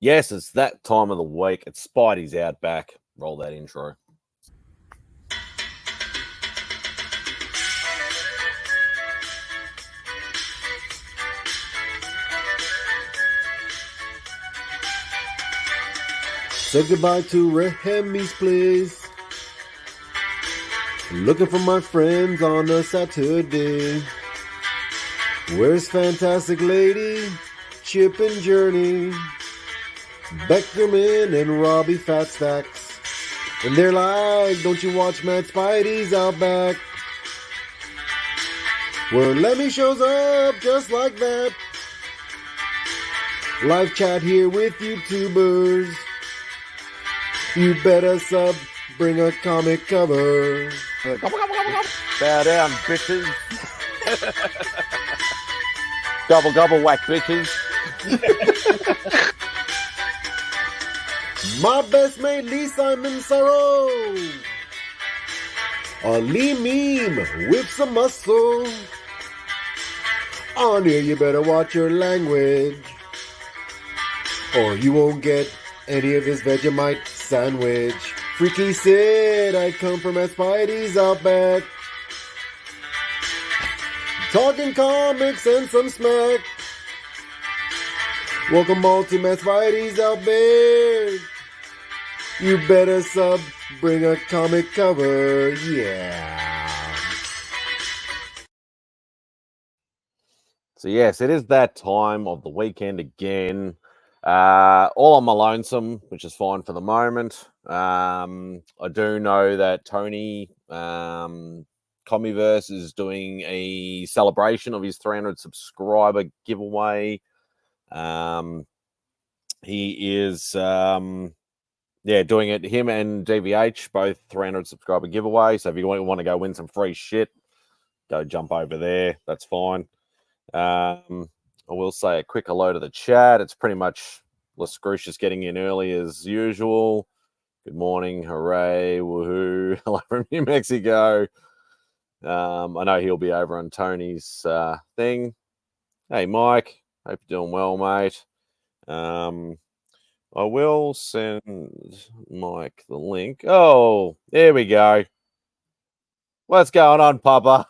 Yes, it's that time of the week. It's Spidey's Outback. Roll that intro. Say goodbye to Remy's place. Looking for my friends on a Saturday. Where's Fantastic Lady, Chip and Journey, Beckerman and Robbie Fatstacks? And they're like, don't you watch MadSpidey'S Outback? Where Lemmy shows up just like that. Live chat here with YouTubers. You better sub, bring a comic cover. Bow down, bitches. Gobble, gobble, whack, bitches. My best mate Lee Simon Sorrow. A Lee meme with some muscle. On here you better watch your language, or you won't get any of his Vegemite sandwich. Freaky Sid, I come from MadSpidey'S Outback. Talking comics and some smack. Welcome all to MadSpidey'S Outback. You better sub, bring a comic cover, yeah. So yes, it is that time of the weekend again. All on my lonesome, which is fine for the moment. I do know that Tony Commieverse is doing a celebration of his 300 subscriber giveaway. He is doing it, him and DVH, both 300 subscriber giveaway. So if you want to go win some free shit, go jump over there. That's fine. I will say a quick hello to the chat. It's pretty much Lascrucious getting in early as usual. Good morning, hooray, woohoo. Hello from New Mexico. I know he'll be over on Tony's thing. Hey, Mike. Hope you're doing well, mate. I will send Mike the link. Oh, there we go. What's going on, Papa?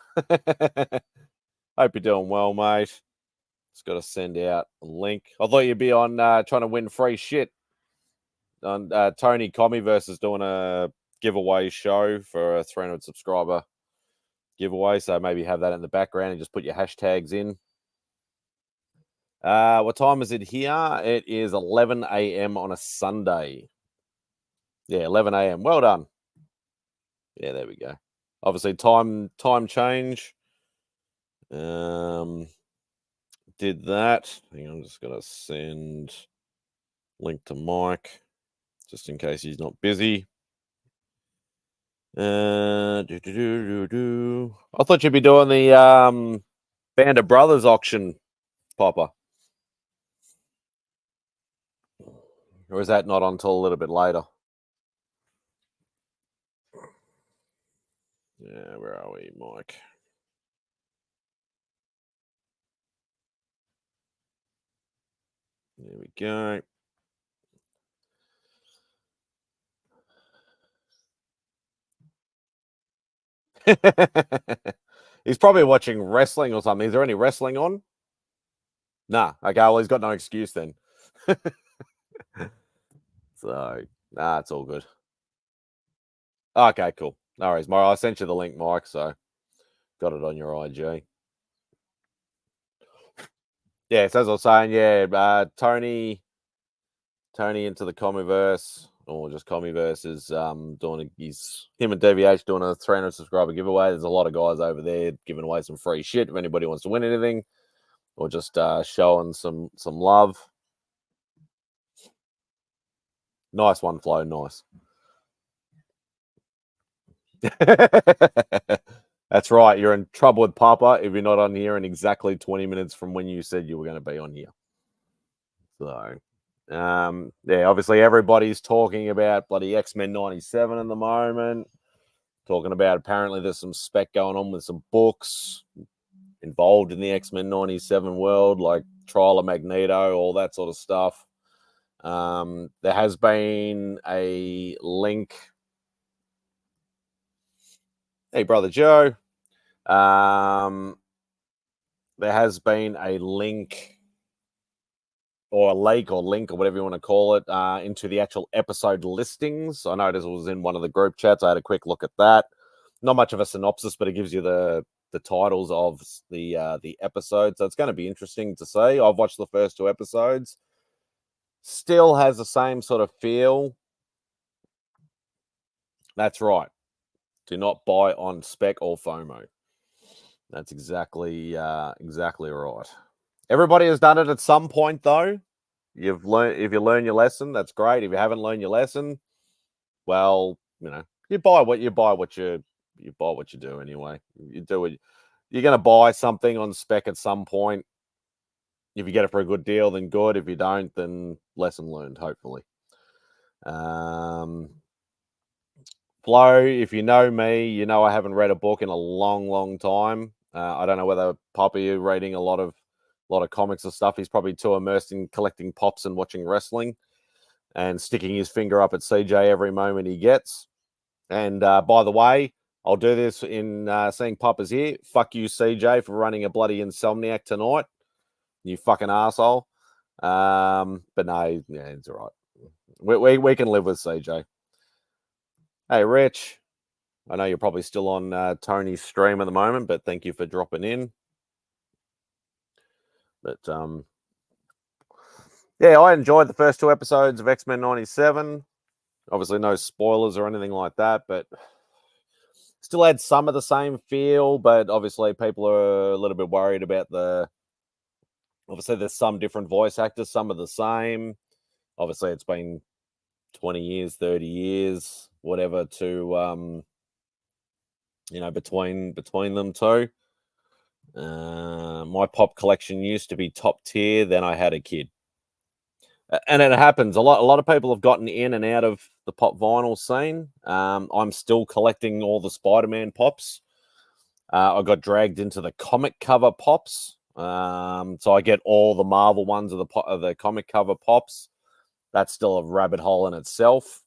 Hope you're doing well, mate. Just got to send out a link. I thought you'd be on trying to win free shit. On Tony Commieverse is doing a giveaway show for a 300 subscriber giveaway, so maybe have that in the background and just put your hashtags in. What time is it here? It is 11 a.m. on a Sunday. Yeah, 11 a.m. Well done. Yeah, there we go. Obviously, time change. Did that. Hang on, I'm just gonna send link to Mike just in case he's not busy. I thought you'd be doing the Band of Brothers auction, Popper. Or is that not until a little bit later? Yeah, where are we, Mike? There we go. He's probably watching wrestling or something. Is there any wrestling on? Nah. Okay, well, he's got no excuse then. So, nah, it's all good. Okay, cool. No worries, Mike. I sent you the link, Mike, so got it on your IG. Yes, as I was saying, yeah, Tony into the Commieverse, or just Commieverse, is doing him and DVH doing a 300 subscriber giveaway. There's a lot of guys over there giving away some free shit if anybody wants to win anything, or just showing some love. Nice one, Flo. Nice. That's right. You're in trouble with Papa if you're not on here in exactly 20 minutes from when you said you were going to be on here. So, yeah, obviously everybody's talking about bloody X-Men 97 at the moment. Talking about apparently there's some spec going on with some books involved in the X-Men 97 world, like Trial of Magneto, all that sort of stuff. There has been a link. Hey, Brother Joe. There has been a link or a link or whatever you want to call it into the actual episode listings. I noticed it was in one of the group chats. I had a quick look at that. Not much of a synopsis, but it gives you the titles of the episodes. So it's going to be interesting to see. I've watched the first 2 episodes. Still has the same sort of feel. That's right. Do not buy on spec or FOMO. That's exactly right. Everybody has done it at some point, though. You've learned. If you learn your lesson, that's great. If you haven't learned your lesson, well, you buy what you do anyway. You do it. You're going to buy something on spec at some point. If you get it for a good deal, then good. If you don't, then lesson learned, hopefully. Flo, if you know me, you know I haven't read a book in a long, long time. I don't know whether Poppy is reading a lot of comics or stuff. He's probably too immersed in collecting pops and watching wrestling and sticking his finger up at CJ every moment he gets. And by the way, I'll do this in seeing Papa's here. Fuck you, CJ, for running a bloody Insomniac tonight. You fucking asshole. But no, yeah, it's all right. We can live with CJ. Hey, Rich. I know you're probably still on Tony's stream at the moment, but thank you for dropping in. But yeah, I enjoyed the first 2 episodes of X-Men 97. Obviously, no spoilers or anything like that, but still had some of the same feel. But obviously, people are a little bit worried about obviously, there's some different voice actors, some are the same. Obviously, it's been 20 years, 30 years, whatever, to between them two. My pop collection used to be top tier. Then I had a kid, and it happens. A lot of people have gotten in and out of the pop vinyl scene. I'm still collecting all the Spider-Man pops. I got dragged into the comic cover pops, so I get all the Marvel ones of the comic cover pops. That's still a rabbit hole in itself.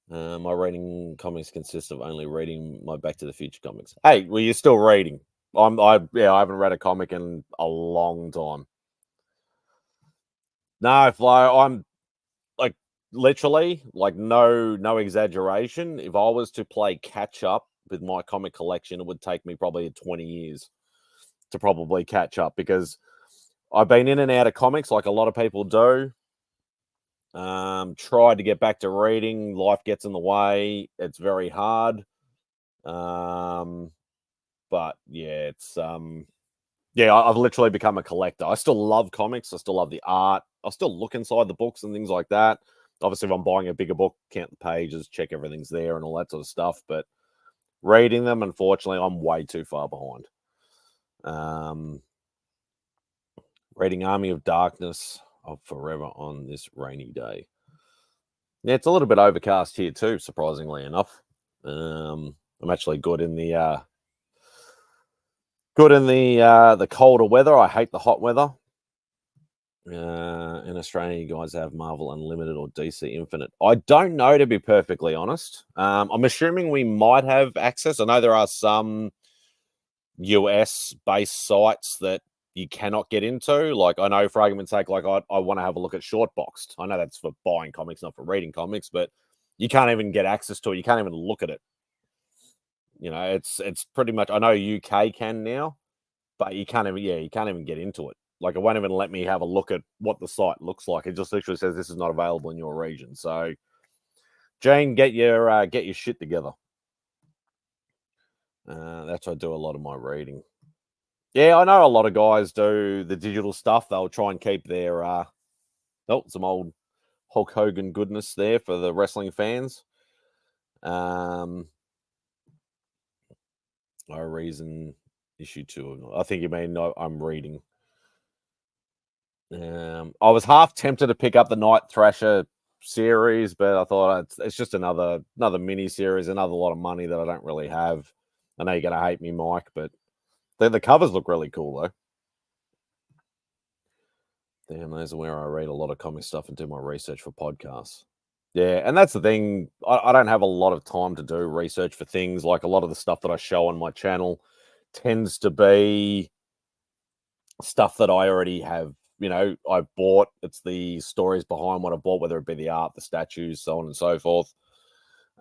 My reading comics consists of only reading my Back to the Future comics. Hey, well, you're still reading. I haven't read a comic in a long time. No, Flo, I'm like literally, like no exaggeration. If I was to play catch up with my comic collection, it would take me probably 20 years to probably catch up because I've been in and out of comics like a lot of people do. Tried to get back to reading. Life gets in the way. It's very hard. But yeah, it's I've literally become a collector. I still love comics. I still love the art. I still look inside the books and things like that. Obviously, if I'm buying a bigger book, count the pages, check everything's there and all that sort of stuff. But reading them, unfortunately, I'm way too far behind. Reading Army of Darkness of Forever on this rainy day. Yeah, it's a little bit overcast here too, surprisingly enough. I'm actually good in the colder weather. I hate the hot weather. In Australia, you guys have Marvel Unlimited or DC Infinite. I don't know, to be perfectly honest. I'm assuming we might have access. I know there are some US-based sites that you cannot get into. Like, I know, for argument's sake, like I want to have a look at Shortboxed. I know that's for buying comics, not for reading comics, but you can't even get access to it. You can't even look at it. It's pretty much. I know UK can now, but you can't even get into it. Like, it won't even let me have a look at what the site looks like. It just literally says this is not available in your region. So, Jane, get your shit together. That's why I do a lot of my reading. Yeah, I know a lot of guys do the digital stuff. They'll try and keep their some old Hulk Hogan goodness there for the wrestling fans. No reason issue 2. I think you mean I'm reading. I was half tempted to pick up the Night Thrasher series, but I thought it's just another mini series, another lot of money that I don't really have. I know you're gonna hate me, Mike, but the covers look really cool though. Damn, those are where I read a lot of comic stuff and do my research for podcasts. Yeah, and that's the thing. I don't have a lot of time to do research for things. Like a lot of the stuff that I show on my channel tends to be stuff that I already have, I've bought. It's the stories behind what I bought, whether it be the art, the statues, so on and so forth.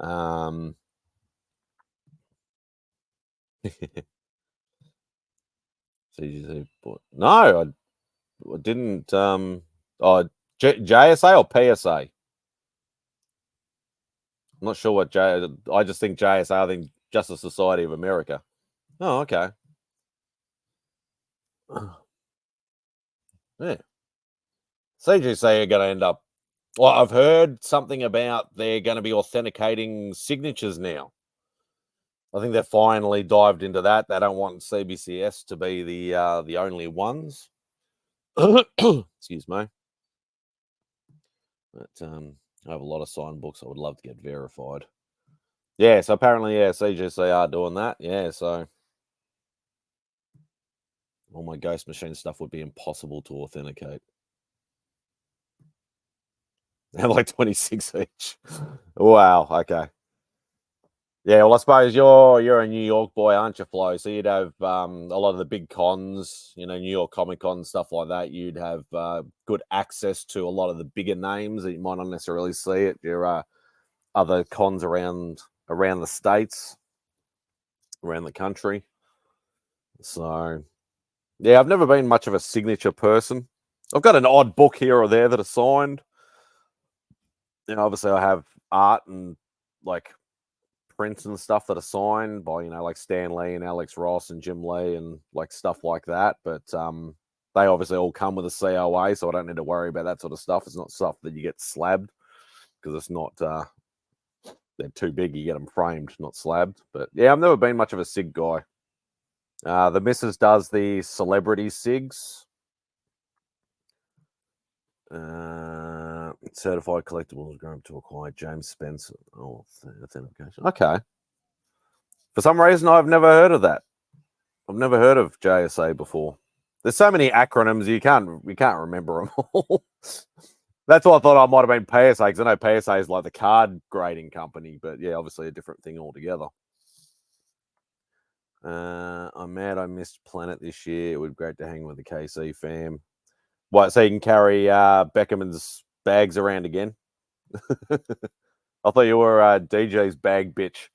No, I didn't. JSA or PSA? I'm not sure what I just think JSA. I think Justice Society of America. Oh, okay. Yeah. CGC are going to end up. Well, I've heard something about they're going to be authenticating signatures now. I think they've finally dived into that. They don't want CBCS to be the only ones. Excuse me. But I have a lot of signed books I would love to get verified. Yeah, so apparently, CGC are doing that. Yeah, so all my Ghost Machine stuff would be impossible to authenticate. They have like 26 each. Wow, okay. Yeah, well, I suppose you're a New York boy, aren't you, Flo? So you'd have a lot of the big cons, New York Comic Con, stuff like that. You'd have good access to a lot of the bigger names that you might not necessarily see at your other cons around the states, around the country. So, yeah, I've never been much of a signature person. I've got an odd book here or there that are signed. Obviously I have art and like prints and stuff that are signed by like Stan Lee and Alex Ross and Jim Lee and like stuff like that, but they obviously all come with a COA, so I don't need to worry about that sort of stuff. It's not stuff that you get slabbed, because it's not they're too big. You get them framed, not slabbed. But yeah, I've never been much of a SIG guy. The missus does the celebrity SIGs. Certified collectibles grown to acquire James Spencer. Oh, authentication. Okay. For some reason, I've never heard of that. I've never heard of JSA before. There's so many acronyms you can't remember them all. That's why I thought I might have been PSA, because I know PSA is like the card grading company, but yeah, obviously a different thing altogether. I'm mad I missed Planet this year. It would be great to hang with the KC fam. What, so you can carry Beckham's bags around again? I thought you were DJ's bag bitch,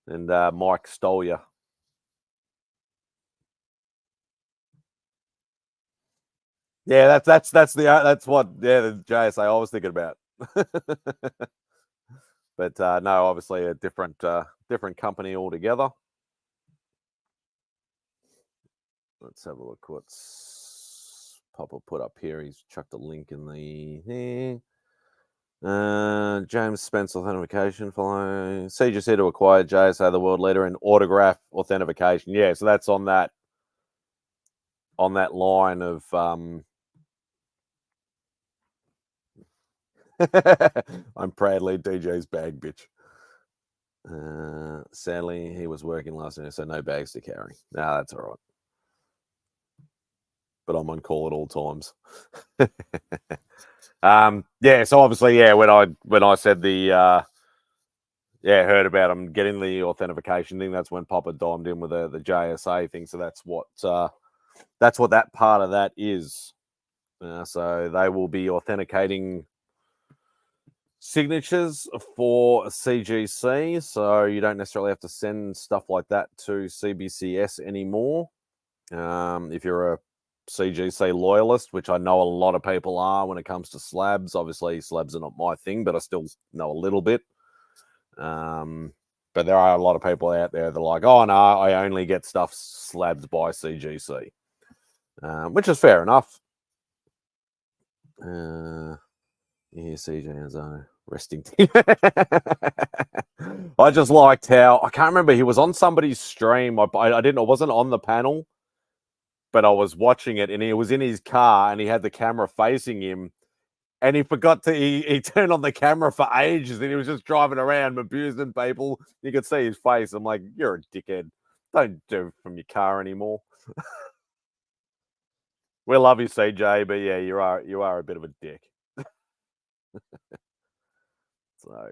and Mike stole you. Yeah, that's what the JSA I was thinking about. But no, obviously a different company altogether. Let's have a look. What's Papa put up here? He's chucked a link in the James Spence authentication follow. CG said to acquire JSA, the world leader in autograph authentication. Yeah, so that's on that line of I'm proudly DJ's bag bitch. Sadly, he was working last night, so no bags to carry. Nah, that's all right. But I'm on call at all times. Yeah, so obviously, yeah, when I said the heard about him getting the authentication thing, that's when Papa dimed in with the JSA thing. So that's what that part of that is. So they will be authenticating signatures for CGC, so you don't necessarily have to send stuff like that to CBCS anymore. If you're a CGC loyalist, which I know a lot of people are when it comes to slabs. Obviously, slabs are not my thing, but I still know a little bit. But there are a lot of people out there that are like, oh, no, I only get stuff slabbed by CGC, which is fair enough. Yeah, CJ has a resting team. I just liked how, I can't remember, he was on somebody's stream. I wasn't on the panel, but I was watching it, and he was in his car and he had the camera facing him, and he forgot to, he turned on the camera for ages, and he was just driving around abusing people. You could see his face. I'm like, you're a dickhead. Don't do it from your car anymore. We love you, CJ, but yeah, you are a bit of a dick. So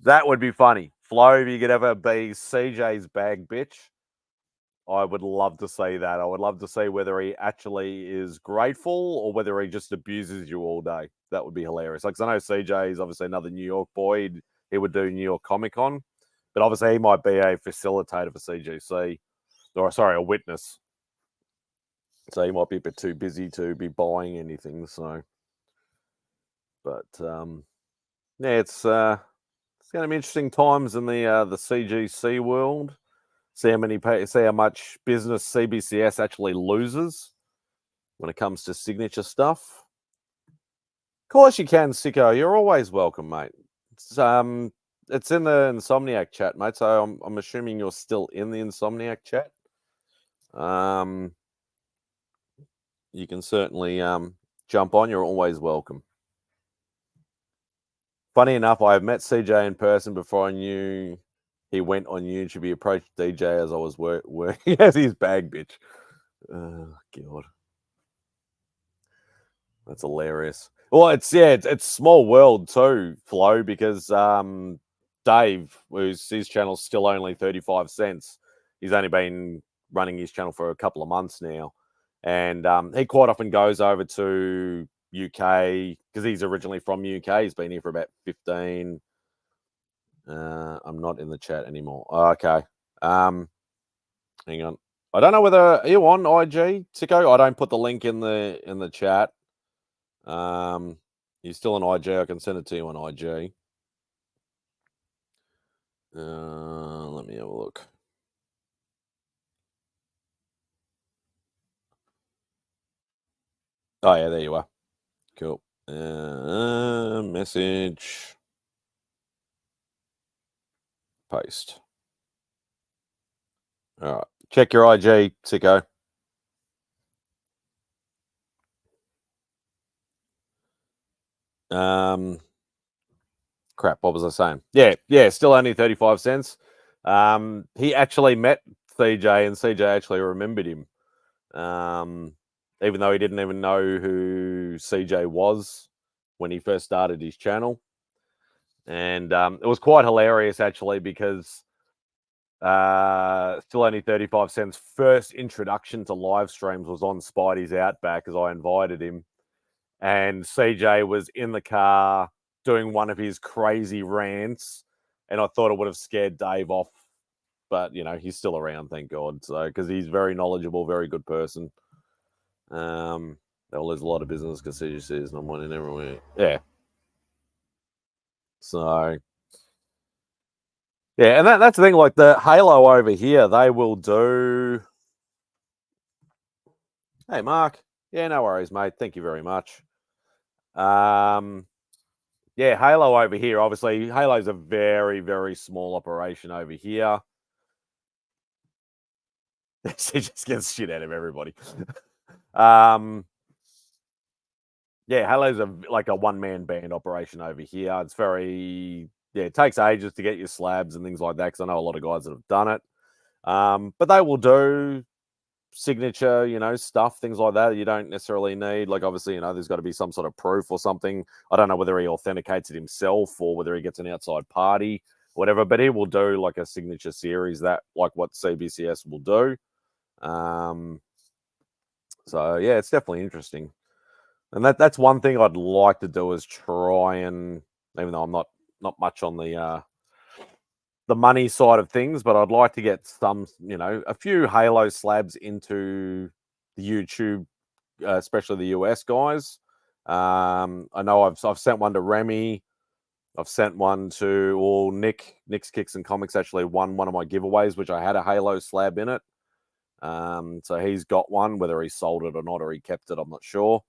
that would be funny. Flo, if you could ever be CJ's bag bitch, I would love to see that. I would love to see whether he actually is grateful or whether he just abuses you all day. That would be hilarious. Like, 'cause I know CJ is obviously another New York boy. He would do New York Comic Con, but obviously he might be a facilitator for CGC, or sorry, a witness. So he might be a bit too busy to be buying anything. So, but yeah, it's going to be interesting times in the CGC world. See how much business CBCS actually loses when it comes to signature stuff. Of course you can, Siko. You're always welcome, mate. It's in the Insomniac chat, mate. So I'm assuming you're still in the Insomniac chat. You can certainly jump on. You're always welcome. Funny enough, I have met CJ in person before I knew he went on YouTube. He approached DJ as I was working as his bag bitch. Oh, God. That's hilarious. Well, it's small world too, Flo, because Dave, his channel's still only 35 cents. He's only been running his channel for a couple of months now. And he quite often goes over to UK because he's originally from UK. He's been here for about 15. I'm not in the chat anymore. Okay. Hang on. I don't know whether are you on IG, Siko? I don't put the link in the chat. You're still on IG. I can send it to you on IG. Let me have a look. Oh yeah, there you are. Cool. Message. Paste. All right. Check your IG, Siko. Crap, what was I saying? Yeah, still only 35 cents. He actually met CJ and CJ actually remembered him. Even though he didn't even know who CJ was when he first started his channel. And it was quite hilarious actually because still only 35 cents first introduction to live streams was on Spidey'S Outback as I invited him. And CJ was in the car doing one of his crazy rants, and I thought it would have scared Dave off, but he's still around, thank God. So because he's very knowledgeable, very good person. Well, there's a lot of business because CJ says no money everywhere. Yeah. So yeah, and that's the thing. Like the Halo over here, they will do. Hey, Mark. Yeah, no worries, mate. Thank you very much. Yeah, Halo over here. Obviously, Halo's a very, very small operation over here. She just gets shit out of everybody. Yeah, Halo's like a one-man band operation over here. It's it takes ages to get your slabs and things like that because I know a lot of guys that have done it. But they will do signature, stuff, things like that you don't necessarily need. Like, obviously, there's got to be some sort of proof or something. I don't know whether he authenticates it himself or whether he gets an outside party, whatever, but he will do like a signature series that like what CBCS will do. So yeah, it's definitely interesting. And that's one thing I'd like to do is try and, even though I'm not much on the money side of things, but I'd like to get some, a few Halo slabs into the YouTube, especially the US guys. I know I've sent one to Remy. I've sent one to Nick's Kicks and Comics actually won one of my giveaways, which I had a Halo slab in it. So he's got one, whether he sold it or not, or he kept it, I'm not sure.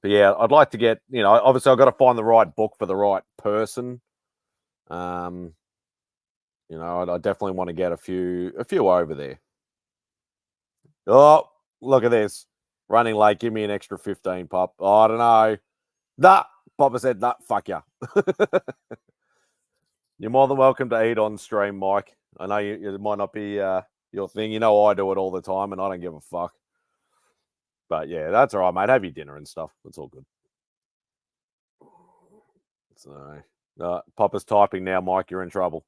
But yeah, I'd like to get, obviously I've got to find the right book for the right person. I definitely want to get a few over there. Oh, look at this. Running late, give me an extra 15, Pop. Oh, I don't know. Nah, Papa said, nah, fuck ya. You're more than welcome to eat on stream, Mike. I know you might not be your thing. You know I do it all the time, and I don't give a fuck. But yeah, that's all right, mate. Have your dinner and stuff. It's all good. So, Papa's typing now, Mike. You're in trouble.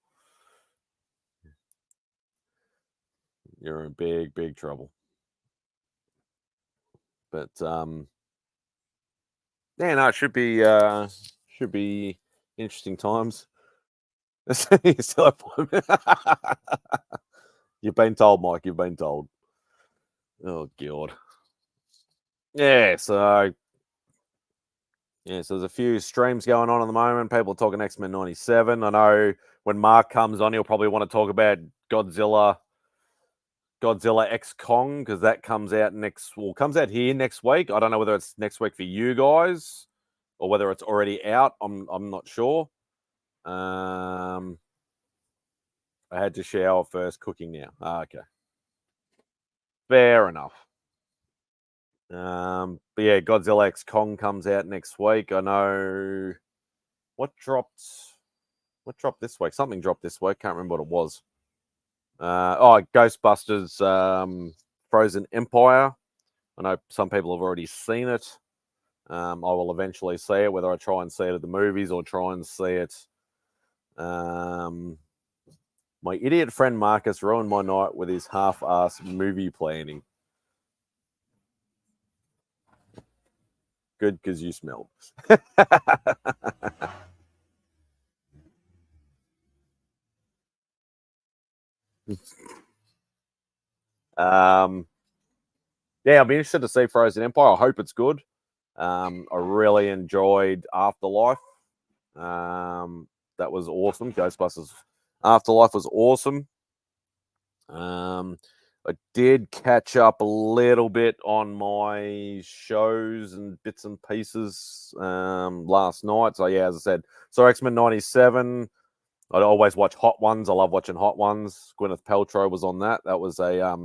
You're in big, big trouble. But yeah, no, it should be interesting times. You've been told, Mike. You've been told. Oh God. Yeah. So there's a few streams going on at the moment. People are talking X-Men 97. I know when Mark comes on, he'll probably want to talk about Godzilla X Kong, because that comes out comes out here next week. I don't know whether it's next week for you guys or whether it's already out. I'm not sure. I had to shower first, cooking now. Okay. Fair enough. But yeah, Godzilla X Kong comes out next week. I know what dropped this week. Something dropped this week. Can't remember what it was. Ghostbusters Frozen Empire. I know some people have already seen it. I will eventually see it, whether I try and see it at the movies or try and see it. My idiot friend Marcus ruined my night with his half-assed movie planning. Good, because you smelled. Yeah, I'll be interested to see Frozen Empire. I hope it's good. I really enjoyed Afterlife. That was awesome. Ghostbusters Afterlife was awesome. I did catch up a little bit on my shows and bits and pieces last night. So yeah, as I said, so X-Men 97. I'd always watch Hot Ones. I love watching Hot Ones. Gwyneth Paltrow was on that. That was a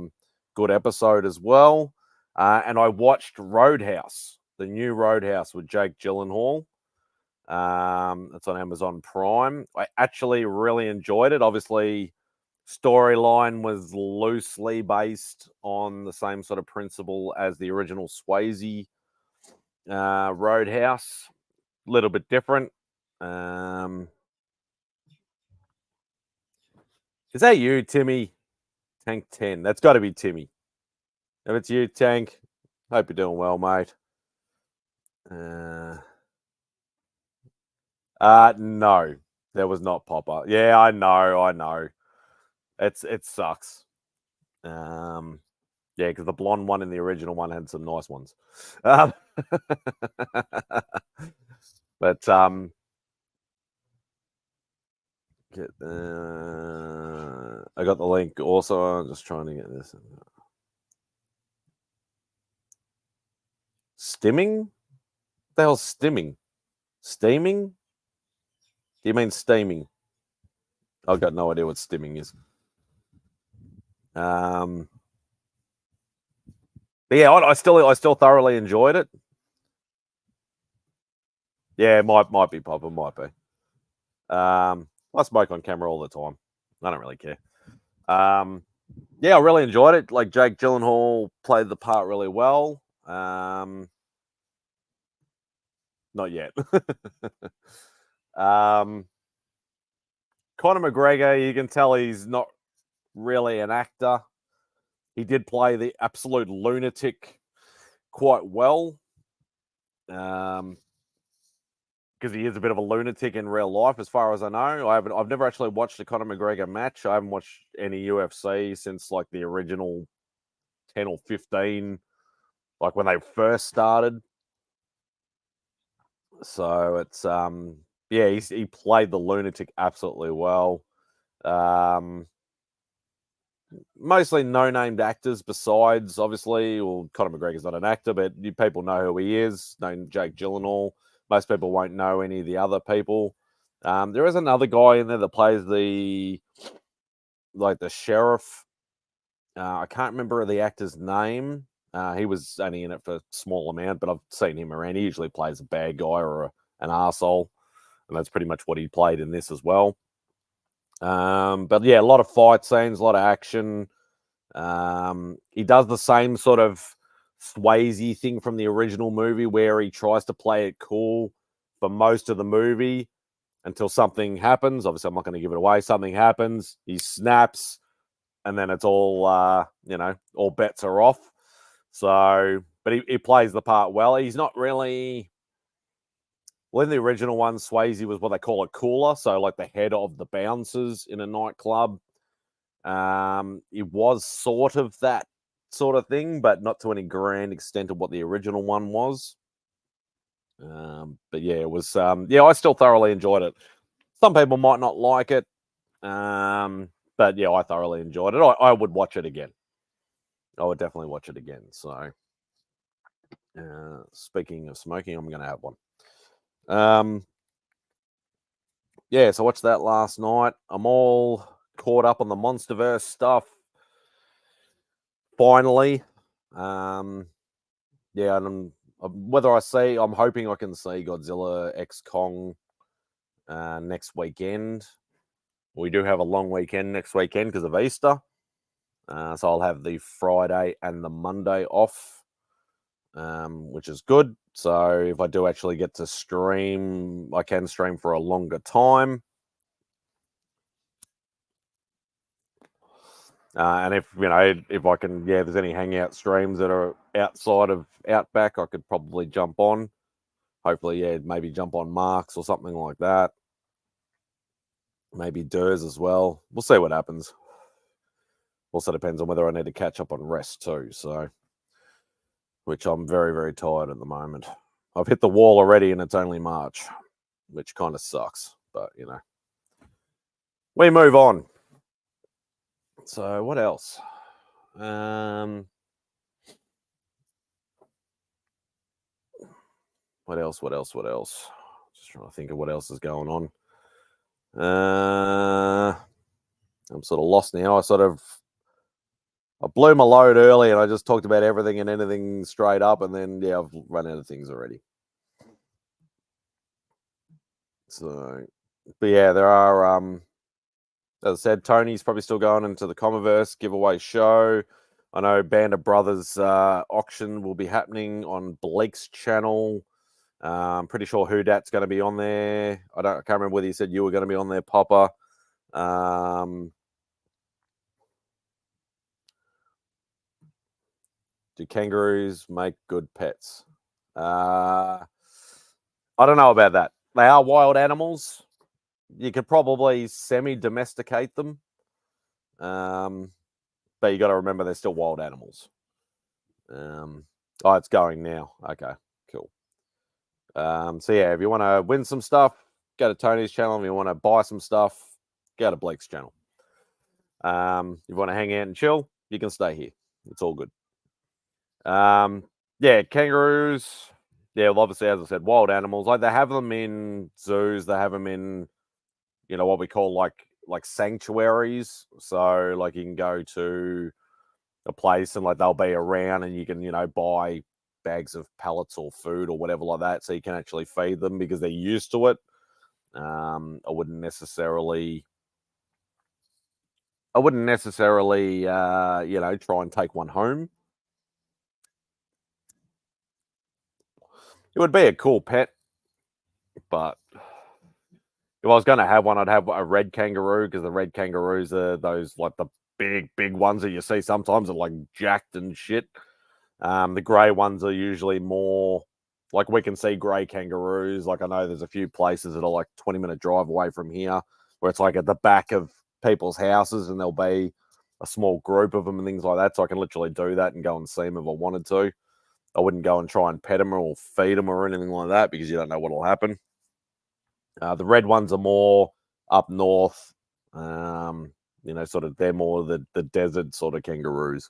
good episode as well. And I watched Roadhouse, the new Roadhouse with Jake Gyllenhaal. It's on Amazon Prime. I actually really enjoyed it. Obviously, storyline was loosely based on the same sort of principle as the original Swayze Roadhouse. A little bit different. Is that you, Timmy? Tank 10. That's got to be Timmy. If it's you, Tank, hope you're doing well, mate. No, there was not Popper. Yeah, I know. It sucks. Yeah, because the blonde one in the original one had some nice ones. But I got the link also. I'm just trying to get this. Stimming? What the hell's stimming? Steaming? Do you mean steaming? I've got no idea what stimming is. But yeah, I still thoroughly enjoyed it. Yeah, it might be Papa, might be. I smoke on camera all the time. I don't really care. Yeah, I really enjoyed it. Like Jake Gyllenhaal played the part really well. Not yet. Conor McGregor, you can tell he's not really an actor. He did play the absolute lunatic quite well. Because he is a bit of a lunatic in real life, as far as I know. I've never actually watched a Conor McGregor match. I haven't watched any UFC since like the original 10 or 15, like when they first started. So it's yeah, he played the lunatic absolutely well. Mostly no-named actors besides, obviously, well, Conor McGregor's not an actor, but people know who he is. Know Jake Gyllenhaal. Most people won't know any of the other people. There is another guy in there that plays the sheriff. I can't remember the actor's name. He was only in it for a small amount, but I've seen him around. He usually plays a bad guy or an arsehole, and that's pretty much what he played in this as well. But yeah, a lot of fight scenes, a lot of action. He does the same sort of Swayze thing from the original movie where he tries to play it cool for most of the movie until something happens. Obviously, I'm not going to give it away. Something happens, he snaps, and then it's all, all bets are off. So, but he plays the part well. He's not really... Well, in the original one, Swayze was what they call a cooler, so like the head of the bouncers in a nightclub. It was sort of that sort of thing, but not to any grand extent of what the original one was. But yeah, it was. I still thoroughly enjoyed it. Some people might not like it, but yeah, I thoroughly enjoyed it. I would watch it again. I would definitely watch it again. So, speaking of smoking, I'm going to have one. So I watched that last night. I'm all caught up on the MonsterVerse stuff. Finally, and whether I'm hoping I can see Godzilla X Kong next weekend. We do have a long weekend next weekend because of Easter, so I'll have the Friday and the Monday off, which is good. So if I do actually get to stream, I can stream for a longer time. And if I can, if there's any Hangout streams that are outside of Outback, I could probably jump on. Hopefully, maybe jump on Mark's or something like that. Maybe Durs as well. We'll see what happens. Also depends on whether I need to catch up on rest too. So, which I'm very, very tired at the moment. I've hit the wall already, and it's only March, which kind of sucks. But we move on. So what else? What else? Just trying to think of what else is going on. I'm sort of lost now. I blew my load early and I just talked about everything and anything straight up, and then I've run out of things already. So, but there are as I said, Tony's probably still going into the Comiverse giveaway show. I know Band of Brothers auction will be happening on Blake's channel. I'm pretty sure Whodat's going to be on there. I can't remember whether you said you were going to be on there, Popper. Do kangaroos make good pets? I don't know about that. They are wild animals. You could probably semi-domesticate them. But you got to remember they're still wild animals. It's going now. Okay, cool. If you want to win some stuff, go to Tony's channel. If you want to buy some stuff, go to Blake's channel. If you want to hang out and chill, you can stay here. It's all good. Kangaroos. Yeah, well, obviously, as I said, wild animals. Like they have them in zoos. They have them in, what we call like sanctuaries. So like you can go to a place and like they'll be around and you can, buy bags of pellets or food or whatever like that, so you can actually feed them because they're used to it. I wouldn't necessarily try and take one home. It would be a cool pet, but if I was going to have one, I'd have a red kangaroo, because the red kangaroos are those like the big ones that you see sometimes are like jacked and shit. The grey ones are usually more like, we can see grey kangaroos. Like I know there's a few places that are like 20-minute drive away from here where it's like at the back of people's houses and there'll be a small group of them and things like that. So I can literally do that and go and see them if I wanted to. I wouldn't go and try and pet them or feed them or anything like that because you don't know what will happen. The red ones are more up north. Sort of they're more the desert sort of kangaroos.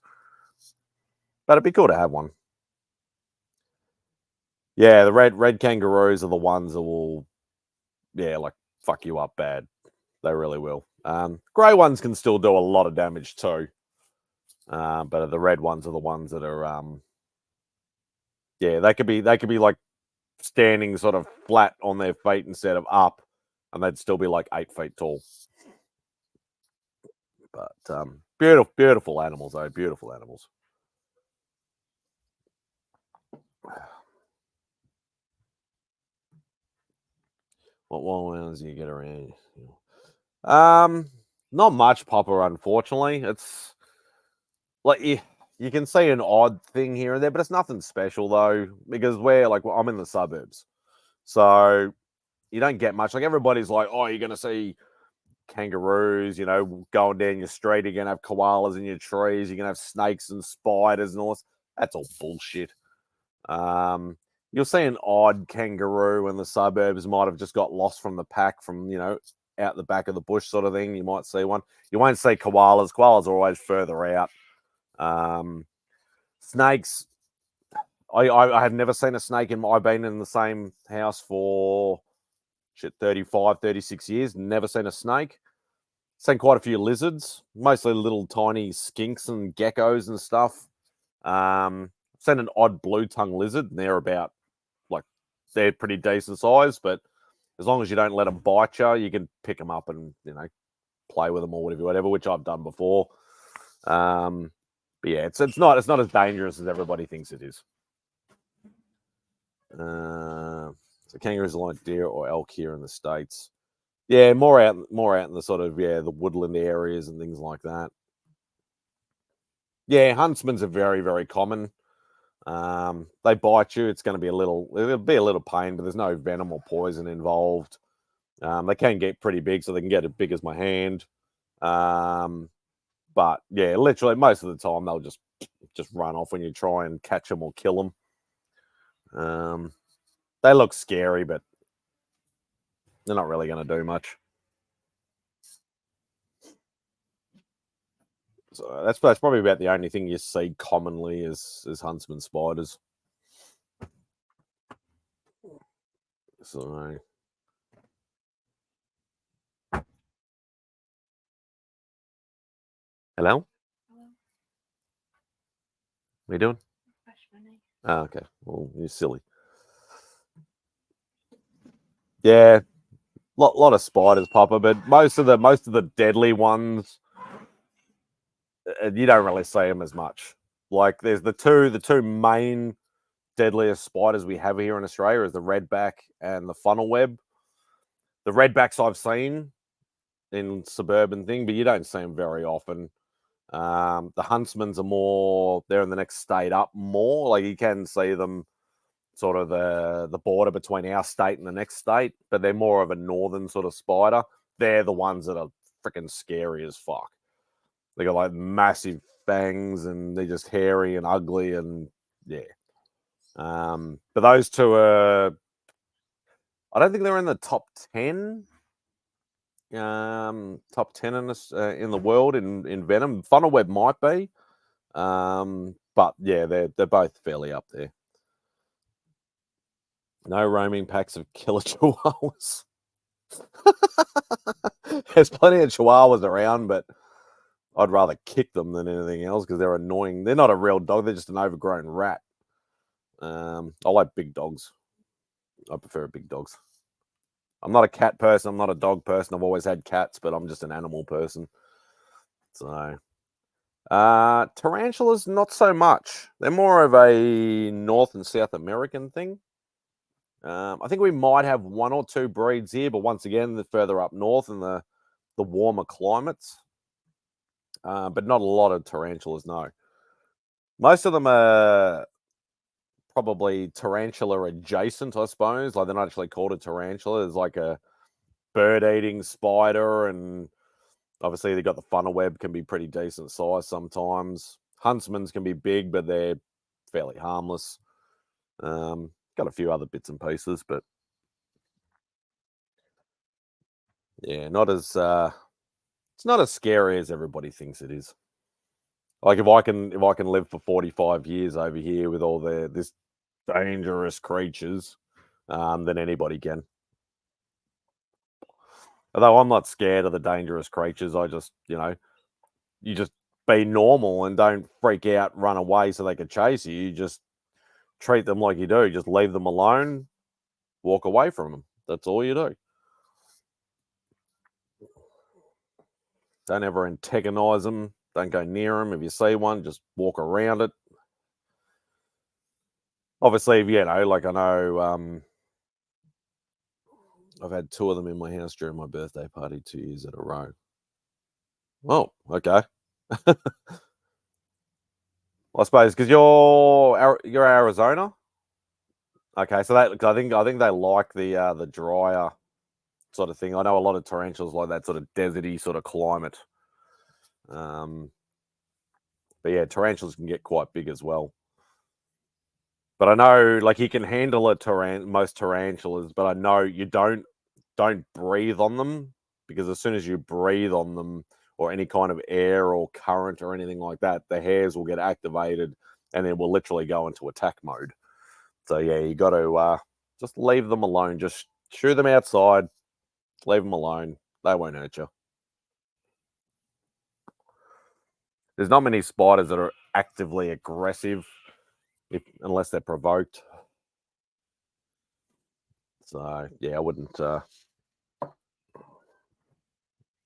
But it'd be cool to have one. Yeah, the red kangaroos are the ones that will, like fuck you up bad. They really will. Grey ones can still do a lot of damage too. But the red ones are the ones that are, they could be like standing sort of flat on their feet instead of up, and they'd still be like 8 feet tall. But Beautiful animals, though. Beautiful animals. What wild animals do you get around? Not much, Papa. Unfortunately, it's like you can see an odd thing here and there, but it's nothing special though, because I'm in the suburbs, so you don't get much. Like everybody's like, oh, you're gonna see kangaroos, going down your street. You're gonna have koalas in your trees. You're gonna have snakes and spiders and all this. That's all bullshit. You'll see an odd kangaroo in the suburbs. Might have just got lost from the pack from out the back of the bush sort of thing. You might see one. You won't see koalas. Koalas are always further out. Snakes. I have never seen a snake I've been in the same house for 35, 36 years. Never seen a snake. Seen quite a few lizards, mostly little tiny skinks and geckos and stuff. Seen an odd blue tongue lizard, and they're pretty decent size, but as long as you don't let them bite you, you can pick them up and play with them or whatever, which I've done before. But yeah, it's not as dangerous as everybody thinks it is. So kangaroos are like deer or elk here in the States. Yeah, more out in the sort of the woodland areas and things like that. Yeah, huntsmen's are very, very common. They bite you. It'll be a little pain, but there's no venom or poison involved. They can get pretty big, so they can get as big as my hand. But yeah, literally most of the time they'll just run off when you try and catch them or kill them. They look scary, but they're not really going to do much. So that's probably about the only thing you see commonly is huntsman spiders. So hello? What are you doing? Oh, okay. Well, you're silly. Yeah, lot of spiders, Papa, but most of the deadly ones, you don't really see them as much. Like there's the two main deadliest spiders we have here in Australia is the redback and the funnel web. The redbacks I've seen in suburban thing, but you don't see them very often. The huntsmans are they're in the next state up more. Like you can see them sort of the border between our state and the next state, but they're more of a northern sort of spider. They're the ones that are freaking scary as fuck. They got like massive fangs and they're just hairy and ugly and yeah. But those two are, I don't think they're in the top 10. Top 10 in the world in venom. Funnelweb might be. But yeah, they're both fairly up there. No roaming packs of killer chihuahuas. There's plenty of chihuahuas around, but I'd rather kick them than anything else because they're annoying. They're not a real dog. They're just an overgrown rat. I like big dogs. I prefer big dogs. I'm not a cat person. I'm not a dog person. I've always had cats, but I'm just an animal person. So, tarantulas, not so much. They're more of a North and South American thing. I think we might have one or two breeds here, but once again, they're further up north in the warmer climates. But not a lot of tarantulas, no. Most of them are probably tarantula adjacent, I suppose. Like they're not actually called a tarantula. It's like a bird-eating spider, and obviously they got the funnel web, can be pretty decent size sometimes. Huntsmans can be big, but they're fairly harmless. Got a few other bits and pieces, but yeah, not as it's not as scary as everybody thinks it is. Like if I can live for 45 years over here with all this dangerous creatures, then anybody can. Although I'm not scared of the dangerous creatures, I just, you just be normal and don't freak out, run away so they can chase you. You just treat them like you do. Just leave them alone, walk away from them. That's all you do. Don't ever antagonize them. Don't go near them. If you see one, just walk around it. Obviously, you know, like I know I've had 2 of them in my house during my birthday party 2 years in a row. Oh, okay. I suppose because you're Arizona. Okay, so that I think they like the drier sort of thing. I know a lot of tarantulas like that sort of deserty sort of climate. But yeah, tarantulas can get quite big as well. But I know, like, you can handle most tarantulas, but I know you don't breathe on them, because as soon as you breathe on them or any kind of air or current or anything like that, the hairs will get activated and then will literally go into attack mode. So yeah, you got to just leave them alone. Just shoo them outside, leave them alone. They won't hurt you. There's not many spiders that are actively aggressive unless they're provoked. So yeah, I wouldn't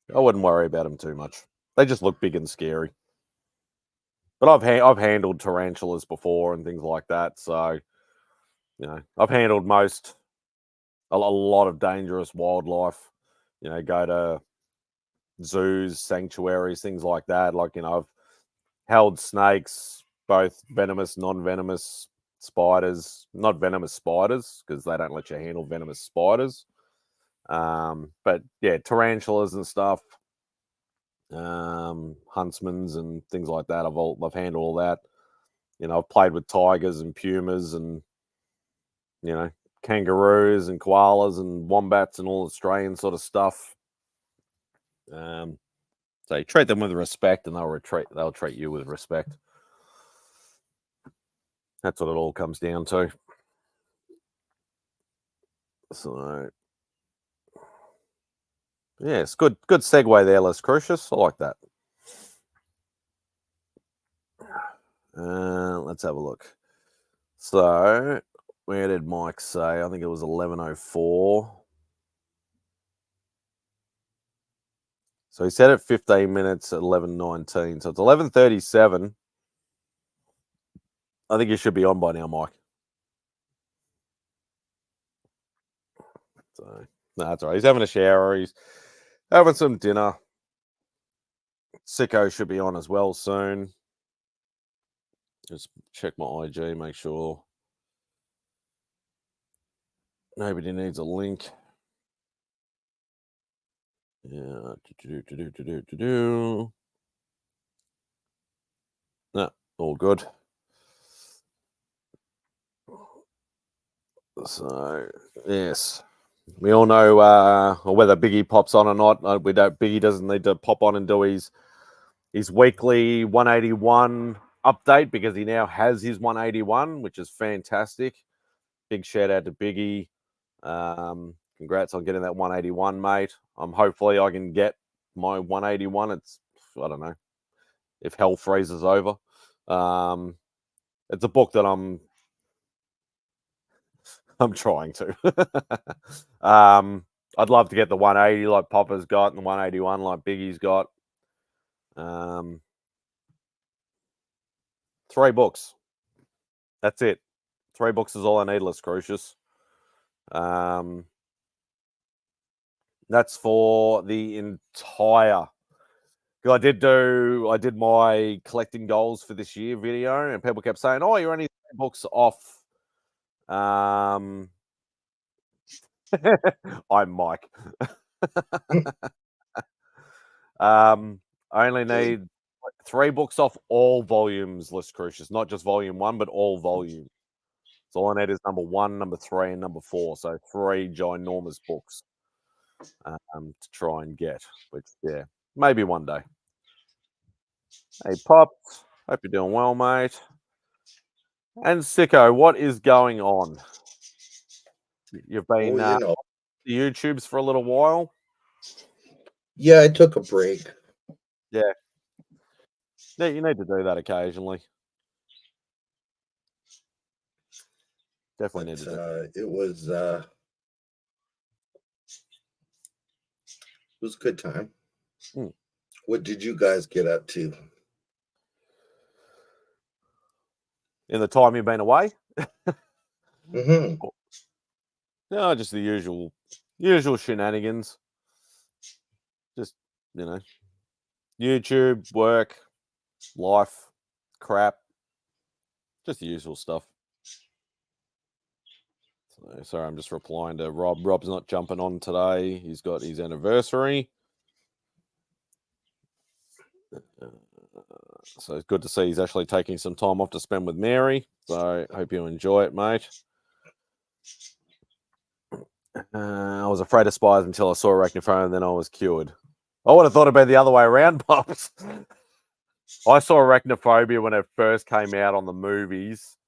worry about them too much. They just look big and scary. But I've handled tarantulas before and things like that. So you know, I've handled a lot of dangerous wildlife. You know, go to zoos, sanctuaries, things like that. Like, you know, I've held snakes, both venomous, non-venomous spiders, not venomous spiders, because they don't let you handle venomous spiders. But yeah, tarantulas and stuff, huntsmans and things like that. I've handled all that. You know, I've played with tigers and pumas and, you know, kangaroos and koalas and wombats and all Australian sort of stuff. So you treat them with respect, and they'll treat you with respect. That's what it all comes down to. So yes, good segue there, Les Crucius. I like that. Let's have a look. So where did Mike say? I think it was 11:04. So he said it 15 minutes at 11:19. So it's 11:37. I think you should be on by now, Mike. So no, that's all right. He's having a shower. He's having some dinner. Siko should be on as well soon. Just check my IG, make sure nobody needs a link. Yeah. No, all good. So yes, we all know whether Biggie pops on or not. We don't. Biggie doesn't need to pop on and do his weekly 181 update, because he now has his 181, which is fantastic. Big shout out to Biggie. Congrats on getting that 181, mate. Hopefully I can get my 181. It's, I don't know, if hell freezes over. It's a book that I'm trying to. I'd love to get the 180 like Popper's got, and the 181 like Biggie's got. 3 books. That's it. 3 books is all I need, Les Crucius. That's for the entire. I did my collecting goals for this year video, and people kept saying, "Oh, you're only 3 books off." I'm Mike. I only need 3 books off all volumes, Les Crucius, not just volume 1, but all volumes. So all I need is number 1, number 3, and number 4. So 3 ginormous books to try and get, which, yeah, maybe one day. Hey, Pops. Hope you're doing well, mate. And Sicko, what is going on? You've been the YouTubes for a little while? Yeah, I took a break. Yeah. Yeah, you need to do that occasionally. Definitely need to do it. It was a good time. What did you guys get up to? in the time you've been away? Mm-hmm. No, just the usual shenanigans. Just, YouTube, work, life, crap. Just the usual stuff. So, sorry, I'm just replying to Rob. Rob's not jumping on today. He's got his anniversary. So it's good to see he's actually taking some time off to spend with Mary. So I hope you enjoy it, mate. I was afraid of spiders until I saw arachnophobia, and then I was cured. I would have thought it'd be the other way around, Pops. I saw arachnophobia when it first came out on the movies.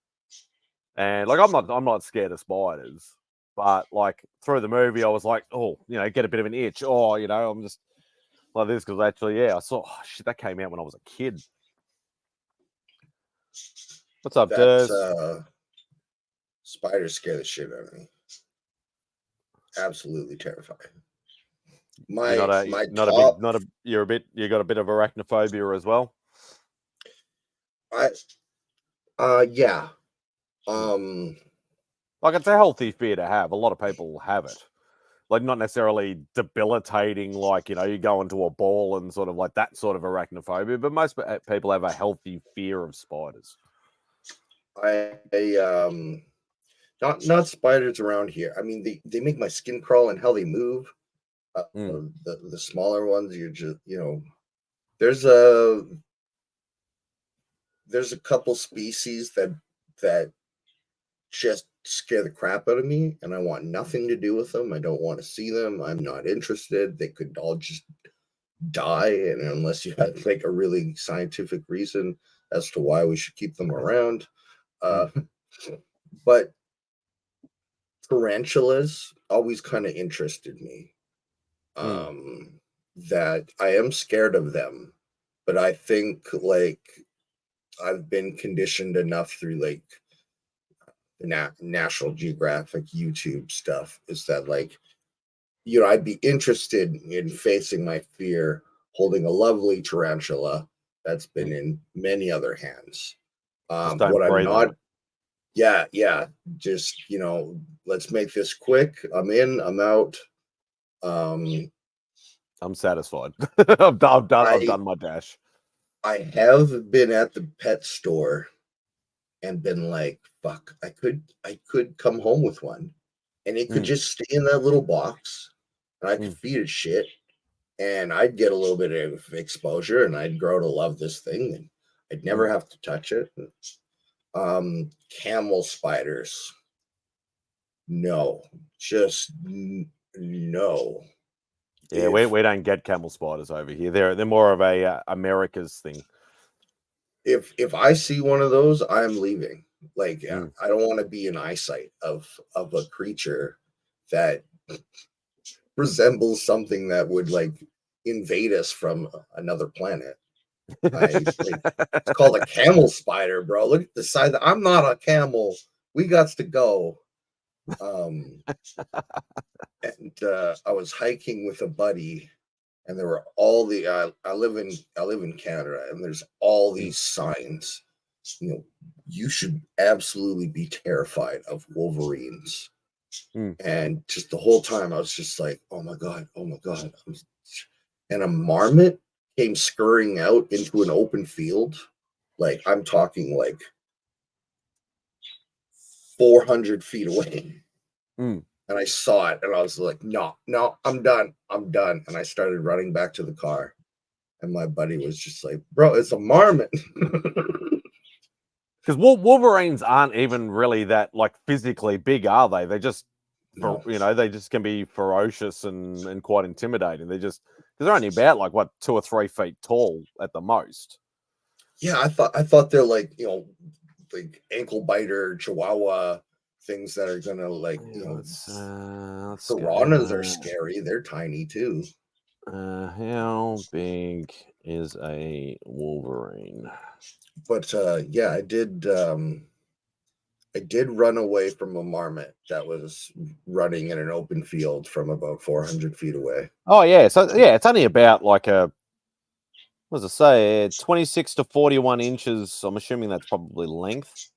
And like I'm not scared of spiders. But like through the movie I was like, oh, get a bit of an itch. Oh, I'm just like this because actually, I saw shit that came out when I was a kid. What's up, Durs? Spiders scare the shit out of me. Absolutely terrifying. You got a bit of arachnophobia as well. Yeah. Like it's a healthy fear to have. A lot of people have it. Like not necessarily debilitating, like, you go into a ball and sort of like that sort of arachnophobia, but most people have a healthy fear of spiders. Not spiders around here. I mean, they make my skin crawl, and how they move. The smaller ones, you're just, there's a couple species that just scare the crap out of me, and I want nothing to do with them. I don't want to see them. I'm not interested. They could all just die, and unless you had like a really scientific reason as to why we should keep them around. But tarantulas always kind of interested me. That I am scared of them, but I think like I've been conditioned enough through like National Geographic YouTube stuff is that like, I'd be interested in facing my fear holding a lovely tarantula that's been in many other hands. What I'm not, yeah, just, let's make this quick. I'm in, I'm out. I'm satisfied. I've done my dash. I have been at the pet store and been like, fuck, I could come home with one, and it could just stay in that little box, and I could feed it shit, and I'd get a little bit of exposure, and I'd grow to love this thing, and I'd never have to touch it. Camel spiders, no, just no. Yeah, we don't get camel spiders over here. They're more of a America's thing. If I see one of those, I'm leaving. Like, I don't want to be in eyesight of a creature that resembles something that would like invade us from another planet. It's called a camel spider, bro. Look at the size. I'm not a camel. We got to go. And I was hiking with a buddy, and there were all the I live in Canada, and there's all these signs. You should absolutely be terrified of wolverines. And just the whole time I was just like, oh my god. And a marmot came scurrying out into an open field. Like, I'm talking like 400 feet away. And I saw it, and I was like, no, I'm done. And I started running back to the car. And my buddy was just like, bro, it's a marmot. Because wolverines aren't even really that like physically big, are they? They just, they just can be ferocious and quite intimidating. They're only about like 2 or 3 feet tall at the most. Yeah, I thought they're like, like ankle biter, chihuahua things that are gonna like, piranhas are scary. They're tiny too. How big is a wolverine? But yeah, I did run away from a marmot that was running in an open field from about 400 feet away. Oh yeah, so yeah, it's only about like what does it say? 26 to 41 inches. I'm assuming that's probably length.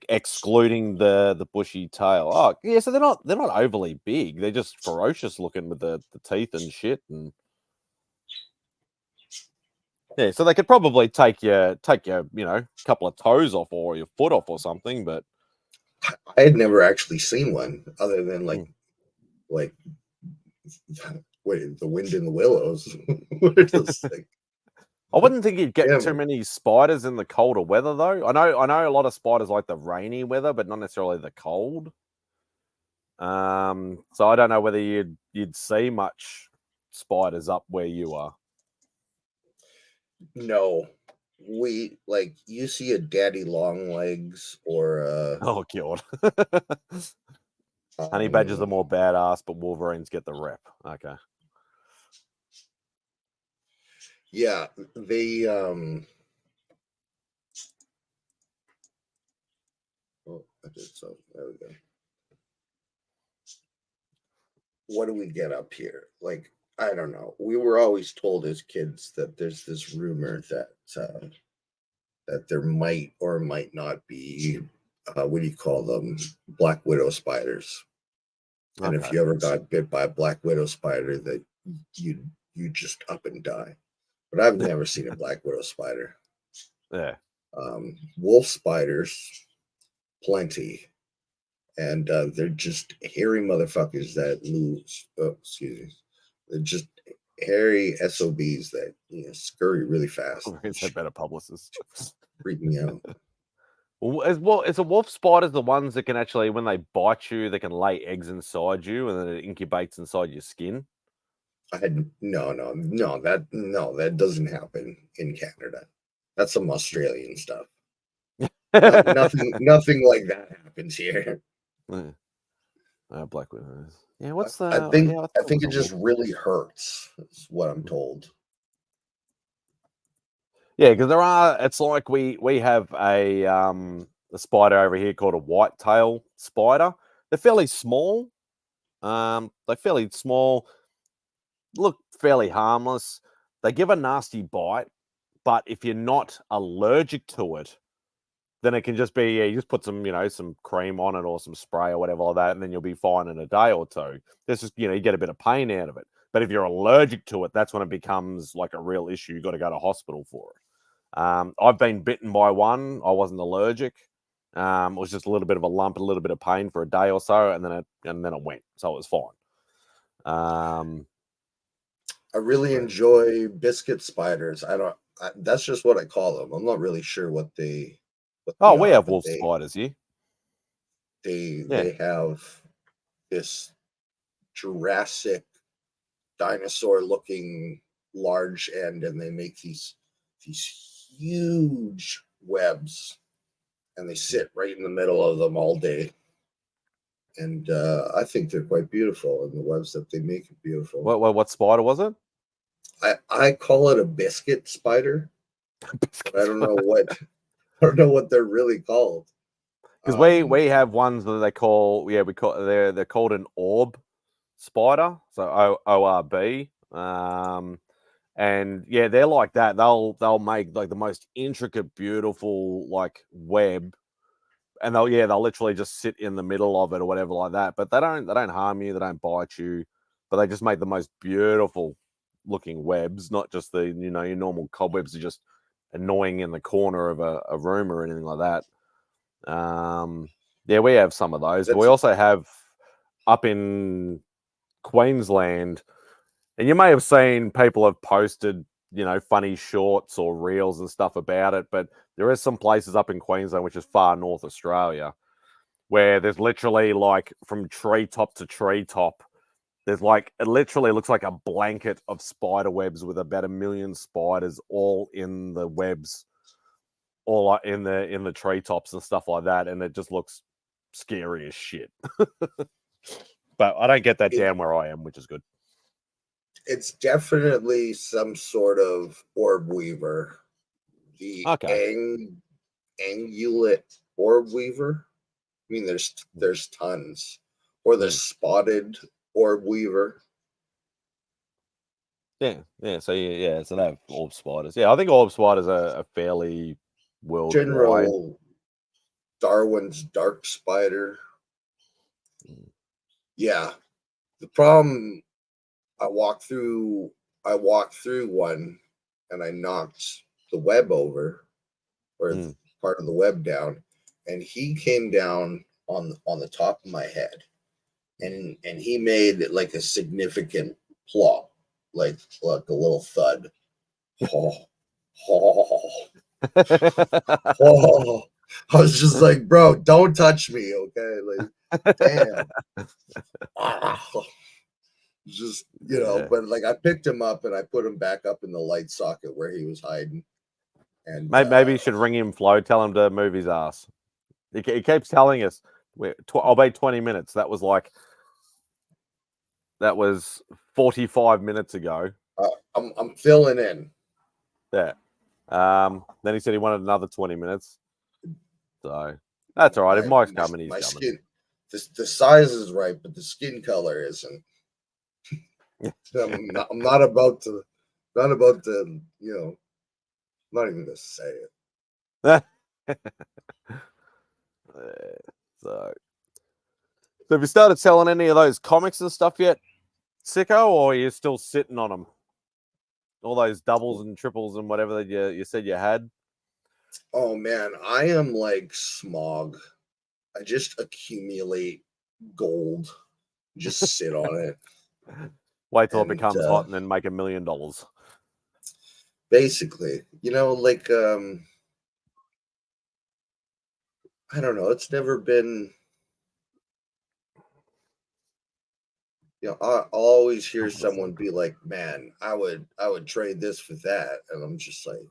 excluding the bushy tail. Oh, yeah. So they're not overly big. They're just ferocious looking with the teeth and shit. And yeah, so they could probably take your couple of toes off or your foot off or something. But I had never actually seen one other than like wait, the wind in the willows. What are those things? I wouldn't think you'd get Yeah, too many spiders in the colder weather, though. I know a lot of spiders like the rainy weather, but not necessarily the cold. So I don't know whether you'd see much spiders up where you are. no, we like you see a daddy long legs or Oh god, honey badgers are more badass, but wolverines get the rep. Okay. yeah, they oh, I did so. There we go. What do we get up here? Like, I don't know. We were always told as kids that there's this rumor that there might or might not be what do you call them? Black widow spiders. And if Okay. you ever got bit by a black widow spider, that you just up and die. But I've never seen a black widow spider. Yeah. Wolf spiders, plenty. And they're just hairy motherfuckers that lose. Oh, excuse me. They're just hairy SOBs that scurry really fast. Wolverines have better publicists. Freak me out. Well, is a wolf spiders the ones that can actually, when they bite you, they can lay eggs inside you and then it incubates inside your skin? No, that doesn't happen in Canada. That's some Australian stuff. Nothing like that happens here. Black widows. Yeah, what's the? I think I it just really hurts. Is what I'm told. Yeah, because there are. It's like we have a spider over here called a white-tail spider. They're fairly small. They're fairly small. Look fairly harmless. They give a nasty bite, but if you're not allergic to it, then it can just be you just put some some cream on it or some spray or whatever like that, and then you'll be fine in a day or two. This is you get a bit of pain out of it. But if you're allergic to it, that's when it becomes like a real issue. You've got to go to hospital for it. I've been bitten by one. I wasn't allergic. It was just a little bit of a lump, a little bit of pain for a day or so, and then it went. So it was fine. I really enjoy biscuit spiders. That's just what I call them. I'm not really sure what they. We have wolf spiders here. They have this Jurassic dinosaur-looking large end, and they make these huge webs, and they sit right in the middle of them all day. And I think they're quite beautiful, and the webs that they make are beautiful. What spider was it? I call it a biscuit spider. But I don't know what they're really called. Because we have ones that they call they're called an orb spider, so ORB. And yeah, they're like that. They'll make like the most intricate, beautiful like web, and they'll literally just sit in the middle of it or whatever like that. But they don't harm you, they don't bite you, but they just make the most beautiful looking webs, not just the your normal cobwebs are just annoying in the corner of a room or anything like that. Yeah, we have some of those. But we also have up in Queensland, and you may have seen people have posted, funny shorts or reels and stuff about it, but there is some places up in Queensland, which is far North Australia, where there's literally like from treetop to treetop, there's like, it literally looks like a blanket of spider webs with about 1 million spiders all in the webs, all in the treetops and stuff like that, and it just looks scary as shit. But I don't get that down where I am, which is good. It's definitely some sort of Orbweaver. The angulate Orbweaver. I mean, there's tons. Or the spotted Orbweaver. Yeah. So they have orb spiders. Yeah, I think orb spiders are fairly worldwide. Darwin's Dark Spider. Yeah. The problem, I walked through one and I knocked the web over, or part of the web down, and he came down on the top of my head, and he made like a significant plop, like a little thud. Oh, oh, oh. I was just like, bro, don't touch me, okay? Like, damn. Just, but like I picked him up and I put him back up in the light socket where he was hiding. And maybe you should ring him, Flo. Tell him to move his ass. He keeps telling us, I'll be 20 minutes. That was 45 minutes ago. I'm filling in. Yeah. Then he said he wanted another 20 minutes. So that's all right. If Mike's coming, he's coming. The size is right, but the skin color isn't. I'm not about to, I'm not even gonna say it. So have you started selling any of those comics and stuff yet, Siko, or are you still sitting on them? All those doubles and triples and whatever that you said you had? Oh man, I am like Smog. I just accumulate gold, just sit on it. Wait till it becomes hot and then make $1 million. Basically, like I don't know. It's never been. I'll always hear someone be like, "Man, I would trade this for that," and I'm just like,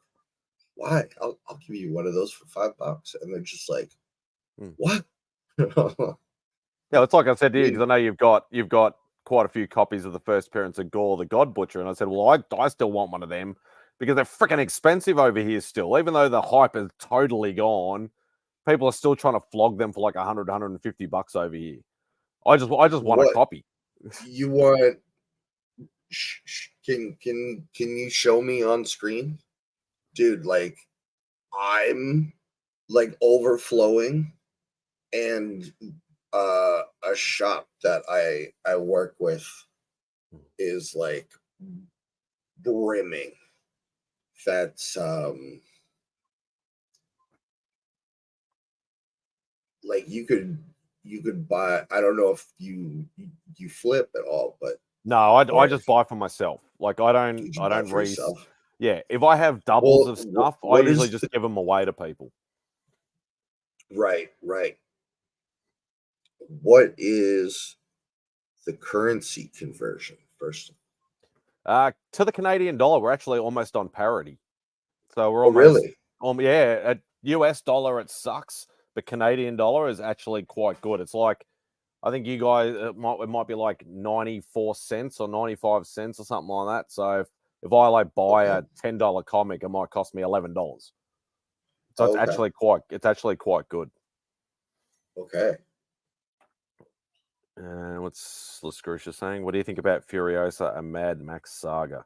"Why? I'll give you one of those for $5," and they're just like, "What?" Yeah, it's like I said to you, because I know you've got quite a few copies of the first appearance of Gore the God Butcher, and I said, well, I still want one of them because they're freaking expensive over here still. Even though the hype is totally gone, people are still trying to flog them for like $100, $150 over here. I just want a copy. You want? Can you show me on screen, dude? Like, I'm like overflowing, and a shop that I work with is like brimming. That's like you could buy. I don't know if you flip at all, but no, I just buy for myself. Like I don't yeah, if I have doubles of stuff, I usually just give them away to people. Right. What is the currency conversion first? To the Canadian dollar, we're actually almost on parity. So we're almost really? Yeah, at US dollar it sucks, but Canadian dollar is actually quite good. It's like I think you guys it might be like 94 cents or 95 cents or something like that. So if I like buy a $10 comic, it might cost me $11. So it's actually quite good. Okay. What's Lascrucia saying? What do you think about Furiosa and Mad Max Saga?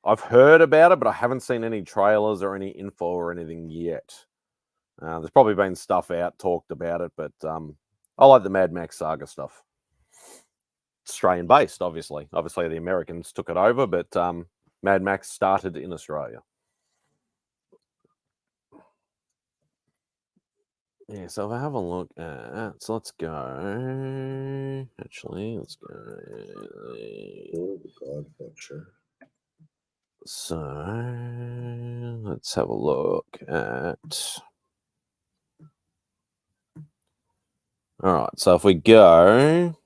I've heard about it, but I haven't seen any trailers or any info or anything yet. There's probably been stuff out talked about it, but I like the Mad Max Saga stuff. Australian based, obviously. Obviously, the Americans took it over, but Mad Max started in Australia. Yeah, so if I have a look at, so let's go. Actually, let's go. Oh, God Butcher. So let's have a look at. All right, so if we go,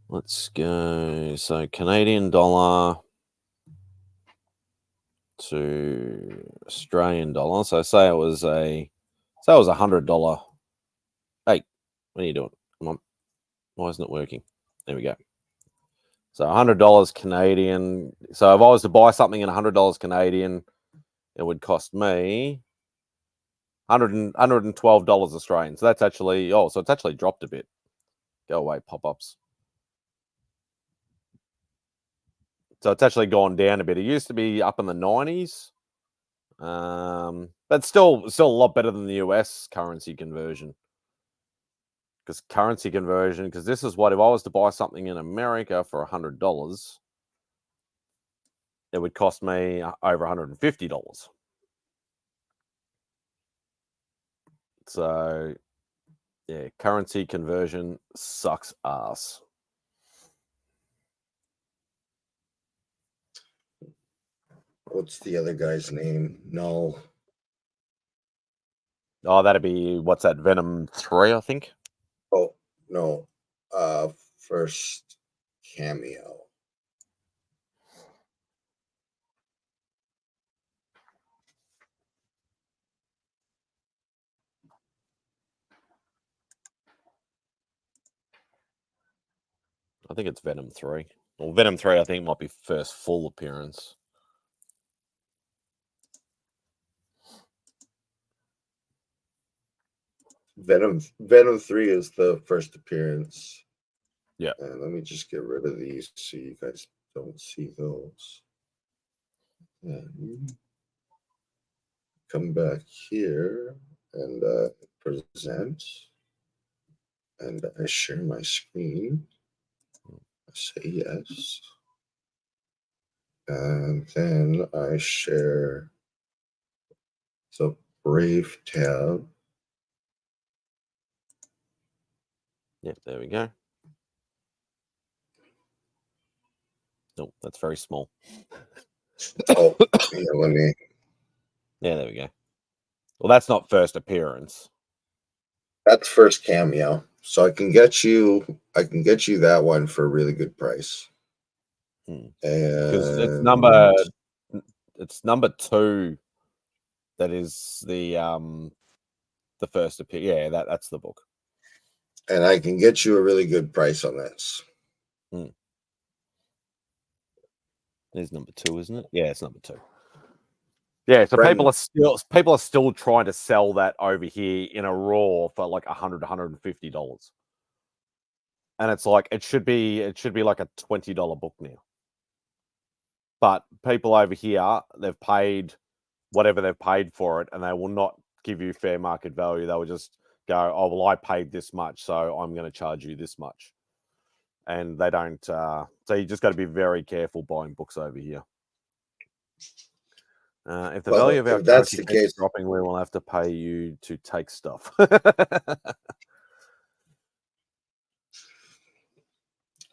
let's go. So Canadian dollar to Australian dollar. So say it was $100. Hey, what are you doing? Come on, why isn't it working? There we go. So $100 Canadian. So if I was to buy something in $100 Canadian, it would cost me $112 Australian. So that's actually so it's actually dropped a bit. Go away, pop-ups. So it's actually gone down a bit. It used to be up in the 90s. But still a lot better than the US currency conversion. Because this is what, if I was to buy something in America for $100, it would cost me over $150. So, yeah, currency conversion sucks ass. What's the other guy's name? No. Oh, that'd be, what's that, Venom 3, I think? Oh, no. First cameo. I think it's Venom 3. Well, Venom 3, I think, might be first full appearance. Venom 3 is the first appearance. Yeah. And let me just get rid of these so you guys don't see those. And come back here and present. And I share my screen. I say yes. And then I share the Brave tab. Yep, there we go. Nope, that's very small. Oh, yeah, let me. Yeah, there we go. Well, that's not first appearance. That's first cameo. So I can get you that one for a really good price. Because And it's number 2 that is the first appearance. Yeah, that's the book. And I can get you a really good price on this. There's number 2, isn't it? Yeah, it's number 2. Yeah, so Brendan, people are still trying to sell that over here in a raw for like $100, $150. And it's like it should be like a $20 book now. But people over here, they've paid whatever they've paid for it, and they will not give you fair market value. They will just go, "Oh, well, I paid this much, so I'm going to charge you this much." And they don't. So you just got to be very careful buying books over here. If the value of our that's currency the keeps case, dropping, we will have to pay you to take stuff.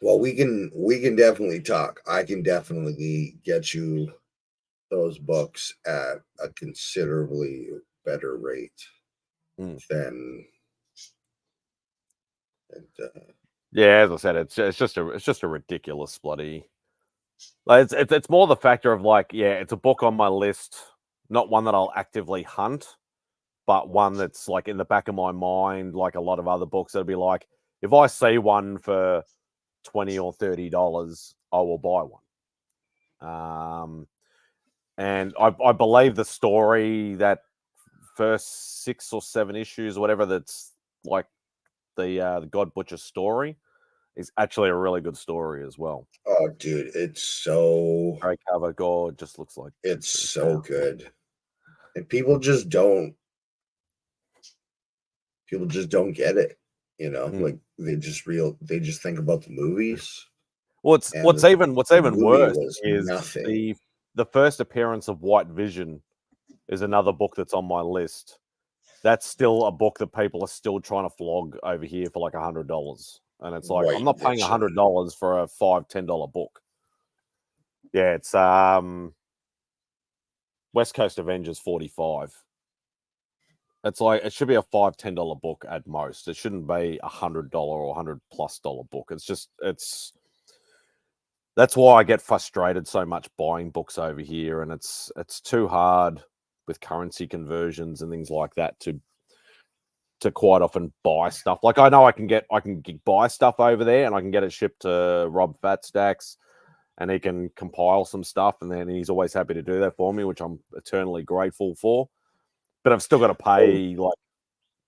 well, we can definitely talk. I can definitely get you those books at a considerably better rate than. Yeah, as I said, it's just a ridiculous bloody. Like it's more the factor of like, yeah, it's a book on my list, not one that I'll actively hunt, but one that's like in the back of my mind, like a lot of other books. That'll be like, if I see one for $20 or $30, I will buy one. And I believe the story, that first 6 or 7 issues, or whatever, that's like the God Butcher story, is actually a really good story as well. Oh, dude, it's so Great cover, God, just looks like it's so good, and people just don't get it. Like they just think about the movies. What's even worse is nothing. the first appearance of White Vision is another book that's on my list. That's still a book that people are still trying to flog over here for like $100. And it's like, I'm not paying $100 for a $5-10 book. Yeah, it's West Coast Avengers 45. It's like, it should be a $5-10 book at most. It shouldn't be $100 or $100+ book. It's just, that's why I get frustrated so much buying books over here, and it's too hard with currency conversions and things like that to quite often buy stuff. Like I know I can buy stuff over there, and I can get it shipped to Rob Fatstacks, and he can compile some stuff, and then he's always happy to do that for me, which I'm eternally grateful for. But I've still got to pay, like,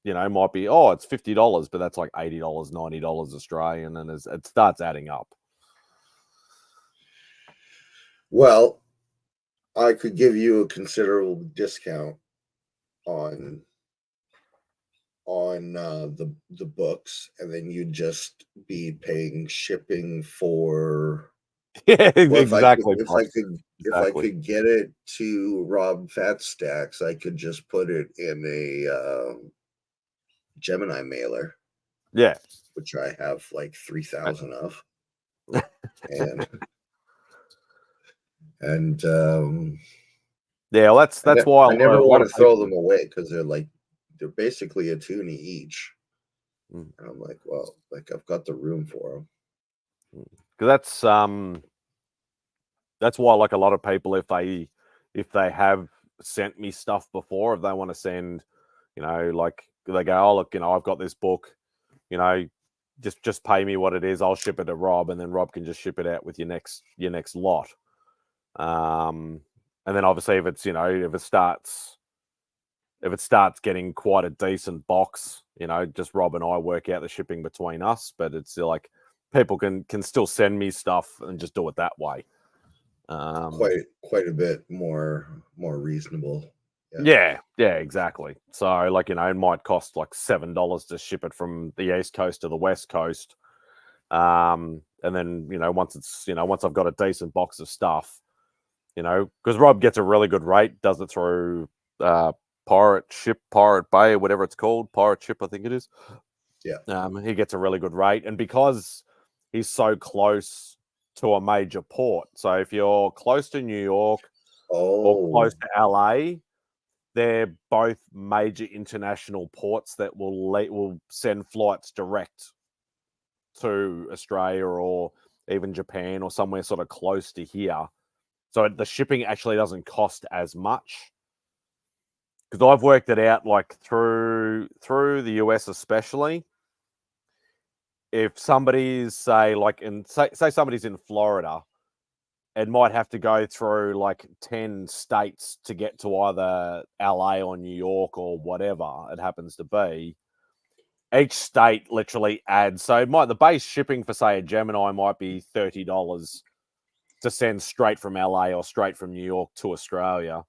might be, it's $50, but that's like $80, $90 Australian, and it starts adding up. Well, I could give you a considerable discount on the books, and then you'd just be paying shipping for. Yeah, Or exactly. if I could get it to Rob Fat Stacks, I could just put it in a Gemini mailer. Yeah, which I have like 3,000 of, and yeah. Well, that's why I never a lot want of to throw people. them away because they're basically a toonie each. Mm. And I'm like, well, like I've got the room for them. Because that's why like a lot of people, if they have sent me stuff before, if they want to send, like they go, oh look, I've got this book, just pay me what it is, I'll ship it to Rob, and then Rob can just ship it out with your next lot. And then obviously if it's if it starts getting quite a decent box, just Rob and I work out the shipping between us, but it's like people can still send me stuff and just do it that way. Quite a bit more reasonable. Yeah, exactly. So like, it might cost like $7 to ship it from the East Coast to the West Coast. And then, once I've got a decent box of stuff, because Rob gets a really good rate, does it through Pirate Bay, or whatever it's called, Pirate Ship, I think it is. Yeah. He gets a really good rate, and because he's so close to a major port, so if you're close to New York or close to LA, they're both major international ports that will send flights direct to Australia or even Japan or somewhere sort of close to here. So the shipping actually doesn't cost as much. Because I've worked it out, like through the US especially. If somebody's say somebody's in Florida, it might have to go through like 10 states to get to either LA or New York or whatever it happens to be. Each state literally adds. So the base shipping for say a Gemini might be $30 to send straight from LA or straight from New York to Australia.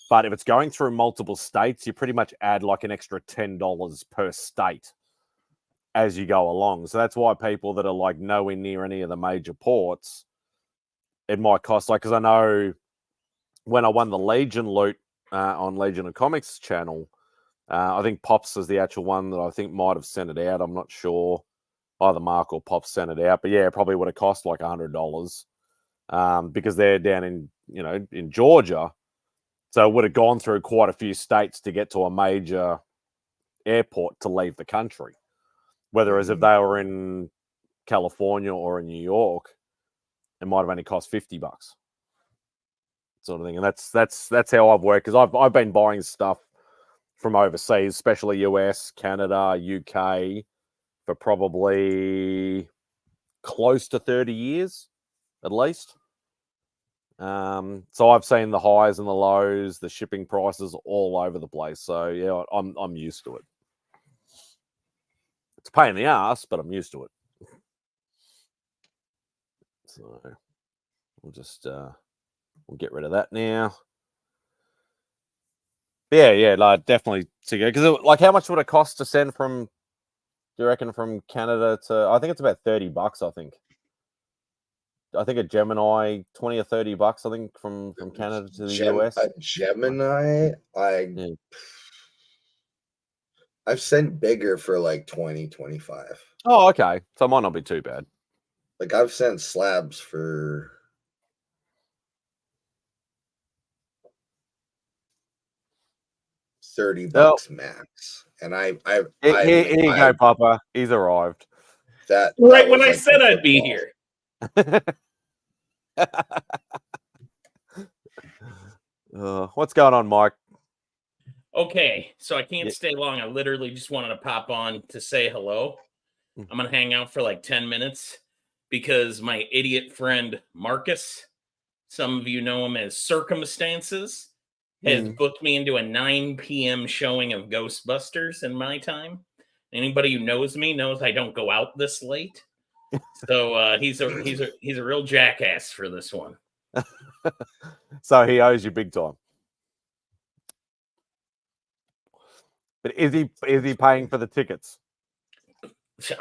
But if it's going through multiple states, you pretty much add like an extra $10 per state as you go along. So that's why people that are like nowhere near any of the major ports, it might cost, like, because I know when I won the Legion loot on Legion of Comics channel, I think Pops is the actual one that I think might have sent it out. I'm not sure. Either Mark or Pops sent it out. But yeah, it probably would have cost like $100 because they're down in Georgia. So it would have gone through quite a few states to get to a major airport to leave the country. Whereas if they were in California or in New York, it might have only cost $50, sort of thing. And that's how I've worked, because I've been buying stuff from overseas, especially US, Canada, UK, for probably close to 30 years at least. So I've seen the highs and the lows, the shipping prices all over the place. So yeah, I'm used to it. It's a pain in the ass, but I'm used to it. So we'll just we'll get rid of that now. Yeah, like definitely to go, because like, how much would it cost to send from? Do you reckon from Canada to? I think it's about $30. I think a Gemini, $20 or $30. I think from Canada to the US. A Gemini, I've sent bigger for like 20, 25. Oh, okay. So it might not be too bad. Like I've sent slabs for $30 max, and here you go, Papa. He's arrived. That right when I said I'd be here. What's going on, Mike? Okay, so I can't stay long. I literally just wanted to pop on to say hello. I'm going to hang out for like 10 minutes because my idiot friend Marcus, some of you know him as Circumstances, has booked me into a 9 p.m. showing of Ghostbusters in my time. Anybody who knows me knows I don't go out this late. So he's a real jackass for this one. So he owes you big time. But is he paying for the tickets?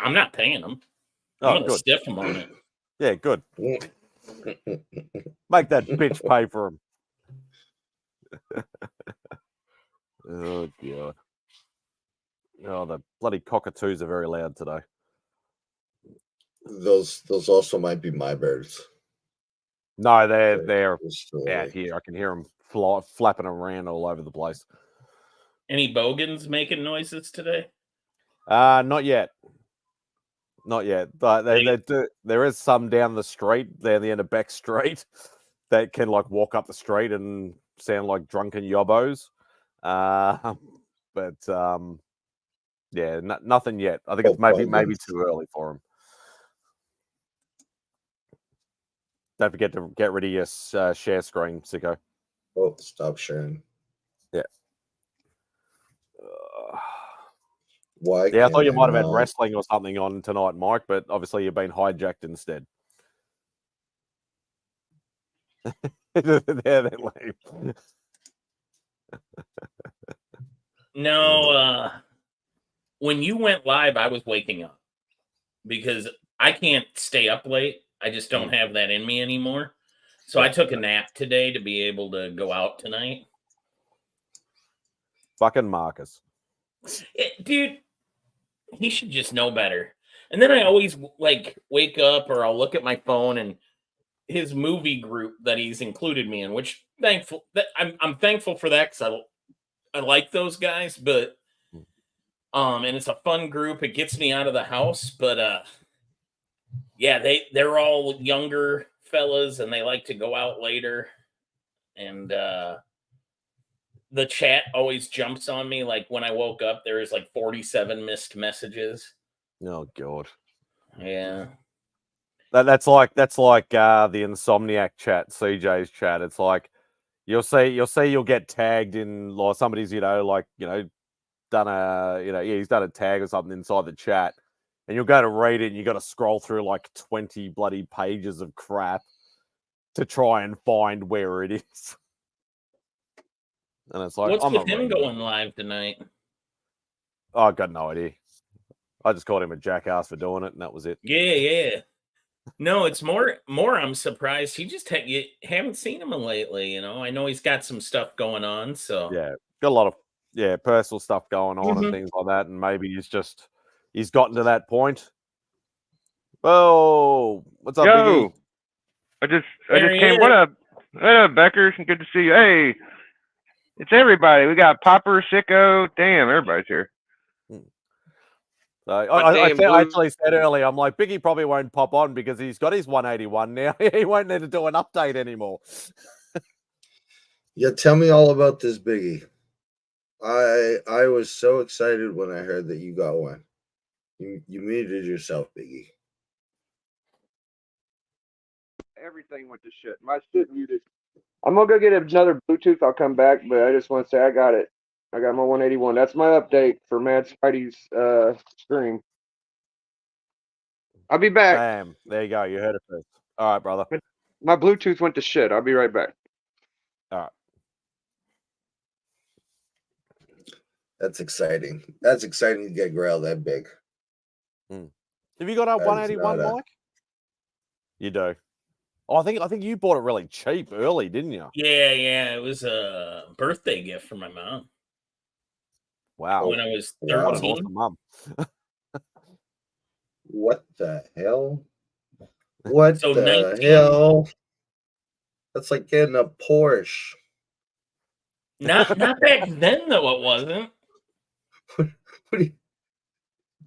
I'm not paying him. I'm Oh, gonna good. stiff him on it. Yeah, good. Make that bitch pay for him. Oh god. Oh, the bloody cockatoos are very loud today. Those also might be my birds. No, they're still out here. I can hear them flapping around all over the place. Any bogans making noises today? Not yet. Not yet. But they do. There is some down the street, down the end of Beck Street, that can like walk up the street and sound like drunken yobbos. But yeah, nothing yet. I think it's maybe too early for them. Don't forget to get rid of your share screen, Siko. Oh, stop sharing. Yeah. Why? Yeah, I thought you might have had wrestling or something on tonight, Mike, but obviously you've been hijacked instead. There they leave. No, when you went live, I was waking up because I can't stay up late. I just don't have that in me anymore. So I took a nap today to be able to go out tonight. Fucking Marcus. Dude, he should just know better. And then I always like wake up or I'll look at my phone and his movie group that he's included me in, which I'm thankful for that because I like those guys, but and it's a fun group. It gets me out of the house, but yeah, they're all younger fellas and they like to go out later. And the chat always jumps on me. Like when I woke up, there was like 47 missed messages. Oh god. Yeah. That's like the Insomniac chat, CJ's chat. It's like you'll get tagged in, like somebody's done he's done a tag or something inside the chat, and you'll go to read it and you got to scroll through like 20 bloody pages of crap to try and find where it is. And it's like, what's with him going live tonight? Oh, I've got no idea. I just called him a jackass for doing it, and that was it. Yeah. No, it's more. I'm surprised you just you haven't seen him lately. I know he's got some stuff going on. So yeah, got a lot of personal stuff going on and things like that, and maybe he's gotten to that point. Oh, what's up, Biggie? I just came. What up, Beckers? Good to see you. Hey, it's everybody. We got Popper, Siko. Damn, everybody's here. So I actually said earlier, I'm like, Biggie probably won't pop on because he's got his 181 now. He won't need to do an update anymore. Yeah, tell me all about this Biggie. I was so excited when I heard that you got one. You muted yourself, Biggie. Everything went to shit. My shit muted. I'm gonna go get another Bluetooth. I'll come back, but I just want to say I got it. I got my 181. That's my update for MadSpidey's stream. I'll be back. Bam. There you go. You heard it first. All right, brother. My Bluetooth went to shit. I'll be right back. All right. That's exciting. That's exciting to get Grail that big. Have you got a 181, Mike? You do. Oh, I think you bought it really cheap early, didn't you? Yeah. It was a birthday gift for my mom. Wow. When I was 13. What an awesome mom. What the hell? What So the 19. hell? That's like getting a Porsche. Not back then, though. It wasn't.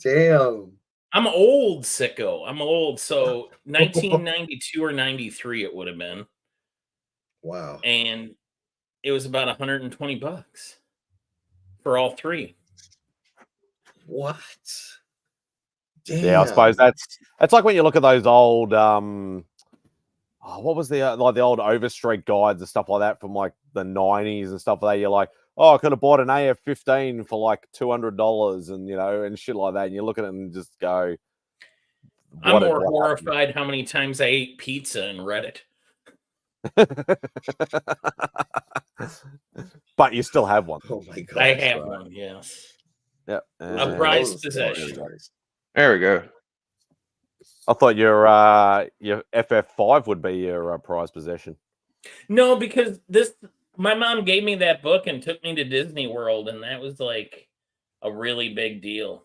Damn. I'm old, Sicko. I'm old. So 1992 or 93, it would have been. Wow. And it was about $120 for all three. What? Damn. Yeah, I suppose that's like when you look at those old what was the old Overstreet guides and stuff like that from like the 90s and stuff like that. You're like, oh, I could have bought an AF-15 for like $200 and and shit like that. And you look at it and just go, I'm more horrified how many times I ate pizza and read it. But you still have one. Oh my god! I have one, yes. Yep. A prized possession. There we go. I thought your FF5 would be your prized possession. No, because my mom gave me that book and took me to Disney World, and that was like a really big deal.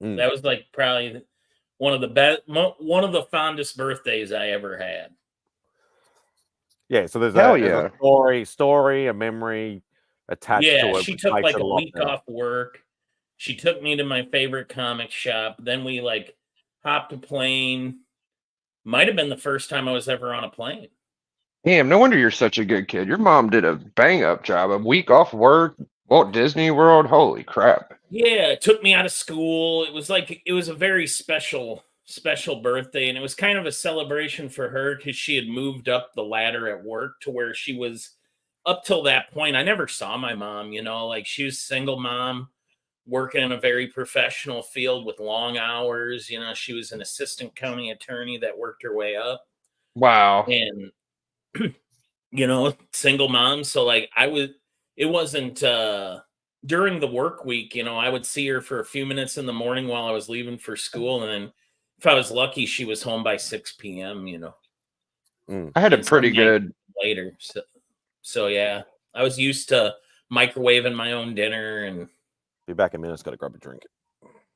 That was like probably one of the fondest birthdays I ever had. Yeah, so there's Hell a story, a memory attached to it. She took makes like it a week better. off work. She took me to my favorite comic shop. Then we like hopped a plane. Might have been the first time I was ever on a plane. Damn, no wonder you're such a good kid. Your mom did a bang up job. A week off work, Walt Disney World. Holy crap. Yeah, it took me out of school. It was a very special birthday, and it was kind of a celebration for her because she had moved up the ladder at work to where she was up till that point. I never saw my mom, like she was a single mom working in a very professional field with long hours. She was an assistant county attorney that worked her way up. Wow. And single mom. So like it wasn't during the work week, I would see her for a few minutes in the morning while I was leaving for school. And then if I was lucky, she was home by 6 p.m., I had a pretty good later. So yeah, I was used to microwaving my own dinner and be back in a minute. Got to grab a drink.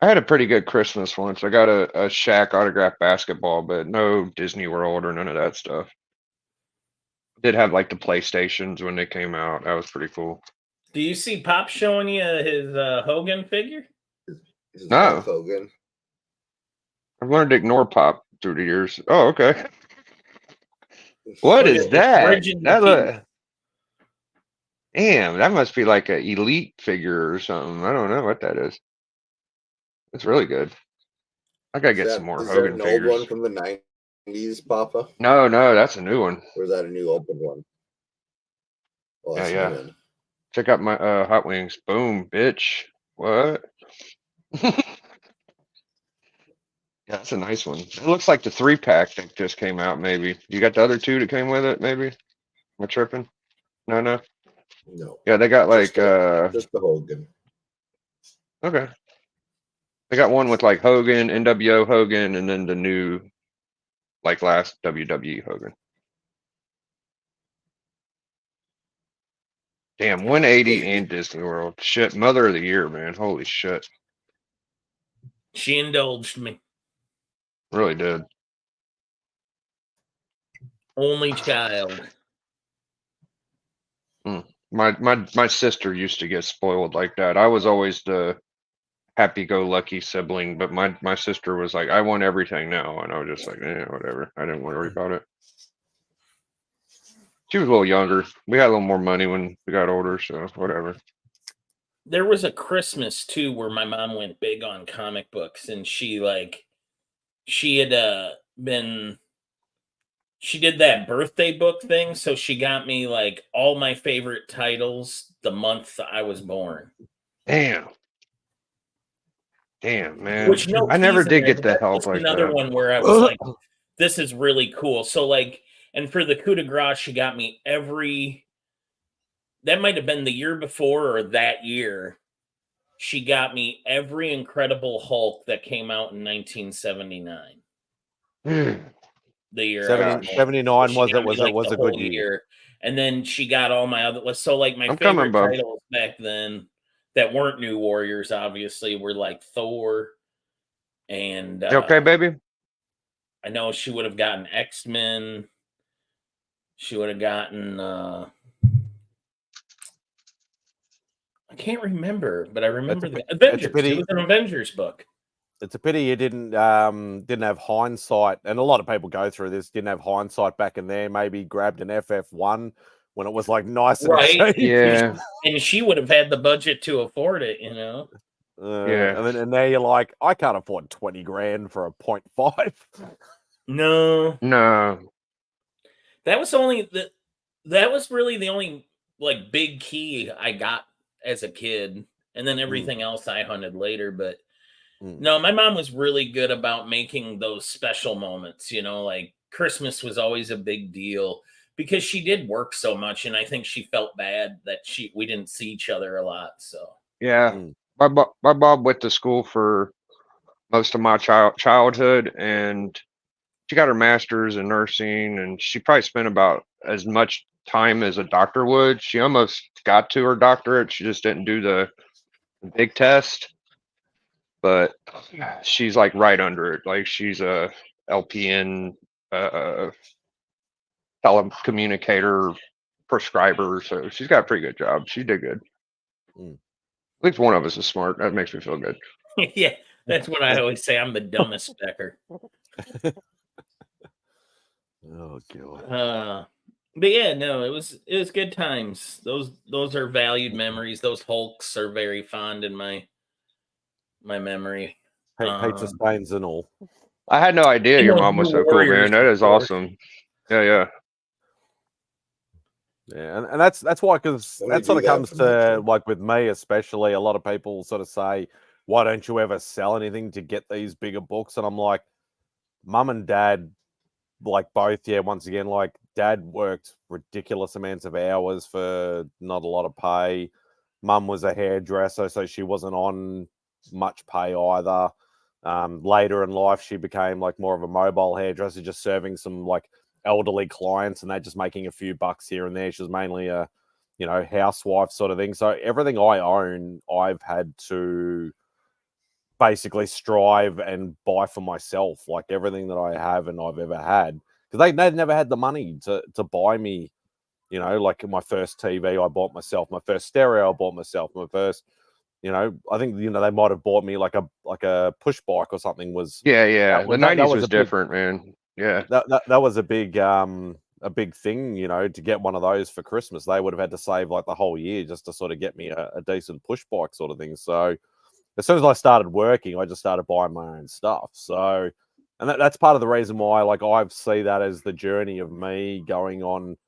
I had a pretty good Christmas once. I got a Shaq autographed basketball, but no Disney World or none of that stuff. Did have like the PlayStations when they came out. That was pretty cool. Do you see Pop showing you his Hogan figure? No. Hogan. I've learned to ignore Pop through the years. Oh, okay. What is that? Damn, that must be like an elite figure or something. I don't know what that is. It's really good. I gotta get some more Hogan figures. Is that an old one from the 90s, Papa? No, that's a new one. Or is that a new open one? Oh, yeah. Good. Check out my Hot Wings. Boom, bitch. What? Yeah, that's a nice one. It looks like the 3-pack that just came out, maybe. You got the other 2 that came with it, maybe? Am I tripping? No. No. Yeah, they got like just the Hogan. Okay. They got one with like Hogan, NWO Hogan, and then the new like last WWE Hogan. Damn, 180 and Disney World. Shit, Mother of the Year, man. Holy shit. She indulged me. Really did. Only child. My sister used to get spoiled like that. I was always the happy-go-lucky sibling, but my sister was like, I want everything now, and I was just like, whatever. I didn't want to worry about it. She was a little younger. We had a little more money when we got older, so whatever. There was a Christmas too where my mom went big on comic books, and she did that birthday book thing, so she got me like all my favorite titles the month I was born. Damn, man. I never did get the help like that. Another one where I was like, this is really cool. So like, and for the coup de grace, she got me that might have been the year before or that year. She got me every Incredible Hulk that came out in 1979. The year 79 was a good year. And then she got all my other, so like my favorite titles back then that weren't New Warriors, obviously, were like Thor and you okay, baby? I know she would have gotten X-Men. She would have gotten I can't remember, but I remember the Avengers. It was an Avengers book. It's a pity you didn't have hindsight, and a lot of people go through this. Didn't have hindsight back in there. Maybe grabbed an FF1 when it was like nice and cheap. Yeah, and she would have had the budget to afford it, Yeah, and now you're like, I can't afford 20 grand for a 0.5. No. That was really the only like big key I got as a kid, and then everything else I hunted later, but. No, my mom was really good about making those special moments, like Christmas was always a big deal. because she did work so much, and I think she felt bad that we didn't see each other a lot. So Yeah, my mom went to school for most of my childhood, and she got her master's in nursing, and she probably spent about as much time as a doctor would. She almost got to her doctorate. She just didn't do the big test, but she's like right under it. Like she's a LPN telecommunicator prescriber, so she's got a pretty good job. She did good. At least one of us is smart. That makes me feel good. yeah, that's what I always say. I'm the dumbest pecker. Oh god. But yeah, no, it was good times. Those are valued memories. Those Hulks are very fond in my memory. Pizza stains and all. I had no idea your mom was so cool, man. That is awesome. Yeah. Yeah, and that's why, because that sort of comes to, like, with me especially, a lot of people sort of say, why don't you ever sell anything to get these bigger books? And I'm like, mum and dad, like, both, yeah, once again, like, dad worked ridiculous amounts of hours for not a lot of pay. Mum was a hairdresser, so she wasn't on much pay either. Later in life, she became like more of a mobile hairdresser, just serving some like elderly clients, and they're just making a few bucks here and there. She was mainly a, housewife sort of thing. So everything I own, I've had to basically strive and buy for myself. Like everything that I have and I've ever had, because they've never had the money to buy me. Like my first TV, I bought myself. My first stereo, I bought myself. My first, I think they might have bought me like a push bike or something. Yeah. The 90s was different, man. Yeah, that was a big thing, to get one of those for Christmas. They would have had to save like the whole year just to sort of get me a decent push bike sort of thing. So as soon as I started working, I just started buying my own stuff. So, and that's part of the reason why, like, I see that as the journey of me going on,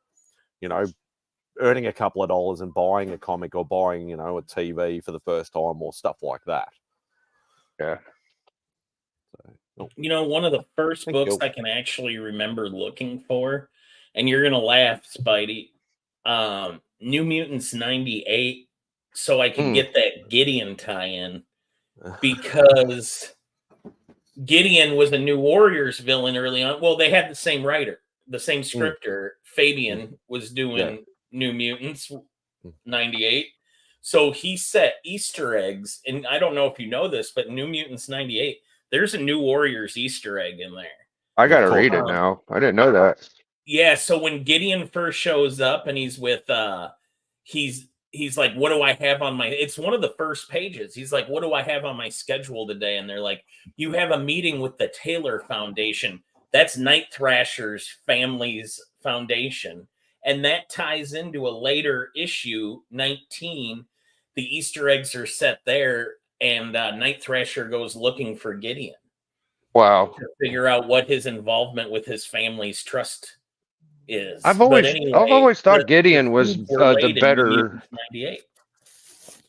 earning a couple of dollars and buying a comic or buying, a TV for the first time or stuff like that. Yeah. One of the first books I can actually remember looking for, and you're gonna laugh, Spidey, New Mutants 98, so I could get that Gideon tie-in, because Gideon was a New Warriors villain early on. Well, they had the same writer, the same scripter. Fabian was doing New Mutants 98. So he set Easter eggs, and I don't know if you know this, but New Mutants 98, there's a New Warriors Easter egg in there. I gotta read it now. I didn't know that. Yeah, so when Gideon first shows up and he's with he's like, what do I have on my, it's one of the first pages. He's like, what do I have on my schedule today? And they're like, you have a meeting with the Taylor Foundation. That's Night Thrasher's family's foundation. And that ties into a later issue, 19. The Easter eggs are set there, and Night Thrasher goes looking for Gideon. Wow. To figure out what his involvement with his family's trust is. I've always thought Gideon was the better. 98.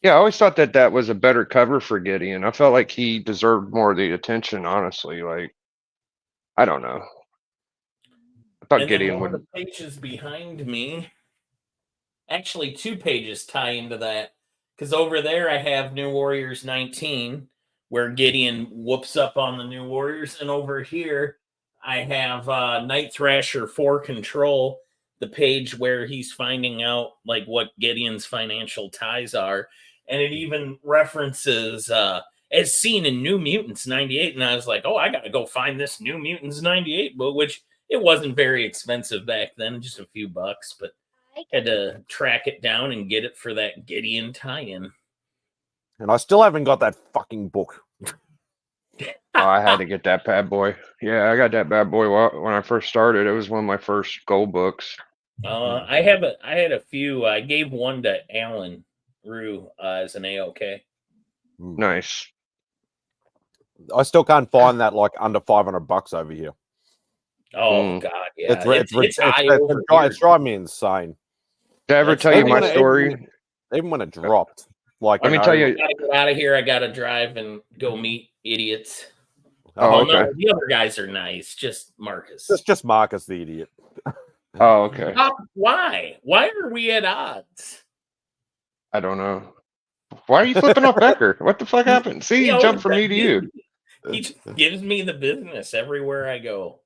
Yeah, I always thought that was a better cover for Gideon. I felt like he deserved more of the attention, honestly. Like, I don't know. I thought Gideon would. One of the pages behind me, actually 2 pages tie into that, because over there I have New Warriors 19, where Gideon whoops up on the New Warriors, and over here I have Night Thrasher for Control, the page where he's finding out like what Gideon's financial ties are, and it even references as seen in New Mutants 98, and I was like, oh, I gotta go find this New Mutants 98 book, which it wasn't very expensive back then, just a few bucks, but had to track it down and get it for that Gideon tie-in. And I still haven't got that fucking book. I had to get that bad boy. Yeah, I got that bad boy when I first started. It was one of my first gold books. I had a few. I gave one to Alan Rue as an AOK. Nice. I still can't find that like under $500 over here. Oh God, yeah, it's driving me insane. Did I ever tell you my story? Even when it dropped, like, let me tell you. I gotta get out of here. I gotta drive and go meet idiots. Oh, okay. No, the other guys are nice. Just Marcus. Just Marcus, the idiot. Oh, okay. Why? Why are we at odds? I don't know. Why are you flipping off Becker? What the fuck happened? See, you jumped from me to you. He just gives me the business everywhere I go.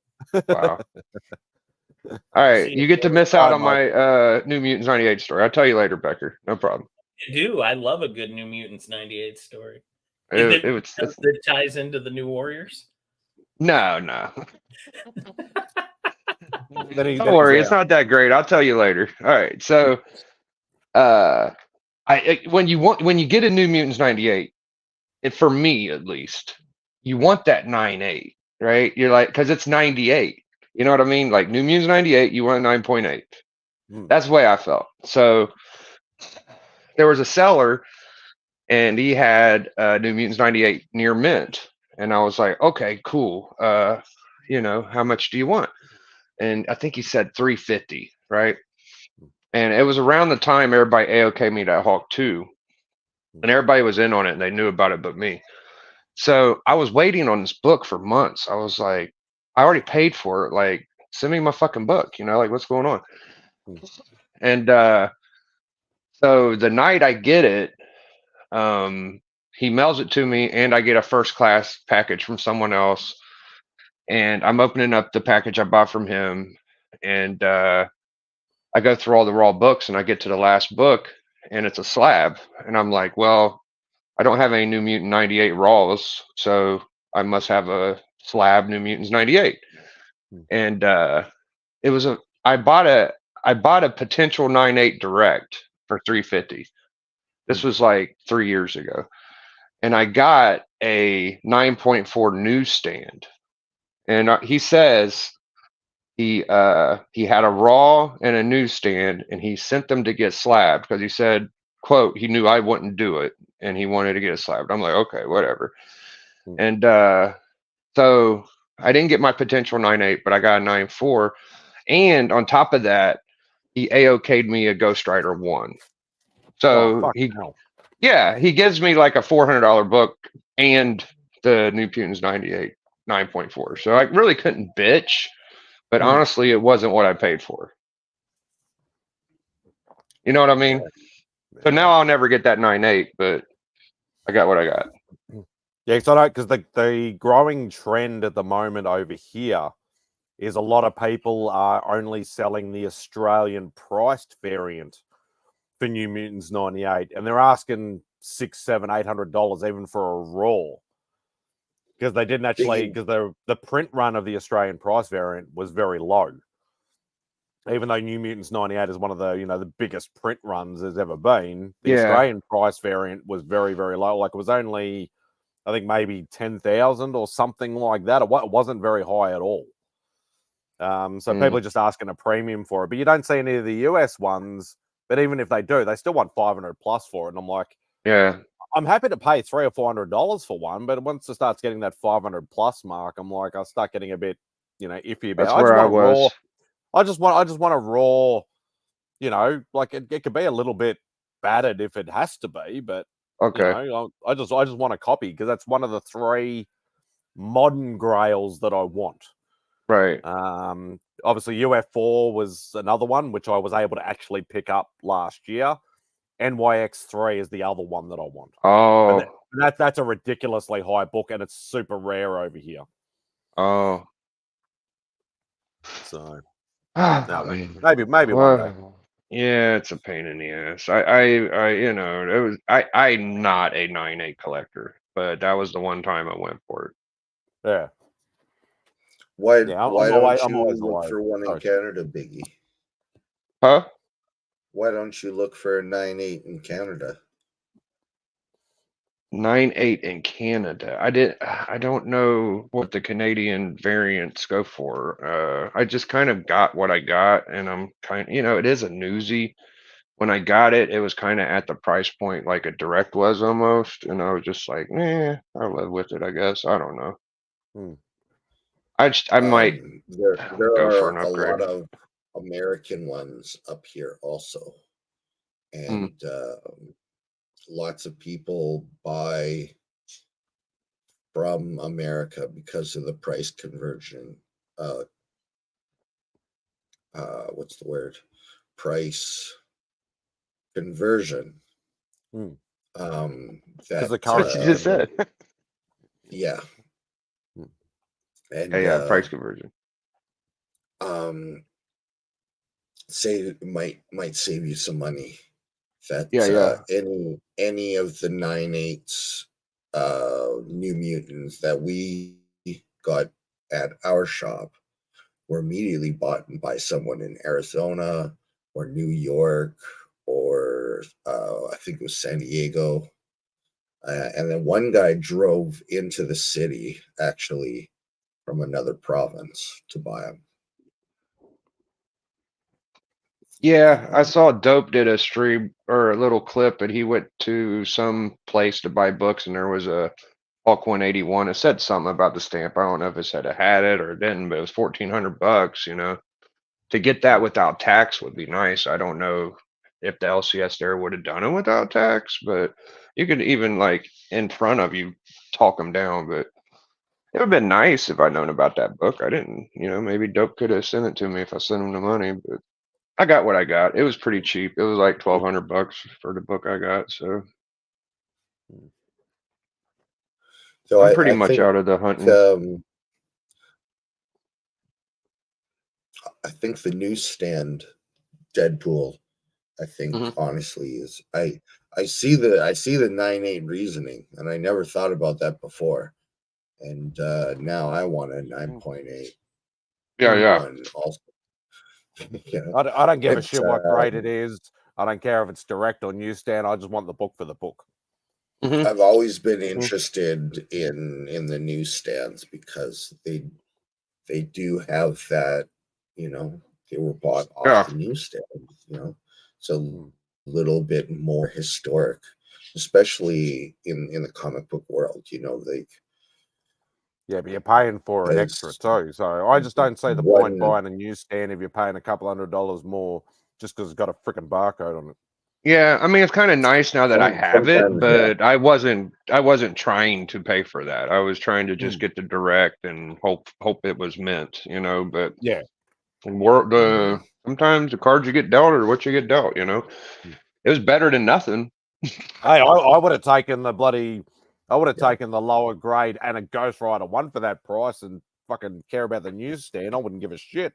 Wow. All right, you get to miss out on my New Mutants 98 story. I'll tell you later, Becker. No problem. I do. I love a good New Mutants 98 story. It ties into the New Warriors? No. Don't worry, it's not that great. I'll tell you later. All right, so when you get a New Mutants 98, for me at least, you want that 9.8, right? You're like, because it's 98. You know what I mean? Like New Mutants 98, you want 9.8. That's the way I felt. So there was a seller, and he had New Mutants 98 near mint, and I was like, okay, cool. How much do you want? And I think he said 350, right? And it was around the time everybody AOK'd me that Hawk 2, and everybody was in on it, and they knew about it but me. So I was waiting on this book for months. I was like, I already paid for it. Like, send me my fucking book. Like, what's going on? And so the night I get it, he mails it to me, and I get a first class package from someone else. And I'm opening up the package I bought from him, and I go through all the raw books, and I get to the last book, and it's a slab. And I'm like, well, I don't have any New Mutant 98 raws, so I must have a slab New Mutants 98. And I bought a potential 9.8 direct for 350. This was like 3 years ago. And I got a 9.4 newsstand. And he says he had a raw and a newsstand, and he sent them to get slabbed because he said, quote, he knew I wouldn't do it, and he wanted to get it slabbed. I'm like, okay, whatever. And so I didn't get my potential 9.8, but I got a 9.4. And on top of that, he AOK'd me a Ghost Rider 1. So he gives me like a $400 book and the New Mutants 98 9.4. So I really couldn't bitch, but honestly, it wasn't what I paid for. You know what I mean? So now I'll never get that 9.8, but I got what I got. Yeah, because the growing trend at the moment over here is a lot of people are only selling the Australian priced variant for New Mutants 98, and they're asking $600-$800 even for a raw, because they didn't actually, because the print run of the Australian price variant was very low. Even though New Mutants 98 is one of the biggest print runs there's ever been, the Australian price variant was very, very low. Like, it was only, I think, maybe 10,000 or something like that. It wasn't very high at all. So people are just asking a premium for it. But you don't see any of the US ones. But even if they do, they still want $500 plus for it. And I'm like, I'm happy to pay $300 or $400 for one. But once it starts getting that 500 plus mark, I'm like, I start getting a bit, iffy about. That's where I was. I just want a raw, like it could be a little bit battered if it has to be, but I just want a copy, because that's one of the 3 modern grails that I want. Right. Obviously UF4 was another one which I was able to actually pick up last year. NYX3 is the other one that I want. Oh, that's a ridiculously high book, and it's super rare over here. Oh, So no, maybe one day. Yeah, it's a pain in the ass. I'm not a 9.8 collector, but that was the one time I went for it. Yeah. Why don't you look for one in Canada, Biggie? Huh? Why don't you look for a 9.8 in Canada? 9.8 in Canada. I don't know what the Canadian variants go for. I just kind of got what I got, and I'm it is a newsie. When I got it, it was kind of at the price point like a direct was almost, and I was just like, I'll live with it, I guess. I don't know. I might there go for are an upgrade. a lot of American ones up here also, and lots of people buy from America because of the price conversion. what's the word? Price conversion. Hmm. That the That's what you just said. yeah. Hmm. And Yeah, price conversion. Say it might save you some money. That Yeah. any of the 9/8 New Mutants that we got at our shop were immediately bought by someone in Arizona or New York or I think it was San Diego. And then one guy drove into the city actually from another province to buy them. Yeah, I saw Dope did a stream or a little clip, and he went to some place to buy books, and there was a Hulk 181. It said something about the stamp. I don't know if it said it had it or it didn't, but it was $1,400. You know, to get that without tax would be nice. I don't know if the LCS there would have done it without tax, but you could even like in front of you talk them down. But it would have been nice if I'd known about that book. I didn't. You know, maybe Dope could have sent it to me if I sent him the money, but. I got what I got. It was pretty cheap. It was like $1,200 for the book I got. So I'm pretty much think, out of the hunting. I think the newsstand Deadpool, I think honestly is I see the 9/8 reasoning, and I never thought about that before. And now I want a 9.8. Yeah. Also. You know, I don't give a shit what grade it is. I don't care if it's direct or newsstand. I just want the book for the book. I've always been interested in the newsstands because they do have that, you know, they were bought off the newsstand, you know, so a little bit more historic, especially in the comic book world, you know, yeah, but you're paying for it extra too. So I just don't see the point buying a newsstand if you're paying a couple $100 more just because it's got a freaking barcode on it. Yeah, I mean it's kind of nice now that I have it, but I wasn't trying to pay for that. I was trying to just get the direct and hope it was meant, you know. But yeah, sometimes the cards you get dealt or what you get dealt, you know. It was better than nothing. Hey, I would have taken the taken the lower grade and a Ghost Rider 1 for that price and fucking care about the newsstand. I wouldn't give a shit.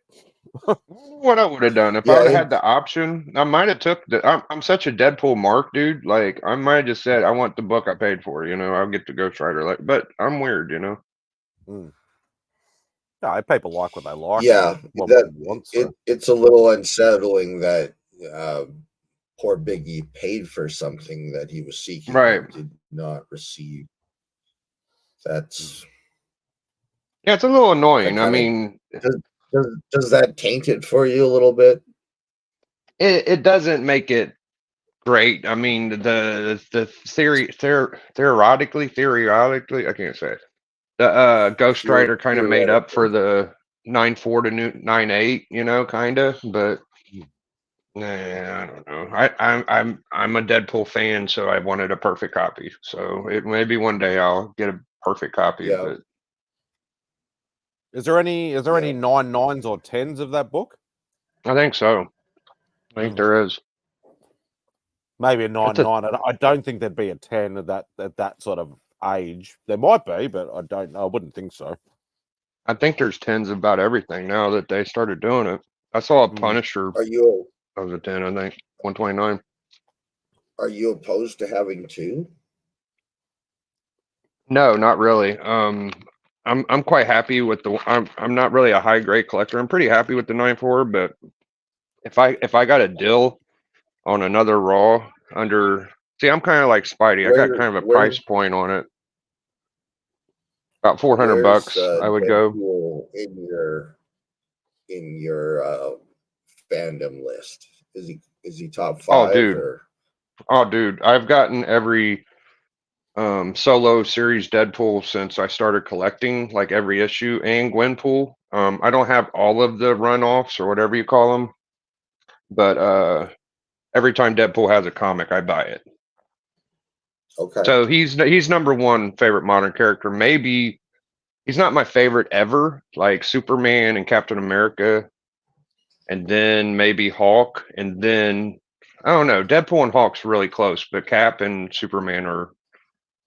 What I would have done if I would have had the option, I might have took I'm such a Deadpool mark, dude. Like I might have just said, I want the book I paid for. You know, I'll get the Ghost Rider. Like, but I'm weird, you know. No, people like what they like. Yeah, it's a little unsettling that poor Biggie paid for something that he was seeking and did not receive. That's it's a little annoying. I mean, does that taint it for you a little bit? It doesn't make it great. I mean, the theoretically, I can't say it. The Ghost Rider kind of made up for the 9/4 to 9/8, you know, kind of, but. I don't know. I'm a Deadpool fan, so I wanted a perfect copy. So it maybe one day I'll get a perfect copy. Yeah. But is there any 9/9s or 10s of that book? I think so. I think there is. Maybe a 9/9. I don't think there'd be a 10 at that sort of age. There might be, but I don't know. I wouldn't think so. I think there's 10s about everything now that they started doing it. I saw a Punisher. That was a 10, I think. 129. Are you opposed to having 2? No, not really. I'm quite happy with I'm not really a high grade collector. I'm pretty happy with the 9/4, but if I got a deal on another Raw under, see, I'm kind of like Spidey. I got kind of a price point on it. About $400, I would go. In your fandom list, is he top 5? Oh, dude, I've gotten every solo series Deadpool since I started collecting, like every issue, and Gwenpool. I don't have all of the runoffs or whatever you call them, but every time Deadpool has a comic, I buy it. Okay. So he's number 1 favorite modern character. Maybe he's not my favorite ever, like Superman and Captain America. and then maybe Hulk, and then I don't know. Deadpool and Hulk's really close, but Cap and Superman are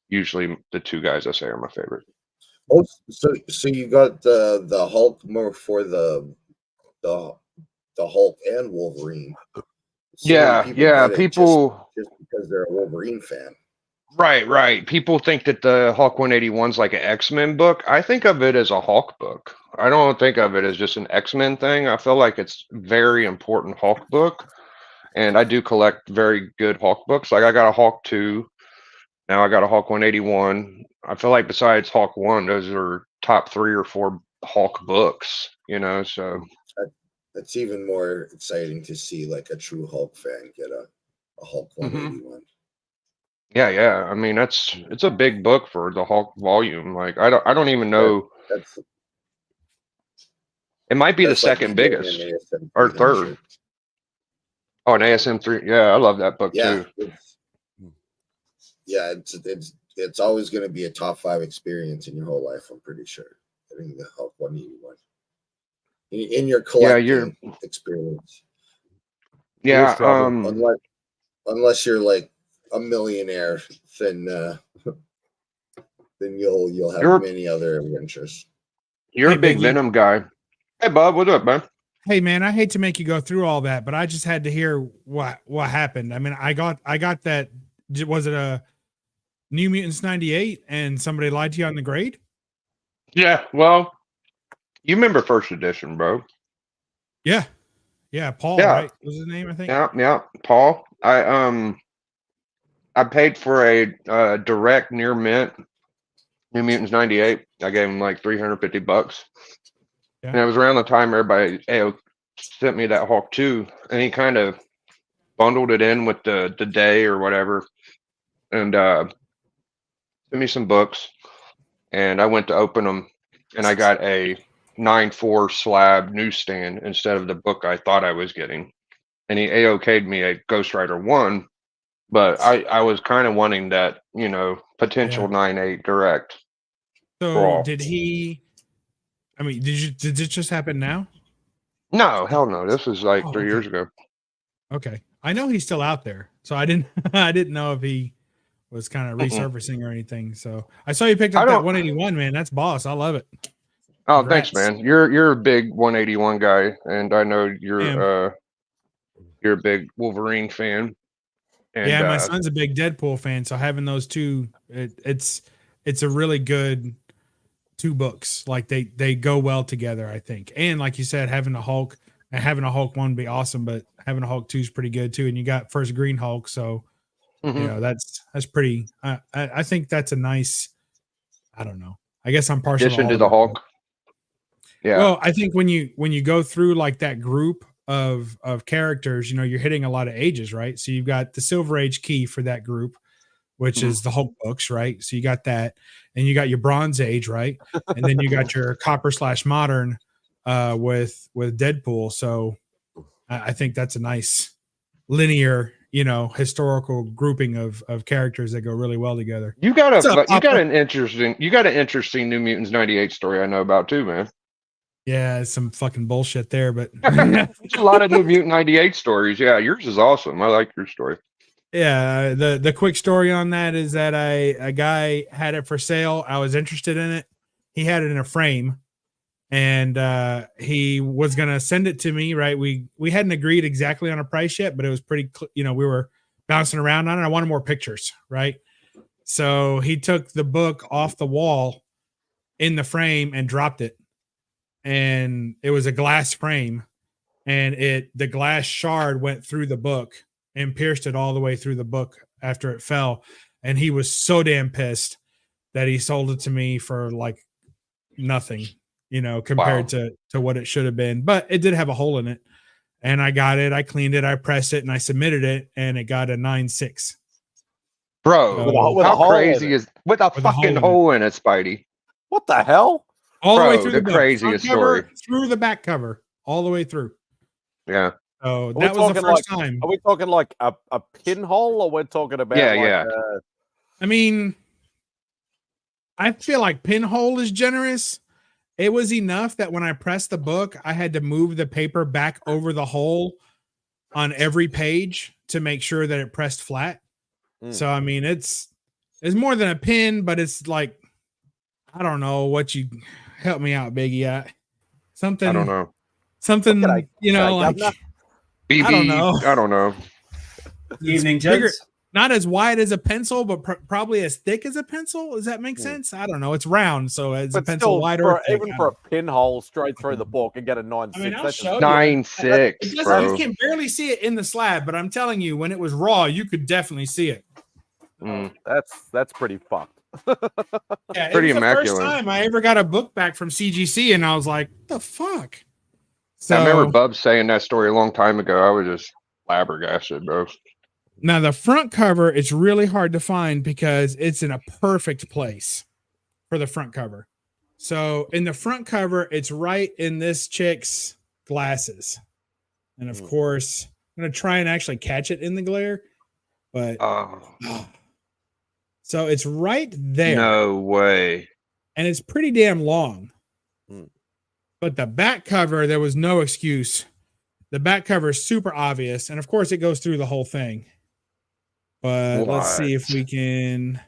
usually the two guys I say are my favorite. Oh, so you got the Hulk more for the Hulk and Wolverine. So many Yeah. get it People just because they're a Wolverine fan. Right. People think that the Hulk 181 is like an X-Men book. I think of it as a Hulk book. I don't think of it as just an X-Men thing. I feel like it's very important Hulk book. And I do collect very good Hulk books. Like I got a Hulk 2. Now I got a Hulk 181. I feel like besides Hulk 1, those are top 3 or 4 Hulk books, so That's even more exciting to see like a true Hulk fan get a Hulk 181. Yeah. I mean, it's a big book for the Hulk volume. Like I don't even know. It might be the second biggest or third. Oh, an ASM3. Yeah, I love that book too. It's always going to be a top 5 experience in your whole life. I'm pretty sure getting the Hulk 181 in your collecting experience. Yeah. Unless you're like a millionaire, then you'll have many other adventures. You're a big Biggie. Venom guy. Hey, Bob, what's up, man? Hey, man, I hate to make you go through all that, but I just had to hear what happened. I mean, I got that. Was it a New Mutants 98 and somebody lied to you on the grade? Yeah, well, you remember first edition, bro. Yeah, Paul, right? Was his name, I think? Yeah, Paul. I paid for a direct near mint New Mutants 98. I gave him like $350. Yeah. And it was around the time everybody sent me that Hulk 2, and he kind of bundled it in with the day or whatever, and sent me some books, and I went to open them, and I got a 9.4 slab newsstand instead of the book I thought I was getting, and he AOK'd me a Ghost Rider 1, but I was kind of wanting that, potential 9.8 direct. So did he? I mean, did this just happen now? No, hell no. This was like 3 years ago. Okay, I know he's still out there, so I didn't know if he was kind of resurfacing or anything. So I saw you picked up that 181, man. That's boss. I love it. Oh, congrats. Thanks, man. You're a big 181 guy, and I know you're a big Wolverine fan. And, yeah, my son's a big Deadpool fan, so having those two, it's a really good 2 books. Like they go well together, I think. And like you said, having a Hulk 1 would be awesome, but having a Hulk 2 is pretty good too. And you got first Green Hulk, so that's pretty. I think that's a nice. I don't know. I guess I'm partial addition to the Hulk. Yeah. Well, I think when you go through like that group of characters, you're hitting a lot of ages, right? So you've got the Silver Age key for that group, which is the Hulk books, right? So you got that, and you got your Bronze Age, right? And then you got your Copper/Modern with Deadpool. So I think that's a nice linear, historical grouping of characters that go really well together. You got an interesting New Mutants 98 story I know about too, man. Yeah, some fucking bullshit there, but it's a lot of New Mutant 98 stories. Yeah, yours is awesome. I like your story. Yeah, the quick story on that is that a guy had it for sale. I was interested in it. He had it in a frame, and he was gonna send it to me. Right, we hadn't agreed exactly on a price yet, but it was pretty. We were bouncing around on it. I wanted more pictures, right? So he took the book off the wall in the frame and dropped it, and it was a glass frame, and the glass shard went through the book and pierced it all the way through the book after it fell. And he was so damn pissed that he sold it to me for like nothing, compared to what it should have been. But it did have a hole in it. And I got it, I cleaned it, I pressed it, and I submitted it, and it got a 9.6. Bro, how crazy is with a fucking hole in it, Spidey? What the hell? All the way through the craziest story. Through the back cover, all the way through. Yeah. So that was the first time. Are we talking like a pinhole, or we're talking about? I mean, I feel like pinhole is generous, it was enough that when I pressed the book, I had to move the paper back over the hole on every page to make sure that it pressed flat. So I mean, it's more than a pin, but it's like, I don't know what you help me out, Biggie. Something I don't know. something, you know, like BB, I don't know. I don't know. Evening, bigger, gents. not as wide as a pencil, but probably as thick as a pencil. Does that make sense? I don't know. It's round, so it's a pencil still, wide or thick, even for a pinhole straight through the book and get a 9.6. I mean, I'll that's show you. 9.6, bro. You can barely see it in the slab, but I'm telling you, when it was raw, you could definitely see it. That's pretty fucked. Yeah, Pretty it was immaculate. the first time I ever got a book back from CGC, and I was like, "The fuck." So I remember Bub saying that story a long time ago. I was just flabbergasted, bro. now the front cover is really hard to find because it's in a perfect place for the front cover. So in the front cover, it's right in this chick's glasses, and of course, I'm gonna try and actually catch it in the glare, but so it's right there. No way. And it's pretty damn long. But the back cover, there was no excuse. The back cover is super obvious, and of course, it goes through the whole thing. But let's see if we can.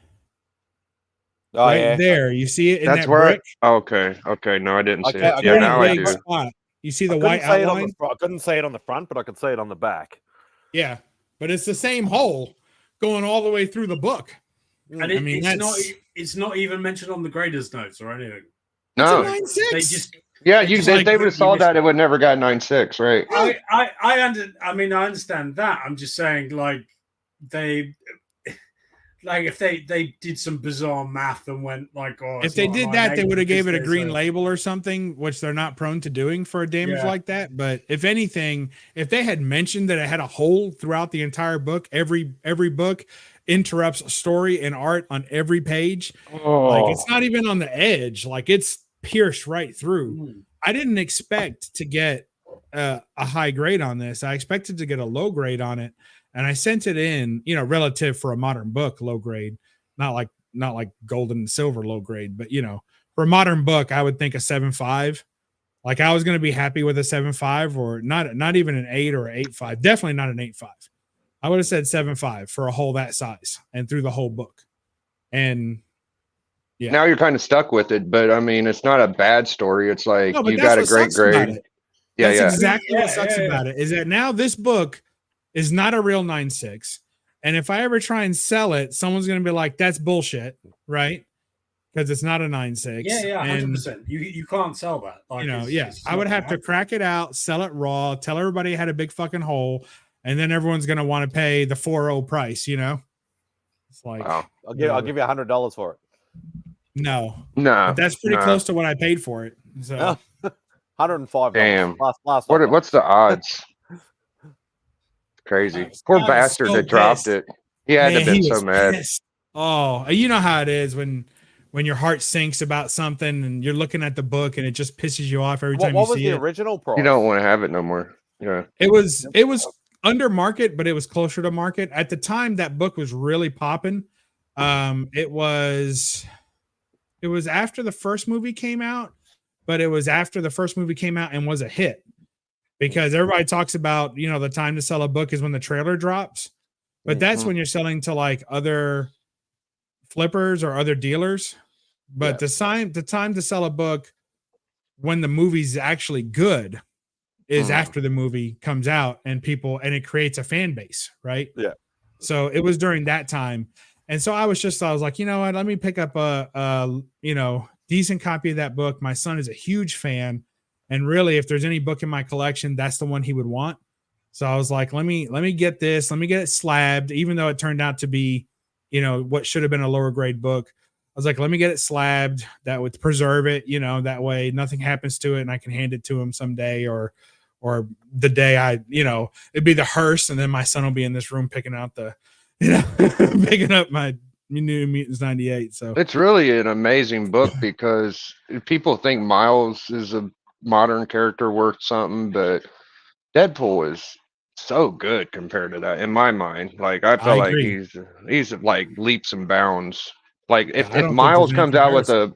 There, you see it in That's that where. brick. Okay. No, I didn't see it. Very Yeah, now I big do. spot. You see the I white couldn't say it on outline? I couldn't say it on the front, but I could say it on the back. Yeah, but it's the same hole going all the way through the book. And I mean, it's not even mentioned on the graders notes or anything. No. It's a 9.6. They just Yeah, It's if like they would have saw missed that, it. it would never got 9.6, right? I understand that. I'm just saying, like, they like if they did some bizarre math and went like, oh, If they did that, they would have gave it a green label or something, which they're not prone to doing for a damage like that. But if anything, if they had mentioned that it had a hole throughout the entire book, every book interrupts story and art on every page. Like it's not even on the edge, like it's pierced right through. I didn't expect to get a high grade on this. I expected to get a low grade on it. And I sent it in, relative for a modern book, low grade, not like gold and silver low grade, but for a modern book, I would think a 7.5. Like I was going to be happy with a 7.5 or not even an 8 or 8.5. Definitely not an 8.5. I would have said 7.5 for a hole that size and through the whole book. And yeah, now you're kind of stuck with it, but I mean, it's not a bad story. It's like you got a great grade. That's exactly what sucks about it. Is that now this book is not a real 9.6, and if I ever try and sell it, someone's going to be like, "That's bullshit," right? Because it's not a 9.6. Yeah, 100%. You can't sell that. Like, I would have to crack it out, sell it raw, tell everybody it had a big fucking hole, and then everyone's going to want to pay the 4.0 price. It's like I'll give you $100 for it. No, but that's pretty close to what I paid for it. So 105. Damn. Last what's the odds? Crazy. Poor bastard that dropped it. He had to have been so mad. Pissed. Oh, you know how it is when your heart sinks about something and you're looking at the book and it just pisses you off every time you see it. What was the original price? You don't want to have it no more. Yeah. It was under market, but it was closer to market. At the time that book was really popping. It was after the first movie came out, but it was after the first movie came out and was a hit. Because everybody talks about, the time to sell a book is when the trailer drops, but that's when you're selling to like other flippers or other dealers. But the time to sell a book when the movie's actually good is after the movie comes out and it creates a fan base, right? Yeah. So it was during that time. And so I was like, you know what, let me pick up a decent copy of that book. My son is a huge fan. And really, if there's any book in my collection, that's the one he would want. So I was like, let me get this. Let me get it slabbed, even though it turned out to be, what should have been a lower grade book. I was like, let me get it slabbed. That would preserve it, that way nothing happens to it and I can hand it to him someday or the day it'd be the hearse and then my son will be in this room picking out picking up my New Mutants 98. So it's really an amazing book because people think Miles is a modern character worth something, but Deadpool is so good compared to that in my mind. Like I feel like he's like leaps and bounds. Like if Miles comes out with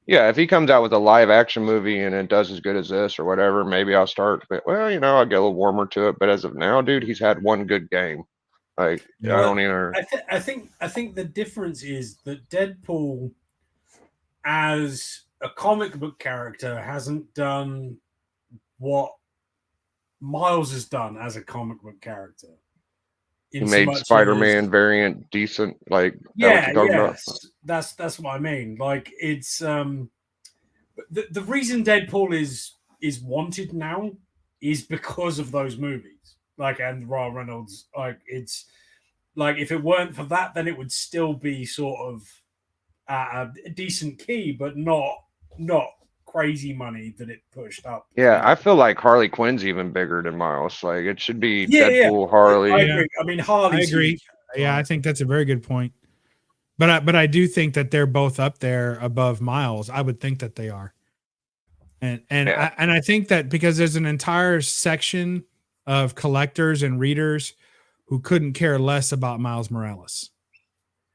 Yeah, if he comes out with a live action movie and it does as good as this or whatever, maybe I'll start. But, well, I'll get a little warmer to it. But as of now, dude, he's had one good game. Like, I don't even. I think the difference is that Deadpool, as a comic book character, hasn't done what Miles has done as a comic book character. He made Spider-Man variant decent. Like, yeah, that's what I mean. Like, it's the reason Deadpool is wanted now is because of those movies. Like, and Ryan Reynolds. Like, it's like if it weren't for that, then it would still be sort of a decent key, but not crazy money that it pushed up. Yeah, I feel like Harley Quinn's even bigger than Miles. Like, it should be Deadpool, Harley. I agree. I mean, Harley. I agree. Yeah, I think that's a very good point. But I do think that they're both up there above Miles. I would think that they are. And I think that because there's an entire section of collectors and readers who couldn't care less about Miles Morales.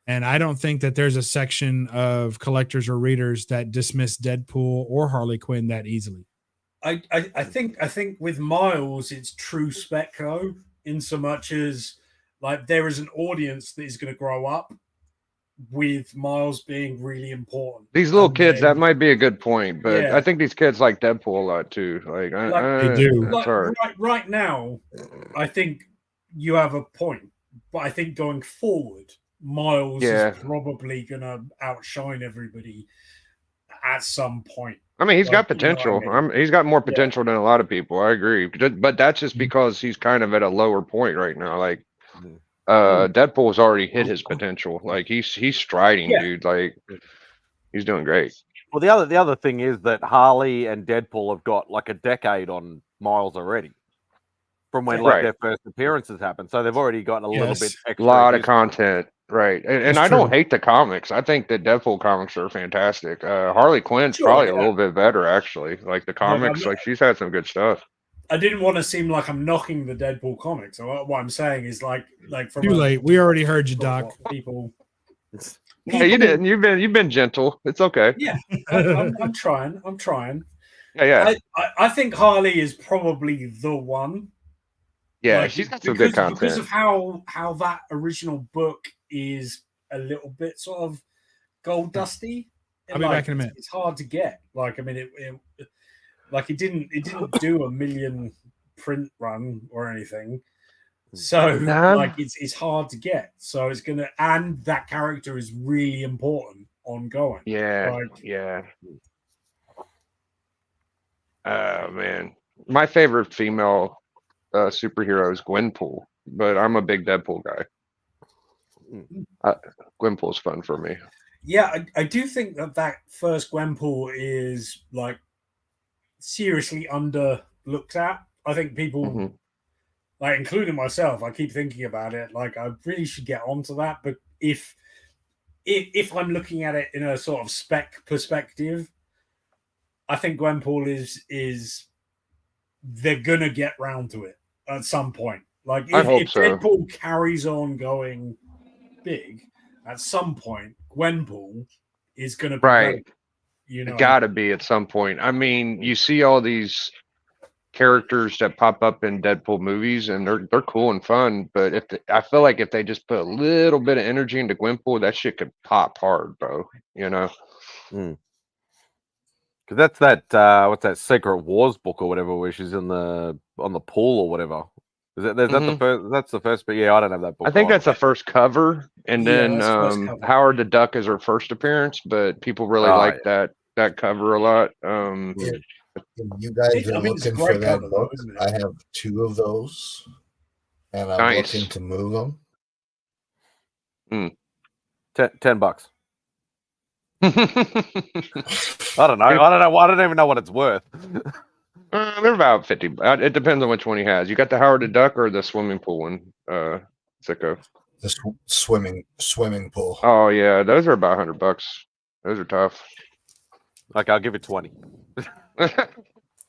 And I don't think that there's a section of collectors or readers that dismiss Deadpool or Harley Quinn that easily. I think with Miles, it's true spec though, in so much as like there is an audience that is going to grow up with Miles being really important. These little kids, that might be a good point, but I think these kids like Deadpool a lot too. Like, they do. Right now, I think you have a point, but I think going forward, Miles is probably gonna outshine everybody at some point. I mean, he's got potential. He's got more potential than a lot of people. I agree, but that's just because he's kind of at a lower point right now. Like, Deadpool's already hit his potential. Like, he's striding, dude. Like, he's doing great. Well, the other thing is that Harley and Deadpool have got like a decade on Miles already. From when their first appearances happened, so they've already gotten a little bit extra. A lot of content, right? And I don't hate the comics. I think the Deadpool comics are fantastic. Harley Quinn's probably a little bit better, actually. Like the comics, like she's had some good stuff. I didn't want to seem like I'm knocking the Deadpool comics. What I'm saying is like from too late. We already heard you, Doc. People. Yeah, you didn't. You've been gentle. It's okay. Yeah, I'm trying. Yeah. I think Harley is probably the one. Yeah, like, she's got some good content. Because of how that original book is a little bit sort of gold dusty. I'll be back in a minute. It's hard to get. Like, I mean, it didn't do a million print run or anything. So like it's hard to get. So it's gonna, and that character is really important ongoing. Yeah. Oh man. My favorite female superhero is Gwenpool, but I'm a big Deadpool guy. Gwenpool's fun for me. Yeah, I do think that first Gwenpool is like seriously underlooked at. I think people, like including myself, I keep thinking about it. Like I really should get onto that. But if I'm looking at it in a sort of spec perspective, I think Gwenpool is they're gonna get round to it at some point. Like if Deadpool carries on going big, at some point Gwenpool is gonna be right. It gotta be at some point. I mean, you see all these characters that pop up in Deadpool movies, and they're cool and fun. But I feel like if they just put a little bit of energy into Gwenpool, that shit could pop hard, bro. Because that's that what's that Secret Wars book or whatever, where she's on the pool or whatever. Is that the first? That's the first. But yeah, I don't have that book. I think that's the first cover, and then Howard the Duck is her first appearance. But people really like that cover a lot. If you guys are looking for that book, I have 2 of those, and I'm looking to move them. $10. I don't know. I don't even know what it's worth. They're about 50. It depends on which one he has. You got the Howard the Duck or the swimming pool one, Siko? The swimming pool. Oh yeah, those are about $100. Those are tough. Like I'll give it 20.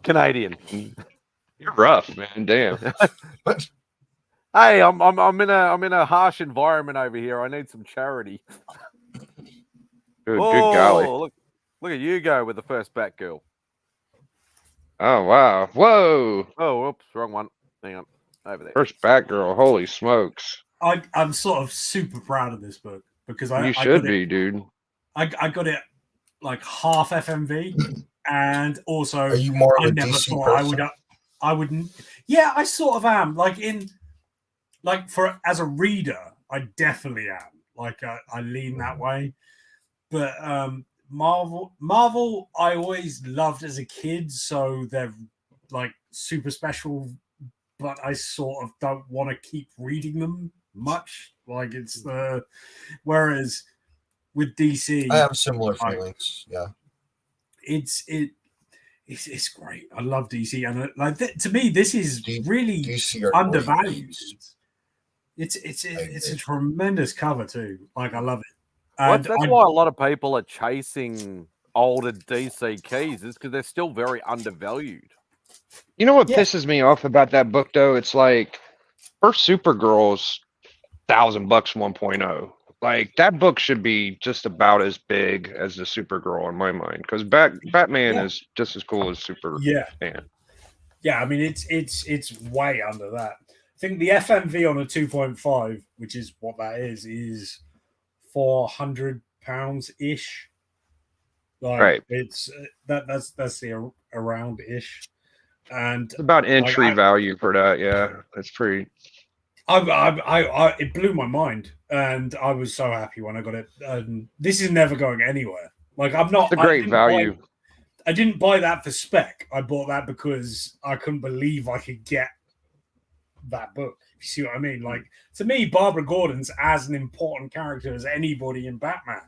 Canadian. You're rough, man. Damn. Hey, I'm in a harsh environment over here. I need some charity. Good golly. Look at you go with the first Batgirl. Oh wow! Whoa! Oh, whoops, wrong one. Hang on, over there. First Batgirl. Holy smokes! I'm sort of super proud of this book because You I should got be, it, dude. I got it like half FMV, and also Are you more of I a never DC thought person? I wouldn't. Yeah, I sort of am. For as a reader, I definitely am. Like I lean that way, but Marvel, I always loved as a kid, so they're like super special. But I sort of don't want to keep reading them much. Like it's the whereas with DC, I have similar I- feelings. Yeah. it's great. I love DC, and to me, this is really DC are undervalued. great. It's a tremendous cover too. Like I love it. Well, And that's why a lot of people are chasing older DC keys, is because they're still very undervalued. You know what Yeah. pisses me off about that book though? It's like first Supergirl's $1,000 1.0. Like that book should be just about as big as the Supergirl in my mind, because Batman Yeah. is just as cool as Superman. Yeah, I mean it's way under that. I think the FMV on a 2.5, which is what that is £400 ish. Like Right. it's that's the around ish, and It's about entry I- value for that. Yeah, that's pretty. it blew my mind, and I was so happy when I got it. This is never going anywhere. Like I'm not. It's a great value. I didn't buy that for spec. I bought that because I couldn't believe I could get that book. You see what I mean? Like to me, Barbara Gordon's as an important character as anybody in Batman.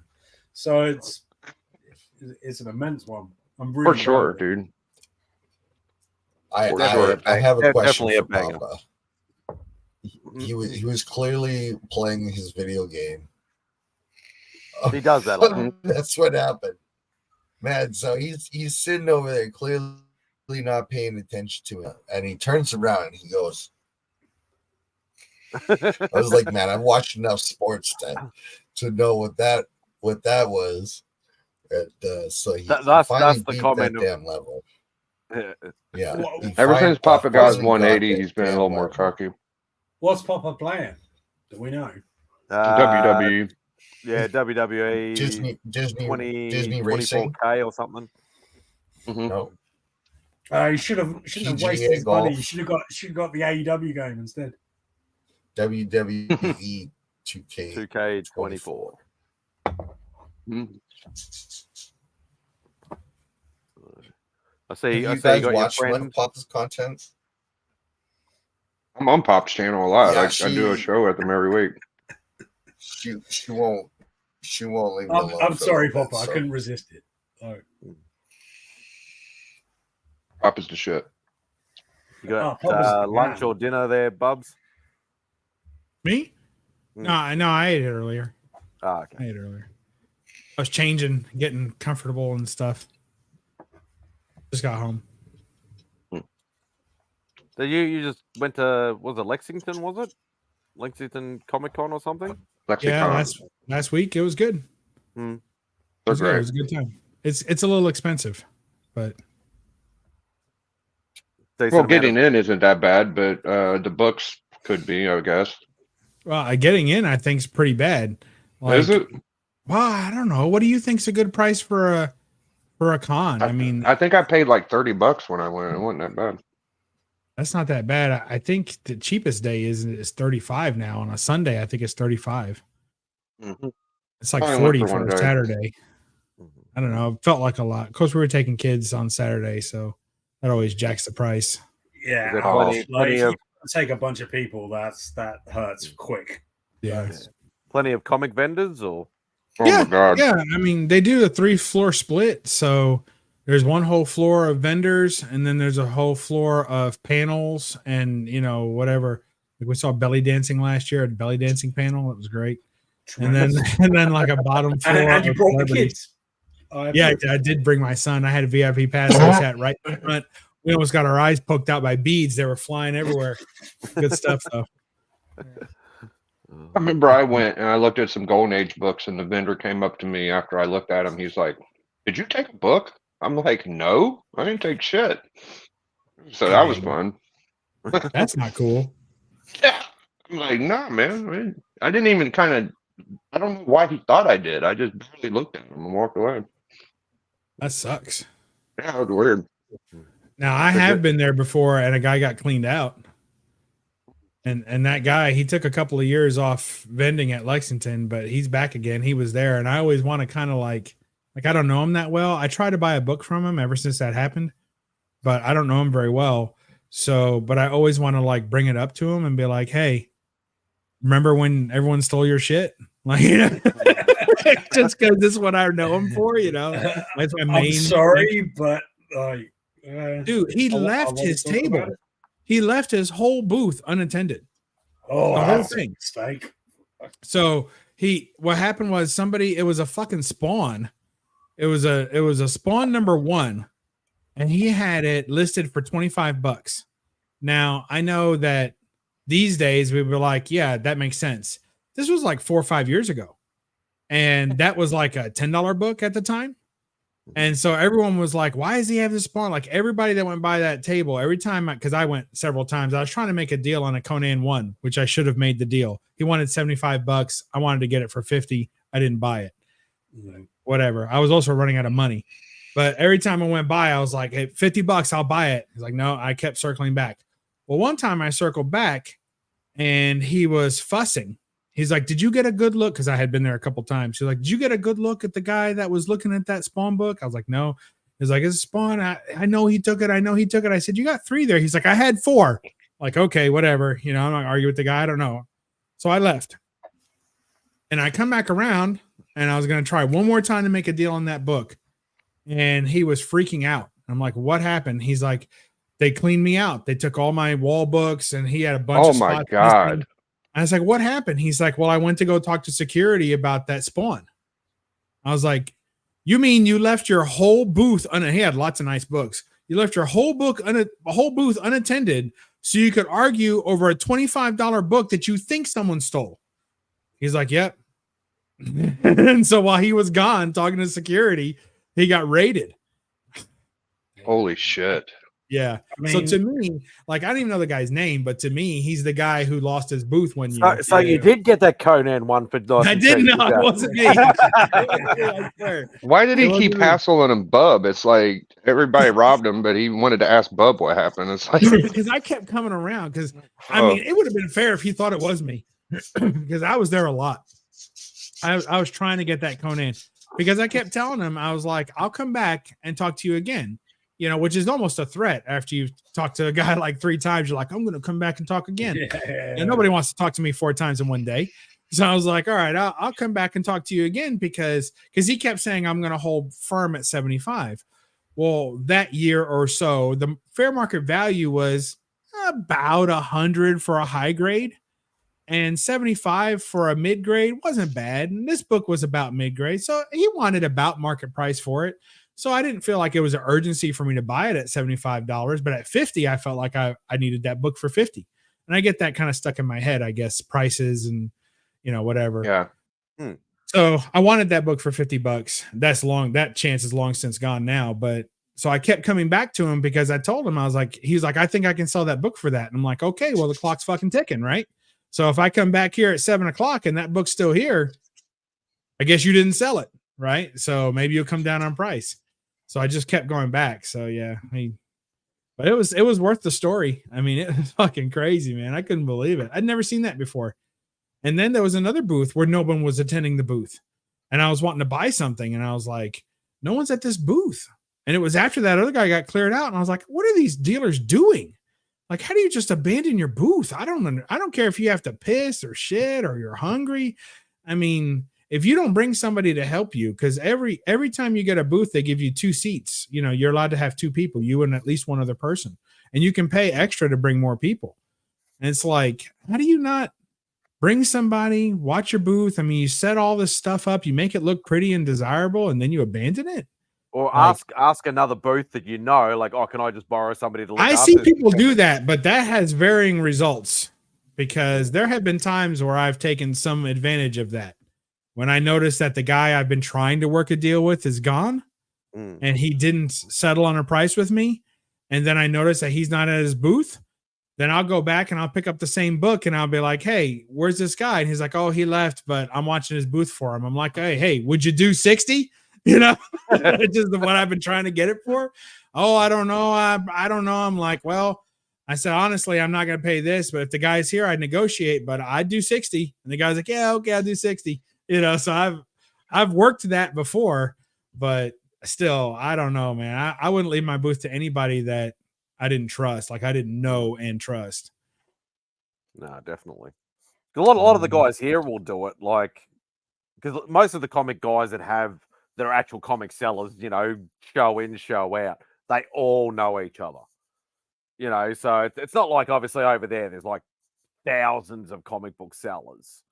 So it's an immense one. I'm really For sure, proud of it. dude. I have a question Definitely a for banger. Papa. He was clearly playing his video game. He does that a lot. That's what happened, man. So he's sitting over there, clearly not paying attention to it, and he turns around and he goes. I was like, man, I've watched enough sports to know what that was. So That's finally the beat comment that damn level. Yeah. Well, Ever since Papa got his finally 180, that he's been a damn little more level. cocky. What's Papa playing? Do we know? WWE. Yeah, WWE. Disney 24K Racing. or something. Mhm. No. You shouldn't have PGA wasted his money. golf. You should have got the AEW game instead. WWE 2K. 2K24. Mhm. I see. Have I you see. You guys got your watched one friend. of Papa's content? I'm on Pop's channel a lot. Yeah, I do a show with him every week. She won't leave me alone. I'm for a sorry, little bit, Papa. so. I couldn't resist it. Oh. Pop is the shit. You got Papa's the lunch man. or dinner there, Bubs? Me? No, I ate it earlier. Ah, okay. I ate earlier. I was changing, getting comfortable and stuff. Just got home. So you just went to, was it Lexington? Was it Lexington Comic Con or something? Yeah, Lexicon. last week it was good. It They're was good. It great. was a good time. It's a little expensive, but Decent Well, amount getting of- in isn't that bad, but the books could be, I guess. well, getting in I think is pretty bad. Is it? Well, I don't know. What do you think's a good price for a con? I mean, I think I paid like $30 when I went. It wasn't that bad. that's not that bad. I think the cheapest day is 35 now. On a Sunday, I think it's 35. Mhm. It's like I only 40 went for for one a day. Saturday. I don't know. It felt like a lot. Of course, we were taking kids on Saturday, so that always jacks the price. Yeah, There's plenty plenty of- take a bunch of people. That hurts quick. Yeah. Plenty of comic vendors, or Oh yeah, my god. yeah. I mean, they do a 3-floor split, so there's one whole floor of vendors, and then there's a whole floor of panels, and whatever. Like we saw belly dancing last year, a belly dancing panel. It was great. And then like a bottom floor. And you of brought the celebrities. kids. Oh, Yeah, I did bring my son. I had a VIP pass. I sat right in front. We almost got our eyes poked out by beads. They were flying everywhere. Good stuff, though. I remember I went and I looked at some Golden Age books, and the vendor came up to me after I looked at them. He's like, did you take a book? I'm like, no, I didn't take shit. So that was fun. That's not cool. Yeah. I'm like, nah, man. I didn't even I don't know why he thought I did. I just barely looked at him and walked away. That sucks. Yeah, that was weird. Now I have been there before, and a guy got cleaned out, and that guy, he took a couple of years off vending at Lexington, but he's back again. He was there, and I always want to kind of like I don't know him that well. I tried to buy a book from him ever since that happened, but I don't know him very well. So, but I always want to like bring it up to him and be like, hey, remember when everyone stole your shit? Like, you know, just because this is what I know him for, you know. That's my main. I'm sorry, but like, dude, he left his table. He left his whole booth unattended. Oh, the whole that's thing. a mistake. So what happened was it was a fucking spawn. It was a spawn number 1, and he had it listed for $25. Now I know that these days we were like, yeah, that makes sense. This was like 4 or 5 years ago, and that was like a $10 book at the time. And so everyone was like, why does he have this spawn? Like everybody that went by that table, every time, because I went several times, I was trying to make a deal on a Conan 1, which I should have made the deal. He wanted $75. I wanted to get it for 50. I didn't buy it. Whatever. I was also running out of money. But every time I went by, I was like, hey, $50, I'll buy it. He's like, no, I kept circling back. Well, one time I circled back and he was fussing. He's like, did you get a good look? Because I had been there a couple times. He's like, did you get a good look at the guy that was looking at that spawn book? I was like, no. He's like, it's a spawn. I know he took it. I said, you got 3 there. He's like, I had 4. Like, okay, whatever. You know, I'm not arguing with the guy. I don't know. So I left. And I come back around and I was going to try one more time to make a deal on that book. And he was freaking out. I'm like, what happened? He's like, they cleaned me out. They took all my wall books and he had a bunch of spots. Oh my God. I was like, what happened? He's like, well, I went to go talk to security about that spawn. I was like, you mean you left your whole booth? He had lots of nice books. You left your whole booth unattended so you could argue over a $25 book that you think someone stole. He's like, yep. And so while he was gone talking to security, he got raided. Holy shit. Yeah. I mean, so to me, like, I don't even know the guy's name, but to me, he's the guy who lost his booth one year. So you did get that Conan 1 for $9. I did not. It wasn't me. I swear. Why did he keep hassling him, Bub? It's like everybody robbed him, but he wanted to ask Bub what happened. It's like because I kept coming around because I mean, it would have been fair if he thought it was me because I was there a lot. I was trying to get that Conan because I kept telling him, I was like, I'll come back and talk to you again. You know, which is almost a threat after you talk to a guy like 3 times. You're like, I'm going to come back and talk again. Yeah. And nobody wants to talk to me 4 times in one day. So I was like, all right, I'll come back and talk to you again because he kept saying I'm going to hold firm at 75. Well, that year or so, the fair market value was about 100 for a high grade and 75 for a mid grade. Wasn't bad. And this book was about mid grade. So he wanted about market price for it. So I didn't feel like it was an urgency for me to buy it at $75, but at 50, I felt like I needed that book for 50. And I get that kind of stuck in my head, I guess, prices and, you know, whatever. Yeah. So I wanted that book for $50. That chance is long since gone now. But so I kept coming back to him because I told him, he was like, I think I can sell that book for that. And I'm like, okay, well, the clock's fucking ticking, right? So if I come back here at 7:00 and that book's still here, I guess you didn't sell it, right? So maybe you'll come down on price. So I just kept going back. So yeah, but it was worth the story. I mean, it was fucking crazy, man. I couldn't believe it. I'd never seen that before. And then there was another booth where no one was attending the booth. And I was wanting to buy something. And I was like, no one's at this booth. And it was after that other guy got cleared out. And I was like, what are these dealers doing? Like, how do you just abandon your booth? I don't care if you have to piss or shit or you're hungry. I mean, if you don't bring somebody to help you, because every time you get a booth, they give you 2 seats. You know, you're allowed to have 2 people, you and at least one other person. And you can pay extra to bring more people. And it's like, how do you not bring somebody, watch your booth? I mean, you set all this stuff up, you make it look pretty and desirable, and then you abandon it? Or ask another booth that you know, like, oh, can I just borrow somebody to look I see people do that, but that has varying results because there have been times where I've taken some advantage of that. When I notice that the guy I've been trying to work a deal with is gone, and he didn't settle on a price with me, and then I notice that he's not at his booth, then I'll go back and I'll pick up the same book and I'll be like, hey, where's this guy? And he's like, oh, he left, but I'm watching his booth for him. I'm like, hey, would you do 60? You know, it's just what I've been trying to get it for. Oh, I don't know. I don't know. I'm like, well, I said, honestly, I'm not going to pay this, but if the guy's here, I'd negotiate, but I'd do 60. And the guy's like, yeah, okay, I'll do 60. You know, so I've worked that before, but still, I don't know, man. I wouldn't leave my booth to anybody that I didn't trust, like I didn't know and trust. No, definitely. A lot of the guys here will do it, like, because most of the comic guys that are actual comic sellers, you know, show in, show out, they all know each other. You know, so it's not like obviously over there's like thousands of comic book sellers.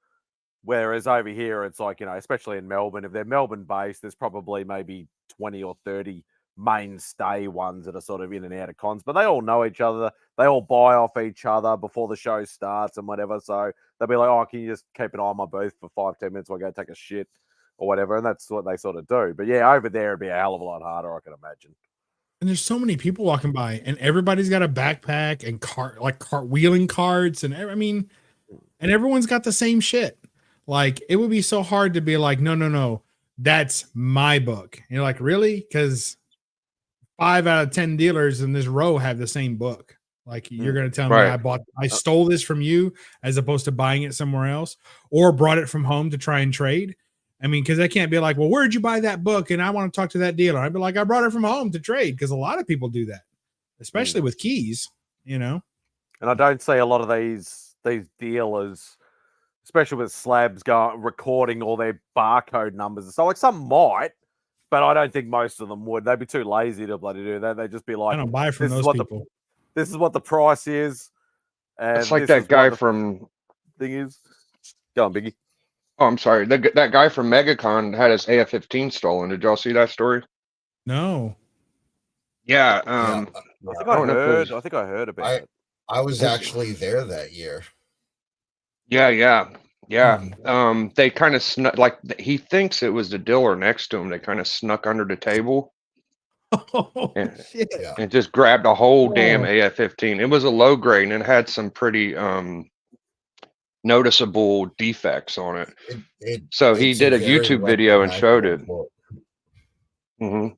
Whereas over here, it's like, you know, especially in Melbourne, if they're Melbourne based, there's probably maybe 20 or 30 mainstay ones that are sort of in and out of cons, but they all know each other. They all buy off each other before the show starts and whatever. So they'll be like, oh, can you just keep an eye on my booth for 5-10 minutes while I go take a shit or whatever? And that's what they sort of do. But yeah, over there, it'd be a hell of a lot harder, I can imagine. And there's so many people walking by, and everybody's got a backpack and cartwheeling carts, and I mean, and everyone's got the same shit. Like, it would be so hard to be like, no, that's my book. And you're like, really? Because 5 out of 10 dealers in this row have the same book. Like, you're going to tell me I stole this from you as opposed to buying it somewhere else, or brought it from home to try and trade. I mean, because I can't be like, well, where'd you buy that book? And I want to talk to that dealer. I'd be like, I brought it from home to trade, because a lot of people do that, especially with keys, you know. And I don't see a lot of these dealers, especially with slabs, recording all their barcode numbers. So, like, some might, but I don't think most of them would. They'd be too lazy to bloody do that. They'd just be like, I don't buy from those people. This is what the price is. And it's like that guy from thing is. Go on, Biggie. Oh, I'm sorry. That guy from MegaCon had his AF-15 stolen. Did y'all see that story? No. Yeah. I think I heard about it. I was actually there that year. Yeah. They kind of snuck, like, he thinks it was the dealer next to him. They kind of snuck under the table. And just grabbed a whole damn AF-15. It was a low grade, and it had some pretty noticeable defects on it. So he did a YouTube video and showed it. Mm-hmm.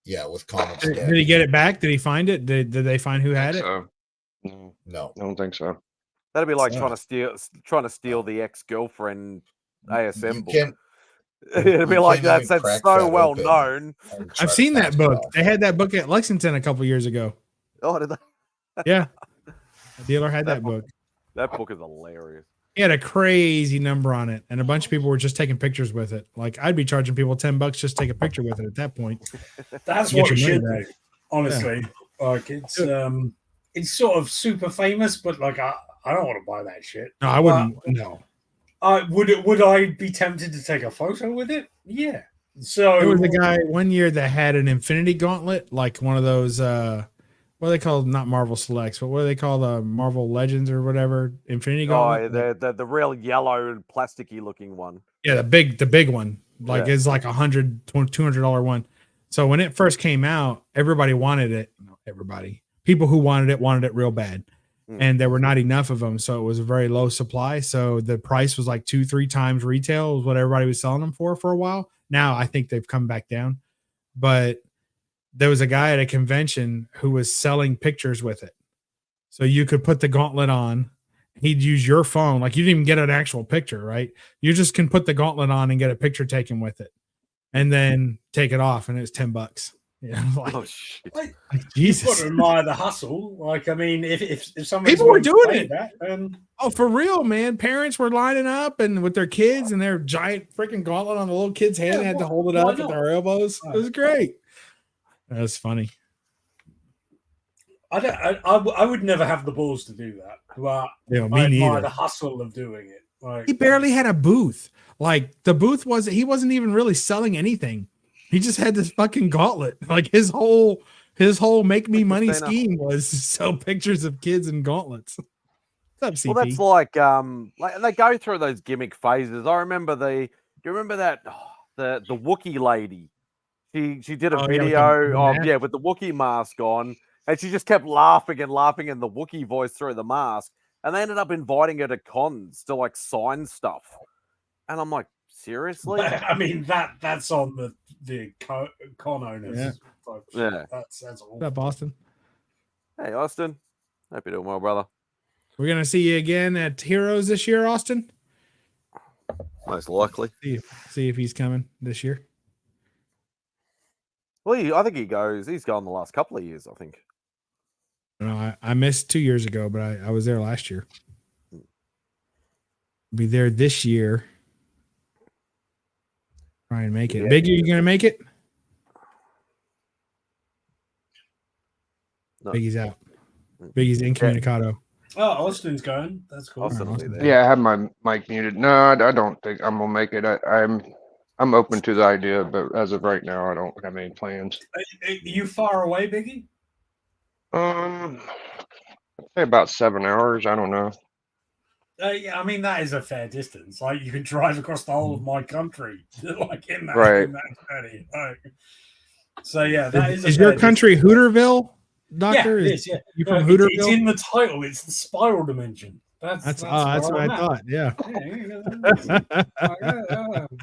Yeah, with comics. Did he get it back? Did he find it? Did they find who had it? So. No, I don't think so. That'd be like trying to steal the ex-girlfriend ASM book. It'd be like that's so well known. I've seen that book. They had that book at Lexington a couple years ago. Oh, did they? Yeah, the dealer had that book. That book is hilarious. He had a crazy number on it, and a bunch of people were just taking pictures with it. Like, I'd be charging people $10 just to take a picture with it at that point. That's what it should be, honestly. Yeah. Like, it's sort of super famous, but like I don't want to buy that shit. No, I wouldn't. No. Would I be tempted to take a photo with it? Yeah. So there was a guy one year that had an Infinity Gauntlet, like one of those what are they called? Not Marvel Selects, but what do they call the Marvel Legends or whatever? Infinity Gauntlet. Oh, the real yellow and plasticky looking one. Yeah, the big one. Like it's like $100, $200 one. So when it first came out, everybody wanted it. People who wanted it real bad. And there were not enough of them, so it was a very low supply. So the price was like 2-3 times retail was what everybody was selling them for a while. Now I think they've come back down. But there was a guy at a convention who was selling pictures with it. So you could put the gauntlet on. He'd use your phone. Like, you didn't even get an actual picture, right? You just can put the gauntlet on and get a picture taken with it. And then take it off, and it was $10. Yeah, like, oh shit! Like, Jesus, you've got to admire the hustle. Like, I mean, if some people were doing it, that, oh, for real, man. Parents were lining up and with their kids and their giant freaking gauntlet on the little kid's hand, had to hold it up with their elbows. It was great. That was funny. I would never have the balls to do that. But me neither. The hustle of doing it. Like, he barely had a booth. Like, the booth he wasn't even really selling anything. He just had this fucking gauntlet. Like, his whole make me money scheme was to sell pictures of kids and gauntlets. What's up, CP? Well, that's like they go through those gimmick phases. I remember do you remember that the Wookiee lady? She did a Oh, yeah, with video the of mask. with the Wookiee mask on, and she just kept laughing and laughing in the Wookiee voice through the mask. And they ended up inviting her to cons to like sign stuff. And I'm like, seriously? I mean that's on the con owners. Yeah. Type Yeah. shit. That's all. What's up, Austin? Hey, Austin. Hope you're doing well, brother. We're gonna see you again at Heroes this year, Austin. Most likely. See if he's coming this year. Well, I think he's gone the last couple of years, I think. No, I missed 2 years ago, but I was there last year. Be there this year. Try and make it. Yeah. Biggie, you gonna make it? No. Biggie's out. Biggie's incommunicado. Oh, Austin's going. That's cool. Austin will be there. Yeah, I have my mic muted. No, I don't think I'm gonna make it. I'm open to the idea, but as of right now, I don't have any plans. Are you far away, Biggie? I'd say about 7 hours. I don't know. Yeah, I mean that is a fair distance. Like you can drive across the whole of my country, like in that, Right. in that journey. Like, so yeah, that is. Is your country Hooterville, Yeah, Doctor? it is. Yeah, You No, from it's Hooterville? in the title. It's the spiral dimension. That's That's what I thought. Yeah. thought.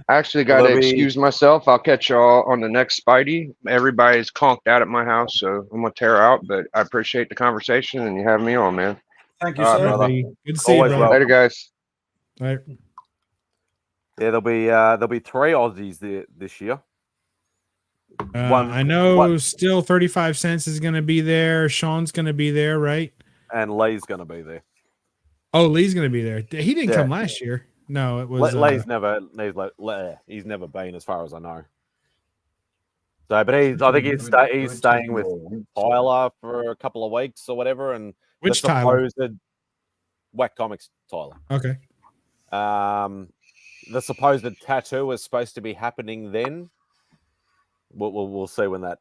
I actually got to Let me- excuse myself. I'll catch y'all on the next Spidey. Everybody's conked out at my house, so I'm gonna tear out. But I appreciate the conversation and you having me on, man. Thank you, All right, sir. brother. Good to see you, Always brother. welcome. Later, guys. All right. Yeah, there'll be 3 Aussies there this year. I know still 35 cents is going to be there. Sean's going to be there, right? And Lee's going to be there. Oh, Lee's going to be there. He didn't Yeah. come last year. No, it was. Lee's he's never been, as far as I know. So, but I think he's staying with Tyler for a couple of weeks or whatever, and which the Tyler? supposed Whack Comics Tyler. Okay. The supposed tattoo was supposed to be happening then. We'll see when that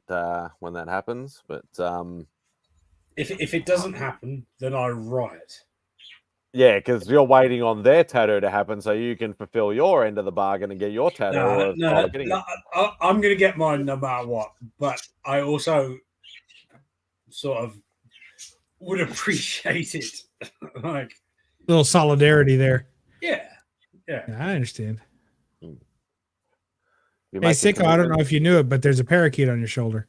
happens. But If it doesn't happen, then I riot. yeah, because you're waiting on their tattoo to happen so you can fulfill your end of the bargain and get your tattoo. I'm going to get mine no matter what. But I also sort of would appreciate it. Like, Little solidarity there. yeah. Yeah, I understand. You Hey, make it Siko, I don't know if you knew it, but there's a parakeet on your shoulder.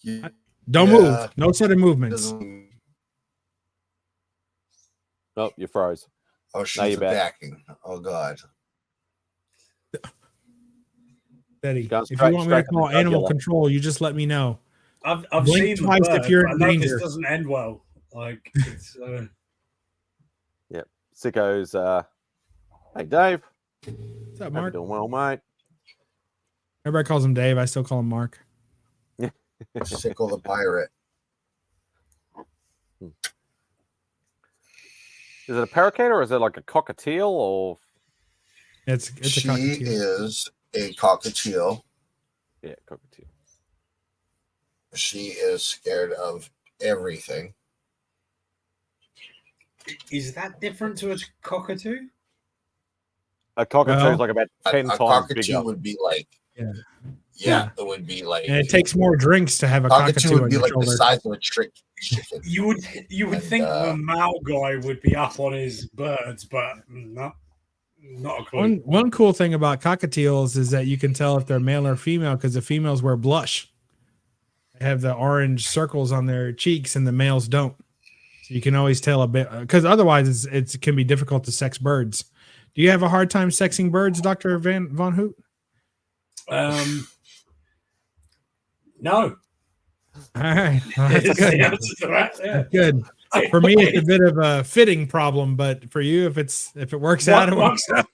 Don't move. No sudden movements. Oh, you froze. Oh, Now she's you're back. attacking. Oh God. Steady. Going If you straight- want me to straight to the call animal jugular. control, you just let me know. I've Blink seen twice the if bird, you're but in I know danger. this doesn't end well. Like, it's, Siko's. Hey, Dave. What's up, Hope you're Mark? doing well, mate. Everybody calls him Dave. I still call him Mark. Sickle the pirate. Is it a parakeet or is it like a cockatiel or? It's a She cockatoo. is a cockatiel. Yeah, cockatiel. She is scared of everything. is that different to a cockatoo? A cockatoo Well, is like about A 10 times cockatoo bigger. would be like, Yeah. yeah, it would be like. And it takes more drinks to have a cockatoo cockatoo would on be your like the shoulder. size of a chicken. You would And, think the Mao guy would be up on his birds, but not a clue. One cool thing about cockatiels is that you can tell if they're male or female because the females wear blush. They have the orange circles on their cheeks and the males don't. So you can always tell a bit because otherwise it can be difficult to sex birds. Do you have a hard time sexing birds, Dr. Von Hoot? No. All right. Well, that's Is the good. answer to that, yeah. Good. For me, it's a bit of a fitting problem, but for you, if it works out, it works out.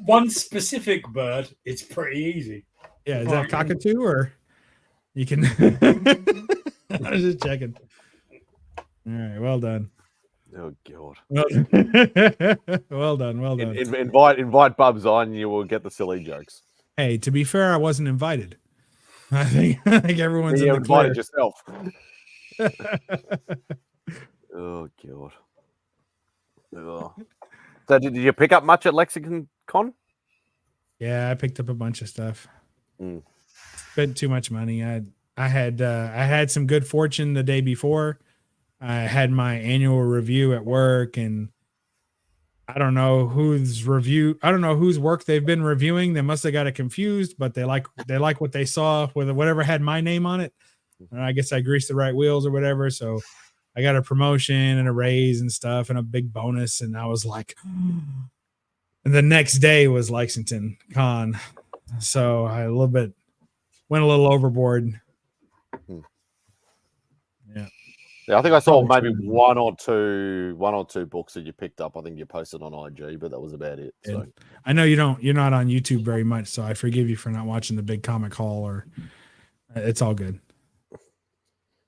One specific bird, it's pretty easy. Yeah, is that cockatoo or you can? I was just checking. All right, well done. Oh god. Well done. Well done. Invite Bubs on, you will get the silly jokes. Hey, to be fair, I wasn't invited. I think everyone's You in the clear. invited yourself. Oh god. Oh. So did you pick up much at Lexington Con? Yeah, I picked up a bunch of stuff. spent too much money. I had some good fortune the day before. I had my annual review at work, and I don't know whose work they've been reviewing. They must have got it confused, but they like what they saw with whatever had my name on it. And I guess I greased the right wheels or whatever. So I got a promotion and a raise and stuff and a big bonus. And I was like, and the next day was Lexington Con. So I went a little overboard. Yeah, I think I saw maybe one or two books that you picked up. I think you posted on IG, but that was about it. So I know you're not on YouTube very much, so I forgive you for not watching the big comic haul, or it's all good.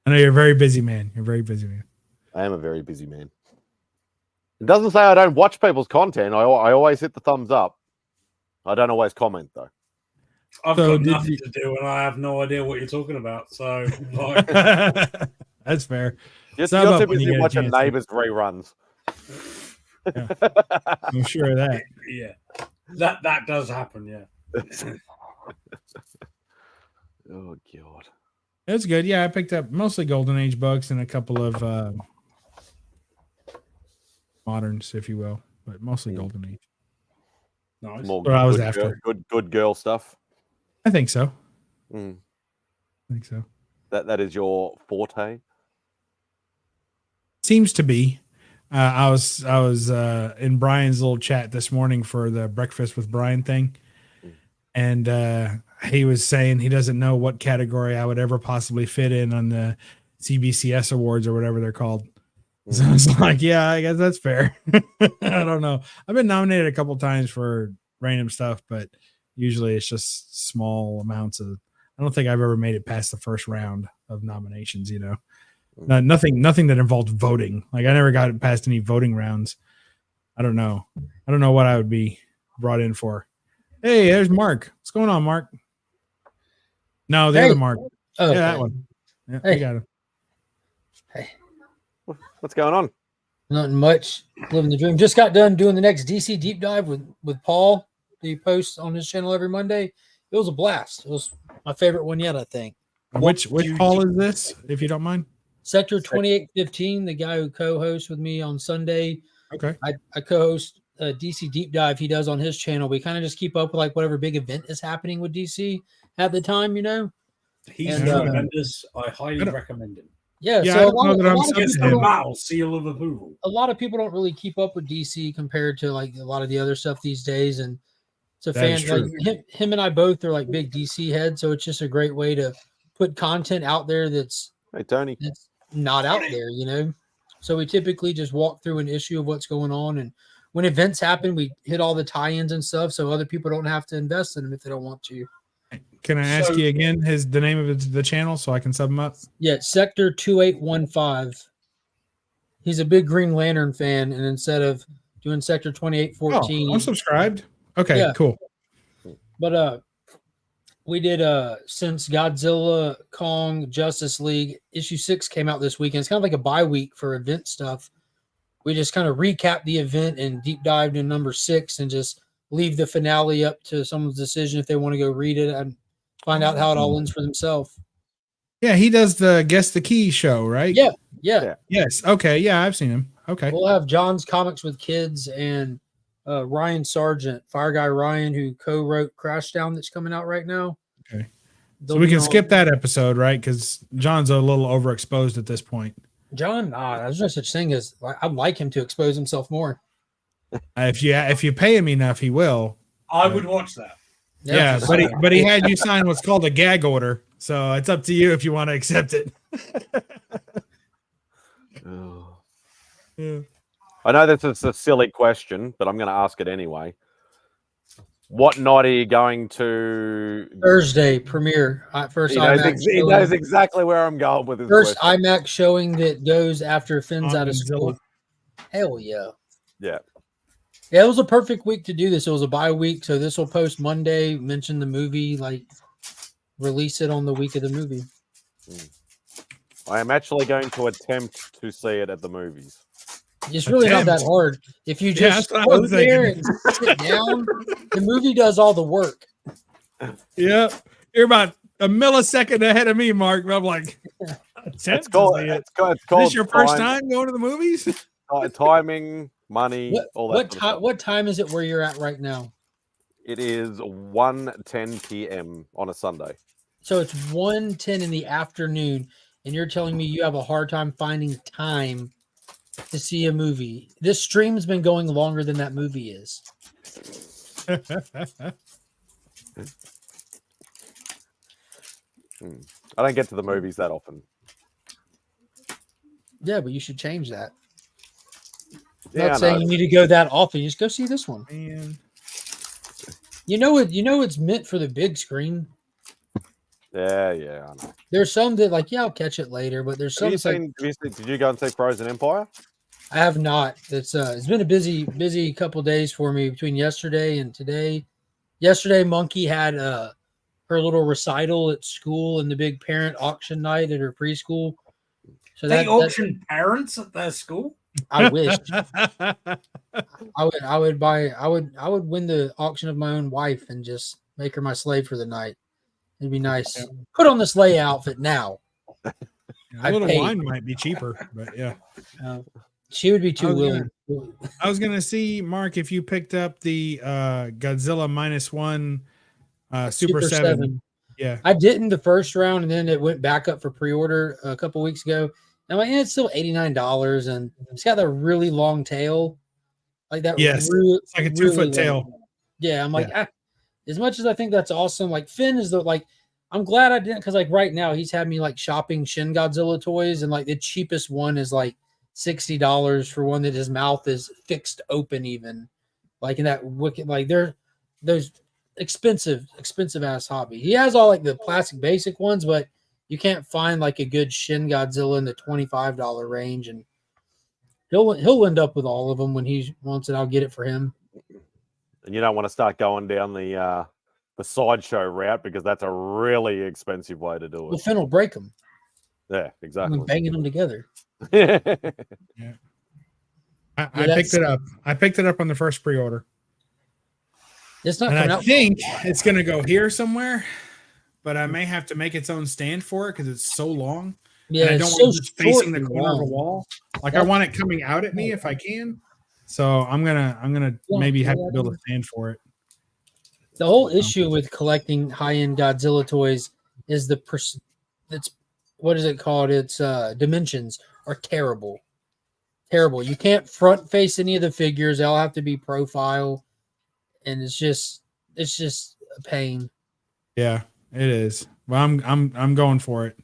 I know you're a very busy man. I am a very busy man. It doesn't say I don't watch people's content. I always hit the thumbs up. I don't always comment though. I've got nothing to do, and I have no idea what you're talking about. So, like... That's fair. You're too busy watching Neighbours reruns. Yeah. I'm sure of that. Yeah, that does happen. Yeah. Oh God, it's good. Yeah, I picked up mostly Golden Age books and a couple of moderns, if you will, but mostly Golden Age. Nice. What I was after. Good girl stuff. I think so. I think so. That is your forte. Seems to be. I was in Brian's little chat this morning for the Breakfast with Brian thing, and he was saying he doesn't know what category I would ever possibly fit in on the CBCS awards or whatever they're called. So I was like, yeah, I guess that's fair. I don't know. I've been nominated a couple times for random stuff, but usually it's just small amounts of. I don't think I've ever made it past the first round of nominations. Nothing that involved voting. Like I never got past any voting rounds. I don't know what I would be brought in for. Hey, there's Mark. What's going on, Mark? No, the other Mark. Oh, yeah, that one. Yeah, hey. I got him. Hey, what's going on? Nothing much. Living the dream. Just got done doing the next DC deep dive with Paul. He posts on his channel every Monday. It was a blast. It was my favorite one yet, I think. Which Paul is this, if you don't mind? Sector 2815, the guy who co-hosts with me on Sunday. Okay. I co-host a DC deep dive he does on his channel. We kind of just keep up with like whatever big event is happening with DC at the time, He's tremendous. I highly recommend him. Yeah, so seal of approval. A lot of people don't really keep up with DC compared to like a lot of the other stuff these days, and it's a fan. Like him and I both are like big DC heads, so it's just a great way to put content out there that's not out there, So we typically just walk through an issue of what's going on, and when events happen, we hit all the tie-ins and stuff, so other people don't have to invest in them if they don't want to. Can I ask you again the name of the channel so I can sub him up? Yeah, Sector 2815. He's a big Green Lantern fan, and instead of doing Sector 2814, I'm subscribed. Okay, yeah. Cool. But we did since Godzilla, Kong, Justice League issue 6 came out this weekend. It's kind of like a bye week for event stuff. We just kind of recap the event and deep dived in number 6 and just leave the finale up to someone's decision if they want to go read it and find out how it all ends for themselves. Yeah, he does the Guess the Key show, right? Yeah. Yes. Okay. Yeah, I've seen him. Okay. We'll have John's Comics with Kids and Ryan Sargent, Fire Guy Ryan, who co-wrote Crashdown that's coming out right now. Okay. So we can skip that episode, right? Because John's a little overexposed at this point. John, there's no such thing as I'd like him to expose himself more. If you pay him enough, he will. I would watch that. Yeah, but he had you sign what's called a gag order, so it's up to you if you want to accept it. Yeah. I know this is a silly question, but I'm going to ask it anyway. What night are you going to? Thursday premiere. He knows exactly where I'm going with this. First question. IMAX showing that goes after Finn's out of school. Hell yeah. Yeah. Yeah, it was a perfect week to do this. It was a bye week, so this will post Monday. Mention the movie, release it on the week of the movie. I am actually going to attempt to see it at the movies. It's really not that hard. If you just go there and sit down, the movie does all the work. Yeah, you're about a millisecond ahead of me, Mark. But I'm like, It's called. is It's called this your first time going to the movies? Timing, money, all that. What time? What time is it where you're at right now? It is 1:10 p.m. on a Sunday. So it's 1:10 in the afternoon, and you're telling me you have a hard time finding time to see a movie. This stream's been going longer than that movie is. I don't get to the movies that often. Yeah, but you should change that. Yeah, Not saying you need to go that often. You just go see this one. Man. You know it. You know it's meant for the big screen. Yeah, I know. There's some that like, yeah, I'll catch it later. But there's some. Did you go and see Frozen Empire? I have not. It's been a busy couple days for me between yesterday and today. Yesterday, Monkey had her little recital at school and the big parent auction night at her preschool. So they auction parents at their school. I wish. I would win the auction of my own wife and just make her my slave for the night. It'd be nice. Yeah. Put on the sleigh outfit now. A little wine might be cheaper, but yeah. She would be too willing. I was gonna see, Mark, if you picked up the Godzilla -1 Super 7. Yeah, I didn't the first round, and then it went back up for pre-order a couple weeks ago. I'm like, it's still $89, and it's got a really long tail, like that. Yes, it's like a 2-foot tail. Yeah, I'm like, as much as I think that's awesome, like Finn is I'm glad I didn't, because like right now he's had me like shopping Shin Godzilla toys, and like the cheapest one is like $60 for one that his mouth is fixed open, even like in that wicked, like they're those expensive ass hobby. He has all like the plastic basic ones, but you can't find like a good Shin Godzilla in the $25 range, and he'll end up with all of them when he wants it. I'll get it for him. And you don't want to start going down the sideshow route, because that's a really expensive way to do it. Well, Finn will break them. Yeah, exactly. Banging them together. Yeah. I picked it up. I picked it up on the first pre-order. It's not. And I think it's going to go here somewhere, but I may have to make its own stand for it because it's so long. Yeah, and I don't want it just facing the corner of the wall. Like I want it coming out at me if I can. So I'm gonna maybe have to build a stand for it. The whole issue with collecting high-end Godzilla toys is it's what is it called? It's dimensions are terrible. Terrible. You can't front face any of the figures. They all have to be profile. And it's just a pain. Yeah, it is. Well, I'm going for it.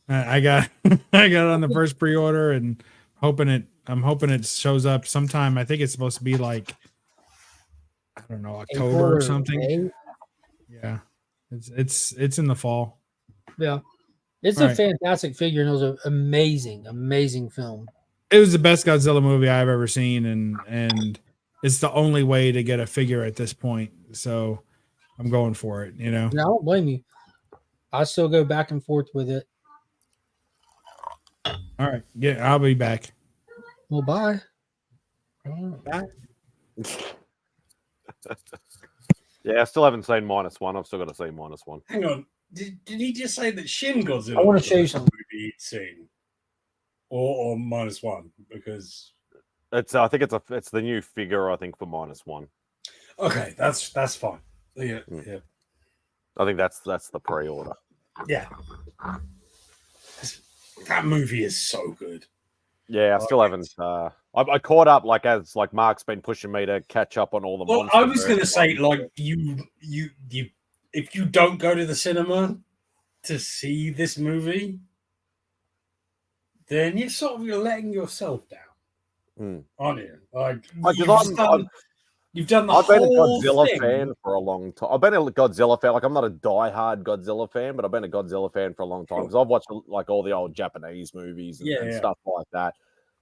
I got it on the first pre-order, and I'm hoping it shows up sometime. I think it's supposed to be like, I don't know, October or something. Yeah, it's in the fall. Yeah, it's a fantastic figure, and it was an amazing film. It was the best Godzilla movie I've ever seen, and it's the only way to get a figure at this point. So I'm going for it. You know, I don't blame you. I still go back and forth with it. All right, yeah, I'll be back. Well, bye. Bye. Yeah, I still haven't seen -1. I've still got to see -1. Hang on. Did he just say that Shin Godzilla? I want to show you something. Movie he'd seen, or -1, because I think it's the new figure. I think for -1. Okay, that's fine. Yeah, yeah. I think that's the pre-order. Yeah. That movie is so good. Yeah, I still haven't. I caught up as Mark's been pushing me to catch up on all the. Well, I was going to say, like, you, if you don't go to the cinema to see this movie, then you're letting yourself down, aren't you? Like, you've done the whole thing. I've been a Godzilla thing. fan for a long time. I've been a Godzilla fan. Like, I'm not a die-hard Godzilla fan, but I've been a Godzilla fan for a long time because I've watched like all the old Japanese movies and stuff like that.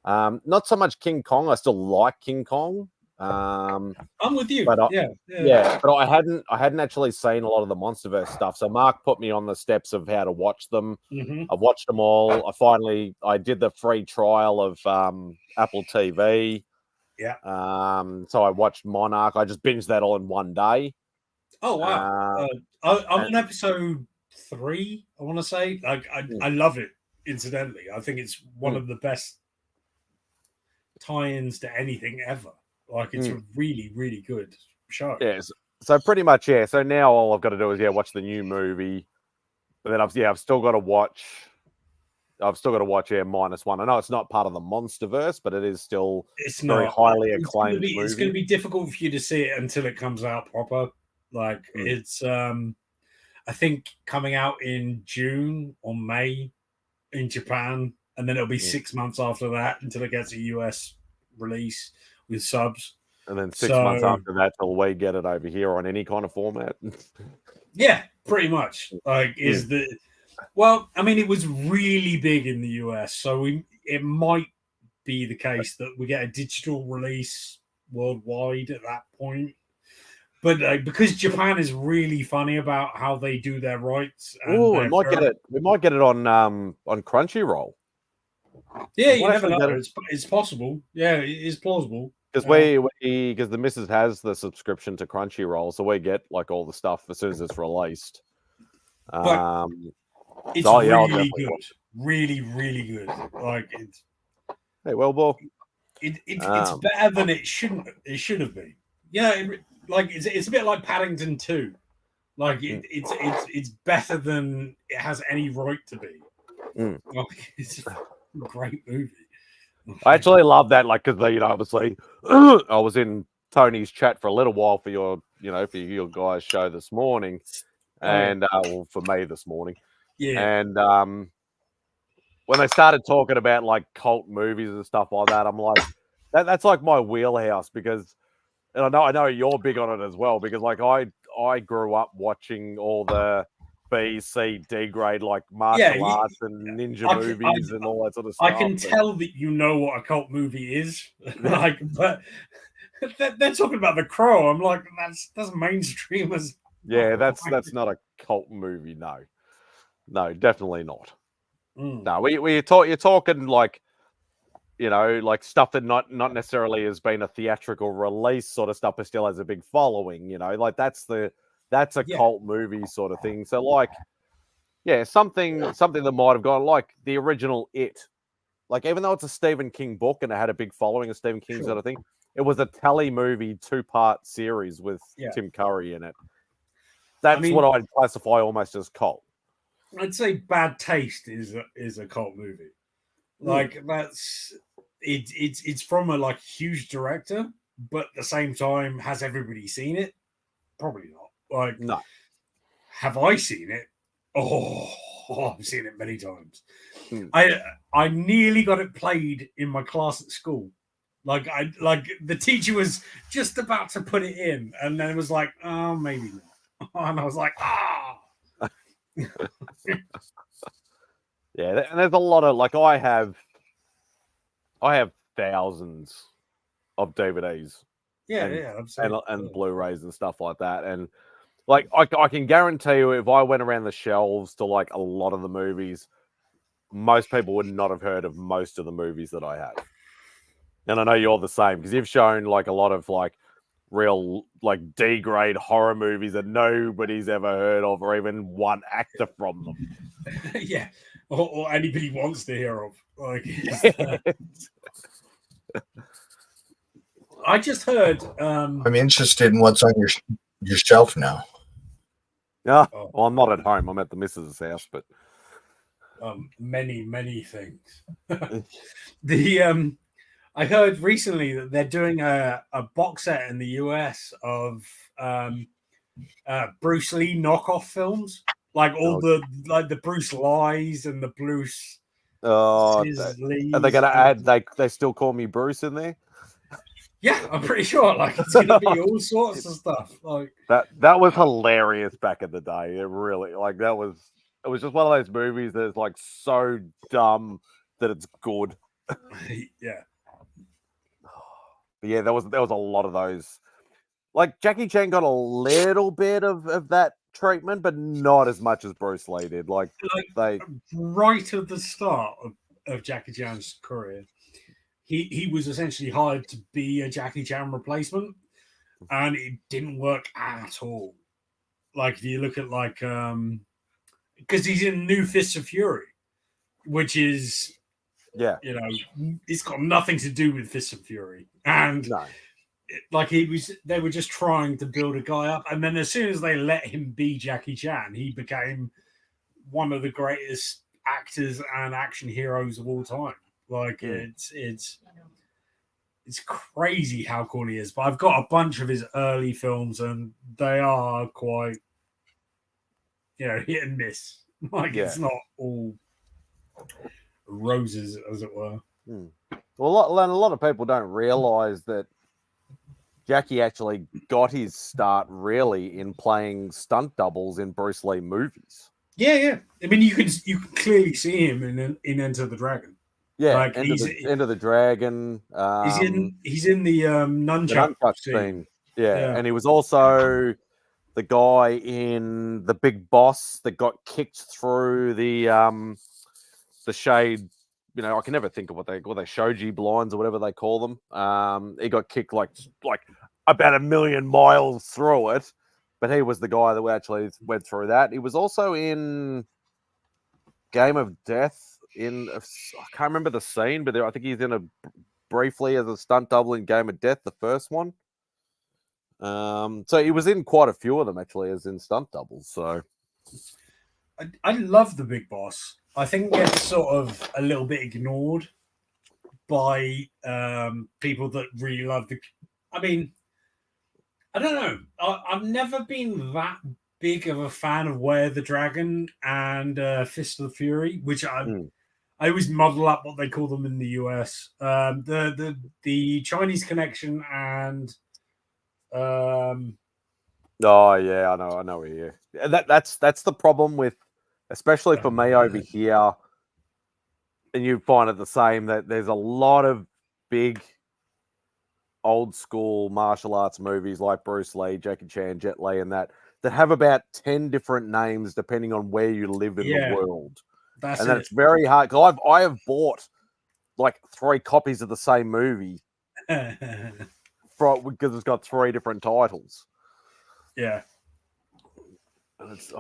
Not so much King Kong. I still like King Kong. I'm with you. But yeah. But I hadn't actually seen a lot of the MonsterVerse stuff. So Mark put me on the steps of how to watch them. Mm-hmm. I've watched them all. I did the free trial of Apple TV. Yeah. So I watched Monarch. I just binged that all in one day. Oh wow! I'm on episode 3. I want to say, like, I love it. Incidentally, I think it's one of the best tie-ins to anything ever. Like, it's a really, really good show. Yes. So pretty much, yeah. So now all I've got to do is watch the new movie, but then I've still got to watch. -1. I know it's not part of the MonsterVerse, but it is still very highly acclaimed movie. It's going to be difficult for you to see it until it comes out proper. Like it's, I think coming out in June or May in Japan, and then it'll be 6 months after that until it gets a US release with subs. And then 6 months after that till we get it over here on any kind of format. Yeah, pretty much. Like well, I mean, it was really big in the US, so it might be the case that we get a digital release worldwide at that point. But because Japan is really funny about how they do their rights. Oh, we might get it. We might get it on Crunchyroll. Yeah, you never know. It's possible. Yeah, it is plausible. Because because the missus has the subscription to Crunchyroll, so we get like all the stuff as soon as it's released. It's really good. Really, really good. Like it's. Hey, well, it's better than it should have been. Yeah, it's a bit like Paddington 2. Like it's better than it has any right to be. Like, it's a great movie. I actually love that, like, because obviously, I was in Tony's chat for a little while for your guys' show this morning, and for me this morning, and when they started talking about like cult movies and stuff like that, I'm like, that's like my wheelhouse because, and I know you're big on it as well because like I grew up watching all the B, C, D grade like martial arts and ninja movies and all that sort of stuff. I can tell that you know what a cult movie is, like, but they're talking about The Crow. I'm like, that's mainstream as. Yeah, that's not a cult movie. No, definitely not. No, you're talking like, like stuff that not necessarily has been a theatrical release sort of stuff, but still has a big following. Like that's a cult movie sort of thing. So like, something that might have gone like the original It. Like even though it's a Stephen King book and it had a big following of Stephen King sort of thing, it was a tele movie 2-part series with Tim Curry in it. That's what I'd classify almost as cult. I'd say Bad Taste is a cult movie. Like it's from a like huge director, but at the same time, has everybody seen it? Probably not. Like, no. Have I seen it? Oh, I've seen it many times. I nearly got it played in my class at school. Like the teacher was just about to put it in, and then it was like, oh, maybe not. And I was like, Yeah, and there's a lot of like I have thousands of DVDs. And Blu-rays and stuff like that, and like I can guarantee you, if I went around the shelves to like a lot of the movies, most people would not have heard of most of the movies that I have. And I know you're the same because you've shown like a lot of like real like D-grade horror movies that nobody's ever heard of, or even one actor from them. Yeah, or anybody wants to hear of. Like, I just heard. I'm interested in what's on your shelf now. Yeah, well, I'm not at home. I'm at the missus' house, but many things. I heard recently that they're doing a box set in the US of Bruce Lee knockoff films, like all the Bruce Lies and the Bruce. Are they going to add? They still call me Bruce in there? Yeah, I'm pretty sure. Like it's going to be all sorts of stuff. Like that was hilarious back in the day. It really it was just one of those movies that's like so dumb that it's good. Yeah. But yeah, there was a lot of those. Like Jackie Chan got a little bit of that treatment, but not as much as Bruce Lee did. Like they right at the start of Jackie Chan's career, he was essentially hired to be a Jackie Chan replacement, and it didn't work at all. Like if you look at like because he's in New Fists of Fury, which is, Yeah. you know, it's got nothing to do with Fists of Fury, and No. like they were just trying to build a guy up, and then as soon as they let him be Jackie Chan, he became one of the greatest actors and action heroes of all time. Like it's crazy how cool he is. But I've got a bunch of his early films, and they are quite, you know, hit and miss. Like it's not all roses, as it were. Well, a lot of people don't realize that Jackie actually got his start really in playing stunt doubles in Bruce Lee movies. Yeah. I mean, you can clearly see him in Enter the Dragon. Yeah, like Enter the Dragon. He's in the nunchuck scene. Yeah, and he was also the guy in The Big Boss that got kicked through the shade. You know, I can never think of what they shoji blinds or whatever they call them. He got kicked like about 1,000,000 miles through it, but he was the guy that actually went through that. He was also in Game of Death. I can't remember the scene, but I think he's in briefly as a stunt double in Game of Death, the first one. So he was in quite a few of them actually as in stunt doubles. So I love The Big Boss. I think it's sort of a little bit ignored by people that really love I mean, I don't know. I've never been that big of a fan of Where the Dragon and Fist of the Fury, which I always muddle up what they call them in the US. The Chinese Connection and oh yeah, I know where you. That's the problem with, especially for me over here, and you find it the same, that there's a lot of big old school martial arts movies like Bruce Lee, Jackie Chan, Jet Li, and that have about 10 different names depending on where you live in the world. And then it's very hard. Cause I have bought like 3 copies of the same movie because it's got 3 different titles. Yeah. And it's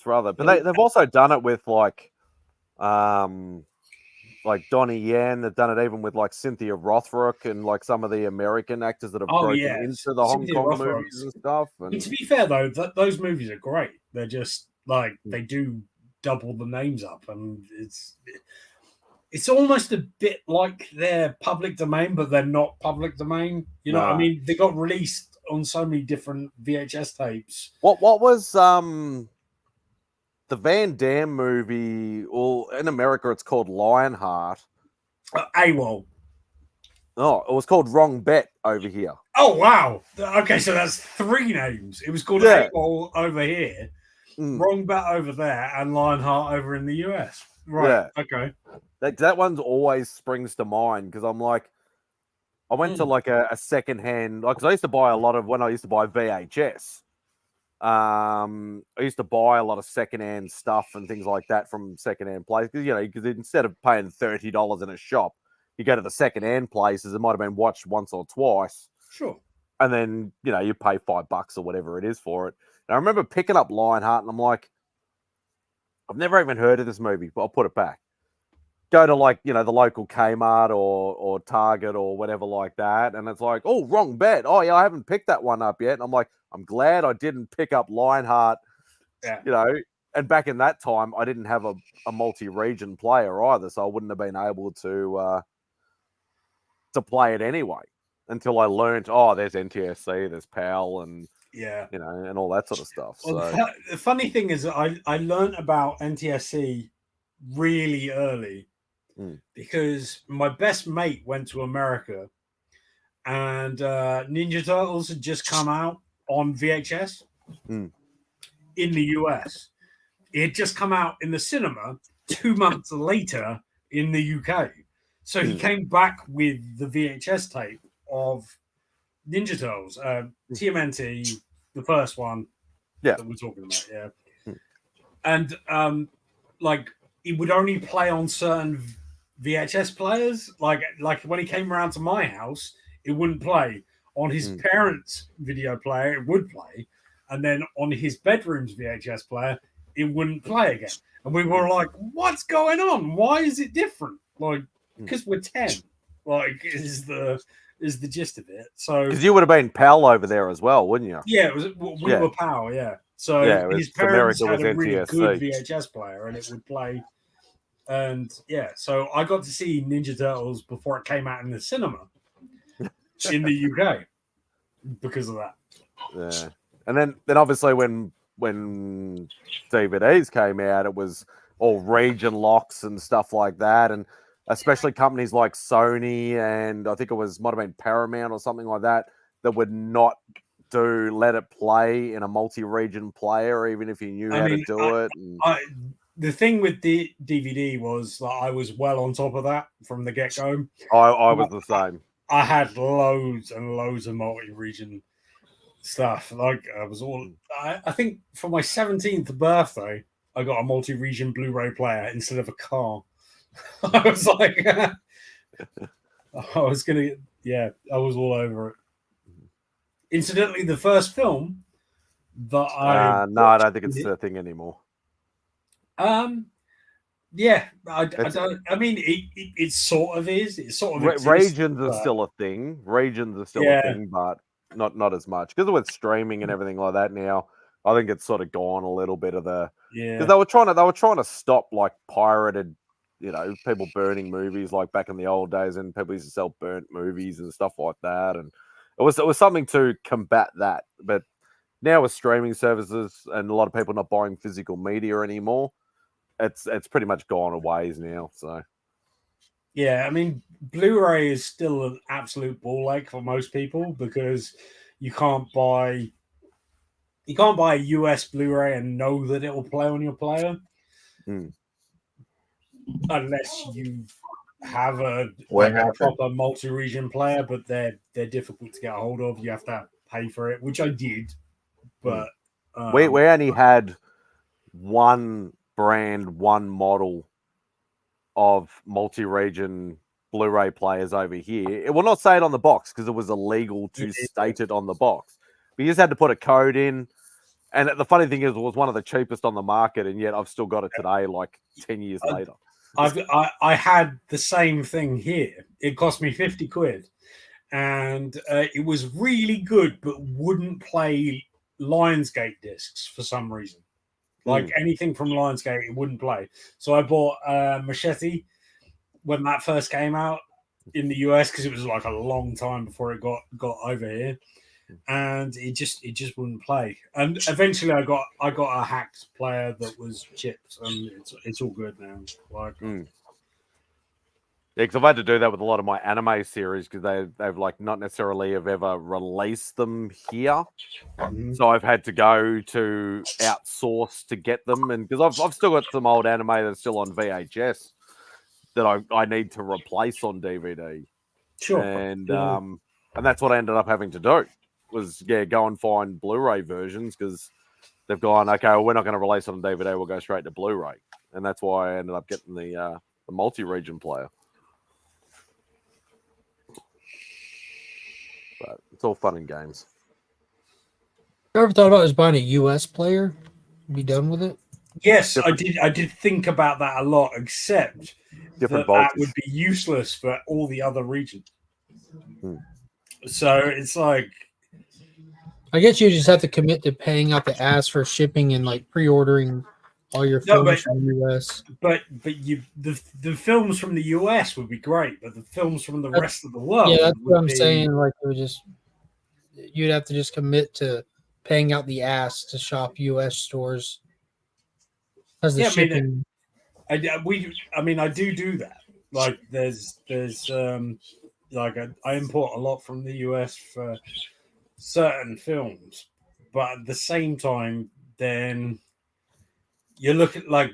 rather, but they've also done it with like Donnie Yen. They've done it even with like Cynthia Rothrock and like some of the American actors that have broken into the Hong Kong movies and stuff. And to be fair though, those movies are great. They're just like they do double the names up, and it's almost a bit like they're public domain, but they're not public domain. You know what I mean? They got released on so many different VHS tapes. What was the Van Damme movie? Well, in America, it's called Lionheart. AWOL. Oh, it was called Wrong Bet over here. Oh wow! Okay, so that's 3 names. It was called AWOL over here, Wrong Bet over there, and Lionheart over in the US. Right. Yeah. Okay. That one always springs to mind because I'm like, I went to like a secondhand, like, because I used to buy a lot of, when I used to buy VHS, I used to buy a lot of secondhand stuff and things like that from secondhand places. You know, because instead of paying $30 in a shop, you go to the secondhand places. It might have been watched once or twice. Sure. And then, you know, you pay $5 or whatever it is for it. And I remember picking up Lionheart and I'm like, I've never even heard of this movie, but I'll put it back. Go to like, you know, the local Kmart or Target or whatever like that. And it's like, oh, Wrong Bet. Oh, yeah, I haven't picked that one up yet. And I'm like, I'm glad I didn't pick up Lionheart, you know. And back in that time, I didn't have a multi-region player either. So I wouldn't have been able to play it anyway until I learned, oh, there's NTSC, there's PAL, and, you know, and all that sort of stuff. Well, so the funny thing is I learned about NTSC really early. Because my best mate went to America and Ninja Turtles had just come out on VHS in the US. It had just come out in the cinema 2 months later in the UK. So he came back with the VHS tape of Ninja Turtles, TMNT, the first one that we're talking about. And like it would only play on certain VHS players. Like when he came around to my house, it wouldn't play. On his parents' video player, it would play. And then on his bedroom's VHS player, it wouldn't play again. And we were like, what's going on? Why is it different? Like, because we're 10. Like, is the gist of it. So because you would have been PAL over there as well, wouldn't you? yeah, it was we Yeah. were PAL, yeah. So Yeah, it was- his parents America was had a really good NTSC. VHS player, and it would play. And yeah, so I got to see Ninja Turtles before it came out in the cinema in the UK because of that. Yeah, and then obviously when DVDs came out, it was all region locks and stuff like that, and especially companies like Sony and I think it might have been Paramount or something like that would not let it play in a multi-region player, even if you knew how to do it. The thing with the DVD was that I was well on top of that from the get-go. I was the same. I had loads and loads of multi-region stuff. Like I was all. I think for my 17th birthday, I got a multi-region Blu-ray player instead of a car. I was like, I was all over it. Incidentally, the first film that I no, I don't think it's a thing anymore. Yeah, I don't. I mean, it sort of is. It sort of exists, regions are still a thing. Regions are still a thing, but not as much because with streaming and everything like that now. I think it's sort of gone a little bit of the because they were trying to stop like pirated, people burning movies like back in the old days, and people used to sell burnt movies and stuff like that, and it was something to combat that. But now with streaming services and a lot of people not buying physical media anymore, it's pretty much gone a ways now. So yeah, I mean, Blu-ray is still an absolute ball ache for most people because you can't buy a US Blu-ray and know that it will play on your player unless you have a proper multi-region player, but they're difficult to get a hold of. You have to pay for it, which I did, but we only had one brand, one model of multi-region Blu-ray players over here. It will not say it on the box because it was illegal to state it on the box. But you just had to put a code in. And the funny thing is, it was one of the cheapest on the market, and yet I've still got it today, like 10 years later. I had the same thing here. It cost me 50 quid, and it was really good, but wouldn't play Lionsgate discs for some reason. Like anything from Lionsgate, it wouldn't play. So I bought Machete when that first came out in the US because it was like a long time before it got over here. And it just wouldn't play. And eventually, I got a hacked player that was chipped, and it's all good now. Like, yeah, because I've had to do that with a lot of my anime series because they've like not necessarily have ever released them here, so I've had to go to outsource to get them, and because I've still got some old anime that's still on VHS that I need to replace on DVD. Sure, and that's what I ended up having to do. Was go and find Blu-ray versions because they've gone, okay, well, we're not going to release it on DVD, we'll go straight to Blu-ray. And that's why I ended up getting the multi-region player. But it's all fun and games. You ever thought about just buying a US player? Be done with it? Yes, I did think about that a lot, except that would be useless for all the other regions. So it's like, I guess you just have to commit to paying out the ass for shipping and like pre-ordering all your films from the US. But the films from the US would be great, but the films from the rest of the world. Yeah, that's what I'm saying. Like you'd have to just commit to paying out the ass to shop US stores. Because the shipping. I do that. Like there's like I import a lot from the US for certain films, but at the same time, then you look at like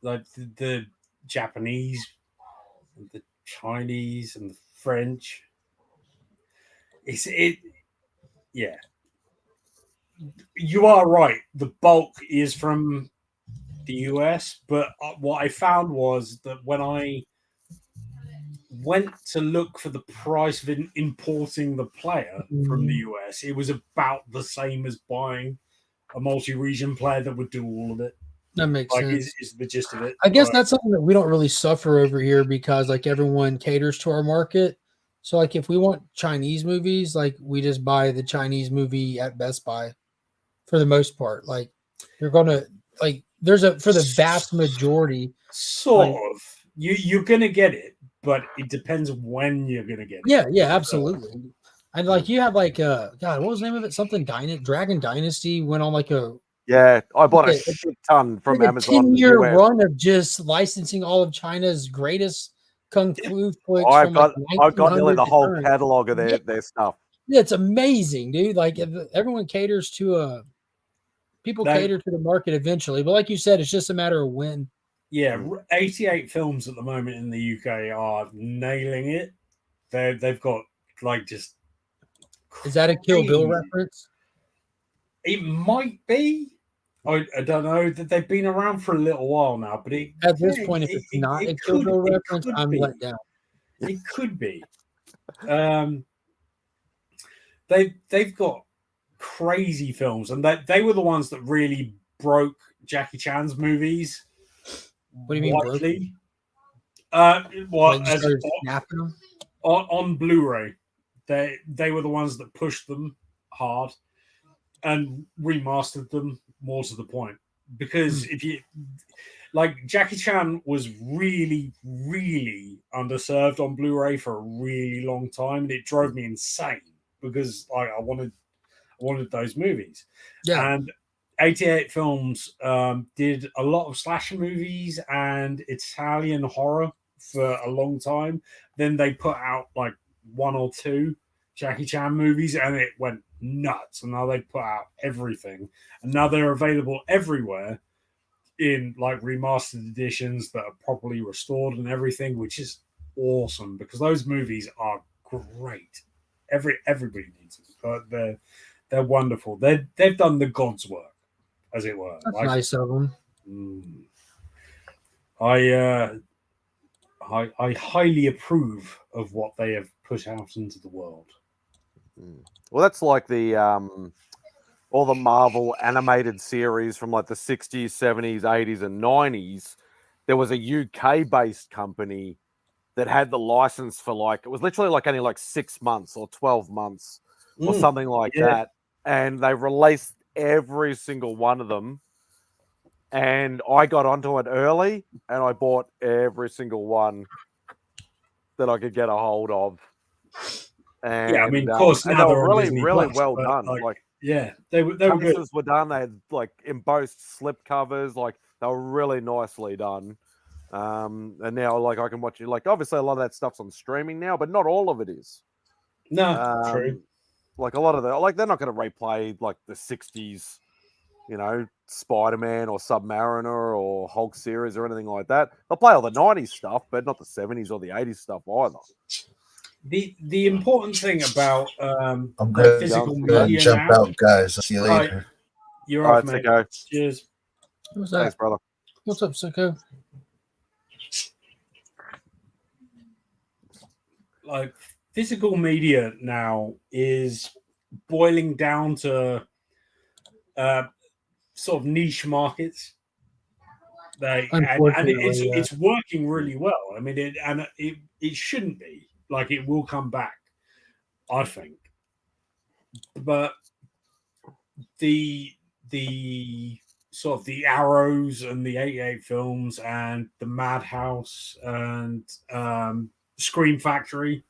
the Japanese, the Chinese, and the French. Yeah. You are right. The bulk is from the US, but what I found was that when I went to look for the price of importing the player from the US, it was about the same as buying a multi-region player that would do all of it. That makes Like, sense. is the gist of it. I guess Like, that's something that we don't really suffer over here because like everyone caters to our market. So like if we want Chinese movies, like we just buy the Chinese movie at Best Buy for the most part. Like you're gonna like there's a for the vast majority. sort like- of. You're gonna get it, but it depends when you're gonna get it. Yeah, absolutely. And like you have like God, what was the name of it? Something Dragon Dynasty went on like a Yeah, I bought a Okay, shit ton from like Amazon. a 10-year US. run of just licensing all of China's greatest kung fu flicks I've from got like I've got nearly 1900 the to whole current. catalog of Yeah. their stuff. Yeah, it's amazing, dude. Like everyone caters to people They- cater to the market eventually, but like you said, it's just a matter of when. Yeah, 88 films at the moment in the UK are nailing it. They've got like just. Is that a Kill Bill crazy- reference? It might be. I don't know that they've been around for a little while now, but At this point, if it's not a Kill Bill reference, I'm be. let down. It could be. They've got crazy films, and they were the ones that really broke Jackie Chan's movies. What do you mean broke? widely. Like Well, you as started snapping them? on Blu-ray, they were the ones that pushed them hard and remastered them more to the point. Because if you like, Jackie Chan was really, really underserved on Blu-ray for a really long time, and it drove me insane because like I wanted those movies. Yeah. And 88 Films did a lot of slasher movies and Italian horror for a long time. Then they put out like one or two Jackie Chan movies and it went nuts. And now they put out everything. And now they're available everywhere in like remastered editions that are properly restored and everything, which is awesome because those movies are great. Everybody needs them. But they're wonderful. They've done the God's work, as it were. That's nice of them. I highly approve of what they have put out into the world. Well, that's like the all the Marvel animated series from like the 60s, 70s, 80s, and 90s. There was a UK-based company that had the license for like, it was literally like only like 6 months or 12 months or something like that. And they released every single one of them. And I got onto it early and I bought every single one that I could get a hold of. And, yeah, I mean, of course, and now they they're were on really, Disney really Plus, well but, done. like, yeah, they were good. Cases were done. They had like embossed slip covers. Like they were really nicely done. And now, like I can watch it. Like obviously, a lot of that stuff's on streaming now, but not all of it is. No, true. Like a lot of the they're not going to replay like the 60s, you know, Spider-Man or Submariner or Hulk series or anything like that. They'll play all the 90s stuff, but not the 70s or the 80s stuff either. The important thing about I'm like good. physical Go ahead and media jump now, out, guys. I'll see you Right. later. you're All off, right, mate. Siko. Cheers. What's that? Thanks, brother. What's up, Siko? Like physical media now is boiling down to sort of niche markets. And Unfortunately, it's working really well. I mean, it shouldn't be. Like it will come back, I think. But the sort of the Arrows and the 88 Films and the Madhouse and Scream Factory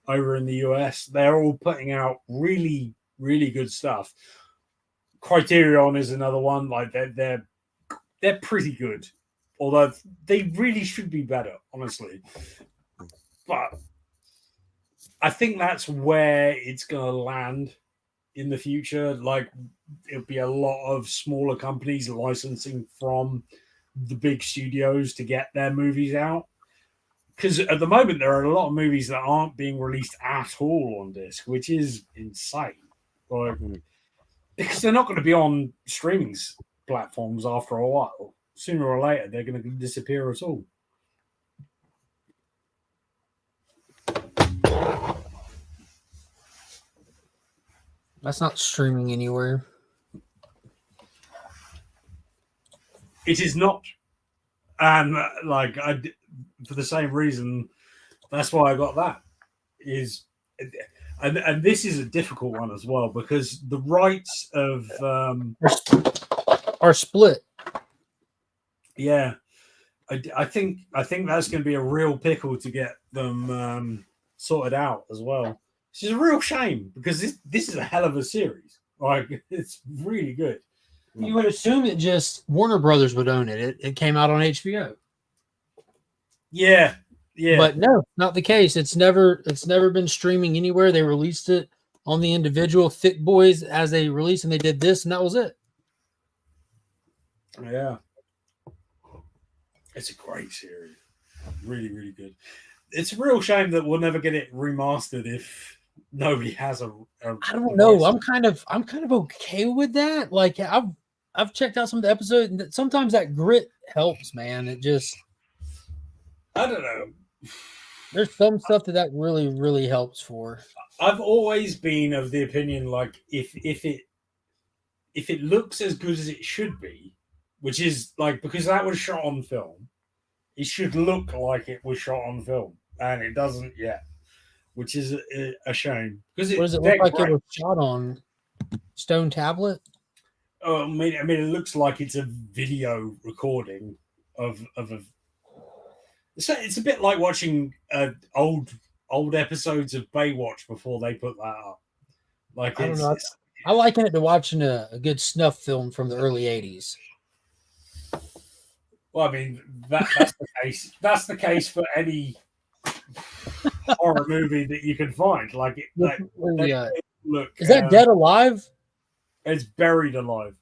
over in the US, they're all putting out really, really good stuff. Criterion is another one. Like they're pretty good, although they really should be better, honestly. But I think that's where it's going to land in the future. Like it'll be a lot of smaller companies licensing from the big studios to get their movies out. Because at the moment, there are a lot of movies that aren't being released at all on disc, which is insane. Like, because they're not going to be on streaming platforms after a while. Sooner or later, they're going to disappear at all. That's not streaming anywhere. It is not, and like for the same reason, that's why I got that. And this is a difficult one as well because the rights of Are split. yeah, I think that's going to be a real pickle to get them sorted out as well. Which is a real shame because this is a hell of a series. Like it's really good. You would assume it just Warner Brothers would own it. It came out on HBO. Yeah. But no, not the case. It's never been streaming anywhere. They released it on the individual Thick Boys as they released, and they did this, and that was it. Yeah. It's a great series. Really, really good. It's a real shame that we'll never get it remastered if nobody has a I don't know. I'm kind of okay with that. Like I've checked out some of the episodes, and sometimes that grit helps, man. It just I don't know. There's some stuff that really, really helps for. I've always been of the opinion, like if it looks as good as it should be, which is like because that was shot on film, it should look like it was shot on film, and it doesn't yet, which is a shame. Because what does it look like? It was shot on stone tablet. Oh, I mean, it looks like it's a video recording of a. It's a bit like watching old episodes of Baywatch before they put that up. Like I don't know. I liken it to watching a good snuff film from the early '80s. Well, I mean that's the case. That's the case for any horror movie that you can find. Like it. Look, is that Dead Alive? It's Buried Alive,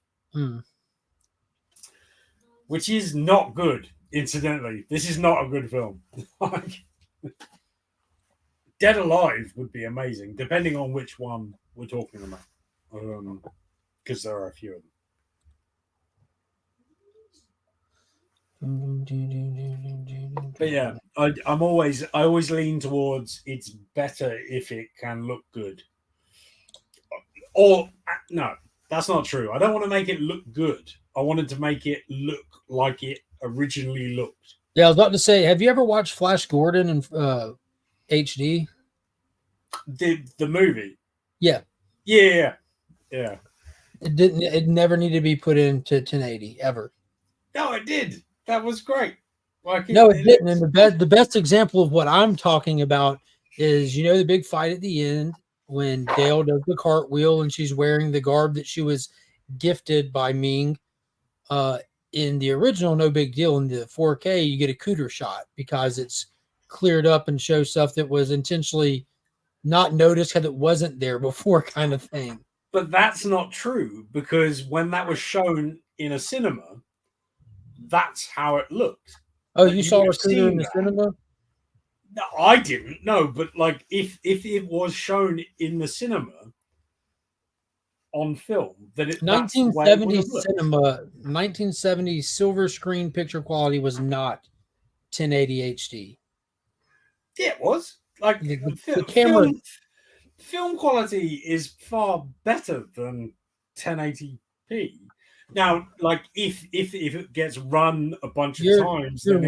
which is not good. Incidentally, this is not a good film. Like, Dead Alive would be amazing, depending on which one we're talking about, because there are a few of them. But yeah, I always lean towards it's better if it can look good. Or no, that's not true. I don't want to make it look good. I wanted to make it look like it originally looked. Yeah, I was about to say, have you ever watched Flash Gordon in HD? The movie? Yeah. It didn't. It never needed to be put into 1080 ever. No, it did. That was great. Like no, it didn't. And the best example of what I'm talking about is, you know, the big fight at the end when Dale does the cartwheel and she's wearing the garb that she was gifted by Ming. In the original, no big deal. In the 4K, you get a cooter shot because it's cleared up and shows stuff that was intentionally not noticed because it wasn't there before, kind of thing. But that's not true because when that was shown in a cinema, that's how it looked. Oh, like, you saw a cooter in the cinema? No, I didn't. No, but like if it was shown in the cinema on film, that it 1970 cinema, 1970 silver screen picture quality was not 1080 HD. Yeah, it was. Like the camera film quality is far better than 1080p. Now, like if it gets run a bunch of times, you're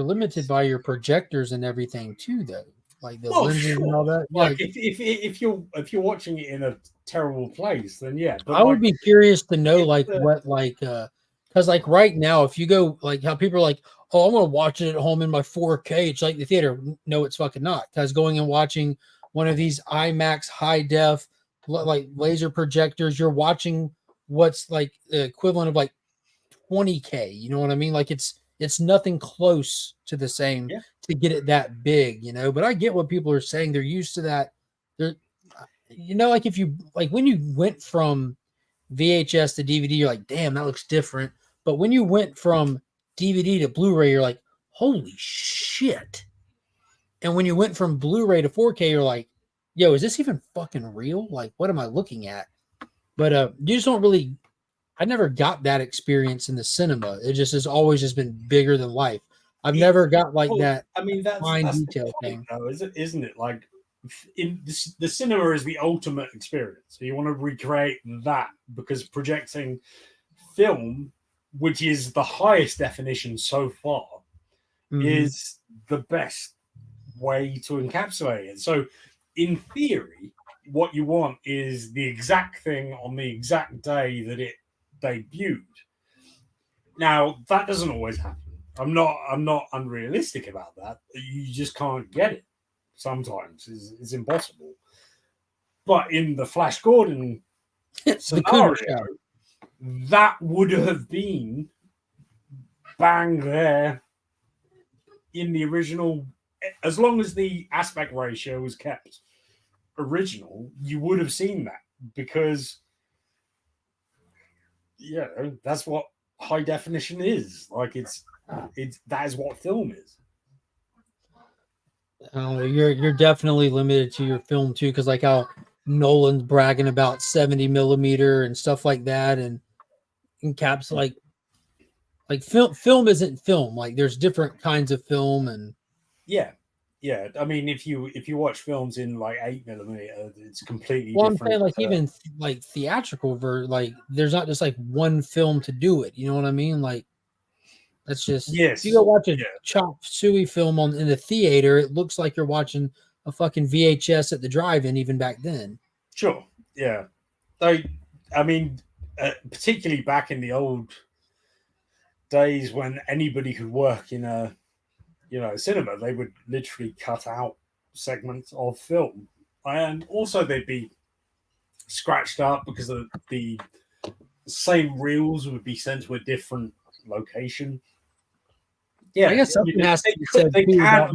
limited by your projectors and everything too, though. Like the lenses and all that. Like if you're watching it in a terrible place, then yeah. But I would be curious to know because like right now, if you go like how people are like, oh, I'm gonna watch it at home in my 4K. It's like the theater. No, it's fucking not. Because going and watching one of these IMAX high def like laser projectors, you're watching what's like the equivalent of like 20K. You know what I mean? Like it's nothing close to the same to get it that big, you know. But I get what people are saying. They're used to that. They're, you know, like if you like when you went from VHS to DVD, you're like, damn, that looks different. But when you went from DVD to Blu-ray, you're like, holy shit. And when you went from Blu-ray to 4K, you're like, yo, is this even fucking real? Like, what am I looking at? But you just don't really. I never got that experience in the cinema. It just has always just been bigger than life. I've never got like that. I mean, that's detail thing, though, isn't it? Like, in the cinema is the ultimate experience. So you want to recreate that because projecting film which is the highest definition so far, is the best way to encapsulate it. So, in theory, what you want is the exact thing on the exact day that it debuted. Now, that doesn't always happen. I'm not unrealistic about that. You just can't get it. Sometimes it's impossible. But in the Flash Gordon scenario, that would have been bang there in the original. As long as the aspect ratio was kept original, you would have seen that, because that's what high definition is. Like it's that is what film is. You're definitely limited to your film too, because like how Nolan's bragging about 70 millimeter and stuff like that, and caps like film isn't film. Like there's different kinds of film, and yeah. I mean, if you watch films in like 8 millimeter, it's completely well, different. I'm saying like even like theatrical like there's not just like one film to do it. You know what I mean? Like that's just if you go watch a chop suey film in the theater, it looks like you're watching a fucking VHS at the drive-in even back then. Sure. Yeah. I mean, particularly back in the old days when anybody could work in a cinema, they would literally cut out segments of film, and also they'd be scratched up because of the same reels would be sent to a different location. Yeah, I guess something has to be said too about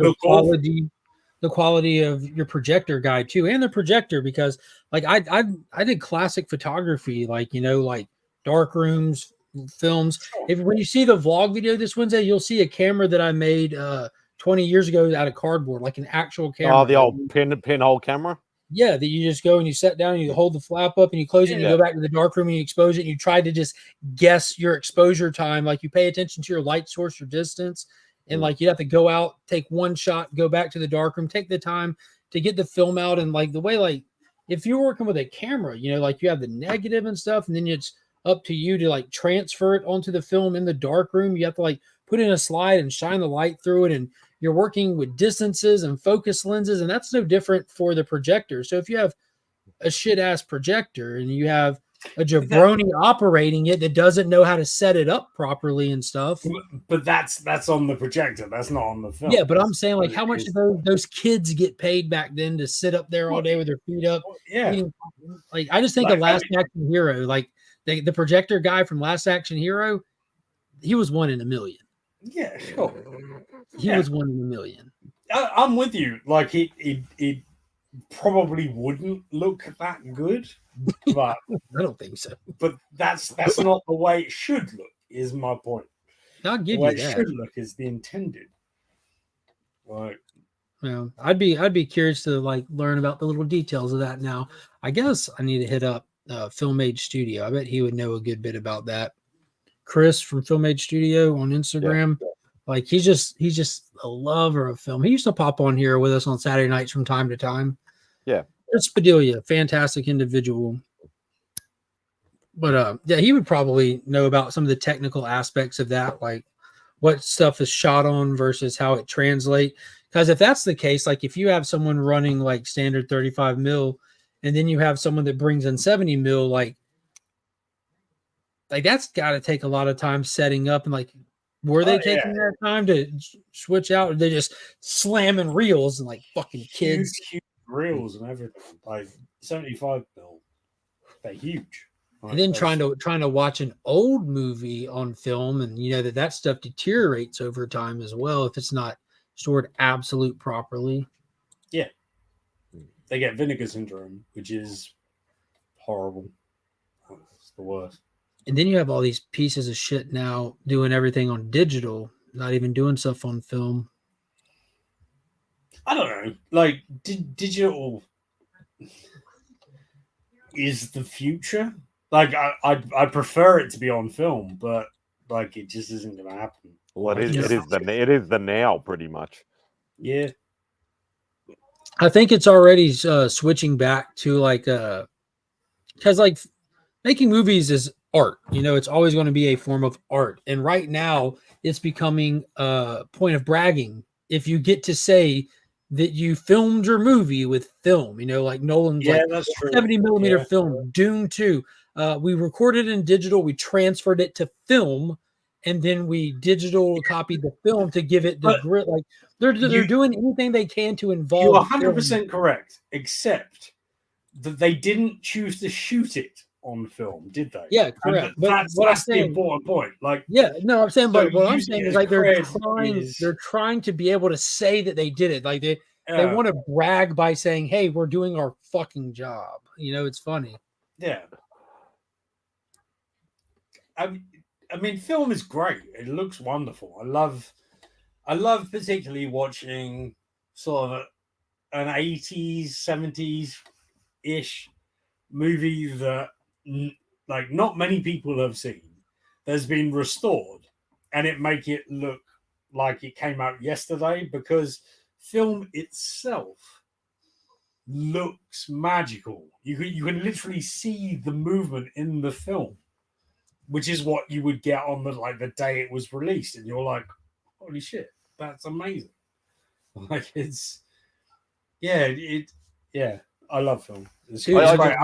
the quality of your projector guide too, and the projector, because like I did classic photography, like like dark rooms, films. When you see the vlog video this Wednesday, you'll see a camera that I made 20 years ago out of cardboard, like an actual camera. Oh, the old pinhole camera. Yeah, that you just go and you sit down and you hold the flap up and you close it and you go back to the dark room and you expose it and you try to just guess your exposure time. Like you pay attention to your light source, your distance, and like you have to go out, take one shot, go back to the dark room, take the time to get the film out. And like the way, like if you're working with a camera, like you have the negative and stuff, and then it's up to you to like transfer it onto the film in the dark room. You have to like put in a slide and shine the light through it, and you're working with distances and focus lenses, and that's no different for the projector. So if you have a shit ass projector and you have a jabroni operating it that doesn't know how to set it up properly and stuff, but that's on the projector. That's not on the film. Yeah, but I'm saying like how much do those kids get paid back then to sit up there all day with their feet up? Yeah, like I just think of Last Action Hero, like the projector guy from Last Action Hero, he was 1 in a million. Yeah, sure. He was 1 in a million. I'm with you. Like it probably wouldn't look that good, but I don't think so. But that's not the way it should look. Is my point. I'll give the way you that. It should look is the intended. Like, well, I'd be curious to like learn about the little details of that. Now, I guess I need to hit up Film Age Studio. I bet he would know a good bit about that. Chris from Film Age Studio on Instagram. Yeah. Like he's just a lover of film. He used to pop on here with us on Saturday nights from time to time. Yeah. Spidelia, fantastic individual. But yeah, he would probably know about some of the technical aspects of that, like what stuff is shot on versus how it translates. Because if that's the case, like if you have someone running like standard 35 mil, and then you have someone that brings in 70 mil, like that's got to take a lot of time setting up. And like, were they taking that time to switch out, or they just slamming reels and like fucking kids? Huge reels and everything, like 75 mil. They're huge. Like, and then trying to watch an old movie on film, and that stuff deteriorates over time as well if it's not stored absolute properly. Yeah, they get vinegar syndrome, which is horrible. It's the worst. And then you have all these pieces of shit now doing everything on digital, not even doing stuff on film. I don't know. Like digital is the future. Like I prefer it to be on film, but like it just isn't going to happen. Well, it is the now pretty much. Yeah. I think it's already switching back to like because like making movies is art. You know, it's always going to be a form of art. And right now, it's becoming a point of bragging if you get to say that you filmed your movie with film. You know, like Nolan's like that's true. 70 millimeter Yeah. film, Dune 2. We recorded in digital, we transferred it to film, and then we digital copied the film to give it the But grit. Like they're doing anything they can to involve. You are film. 100% correct, except that they didn't choose to shoot it on film, did they? Yeah, correct. And But that's what I'm the saying, important point. Like, yeah, no, I'm saying, so but what I'm using saying it is as like cred they're trying to be able to say that they did it. Like they Yeah. want to brag by saying, "Hey, we're doing our fucking job." You know, it's funny. Yeah. I mean, film is great. It looks wonderful. I love particularly watching sort of an 80s, 70s ish movie that like not many people have seen. That's been restored, and it make it look like it came out yesterday, because film itself looks magical. You can literally see the movement in the film, which is what you would get on the day it was released, and you're like, holy shit, that's amazing. Like it's I love film. It's Dude, great.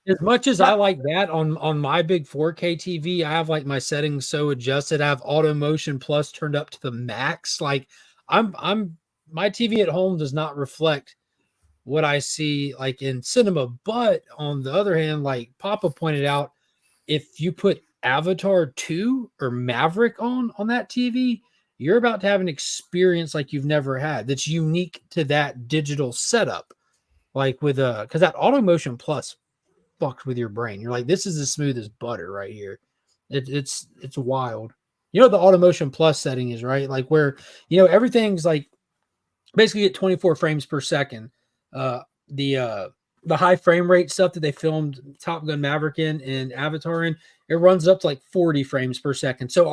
As much as I like that on my big 4K TV, I have like my settings so adjusted. I have auto motion plus turned up to the max. Like I'm my TV at home does not reflect what I see like in cinema. But on the other hand, like Papa pointed out, if you put Avatar 2 or Maverick on that TV, you're about to have an experience like you've never had that's unique to that digital setup. Like with because that auto motion plus fucks with your brain. You're like, this is as smooth as butter right here. It's wild. You know what the auto motion plus setting is, right? Like where everything's like basically at 24 frames per second. The high frame rate stuff that they filmed Top Gun Maverick in Avatar in, it runs up to like 40 frames per second. So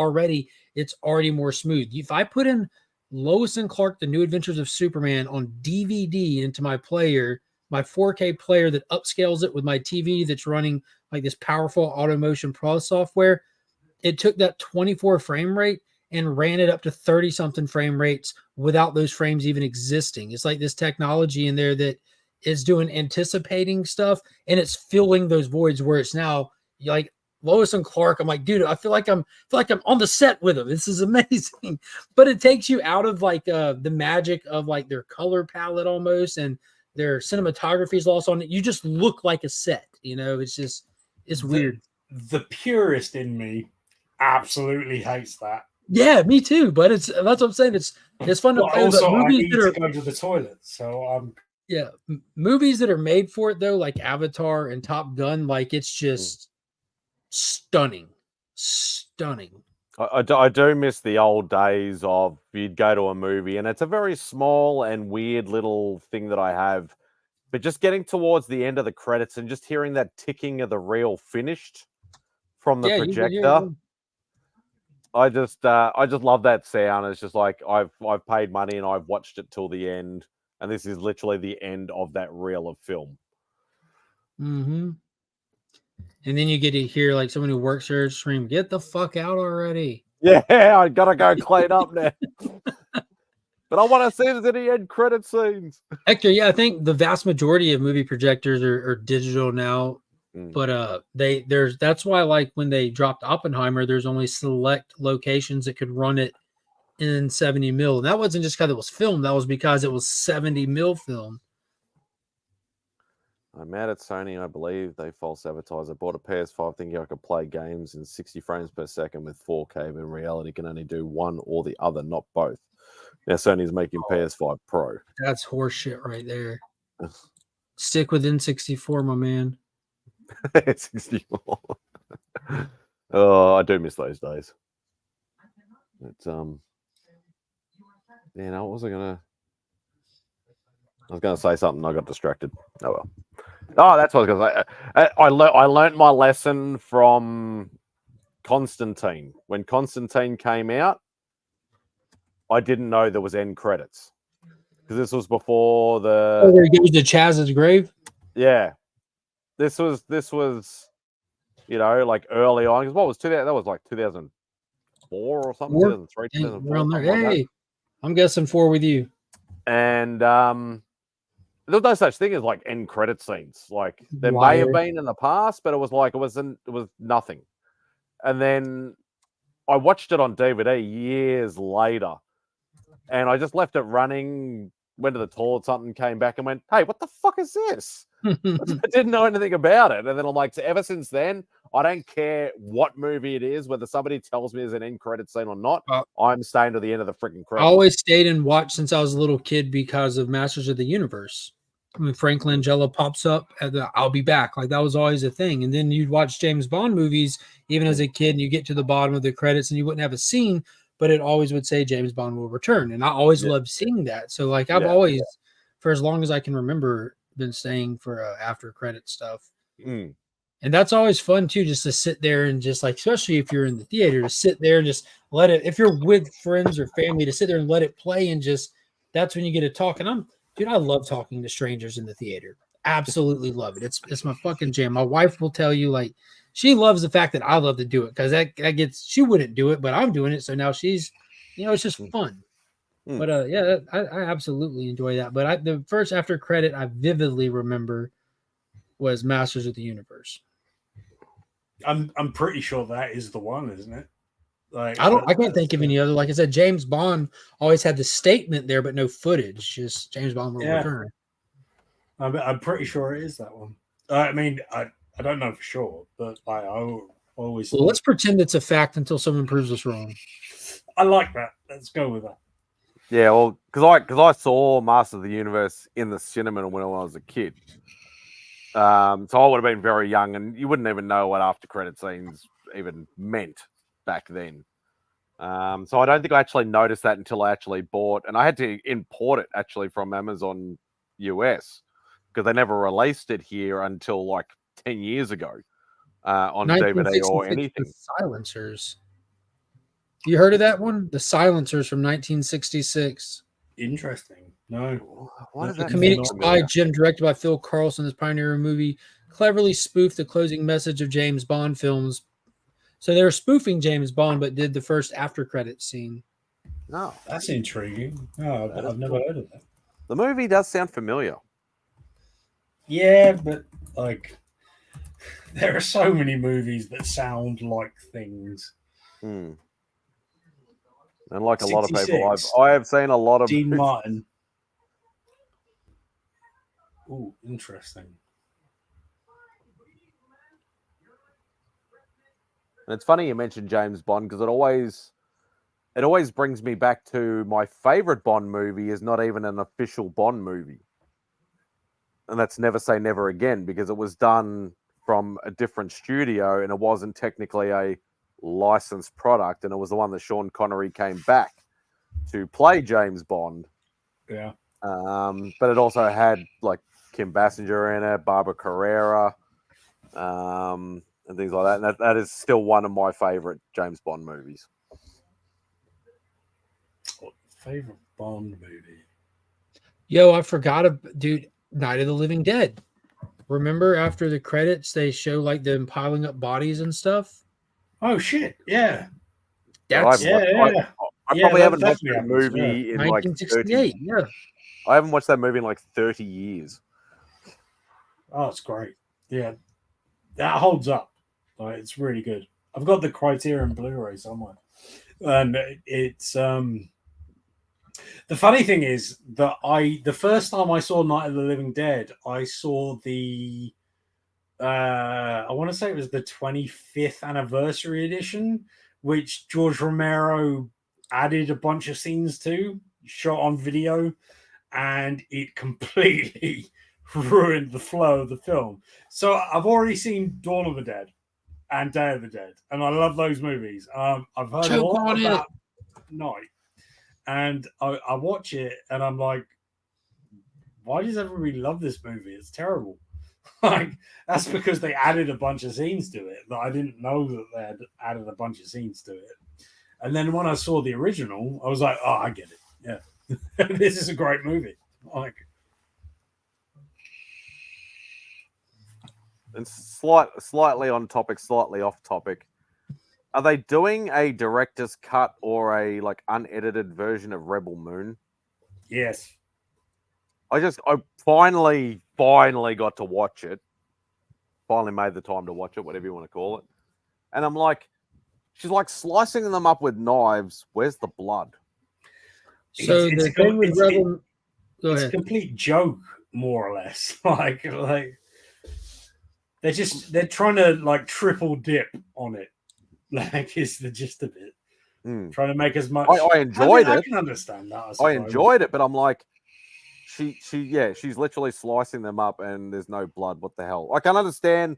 it's already more smooth. If I put in Lois and Clark: The New Adventures of Superman on DVD into my player, my 4K player that upscales it with my TV that's running like this powerful Automotion Pro software, it took that 24 frame rate and ran it up to 30 something frame rates without those frames even existing. It's like this technology in there that is doing anticipating stuff, and it's filling those voids where it's now like Lois and Clark. I'm like, dude, I feel like I'm on the set with them. This is amazing. But it takes you out of like the magic of like their color palette almost, and their cinematography is lost on it. You just look like a set. It's weird. The purist in me absolutely hates that. Yeah, me too. But that's what I'm saying. It's fun to play. Also, movies I need to go to the toilet, so movies that are made for it though, like Avatar and Top Gun, like it's just stunning. I do miss the old days of you'd go to a movie and it's a very small and weird little thing that I have, but just getting towards the end of the credits and just hearing that ticking of the reel finished from the projector. I just love that sound. It's just like I've paid money and I've watched it till the end, and this is literally the end of that reel of film. Mm-hmm. And then you get to hear like someone who works there scream, "Get the fuck out already!" Yeah, I gotta go clean up now. But I want to see the end credit scenes. Hector, yeah, I think the vast majority of movie projectors are digital now. But that's why like when they dropped Oppenheimer, there's only select locations that could run it in 70 mil. And that wasn't just because it was filmed, that was because it was 70 mil film. I'm mad at Sony. I believe they false advertised. I bought a PS5 thinking I could play games in 60 frames per second with 4K, but in reality can only do one or the other, not both. Now Sony's making PS5 Pro. That's horseshit right there. Stick with N64, my man. 64. Oh, I do miss those days. But what was I was gonna say something. I got distracted. Oh well. Oh, that's what I was gonna say. I learned my lesson from Constantine. When Constantine came out, I didn't know there was end credits because this was before the. Oh, where he goes to Chaz's grave. Yeah, this was You know, like early on. Because what was 2000? That was like 2004 or something. 2003, 2004. Around there. Something like Hey, I'm guessing 4 with you. that. And there was no such thing as like end credit scenes. Like there may have been in the past, but it was nothing. And then I watched it on DVD years later, and I just left it running. Went to the toilet, something came back, and went, "Hey, what the fuck is this?" I didn't know anything about it, and then I'm like, ever since then, I don't care what movie it is, whether somebody tells me there's an end credit scene or not. I'm staying to the end of the freaking credits. I always stayed and watched since I was a little kid because of Masters of the Universe. When Frank Langella pops up at the "I'll be back," like that was always a thing. And then you'd watch James Bond movies, even as a kid, and you get to the bottom of the credits, and you wouldn't have a scene, but it always would say James Bond will return. And I always loved seeing that. So like I've always, for as long as I can remember, been staying for after credit stuff. And that's always fun too, just to sit there and just like, especially if you're in the theater, to sit there and just let it, if you're with friends or family, to sit there and let it play, and just that's when you get to talk. And I love talking to strangers in the theater. Absolutely love it. It's my fucking jam. My wife will tell you, like, she loves the fact that I love to do it, because that gets, she wouldn't do it, but I'm doing it. So now she's, it's just fun. But I absolutely enjoy that. But the first after credit I vividly remember was Masters of the Universe. I'm pretty sure that is the one, isn't it? Like I can't think of any other. Like I said, James Bond always had the statement there, but no footage. Just James Bond will return. I'm pretty sure it is that one. I mean, I don't know for sure, but I always. Well, let's pretend it's a fact until someone proves us wrong. I like that. Let's go with that. Yeah, well, because I saw Master of the Universe in the cinema when I was a kid. So I would have been very young, and you wouldn't even know what after credit scenes even meant back then. So I don't think I actually noticed that until I actually bought, and I had to import it actually from Amazon US, because they never released it here until like 10 years ago on DVD or anything. Silencers. You heard of that one? The Silencers from 1966. Interesting. No. What is The that? comedic spy Jim, directed by Phil Carlson, this pioneering movie, cleverly spoofed the closing message of James Bond films. So they were spoofing James Bond, but did the first after credit scene. No, that's intriguing. No, I've never heard of that. The movie does sound familiar. Yeah, but like, there are so many movies that sound like things. And like a lot of people, I have seen a lot of Dean Martin. Ooh, interesting. And it's funny you mentioned James Bond, because it always brings me back to my favorite Bond movie is not even an official Bond movie. And that's Never Say Never Again, because it was done from a different studio and it wasn't technically a licensed product, and it was the one that Sean Connery came back to play James Bond. Yeah. But it also had like Kim Basinger in it, Barbara Carrera, and things like that. And that is still one of my favorite James Bond movies. Favorite Bond movie? Yo, I forgot dude, Night of the Living Dead. Remember after the credits they show like them piling up bodies and stuff? Oh shit! Yeah, that's I probably haven't watched that movie in like 1968. Yeah, I haven't watched that movie in like 30 years. Oh, it's great. Yeah, that holds up. Like, it's really good. I've got the Criterion Blu-ray somewhere, and it's the funny thing is that the first time I saw Night of the Living Dead, I saw the I want to say it was the 25th anniversary edition, which George Romero added a bunch of scenes to, shot on video, and it completely ruined the flow of the film. So I've already seen Dawn of the Dead and Day of the Dead, and I love those movies. I've heard a lot about Night, and I watch it, and I'm like, why does everybody love this movie? It's terrible. Like, that's because they added a bunch of scenes to it that I didn't know that they had added a bunch of scenes to it. And then when I saw the original, I was like, oh, I get it. Yeah. This is a great movie. Like, And slightly on topic, slightly off topic. Are they doing a director's cut or a like unedited version of Rebel Moon? Yes. I finally got to watch it. Finally made the time to watch it, whatever you want to call it. And I'm like, she's like slicing them up with knives. Where's the blood? So It's the a thing com- with it's- Rebel, go It's a ahead. complete joke, more or less. like they're trying to like triple dip on it. Like is the gist of it. Trying to make as much. I enjoyed it. I can understand that. I enjoyed it, but I'm like, she's literally slicing them up, and there's no blood. What the hell? I can understand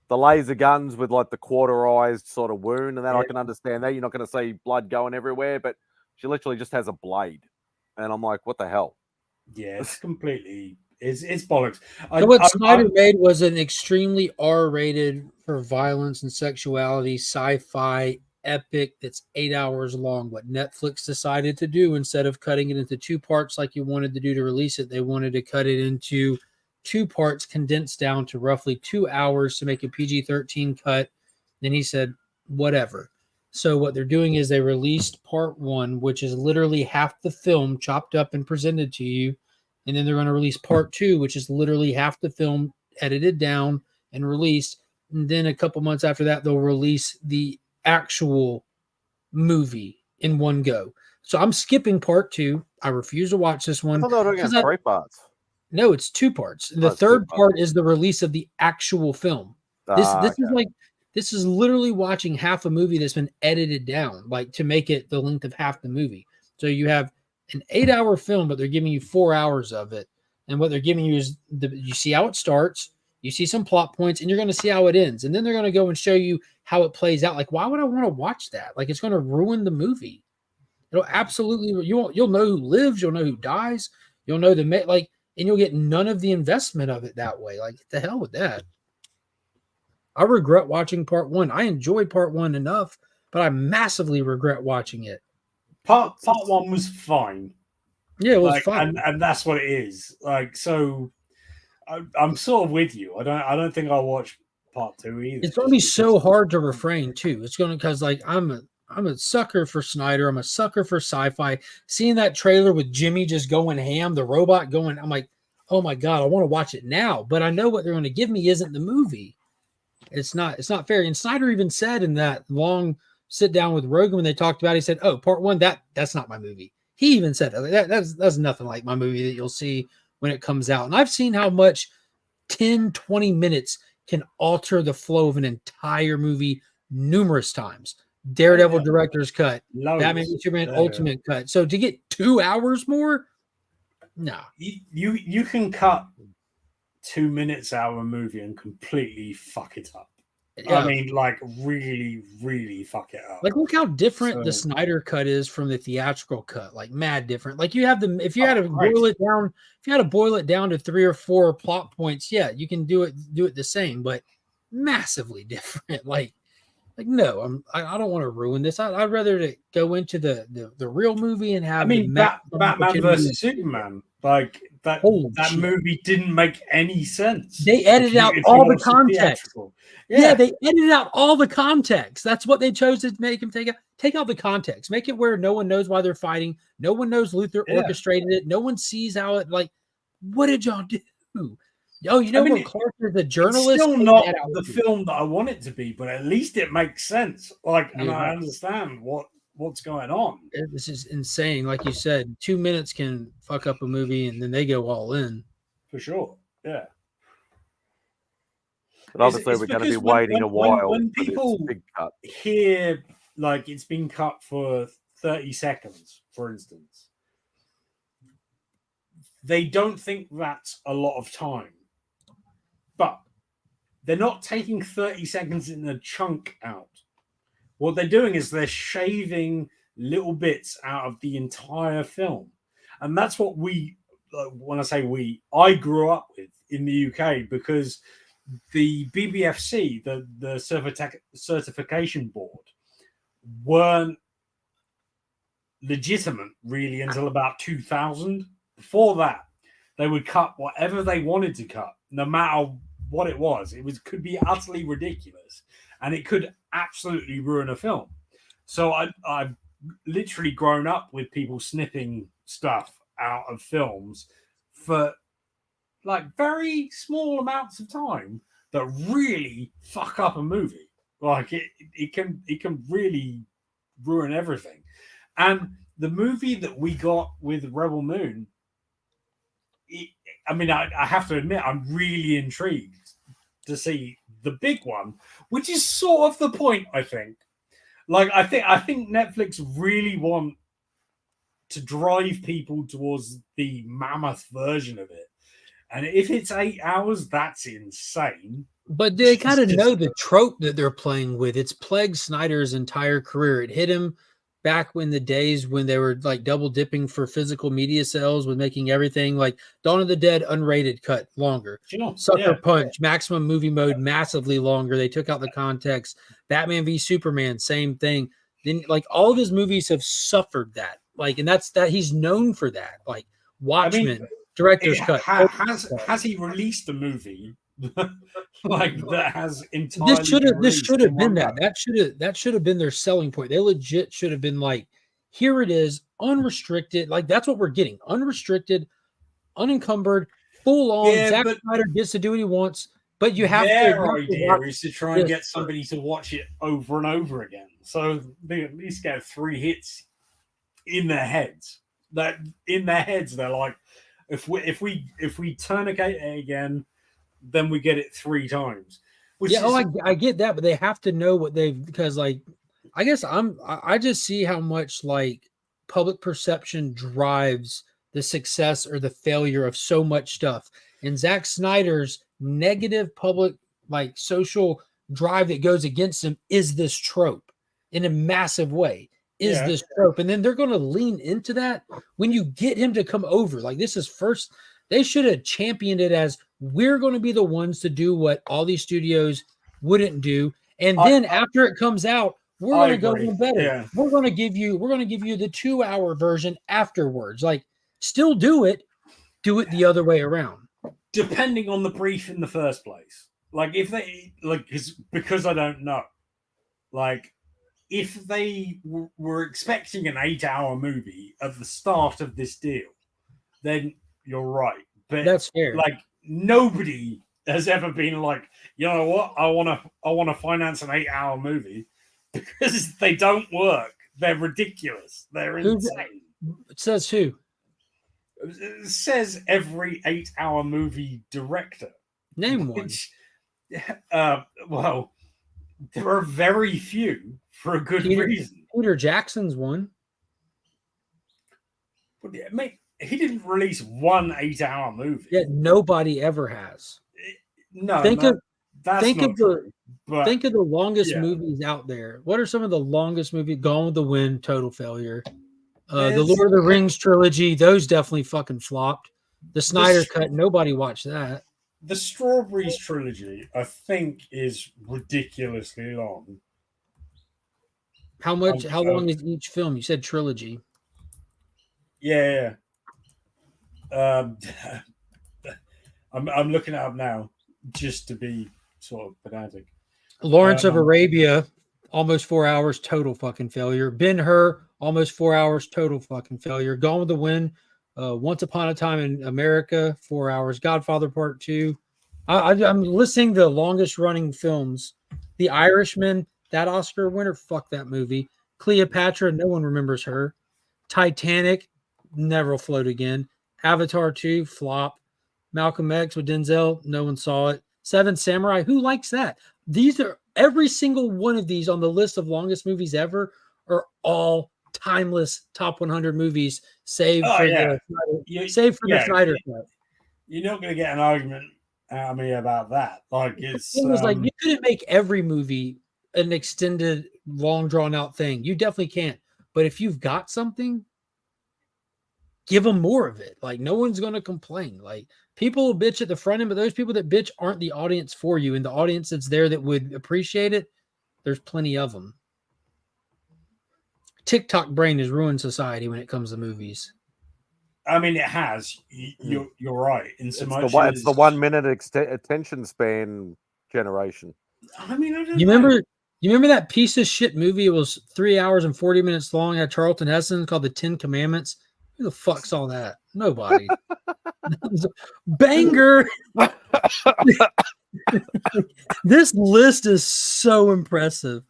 the laser guns with like the quarterized sort of wound, and then I can understand that you're not going to see blood going everywhere, but she literally just has a blade, and I'm like, what the hell? Yeah, it's completely. It's bollocks. So what Snyder made was an extremely R-rated for violence and sexuality sci-fi epic that's 8 hours long. What Netflix decided to do, instead of cutting it into 2 parts like you wanted to do to release it, they wanted to cut it into 2 parts condensed down to roughly 2 hours to make a PG-13 cut. Then he said, whatever. So what they're doing is they released part 1, which is literally half the film chopped up and presented to you. And then they're going to release part 2, which is literally half the film edited down and released. And then a couple months after that, they'll release the actual movie in one go. So I'm skipping part 2. I refuse to watch this one. I thought they were doing 3 parts. No, it's 2 parts. The third part is the release of the actual film. This is literally watching half a movie that's been edited down, like to make it the length of half the movie. So you have an 8-hour film, but they're giving you 4 hours of it. And what they're giving you is you see how it starts, you see some plot points, and you're going to see how it ends. And then they're going to go and show you how it plays out. Like, why would I want to watch that? Like, it's going to ruin the movie. It'll absolutely, you'll know who lives, you'll know who dies, you'll know and you'll get none of the investment of it that way. Like, the hell with that. I regret watching part 1. I enjoyed part 1 enough, but I massively regret watching it. Part 1 was fine. Yeah, it was fine, and that's what it is. Like, so I'm sort of with you. I don't think I'll watch part 2 either. It's going to be so hard to refrain too. It's going to, because like I'm a sucker for Snyder. I'm a sucker for sci-fi. Seeing that trailer with Jimmy just going ham, the robot going, I'm like, oh my god, I want to watch it now. But I know what they're going to give me isn't the movie. It's not fair. And Snyder even said in that long sit down with Rogan when they talked about it, he said, oh, part 1, that's not my movie. He even said that's nothing like my movie that you'll see when it comes out. And I've seen how much 10, 20 minutes can alter the flow of an entire movie numerous times. Daredevil director's cut, Batman v Superman Ultimate cut. So to get 2 hours more, no. You can cut 2 minutes out of a movie and completely fuck it up. Yeah. I mean, like really, really fuck it up. Like, look how different the Snyder cut is from the theatrical cut. Like, mad different. Like, you have if you had to boil it down to 3 or 4 plot points, yeah, you can do it the same, but massively different. Like no, I don't want to ruin this. I'd rather go into the real movie and have. I mean, Batman versus Superman, like that movie didn't make any sense. They edited out all the context. Yeah, they edited out all the context. That's what they chose to make him take out the context. Make it where no one knows why they're fighting. No one knows Luthor orchestrated it. No one sees how it. Like, what did y'all do? Oh, what Clark is a journalist. It's still not the film that I want it to be, but at least it makes sense. Like, and I understand what's going on. This is insane. Like you said, 2 minutes can fuck up a movie, and then they go all in. For sure, yeah. But obviously, we're going to be waiting a while. When people hear like it's been cut for 30 seconds, for instance, they don't think that's a lot of time. But they're not taking 30 seconds in a chunk out. What they're doing is they're shaving little bits out of the entire film. And that's what when I say I grew up with in the UK, because the BBFC, the certification board, weren't legitimate really until about 2000. Before that, they would cut whatever they wanted to cut, no matter what it was. Could be utterly ridiculous, and it could absolutely ruin a film. So I've literally grown up with people snipping stuff out of films for like very small amounts of time that really fuck up a movie. Like it can really ruin everything. And the movie that we got with Rebel Moon, I have to admit, I'm really intrigued to see the big one, which is sort of the point, I think. Like, I think Netflix really want to drive people towards the mammoth version of it. And if it's 8 hours, that's insane. But they kind of know the trope that they're playing with. It's plagued Snyder's entire career. It hit him back when the days when they were like double dipping for physical media sales with making everything like Dawn of the Dead unrated cut longer. Sucker Punch, maximum movie mode, massively longer. They took out the context. Batman v Superman, same thing. Then like all of his movies have suffered that. Like, and that's that he's known for that. Like Watchmen, director's cut. Has he released a movie like that has entirely this should have been that should have been their selling point. They legit should have been like, here it is, unrestricted. Like that's what we're getting, unrestricted, unencumbered, full on. Zack Snyder gets to do what he wants, but you have their idea is to try and get somebody to watch it over and over again, so they at least get 3 hits in their heads. That in their heads they're like, if we tourniquet it again, then we get it 3 times. I get that, but they have to know what they've, because like, I guess I just see how much like public perception drives the success or the failure of so much stuff. And Zack Snyder's negative public, like social drive that goes against him is this trope in a massive way. This trope. And then they're going to lean into that when you get him to come over. Like this is first, they should have championed it as we're going to be the ones to do what all these studios wouldn't do. And then after it comes out, we're going to go even better. Yeah. We're going to give you the 2-hour version afterwards. Like still do it the other way around. Depending on the brief in the first place. Like if they because I don't know, like if they were expecting an 8-hour movie at the start of this deal, then you're right. But that's fair. Like nobody has ever been like, you know what? I want to finance an 8-hour movie, because they don't work. They're ridiculous. They're insane. It says who? It says every 8-hour movie director. Name one. Well, there are very few for a good reason. Peter Jackson's one. But mate, he didn't release one 8-hour movie. Yeah, nobody ever has. No, think of the true, longest movies out there. What are some of the longest movies? Gone with the Wind, total failure. The Lord of the Rings trilogy, those definitely fucking flopped. The Snyder cut, nobody watched that. The Strawberries trilogy, I think, is ridiculously long. How long is each film? You said trilogy. Yeah. I'm looking it up now just to be sort of pedantic. Lawrence of Arabia, almost 4 hours, total fucking failure. Ben-Hur, almost 4 hours, total fucking failure. Gone with the Wind, Once Upon a Time in America, 4 hours. Godfather Part 2. I'm listing the longest running films. The Irishman, that Oscar winner, fuck that movie. Cleopatra, no one remembers her. Titanic, never float again. Avatar 2, flop. Malcolm X with Denzel, no one saw it. Seven Samurai, who likes that? These are every single one of these on the list of longest movies ever are all timeless top 100 movies, save for the Snyder cut. You're not going to get an argument out of me about that. Like it's like you couldn't make every movie an extended, long drawn out thing. You definitely can't. But if you've got something, give them more of it. Like no one's going to complain. Like people will bitch at the front end, but those people that bitch aren't the audience for you. And the audience that's there that would appreciate it, there's plenty of them. TikTok brain has ruined society when it comes to movies. I mean, it has. You're right. In so much, it's the 1 minute attention span generation. I mean, I don't You know. remember? You remember that piece of shit movie? It was 3 hours and 40 minutes long. Had Charlton Heston called The 10 Commandments. Who the fuck saw that? Nobody. Banger. This list is so impressive.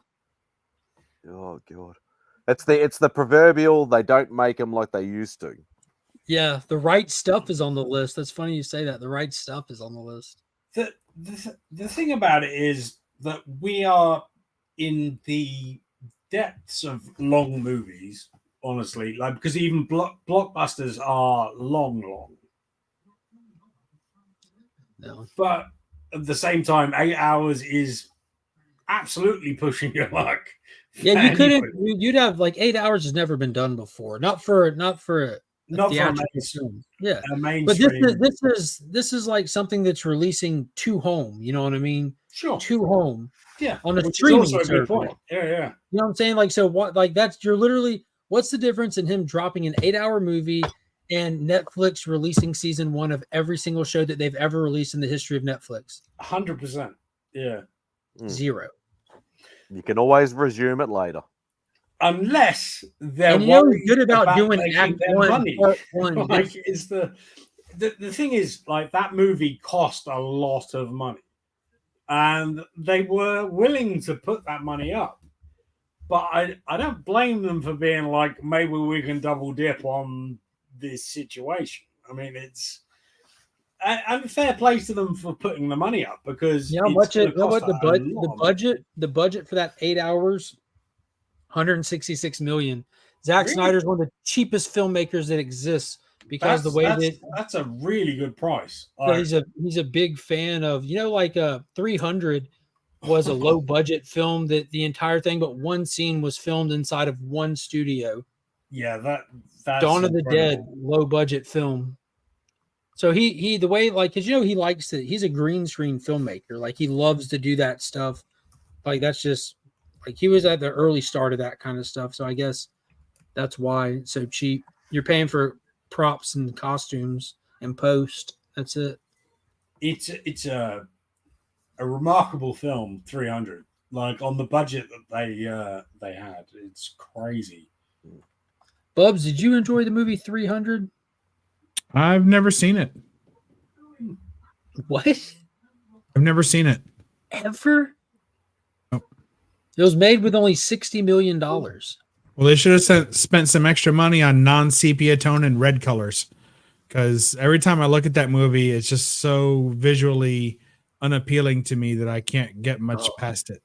Oh god, it's the proverbial. They don't make them like they used to. Yeah, The Right Stuff is on the list. That's funny you say that. The Right Stuff is on the list. The thing about it is that we are in the depths of long movies, honestly, like because even blockbusters are long. No. But at the same time, 8 hours is absolutely pushing your luck. Yeah, you couldn't. You'd have like 8 hours has never been done before. Not for a theatrical film. Yeah, but this is like something that's releasing to home. You know what I mean? Sure. To home. Yeah. On a Which streaming is also a good service. point. Yeah. You know what I'm saying? Like, so what? Like, that's you're literally. What's the difference in him dropping an 8-hour movie and Netflix releasing season 1 of every single show that they've ever released in the history of Netflix? 100%. Yeah. 0. You can always resume it later. Unless they're and you know what's good about doing Act 1, money. Part 1. Like, is the thing is, like, that movie cost a lot of money. And they were willing to put that money up. But I don't blame them for being like, maybe we can double dip on this situation. I mean, it's and fair play to them for putting the money up because the budget for that 8 hours, $166 million. Zack Snyder's one of the cheapest filmmakers that exists because that's a really good price. He's a big fan of, you know, like 300 was a low budget film that the entire thing, but one scene was filmed inside of one studio. Yeah, that's Dawn of the Dead, low budget film. So he the way, like, because, you know, he likes it. He's a green screen filmmaker. Like, he loves to do that stuff. Like, that's just like he was at the early start of that kind of stuff. So I guess that's why it's so cheap. You're paying for props and costumes and post. That's it. It's a remarkable film, 300. Like, on the budget that they had, it's crazy. Bubs, did you enjoy the movie 300? I've never seen it. What? I've never seen it. Ever? Nope. It was made with only $60 million. Well, they should have spent some extra money on non-sepia tone and red colors. Because every time I look at that movie, it's just so visually unappealing to me that I can't get much past it.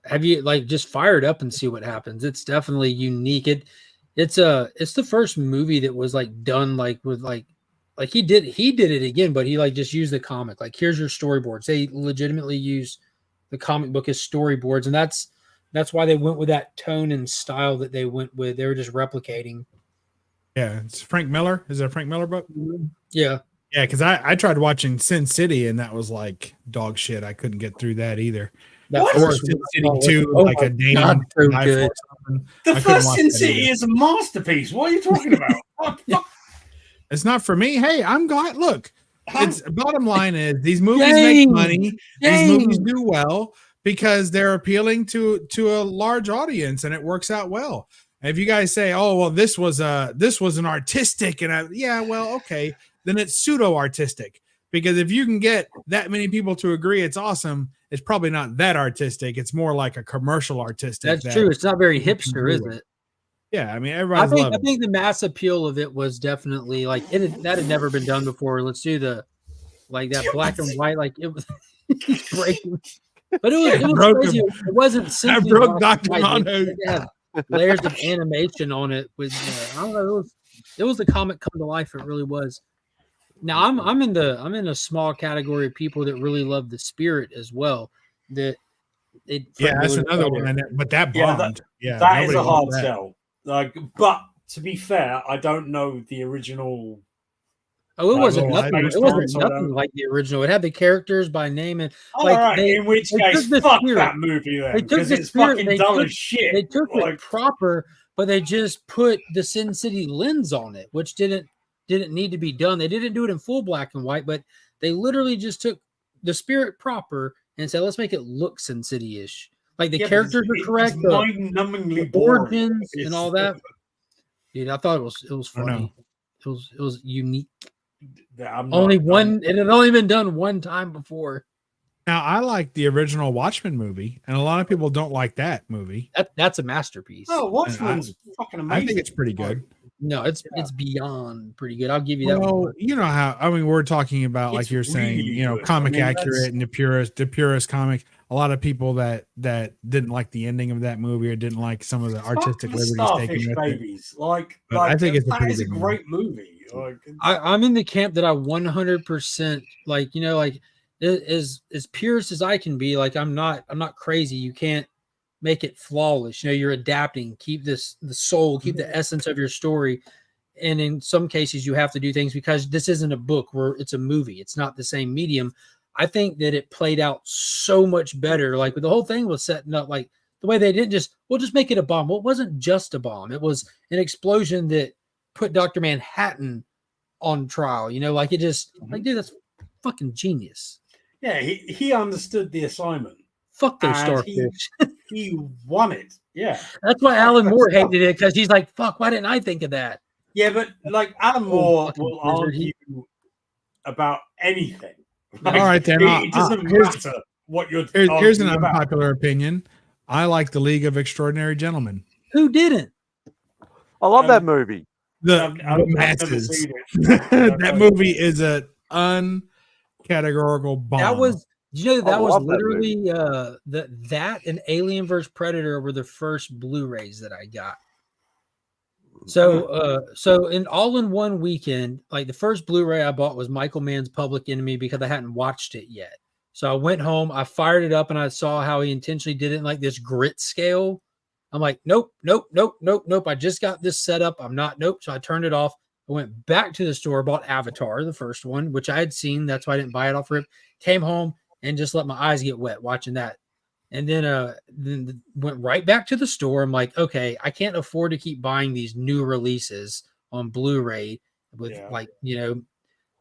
Have you just fire it up and see what happens? It's definitely unique. It's the first movie that was done with he did it again, but he just used the comic. Like, here's your storyboards. They legitimately use the comic book as storyboards, and that's why they went with that tone and style that they went with. They were just replicating. Yeah, it's Frank Miller. Is it a Frank Miller book? Yeah. Yeah, because I tried watching Sin City, and that was like dog shit. I couldn't get through that either. Or Sin City 2, a Dane. So good. The first Sin City is a masterpiece. What are you talking about? It's not for me. Hey, I'm glad. Look, it's bottom line is these movies make money. These movies do well because they're appealing to a large audience, and it works out well. And if you guys say, "Oh, well, this was an artistic," okay, then it's pseudo artistic. Because if you can get that many people to agree it's awesome, it's probably not that artistic. It's more like a commercial artistic. That's true. It's not very hipster, is it? Yeah, I mean, everybody's loving it. I think the mass appeal of it was definitely that had never been done before. Let's do that black and white, it was breaking. But it was crazy. It wasn't simply I broke Dr. Mono. It had layers of animation on it with I don't know. It was the comic come to life. It really was. Now I'm in a small category of people that really love the Spirit as well. That's another one. But that bombed. That is a hard sell. But to be fair, I don't know the original. Oh, it wasn't nothing. It wasn't nothing like the original. It had the characters by name and. In which case, fuck that movie then, because it's fucking dull as shit. They took it proper, but they just put the Sin City lens on it, which didn't didn't need to be done. They didn't do it in full black and white, but they literally just took the spirit proper and said, let's make it look Sin City-ish. Like the characters are correct, the mind-numbingly origins and all that. Dude, I thought it was funny. It was unique. It had only been done one time before. Now I like the original Watchmen movie, and a lot of people don't like that movie. That's a masterpiece. Oh, Watchmen's fucking amazing. I think it's pretty good. No, it's beyond pretty good. I'll give you that. Well, you know how we're talking about, like you're saying, really comic accurate and the purest comic. A lot of people that didn't like the ending of that movie or didn't like some of the artistic liberties taken with babies. it. I think it's a great movie. I'm in the camp that I 100% as purist as I can be. Like I'm not crazy. You can't make it flawless. You're adapting, keep the soul, keep the essence of your story. And in some cases you have to do things because this isn't a book where it's a movie. It's not the same medium. I think that it played out so much better. Like the whole thing was setting up like the way they didn't we'll just make it a bomb. Well, it wasn't just a bomb. It was an explosion that put Dr. Manhattan on trial. Like it just like, dude, that's fucking genius. Yeah. He understood the assignment. Fuck those starfish. He won it. Yeah. That's why Alan Moore hated it, because he's like, fuck, why didn't I think of that? Yeah, but like Alan Moore will argue about anything. Like, all right, then. It doesn't matter what you're here's an unpopular opinion. I like The League of Extraordinary Gentlemen. Who didn't? I love that movie. The masses. That movie is an uncategorical bomb. That was literally that and Alien vs Predator were the first Blu-rays that I got. So in all in one weekend, like the first Blu-ray I bought was Michael Mann's Public Enemy because I hadn't watched it yet. So I went home, I fired it up, and I saw how he intentionally did it in like this grit scale. I'm like, nope. I just got this set up. I'm not, nope. So I turned it off. I went back to the store, bought Avatar, the first one, which I had seen. That's why I didn't buy it off rip. Came home and just let my eyes get wet watching that. And then went right back to the store. I'm like, okay, I can't afford to keep buying these new releases on Blu-ray with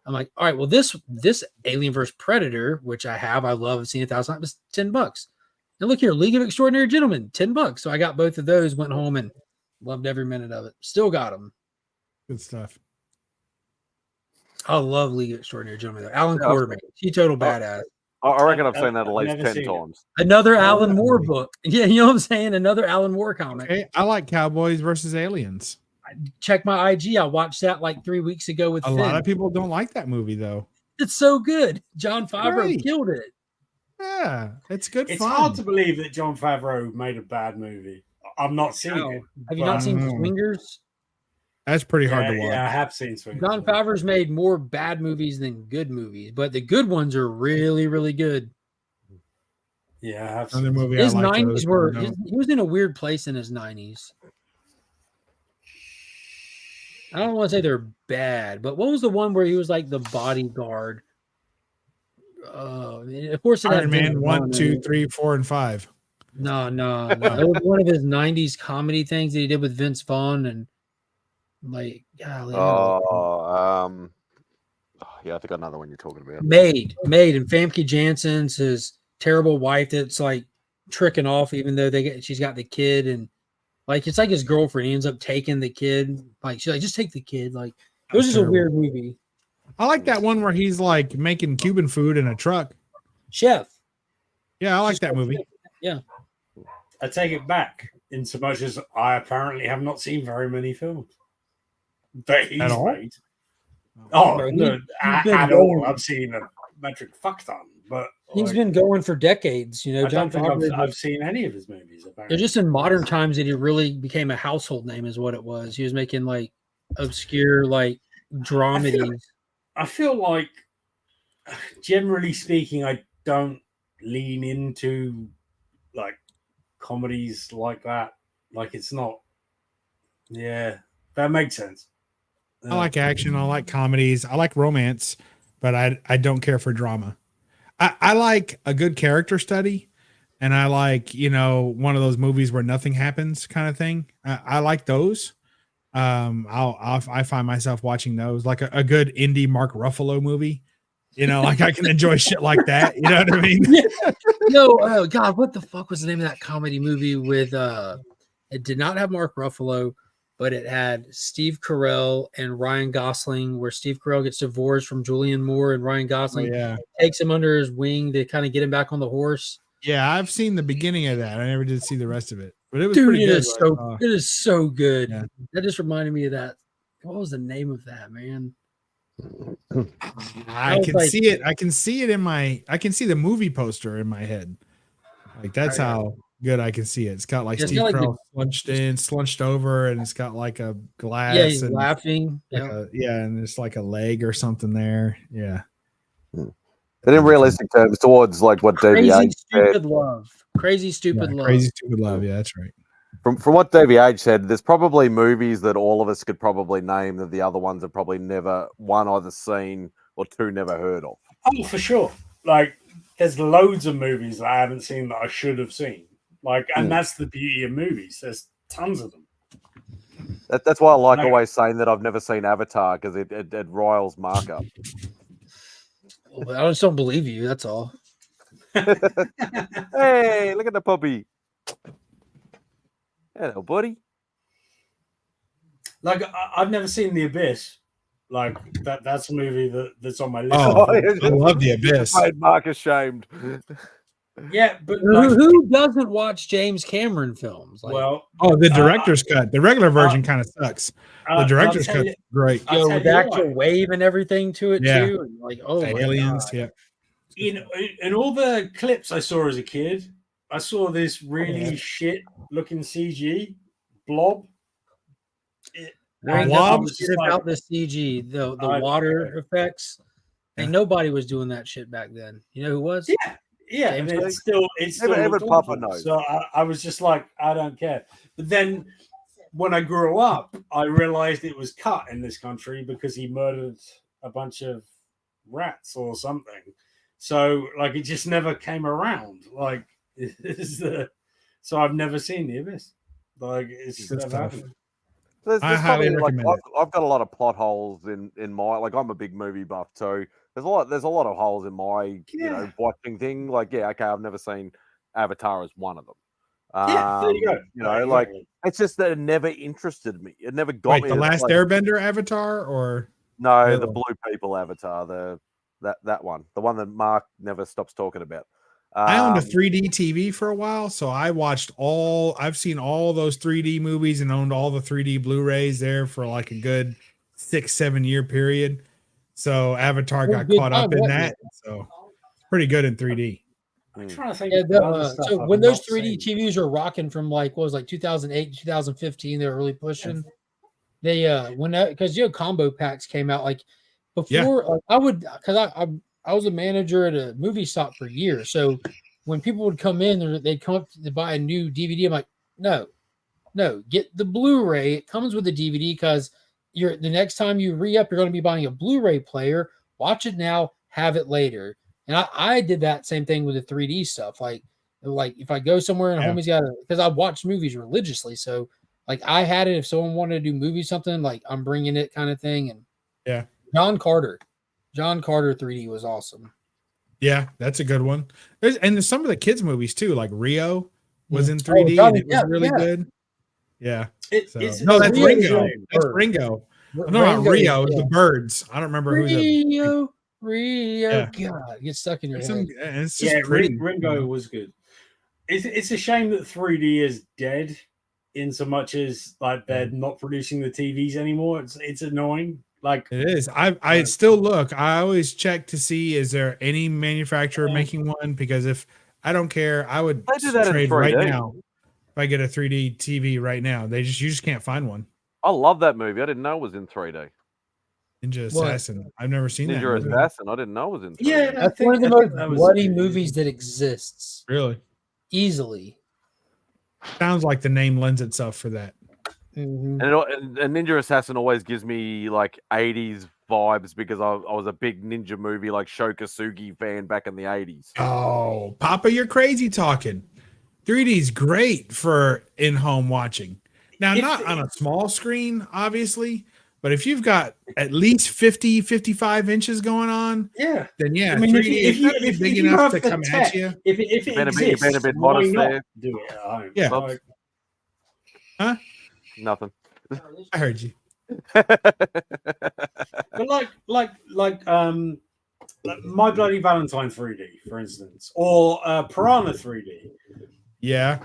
I'm like, all right, well, this Alien vs Predator, which I love, I've seen 1,000 times, was $10. And look here, League of Extraordinary Gentlemen, $10. So I got both of those, went home and loved every minute of it. Still got them. Good stuff. I love League of Extraordinary Gentlemen. Alan Quartermain, he total badass. I reckon I've seen that at least 10 times. Another Alan Moore book. Yeah, you know what I'm saying? Another Alan Moore comic. Okay, I like Cowboys versus Aliens. Check my IG. I watched that like 3 weeks ago with Finn. A lot of people don't like that movie, though. It's so good. John Favreau killed it. Yeah, it's good fun. It's hard to believe that John Favreau made a bad movie. I've not seen it. Have you not seen Swingers? That's pretty hard to watch. Yeah, I have seen Swingers. John Favreau's made more bad movies than good movies, but the good ones are really, really good. Yeah, I have seen movie. His 90s were. He was in a weird place in his 90s. I don't want to say they're bad, but what was the one where he was like the bodyguard? Of course, it Iron Man 1, 2, 3, 4, and 5. No. It was one of his 90s comedy things that he did with Vince Vaughn and like, golly. Yeah, I think another one you're talking about. Made, and Famke Janssen's his terrible wife that's like tricking off, even though she's got the kid, and like it's like his girlfriend. He ends up taking the kid. Like she's like, just take the kid. Like it was just a weird movie. I like that one where he's like making Cuban food in a truck. Chef. Yeah, I like that movie. Yeah. I take it back in so much as I apparently have not seen very many films that he's made. Oh, no, at all. I've seen a metric fuck ton, but he's been going for decades. You know, I don't think I've seen any of his movies. Apparently. They're just in modern times that he really became a household name, is what it was. He was making like obscure like dramedies. I feel like, generally speaking, I don't lean into like comedies like that. Like it's not. Yeah, that makes sense. I like action. I like comedies. I like romance, but I don't care for drama. I like a good character study, and I like, one of those movies where nothing happens kind of thing. I like those, I find myself watching those like a good indie Mark Ruffalo movie. You know, like I can enjoy shit like that. You know what I mean? No, oh God, what the fuck was the name of that comedy movie with it did not have Mark Ruffalo, but it had Steve Carell and Ryan Gosling, where Steve Carell gets divorced from Julianne Moore and Ryan Gosling takes him under his wing to kind of get him back on the horse. Yeah, I've seen the beginning of that. I never did see the rest of it, but it was Dude, pretty good. It is so good. Yeah. That just reminded me of that. What was the name of that, man? I can see it. I can see it in my. I can see the movie poster in my head. Like that's how good I can see it. It's got like Steve Carell slunched over, and it's got like a glass. Yeah, he's and laughing. Like and there's like a leg or something there. Yeah. But in realistic terms, towards like what Crazy Stupid Love. Crazy Stupid Love. Crazy Stupid Love. Yeah, that's right. From what Davey H said, there's probably movies that all of us could probably name that the other ones have probably never one either seen or two never heard of. Oh, for sure. Like there's loads of movies that I haven't seen that I should have seen. Like, and that's the beauty of movies. There's tons of them. That's why I like always saying that I've never seen Avatar because it riles Mark up. Well, I just don't believe you. That's all. Hey, look at the puppy. Hello, buddy. Like I've never seen The Abyss. Like that's a movie that's on my list. Oh, I love The Abyss. Made Mark ashamed. Yeah, but who doesn't watch James Cameron films? Like, the director's cut. The regular version kind of sucks. The director's cut is great. Yo, with the actual wave and everything to it too. And like, oh, aliens, my God. In all the clips I saw as a kid, I saw this really shit looking CG blob. Blob about the CG, the water effects. And nobody was doing that shit back then. You know who was? Yeah, and it's still Papa knows. So I was just like, I don't care. But then when I grew up, I realized it was cut in this country because he murdered a bunch of rats or something. So like it just never came around. Like so I've never seen The Abyss. Like it's never happened. I highly recommend it. I've got a lot of plot holes in my like I'm a big movie buff too. There's a lot of holes in my watching thing. Like I've never seen Avatar as one of them. There you go. You know, like it's just that it never interested me. It never got me. The Last Airbender Avatar or no, the Blue People Avatar, that one, the one that Mark never stops talking about. I owned a 3D TV for a while, so I've seen all those 3D movies and owned all the 3D Blu-rays there for like a good 6-7 year period. So Avatar got caught up in that. So pretty good in 3D. I'm trying to think. So when those 3D TVs were rocking from like what was like 2008, 2015, they were really pushing. They because combo packs came out like before. Like, I was a manager at a movie shop for years. So when people would come in, they'd come up to buy a new DVD. I'm like, no, get the Blu-ray. It comes with the DVD because the next time you re-up, you're going to be buying a Blu-ray player. Watch it now, have it later. And I did that same thing with the 3D stuff. Like if I go somewhere and homie's got it, because I watch movies religiously. So like I had it if someone wanted to do movie something, like I'm bringing it kind of thing. And John Carter 3D was awesome. Yeah, that's a good one. There's some of the kids movies too, like Rio was in 3D and it was really good. Yeah. That's Ringo. That's Ringo. No, Rio is the birds. I don't remember who Rio. God, get stuck in your head. It's just pretty. Ringo was good. It's a shame that 3D is dead in so much as like they're not producing the TVs anymore. It's annoying. Like it is. I still look. I always check to see is there any manufacturer making one, because if I don't care, I would trade right now. If I get a 3D TV right now, you just can't find one. I love that movie. I didn't know it was in 3D. Ninja Assassin. I've never seen that. Ninja Assassin. I didn't know it was in 3D. Yeah, that's one of the most bloody movies that exists. Really? Easily. Sounds like the name lends itself for that. Mm-hmm. And Ninja Assassin always gives me like 80s vibes because I was a big ninja movie like Shokasugi fan back in the 80s. Oh, Papa, you're crazy talking. 3D's great for in-home watching. Now, If- not on a small screen, obviously, but if you've got at least 50, 55 inches going on, Yeah. then yeah, I mean, 3D is you, gotta be big you enough have to the come tech, at you. if it You better exists, be a bit why modest not there. do it at home? Yeah. Like, Huh? Nothing. I heard you. but like My Bloody Valentine 3D, for instance, or Piranha 3D. Yeah.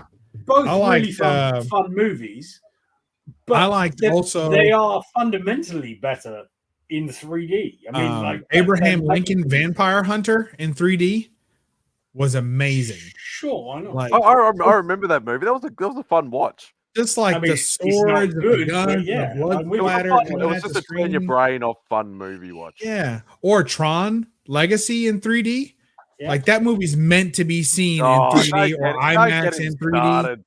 Both I really liked, fun movies. But I liked also they are fundamentally better in 3D. I mean, like Abraham they're Lincoln making- Vampire Hunter in 3D was amazing. Sure, why not? Like I remember that movie. That was a fun watch. just like I mean, the it's not swords, and good, the but guns, yeah, and the blood I'm with It was, you. splatter. it was just a turn your brain off fun movie watch. Yeah. Or Tron Legacy in 3D. Yeah. Like that movie's meant to be seen Oh, in 3D or IMAX in 3D. Started.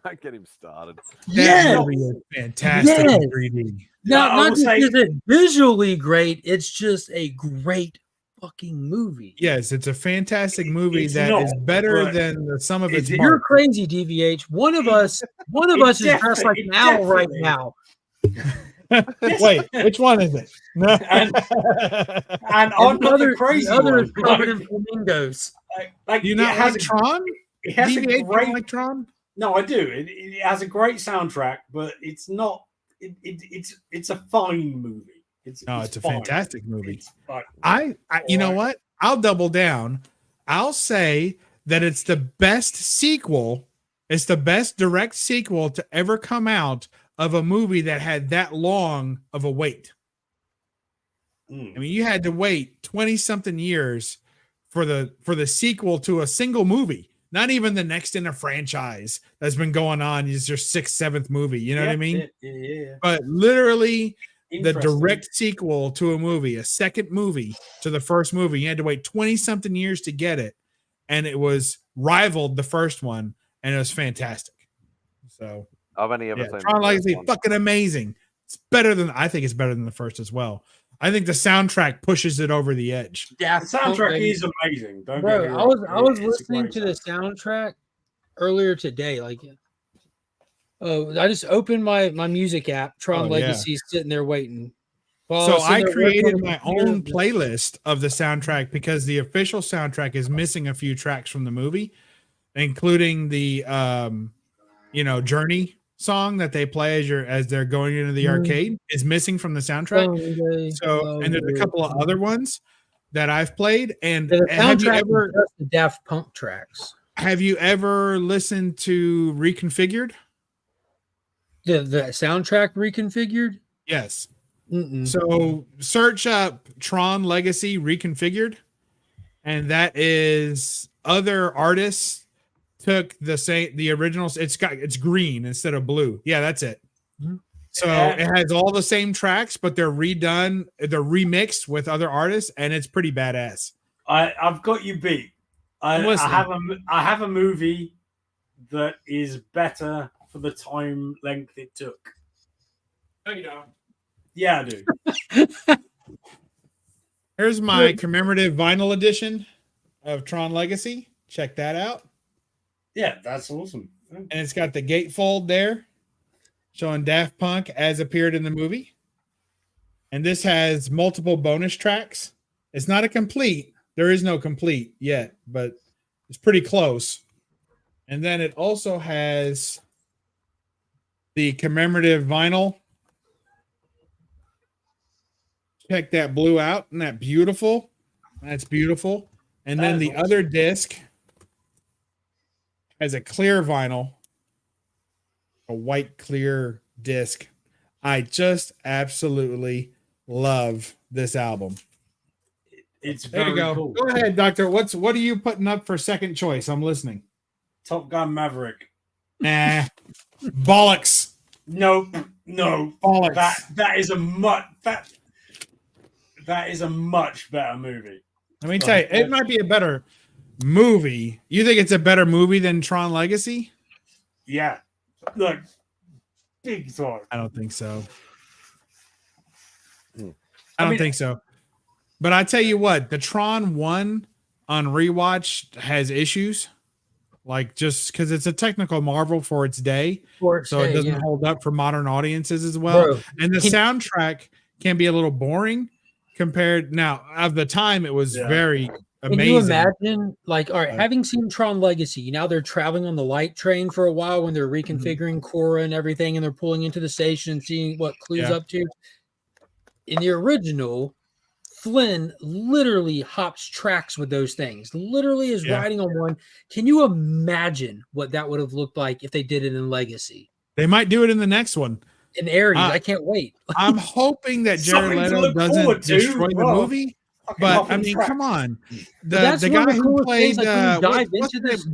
Don't get him started. That Yeah. movie is fantastic Yes. in 3D. Not, I not will just say- is it visually great, it's just a great fucking movie. Yes, it's a fantastic movie It's that is not, better but than the sum of its it's- You're parts. crazy, DVH. One of us is dressed like It Mal right definitely- now. Wait, which one is it? No. And I'm And not the crazy the other one. is covered in flamingos. Like, Do you it not has like a- Tron? It has a DVH, you great. don't like Tron? No, I do. It has a great soundtrack, but it's not. It's a fine movie. It's a fine. fantastic movie. It's fine. I you know Alright. what? I'll double down. I'll say that it's the best sequel. It's the best direct sequel to ever come out of a movie that had that long of a wait. Mm. I mean, you had to wait 20 something years for the sequel to a single movie. Not even the next in a franchise that's been going on is your 6th, 7th movie. You know what I mean? Yeah. But literally the Interesting. direct sequel to a movie, a second movie to the first movie. You had to wait 20 something years to get it. And it was rivaled the first one, and it was fantastic. So I've only ever yeah, seen Tron the first Legacy, one. fucking amazing. I think it's better than the first as well. I think the soundtrack pushes it over the edge. The Daft Punk, soundtrack baby. is amazing. Don't Bro, get me I wrong. was It's a listening great to the soundtrack. soundtrack earlier today. Like, I just opened my music app, Tron Oh, yeah. Legacy, sitting there waiting. While So was sitting I there working created on the my computer, own just- playlist of the soundtrack because the official soundtrack is missing a few tracks from the movie, including the Journey song that they play as they're going into the arcade is missing from the soundtrack. Someday So and there's a I'll couple of other ones that I've played. And The have you soundtrack ever is just the Daft Punk tracks. listened to Reconfigured? The soundtrack reconfigured. Yes. Mm-mm. So search up Tron Legacy Reconfigured, and that is other artists took the originals. It's green instead of blue. Yeah, that's it. Mhm. So Yeah. it has all the same tracks, but they're redone, they're remixed with other artists, and it's pretty badass. I've got you beat. I'm I listening. have a movie that is better for the time length it took. No, you don't. Yeah, I do. Here's my commemorative vinyl edition of Tron Legacy. Check that out. Yeah, that's awesome. And it's got the gatefold there showing Daft Punk as appeared in the movie. And this has multiple bonus tracks. It's not a complete. There is no complete yet, but it's pretty close. And then it also has the commemorative vinyl. Check that blue out. Isn't that beautiful? That's beautiful. And then That is the awesome. other disc has a clear vinyl, a white clear disc. I just absolutely love this album. It's There very you go. cool. Go ahead, Doctor. What are you putting up for second choice? I'm listening. Top Gun Maverick. Nah. Bollocks. No. Bollocks. That is a much better movie. Let me tell you, it might be a better movie. You think it's a better movie than Tron Legacy? Yeah. Look, big time. I don't think so. Hmm. I don't mean- think so. But I tell you what, the Tron 1 on rewatch has issues. like just because it's a technical marvel for its day, so it doesn't hold up for modern audiences as well. Bro, and the soundtrack can be a little boring compared. Now, at the time, it was very amazing. Can you imagine, like, all right, having seen Tron Legacy, now they're traveling on the light train for a while when they're reconfiguring Korra and everything, and they're pulling into the station and seeing what Clue's up to. In the original, Flynn literally hops tracks with those things. Literally is riding on one. Can you imagine what that would have looked like if they did it in Legacy? They might do it in the next one. In Aries, I can't wait. I'm hoping that Jared Leto doesn't destroy the movie. But I mean, come on, the guy who played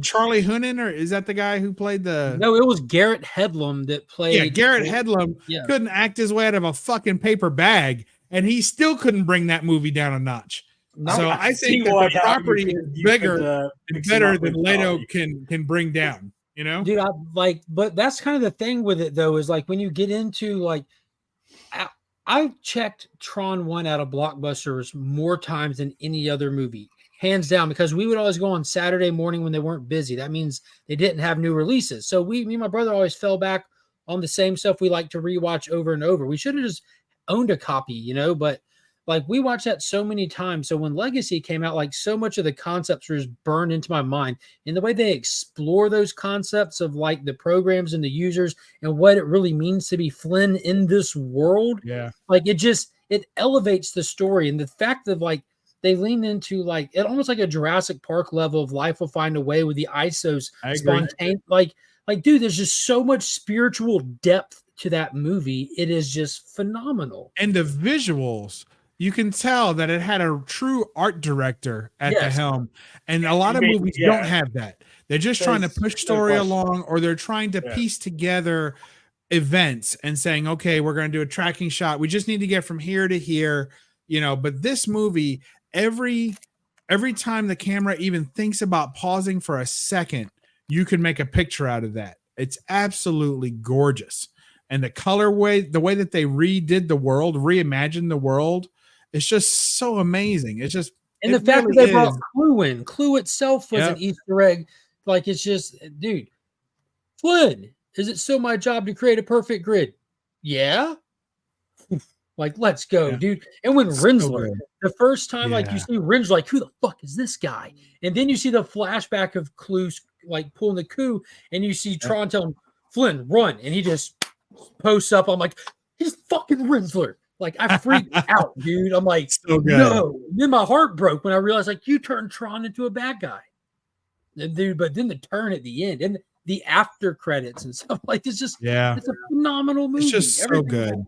Charlie Hunnam, or is that the guy who played the? No, it was Garrett Hedlund that played. Yeah, Garrett Hedlund couldn't act his way out of a fucking paper bag, and he still couldn't bring that movie down a notch. So I think that the property is bigger and better than Leto can bring down. You know, dude, but that's kind of the thing with it though, is like when you get into like, I checked Tron 1 out of Blockbusters more times than any other movie, hands down, because we would always go on Saturday morning when they weren't busy. That means they didn't have new releases. So me and my brother always fell back on the same stuff we like to rewatch over and over. We should have just owned a copy, you know, but like we watched that so many times. So when Legacy came out, like so much of the concepts were just burned into my mind. And the way they explore those concepts of like the programs and the users and what it really means to be Flynn in this world. Yeah. Like it elevates the story. And the fact that like they lean into like it almost like a Jurassic Park level of Life Will Find a Way with the ISOs spontaneous. Like, dude, there's just so much spiritual depth to that movie. It is just phenomenal. And the visuals, you can tell that it had a true art director at the helm. And a lot of movies don't have that. They're just trying to push story along, or they're trying to piece together events and saying, okay, we're going to do a tracking shot. We just need to get from here to here, you know, but this movie, every time the camera even thinks about pausing for a second, you can make a picture out of that. It's absolutely gorgeous. And the colorway, the way that they redid the world, reimagined the world, it's just so amazing. It's just, and the fact that they brought Clue in. Clue itself was an Easter egg. Like, it's just, dude, Flynn, is it still my job to create a perfect grid? Yeah. Like, let's go, dude. And when Rinsler, the first time, like, you see Rinsler, like, who the fuck is this guy? And then you see the flashback of Clue, like, pulling the coup, and you see Tron tell him, Flynn, run. And he just posts up. I'm like, he's fucking Rinsler. Like, I freaked out, dude. I'm like, no. And then my heart broke when I realized, like, you turned Tron into a bad guy. And dude, but then the turn at the end and the after credits and stuff, like, it's just, it's a phenomenal movie. It's just so good.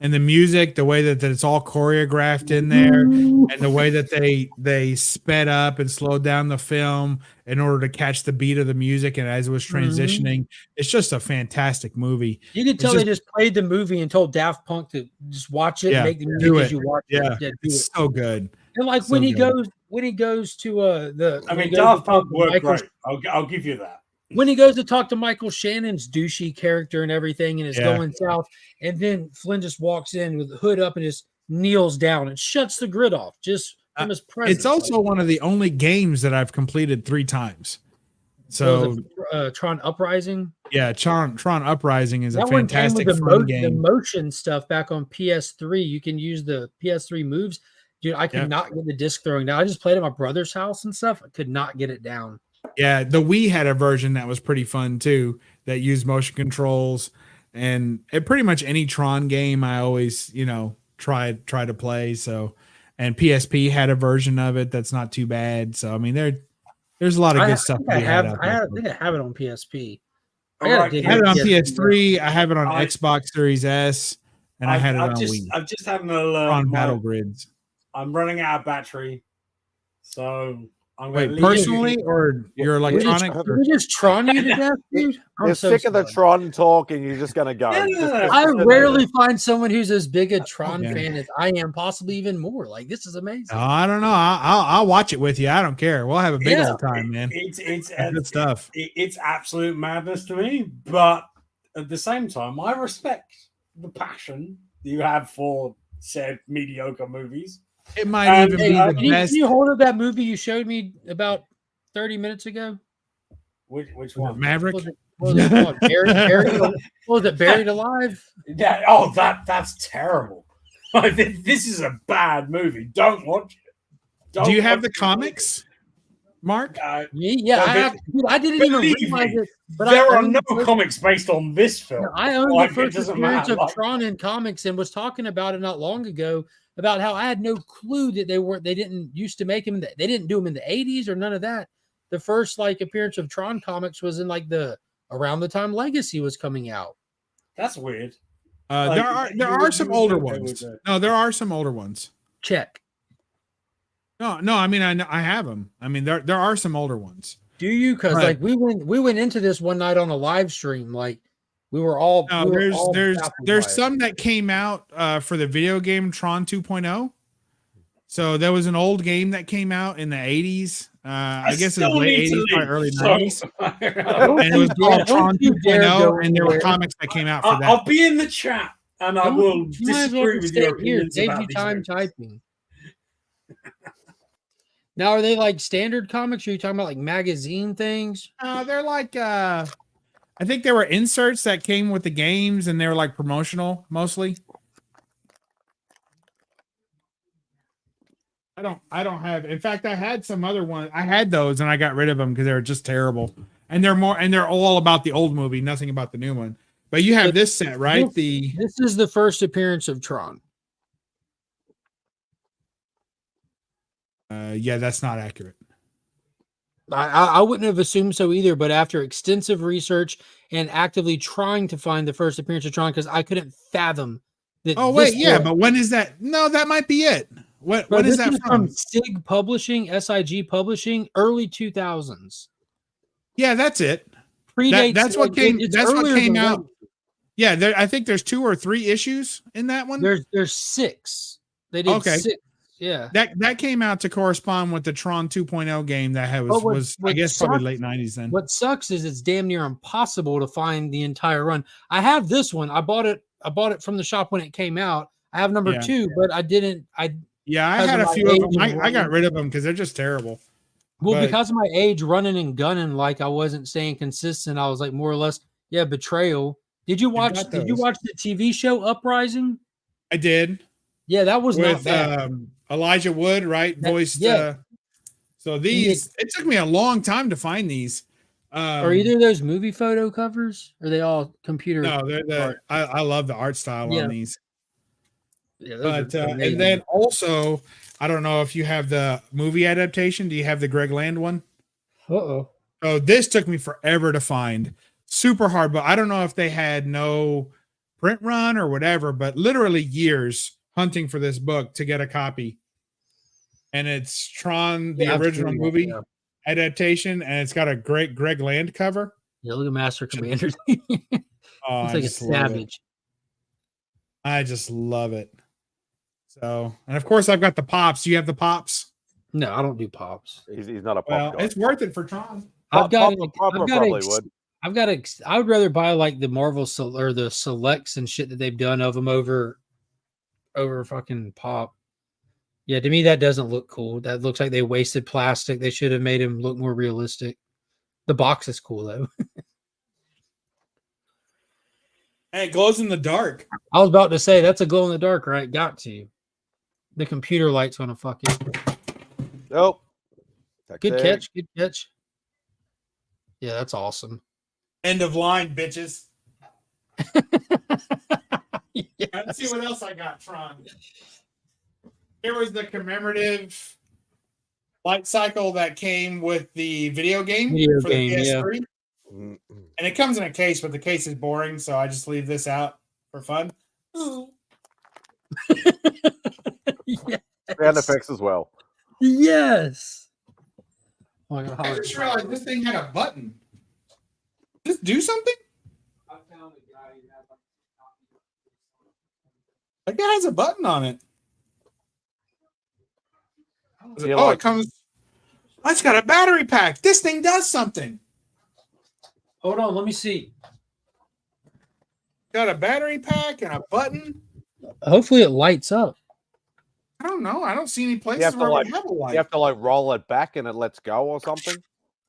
And the music, the way that it's all choreographed in there, and the way that they sped up and slowed down the film in order to catch the beat of the music, and as it was transitioning, it's just a fantastic movie. You can tell they just played the movie and told Daft Punk to just watch it and make the music as you watch it. It's so good. And like when he goes to Daft Punk worked great. I'll give you that. When he goes to talk to Michael Shannon's douchey character and everything, and is going south, and then Flynn just walks in with the hood up and just kneels down and shuts the grid off just from his presence. It's also one of the only games that I've completed 3 times. So Tron Uprising. Yeah, Tron Uprising is a fantastic fun game. The motion stuff back on PS3, you can use the PS3 moves. Dude, I could not get the disc throwing down. I just played at my brother's house and stuff. I could not get it down. Yeah, the Wii had a version that was pretty fun too, that used motion controls, and pretty much any Tron game I always, try to play. So, and PSP had a version of it that's not too bad. So, I mean, there's a lot of good stuff. I think I have it on PSP. I have it on PS3. I have it on Xbox Series S, and I had it on Wii. I'm just having a look on Battle Grids. I'm running out of battery, so. Wait, personally or your electronic? We just Tron you to death, dude. You're sick of the Tron talk, and you're just gonna go. I rarely find someone who's as big a Tron fan as I am, possibly even more. Like, this is amazing. I don't know. I'll watch it with you. I don't care. We'll have a big old time, man. It's good stuff. It's absolute madness to me, but at the same time, I respect the passion you have for said mediocre movies. It might even be the best. Can you hold up that movie you showed me about 30 minutes ago? Which Was one? it Maverick? What was it called? What was it, Buried Alive? That's terrible. This is a bad movie. Don't watch it. Do you have the comics, Mark? Yeah, I didn't even realize it. But there are no comics based on this film. I owned Like, the it first doesn't appearance matter. of Tron in comics and was talking about it not long ago about how I had no clue that they didn't used to make him. They didn't do him in the 80s or none of that. The first appearance of Tron comics was in around the time Legacy was coming out. That's weird. There are some older ones. No, there are some older ones. Check. No. I mean, I have them. I mean, there are some older ones. Do you? Because Right. we went into this one night on a live stream. We were all. No, we were all there's baffled by it. some that came out for the video game Tron 2.0. So there was an old game that came out in the 80s. I guess it was late 80s, probably early 90s. And it was called Tron 2.0, and there were comics that came out for that. I'll be in the chat, and I will You might as well disagree with stay your here. opinions Save about you these time movies. typing. Now, are they standard comics? Or are you talking about magazine things? They're I think there were inserts that came with the games, and they were promotional mostly. I don't have. In fact, I had some other ones. I had those, and I got rid of them because they were just terrible. And they're all about the old movie, nothing about the new one. But you have this set, right? This is the first appearance of Tron. Yeah, that's not accurate. I wouldn't have assumed so either, but after extensive research and actively trying to find the first appearance of Tron, because I couldn't fathom that. Oh wait, but when is that? No, that might be it. When is that from? SIG Publishing, SIG Publishing, early 2000s. Yeah, that's it. Predates. That's what came. That's what came out. Legacy. Yeah, I think there's 2 or 3 issues in that one. There's 6. They did 6. Yeah, that came out to correspond with the Tron 2.0 game that was I guess probably late 90s then. What sucks is it's damn near impossible to find the entire run. I have this one. I bought it from the shop when it came out. I have number 2, but I didn't. I had a few of them. I got rid of them because they're just terrible. Well, because of my age, running and gunning, I wasn't staying consistent. I was more or less, betrayal. Did you watch the TV show Uprising? I did. Yeah, that was with not bad. Elijah Wood, right? Voiced. So these, it took me a long time to find these. Are either of those movie photo covers? Or are they all computer? No, they're I love the art style on these. Yeah, but and then also, I don't know if you have the movie adaptation. Do you have the Greg Land one? Uh-oh. Oh, this took me forever to find. Super hard, but I don't know if they had no print run or whatever, but literally years hunting for this book to get a copy. And it's Tron, the original movie adaptation, and it's got a great Greg Land cover. Yeah, look at Master Commander. Oh, it's like a savage. I just love it. So, and of course, I've got the pops. You have the pops? No, I don't do pops. He's not a pop guy. It's worth it for Tron. I would rather buy the Marvel or the selects and shit that they've done of them over fucking pop. Yeah, to me that doesn't look cool. That looks like they wasted plastic. They should have made him look more realistic. The box is cool though. Hey, it glows in the dark. I was about to say that's a glow in the dark, right? Got to. The computer light's gonna fuck it. Oh, good catch. Good catch. Yeah, that's awesome. End of line, bitches. Let's see what else I got, Tron. Here was the commemorative light cycle that came with the video game for the PS3. Yeah. And it comes in a case, but the case is boring, so I just leave this out for fun. Yes. Sound effects as well. Yes. Oh, I just realized this thing had a button. Does this do something? Like it has a button on it. It comes. Oh, it's got a battery pack. This thing does something. Hold on, let me see. Got a battery pack and a button. Hopefully it lights up. I don't know. I don't see any places where we have a light. You have to roll it back and it lets go or something.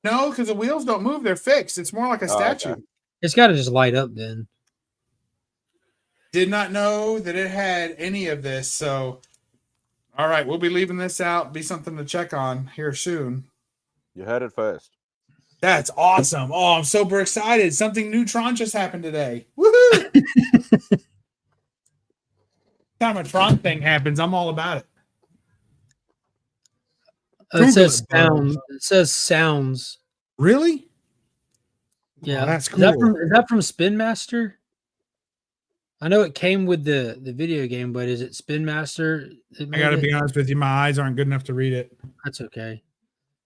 No, because the wheels don't move; they're fixed. It's more like a statue. Okay. It's got to just light up then. Did not know that it had any of this. So, all right, we'll be leaving this out. Be something to check on here soon. You heard it first. That's awesome. Oh, I'm super excited. Something new Tron just happened today. Woohoo! Time a Tron thing happens, I'm all about it. It says sound. It says sounds. Really? Yeah, oh, that's cool. Is that from Spin Master? I know it came with the video game, but is it Spin Master? I gotta be honest with you, my eyes aren't good enough to read it. That's okay.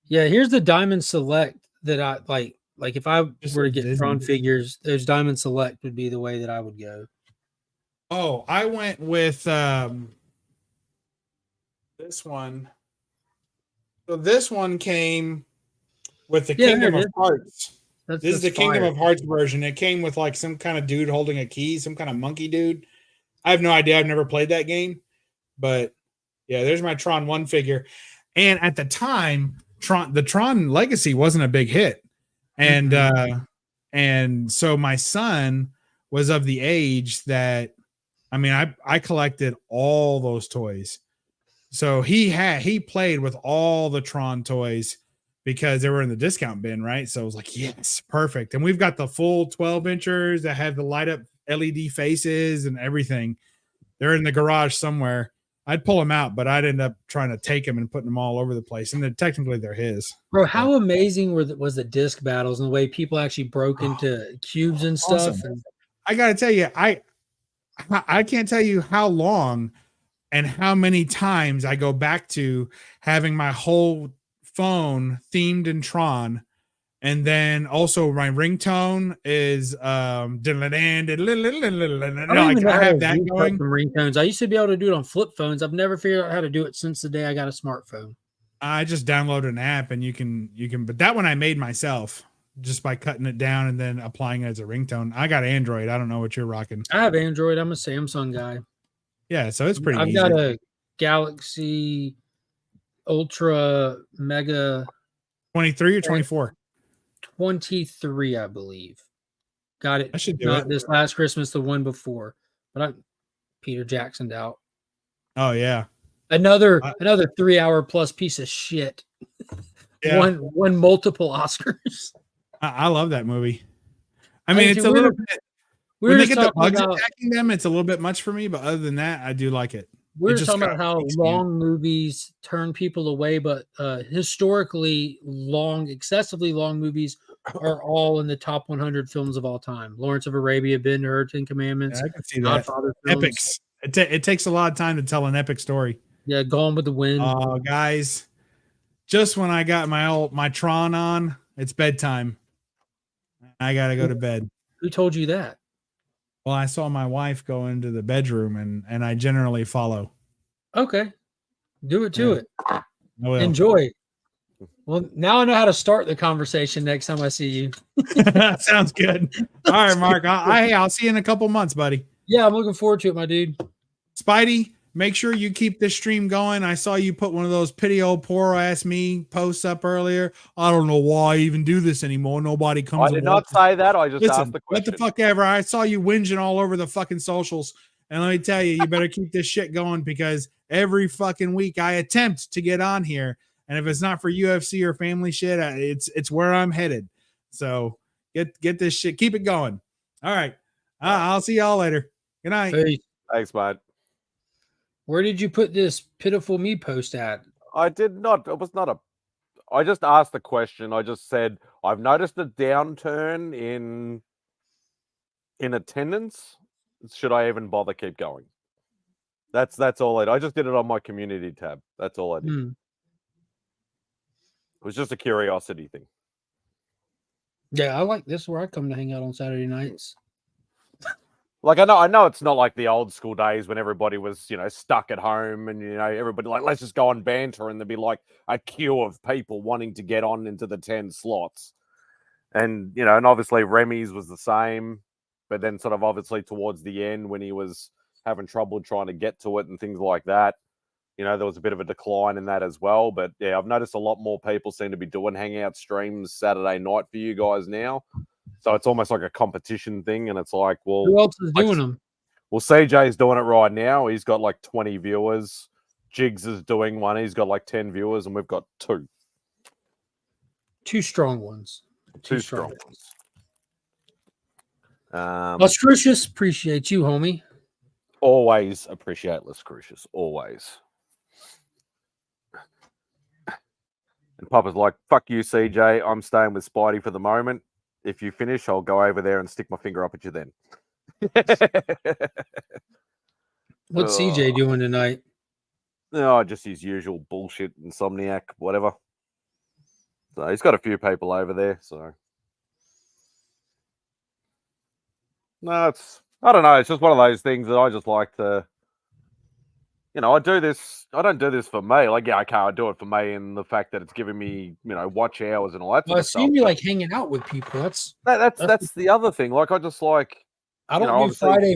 Yeah, here's the Diamond Select that I like. Like if I were to get Tron figures, those Diamond Select would be the way that I would go. Oh, I went with this one. So this one came with the Kingdom of Hearts. This is the Kingdom of Hearts version. It came with like some kind of dude holding a key, some kind of monkey dude. I have no idea. I've never played that game. But yeah, there's my Tron 1 figure. And at the time, the Tron Legacy wasn't a big hit. And and so my son was of the age that, I mean, I collected all those toys. So he played with all the Tron toys because they were in the discount bin, right? So I was like, yes, perfect. And we've got the full 12-inchers that have the light up LED faces and everything. They're in the garage somewhere. I'd pull them out, but I'd end up trying to take them and putting them all over the place. And then technically they're his. Bro, how amazing was the disc battles and the way people actually broke into cubes and stuff? Awesome. I got to tell you, I can't tell you how long and how many times I go back to having my whole phone themed in Tron, and then also my ringtone is I have that going. Ringtones. I used to be able to do it on flip phones. I've never figured out how to do it since the day I got a smartphone. I just downloaded an app and you can, but that one I made myself just by cutting it down and then applying it as a ringtone. I got Android. I don't know what you're rocking. I have Android. I'm a Samsung guy. Yeah, so it's pretty easy. I've got a Galaxy Ultra Mega 23 or 24? 23, I believe. Got it. I should do not it. This last Christmas, the one before. But Peter Jacksoned out. Oh yeah. Another 3-hour plus piece of shit. Yeah. Won multiple Oscars. I love that movie. I mean, it's a little bit. When they get the bugs attacking them, it's a little bit much for me. But other than that, I do like it. We're just talking about how long movies turn people away, but historically long, excessively long movies are all in the top 100 films of all time. Lawrence of Arabia, Ben-Hur, 10 Commandments. Yeah, I can see that. Epics. It takes a lot of time to tell an epic story. Yeah, Gone with the Wind. Oh, guys, just when I got my Tron on, it's bedtime. I gotta go to bed. Who told you that? Well, I saw my wife go into the bedroom, and I generally follow. Okay, do it to it. I Enjoy. Well, now I know how to start the conversation next time I see you. Sounds good. All right, Mark. I'll see you in a couple months, buddy. Yeah, I'm looking forward to it, my dude. Spidey, make sure you keep this stream going. I saw you put one of those pity old poor ass me posts up earlier. I don't know why I even do this anymore. Nobody comes. I did not say that. I just asked the question. What the fuck ever. I saw you whinging all over the fucking socials. And let me tell you, you better keep this shit going because every fucking week I attempt to get on here. And if it's not for UFC or family shit, it's where I'm headed. So get this shit. Keep it going. All right. I'll see y'all later. Good night. Hey. Thanks, mate. Where did you put this pitiful me post at? I did not. It was not a. I just asked the question. I just said I've noticed a downturn in attendance. Should I even bother keep going? That's all I did. I just did it on my community tab. That's all I did. It was just a curiosity thing. Yeah, I like this where I come to hang out on Saturday nights. Like I know it's not like the old school days when everybody was, stuck at home and everybody like let's just go on banter and there'd be like a queue of people wanting to get on into the 10 slots. And and obviously Remy's was the same, but then sort of obviously towards the end when he was having trouble trying to get to it and things like that, there was a bit of a decline in that as well. But yeah, I've noticed a lot more people seem to be doing Hangout streams Saturday night for you guys now. So it's almost like a competition thing, and it's like, well, Who else is doing them? Well, CJ's doing it right now. He's got like 20 viewers. Jigs is doing one. He's got like 10 viewers, and we've got 2. 2 strong ones. 2 strong ones. Las Crucius, appreciate you, homie. Always appreciate Las Crucius. Always. And Papa's like, fuck you, CJ. I'm staying with Spidey for the moment. If you finish, I'll go over there and stick my finger up at you then. What's CJ doing tonight? No, just his usual bullshit, insomniac, whatever. So he's got a few people over there. So no, I don't know. It's just one of those things that I just like to. I do this. I don't do this for me. Like, yeah, okay, I do it for me, and the fact that it's giving me, watch hours and all that. Well, I assume you like hanging out with people. That's the other thing. Like, I just like. I don't do Friday.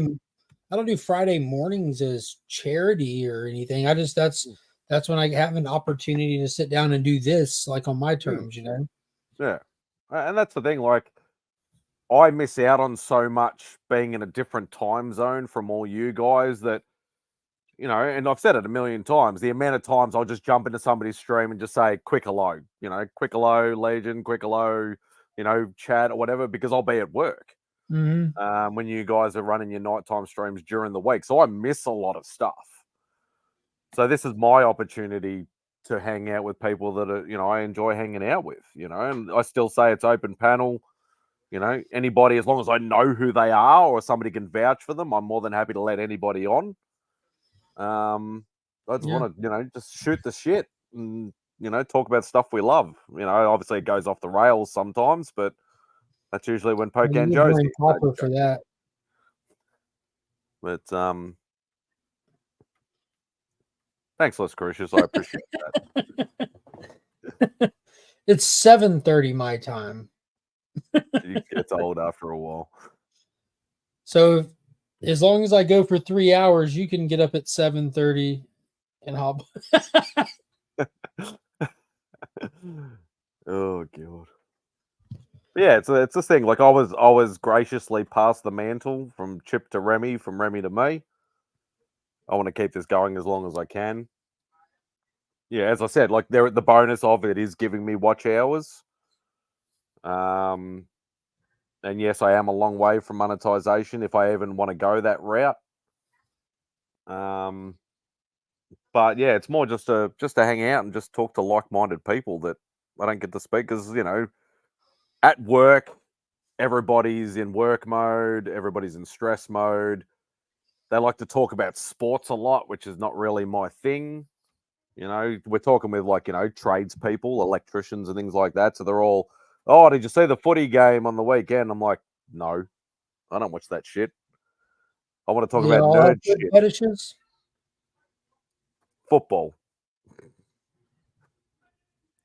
I don't do Friday mornings as charity or anything. I just that's when I have an opportunity to sit down and do this, like on my terms, Yeah, and that's the thing. Like, I miss out on so much being in a different time zone from all you guys that. And I've said it a million times, the amount of times I'll just jump into somebody's stream and just say, quick hello, quick hello, Legion, quick hello, chat or whatever, because I'll be at work when you guys are running your nighttime streams during the week. So I miss a lot of stuff. So this is my opportunity to hang out with people that are, I enjoy hanging out with, and I still say it's open panel. Anybody, as long as I know who they are or somebody can vouch for them, I'm more than happy to let anybody on. I just want to, just shoot the shit and, talk about stuff we love. Obviously it goes off the rails sometimes, but that's usually when Pocan Joe's proper for that. But thanks, Les Crucius. I appreciate that. It's 7:30 my time. It's old after a while. So as long as I go for 3 hours, you can get up at 7:30 and hop. Oh god. Yeah, it's this thing. Like I was graciously passed the mantle from Chip to Remy, from Remy to me. I want to keep this going as long as I can. Yeah, as I said, like the bonus of it is giving me watch hours. And yes, I am a long way from monetization if I even want to go that route. But yeah, it's more just to hang out and just talk to like-minded people that I don't get to speak because, at work, everybody's in work mode, everybody's in stress mode. They like to talk about sports a lot, which is not really my thing. We're talking with tradespeople, electricians and things like that. So they're all, oh, did you see the footy game on the weekend? I'm like, no, I don't watch that shit. I want to talk about nerd shit. Fetishes? Football.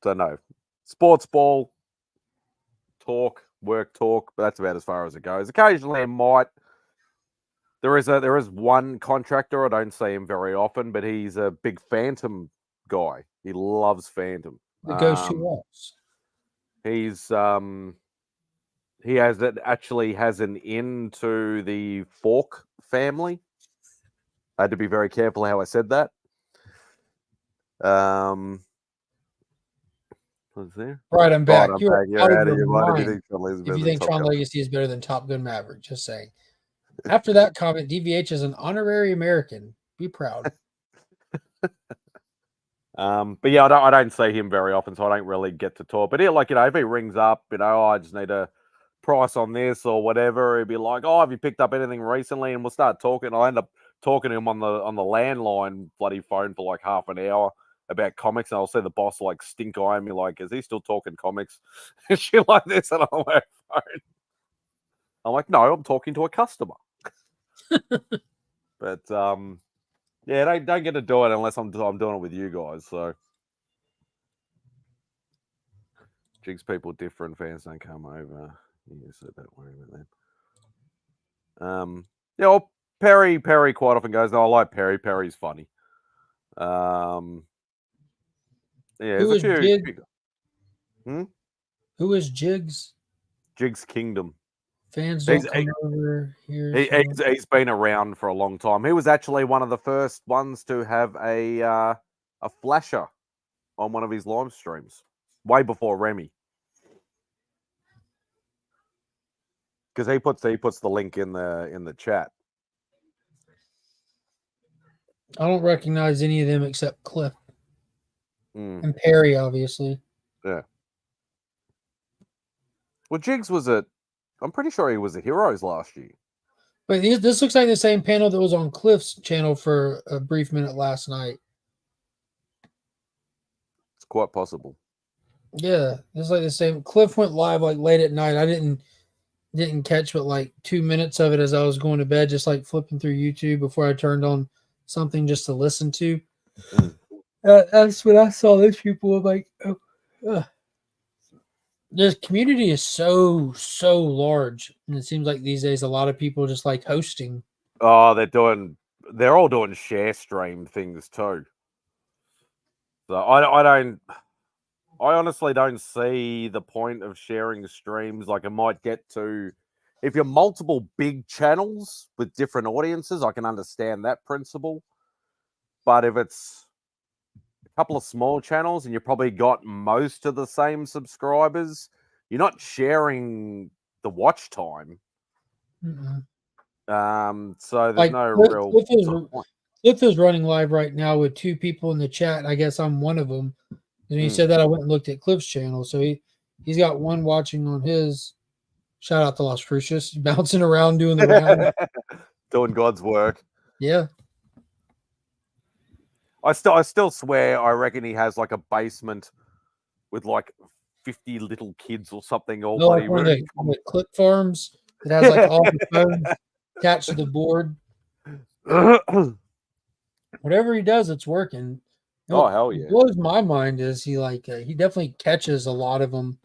So no. Sports ball, talk, work talk, but that's about as far as it goes. Occasionally I might. There is one contractor, I don't see him very often, but he's a big Phantom guy. He loves Phantom. The Ghost Who Walks. He's actually has an in to the Fork family. I had to be very careful how I said that. What's there? Right, I'm back. You're out of your mind. If you think Tron Legacy is better than Top Gun Maverick, just saying. After that comment, DVH is an honorary American. Be proud. But yeah, I don't see him very often, so I don't really get to talk. But if he rings up, I just need a price on this or whatever, he'd be like, oh, have you picked up anything recently? And we'll start talking. I'll end up talking to him on the landline bloody phone for like half an hour about comics, and I'll see the boss like stink eye me like, is he still talking comics and shit like this? And I'm on my phone. I'm like, no, I'm talking to a customer. But yeah, don't get to do it unless I'm doing it with you guys. So Jigs people different, fans don't come over. You said that way about that. Yeah, well, Perry quite often goes, no, I like Perry. Perry's funny. Yeah, Who there's is a few. Jig? Hmm? Who is Jigs? Jig's Kingdom. Fans He's- don't come over here. He's been around for a long time. He was actually one of the first ones to have a flasher on one of his live streams, way before Remy. Because he puts the link in the chat. I don't recognize any of them except Cliff Mm, and Perry, obviously. yeah. Well, Jigs was I'm pretty sure he was at Heroes last year. But this looks like the same panel that was on Cliff's channel for a brief minute last night. It's quite possible. Yeah, it's like the same. Cliff went live like late at night. I didn't catch but like 2 minutes of it as I was going to bed, just like flipping through YouTube before I turned on something just to listen to. Mm. That's when I saw this people. I'm like, oh, this community is so large, and it seems like these days a lot of people just like hosting. Oh, they're all doing share stream things too. So I honestly don't see the point of sharing streams. Like, it might get to, if you're multiple big channels with different audiences, I can understand that principle. But if it's a couple of small channels and you probably got most of the same subscribers, you're not sharing the watch time. So there's Like, no real point. Cliff is running live right now with 2 people in the chat. I guess I'm one of them. And he said that I went and looked at Cliff's channel. So he's got one watching on his. Shout out to Las Crucias, bouncing around doing the round. Doing God's work. Yeah. I still swear I reckon he has like a basement with like 50 little kids or something all No, bloody like one of the clip farms that has like all the phones attached to the board. Whatever he does, it's working. Oh, hell yeah. What blows my mind is he definitely catches a lot of them.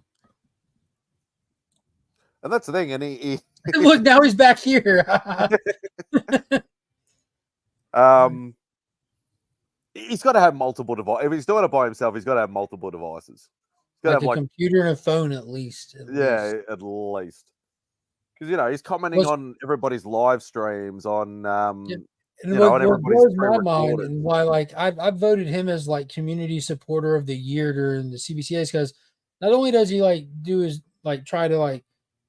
And that's the thing. And he Look, now he's back here. He's got to have multiple devices. If he's doing it by himself, he's got to have multiple devices. He's got like a computer and a phone at least. At least. Because, he's commenting on everybody's live streams on, And what blows my mind and why, like, I've voted him as like community supporter of the year during the CBCS, because not only does he like do his like try to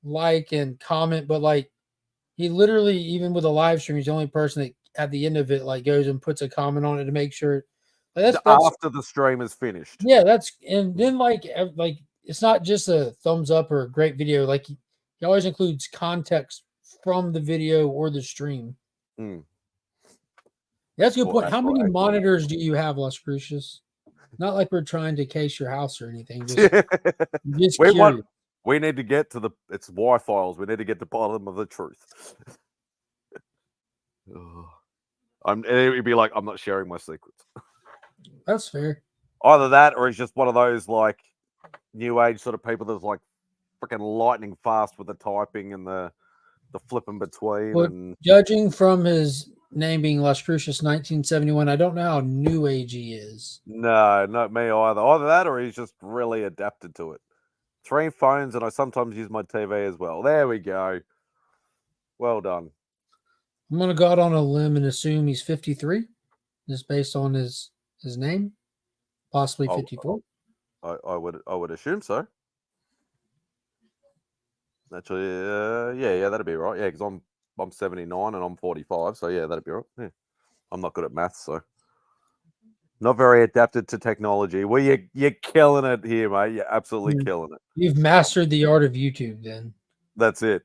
like and comment, but like he literally, even with a live stream, he's the only person that at the end of it like goes and puts a comment on it to make sure that's after the stream is finished. Yeah, and then like it's not just a thumbs up or a great video. Like he always includes context from the video or the stream. That's a good point. How many monitors do you have, Las Crucias? Not like we're trying to case your house or anything. Just curious. We need to get to it's Wi-Files. We need to get to the bottom of the truth. It'd be like, I'm not sharing my secrets. That's fair. Either that, or he's just one of those like new age sort of people that's like freaking lightning fast with the typing and the flipping between. Well, and judging from his name being Las Crucias 1971, I don't know how new age he is. No, not me either. Either that, or he's just really adapted to it. 3 phones, and I sometimes use my TV as well. There we go. Well done. I'm gonna go out on a limb and assume he's 53, just based on his name, possibly 54. I would assume so. Actually, yeah, that'd be right. Yeah, because I'm 79 and I'm 45, so yeah, that'd be right. Yeah. I'm not good at maths, so not very adapted to technology. Well, you're killing it here, mate. You're absolutely killing it. You've mastered the art of YouTube, then. That's it.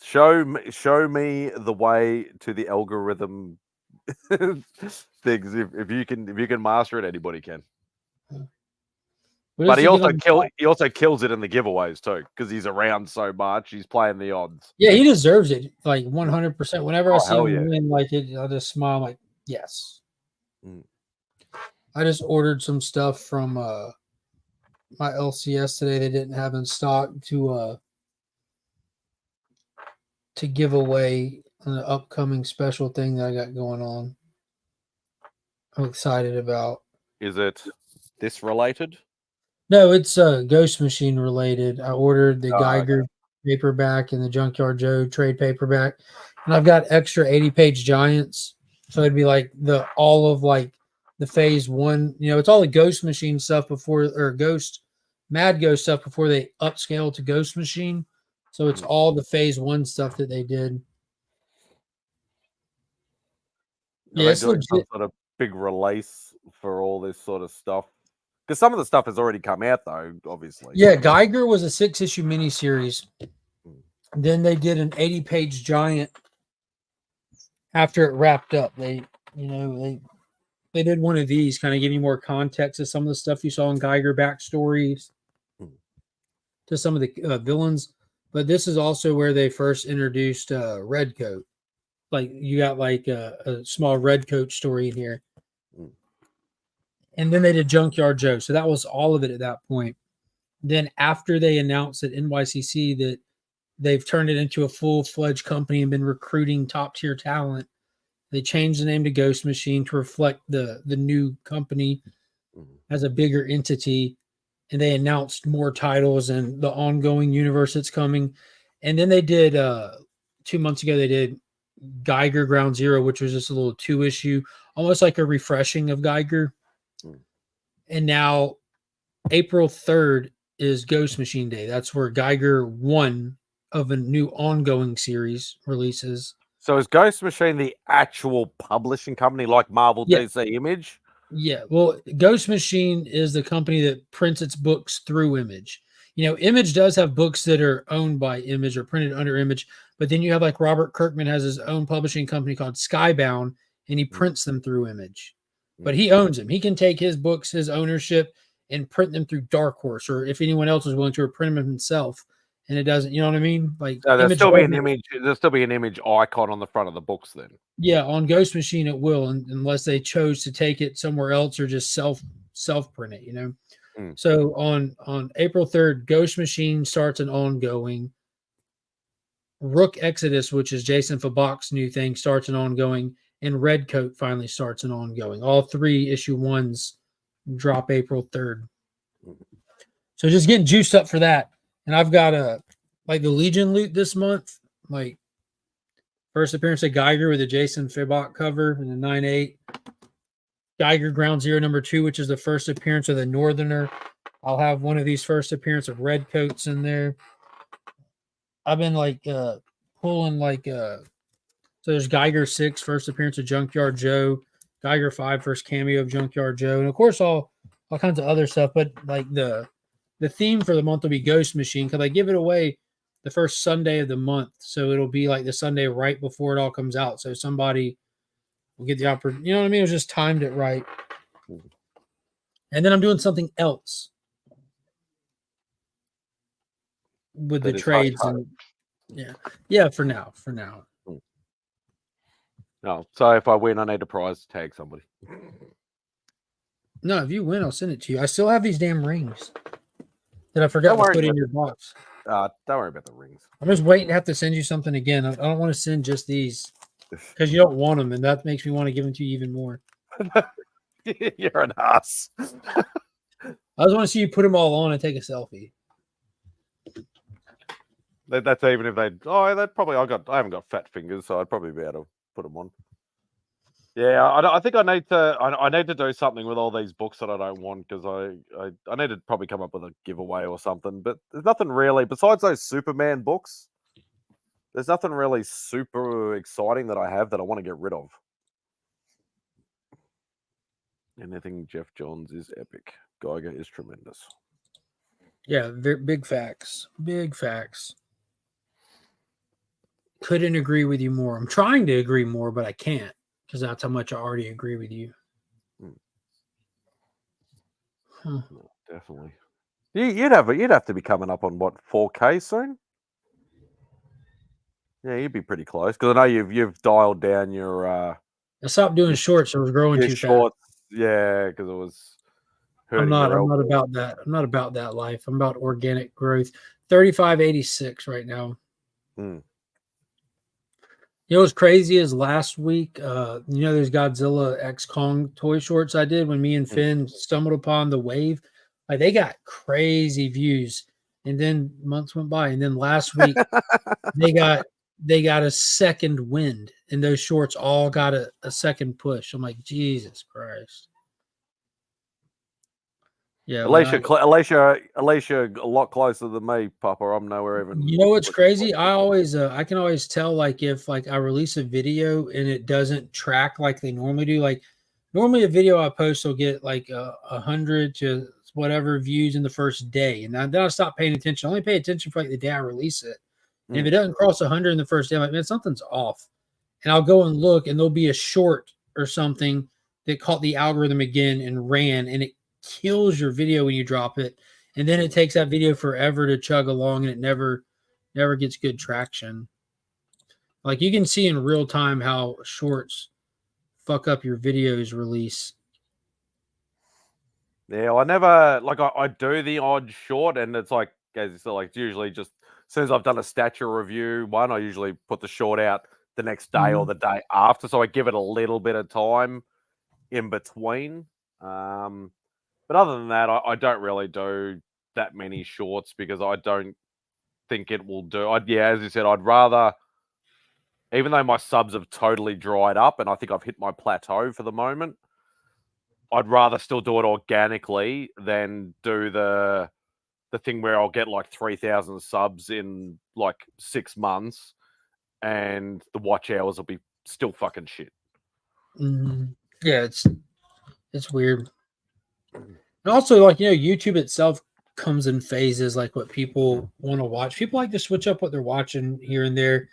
Show me the way to the algorithm things. If you can master it, anybody can. But he also kills it in the giveaways too, because he's around so much. He's playing the odds. Yeah, he deserves it, like 100%. Whenever I see him win, like it, I'll just smile. I'm like, yes. I just ordered some stuff from my LCS today. They didn't have in stock to give away an upcoming special thing that I got going on. I'm excited about. Is it this related? No, it's Ghost Machine related. I ordered the Oh, Geiger paperback and the Junkyard Joe trade paperback, and I've got extra 80-page giants. So it'd be like all of like the phase one. You know, it's all the Ghost Machine stuff before, or Mad Ghost stuff before they upscale to Ghost Machine. So it's all the phase one stuff that they did. Are they doing some sort of big release for all this sort of stuff? Because some of the stuff has already come out, though, obviously. Yeah, Geiger was a 6-issue miniseries. Then they did an 80-page giant after it wrapped up. They did one of these, kind of give you more context to some of the stuff you saw in Geiger backstories to some of the villains. But this is also where they first introduced Redcoat. Like you got like a small Redcoat story in here. And then they did Junkyard Joe. So that was all of it at that point. Then after they announced at NYCC that they've turned it into a full-fledged company and been recruiting top-tier talent, they changed the name to Ghost Machine to reflect the new company as a bigger entity. And they announced more titles and the ongoing universe that's coming. And then they did 2 months ago, they did Geiger Ground Zero, which was just a little 2-issue, almost like a refreshing of Geiger. And now April 3rd is Ghost Machine Day. That's where Geiger 1 of a new ongoing series releases. So is Ghost Machine the actual publishing company like Marvel, DC, Image? Yeah. Well, Ghost Machine is the company that prints its books through Image. You know, Image does have books that are owned by Image or printed under Image, but then you have like Robert Kirkman has his own publishing company called Skybound, and he prints them through Image. But he owns them. He can take his books, his ownership, and print them through Dark Horse, or if anyone else was willing to, print them himself. And it doesn't, you know what I mean? Like there'll still be an image. There'll still be an Image icon on the front of the books. Then, yeah, on Ghost Machine it will, unless they chose to take it somewhere else or just self print it. You know. So on April 3rd, Ghost Machine starts an ongoing. Rook Exodus, which is Jason Fabok's new thing, starts an ongoing. And Redcoat finally starts an ongoing. All 3 issue 1s drop April 3rd. So just getting juiced up for that. And I've got like the Legion loot this month. Like first appearance of Geiger with a Jason Fabok cover in the 9/8. Geiger Ground Zero #2, which is the first appearance of the Northerner. I'll have one of these first appearance of Redcoats in there. I've been like pulling like so there's Geiger 6, first appearance of Junkyard Joe, Geiger 5, first cameo of Junkyard Joe, and of course all kinds of other stuff. But like the theme for the month will be Ghost Machine because I give it away the first Sunday of the month, so it'll be like the Sunday right before it all comes out. So somebody will get the opportunity. You know what I mean? It was just timed it right. And then I'm doing something else with the trades and yeah. For now. No, so if I win, I need a prize to tag somebody. No, if you win, I'll send it to you. I still have these damn rings that I forgot to put in your box. Don't worry about the rings. I'm just waiting to have to send you something again. I don't want to send just these because you don't want them, and that makes me want to give them to you even more. You're an ass. I just want to see you put them all on and take a selfie. That's even if they. Oh, that probably. I haven't got fat fingers, so I'd probably be able to put them on. Yeah, I think I need to do something with all these books that I don't want because I need to probably come up with a giveaway or something. But there's nothing really besides those Superman books. There's nothing really super exciting that I have that I want to get rid of. Anything Jeff Johns is epic. Geiger is tremendous. Yeah, big facts. Big facts. Couldn't agree with you more. I'm trying to agree more, but I can't because that's how much I already agree with you. Huh. Definitely. You'd have to be coming up on what 4K soon. Yeah, you'd be pretty close because I know you've dialed down your. I stopped doing shorts. It was growing too fast. Yeah, because it was. I'm not about that. I'm not about that life. I'm about organic growth. 3586 right now. You know what's crazy is last week, there's Godzilla X Kong toy shorts I did when me and Finn stumbled upon the wave. Like they got crazy views. And then months went by. And then last week they got a second wind, and those shorts all got a second push. I'm like, Jesus Christ. Yeah, Alicia, a lot closer than me, Papa. I'm nowhere even. You know what's crazy? I always, I can always tell, like, if like I release a video and it doesn't track like they normally do. Like, normally a video I post will get like 100 to whatever views in the first day, and then I stop paying attention. I only pay attention for like the day I release it. And if it doesn't cross 100 in the first day, I'm like, man, something's off. And I'll go and look, and there'll be a short or something that caught the algorithm again and ran, and it kills your video when you drop it. And then it takes that video forever to chug along, and it never gets good traction. Like you can see in real time how shorts fuck up your videos release. Yeah, I never I do the odd short, and it's like, as you said, like usually just as soon as I've done a stature review one, I usually put the short out the next day or the day after, so I give it a little bit of time in between. But other than that, I don't really do that many shorts because I don't think it will do. As you said, I'd rather, even though my subs have totally dried up and I think I've hit my plateau for the moment, I'd rather still do it organically than do the thing where I'll get like 3,000 subs in like 6 months and the watch hours will be still fucking shit. Yeah, it's weird. And also, like, YouTube itself comes in phases, like what people want to watch. People like to switch up what they're watching here and there.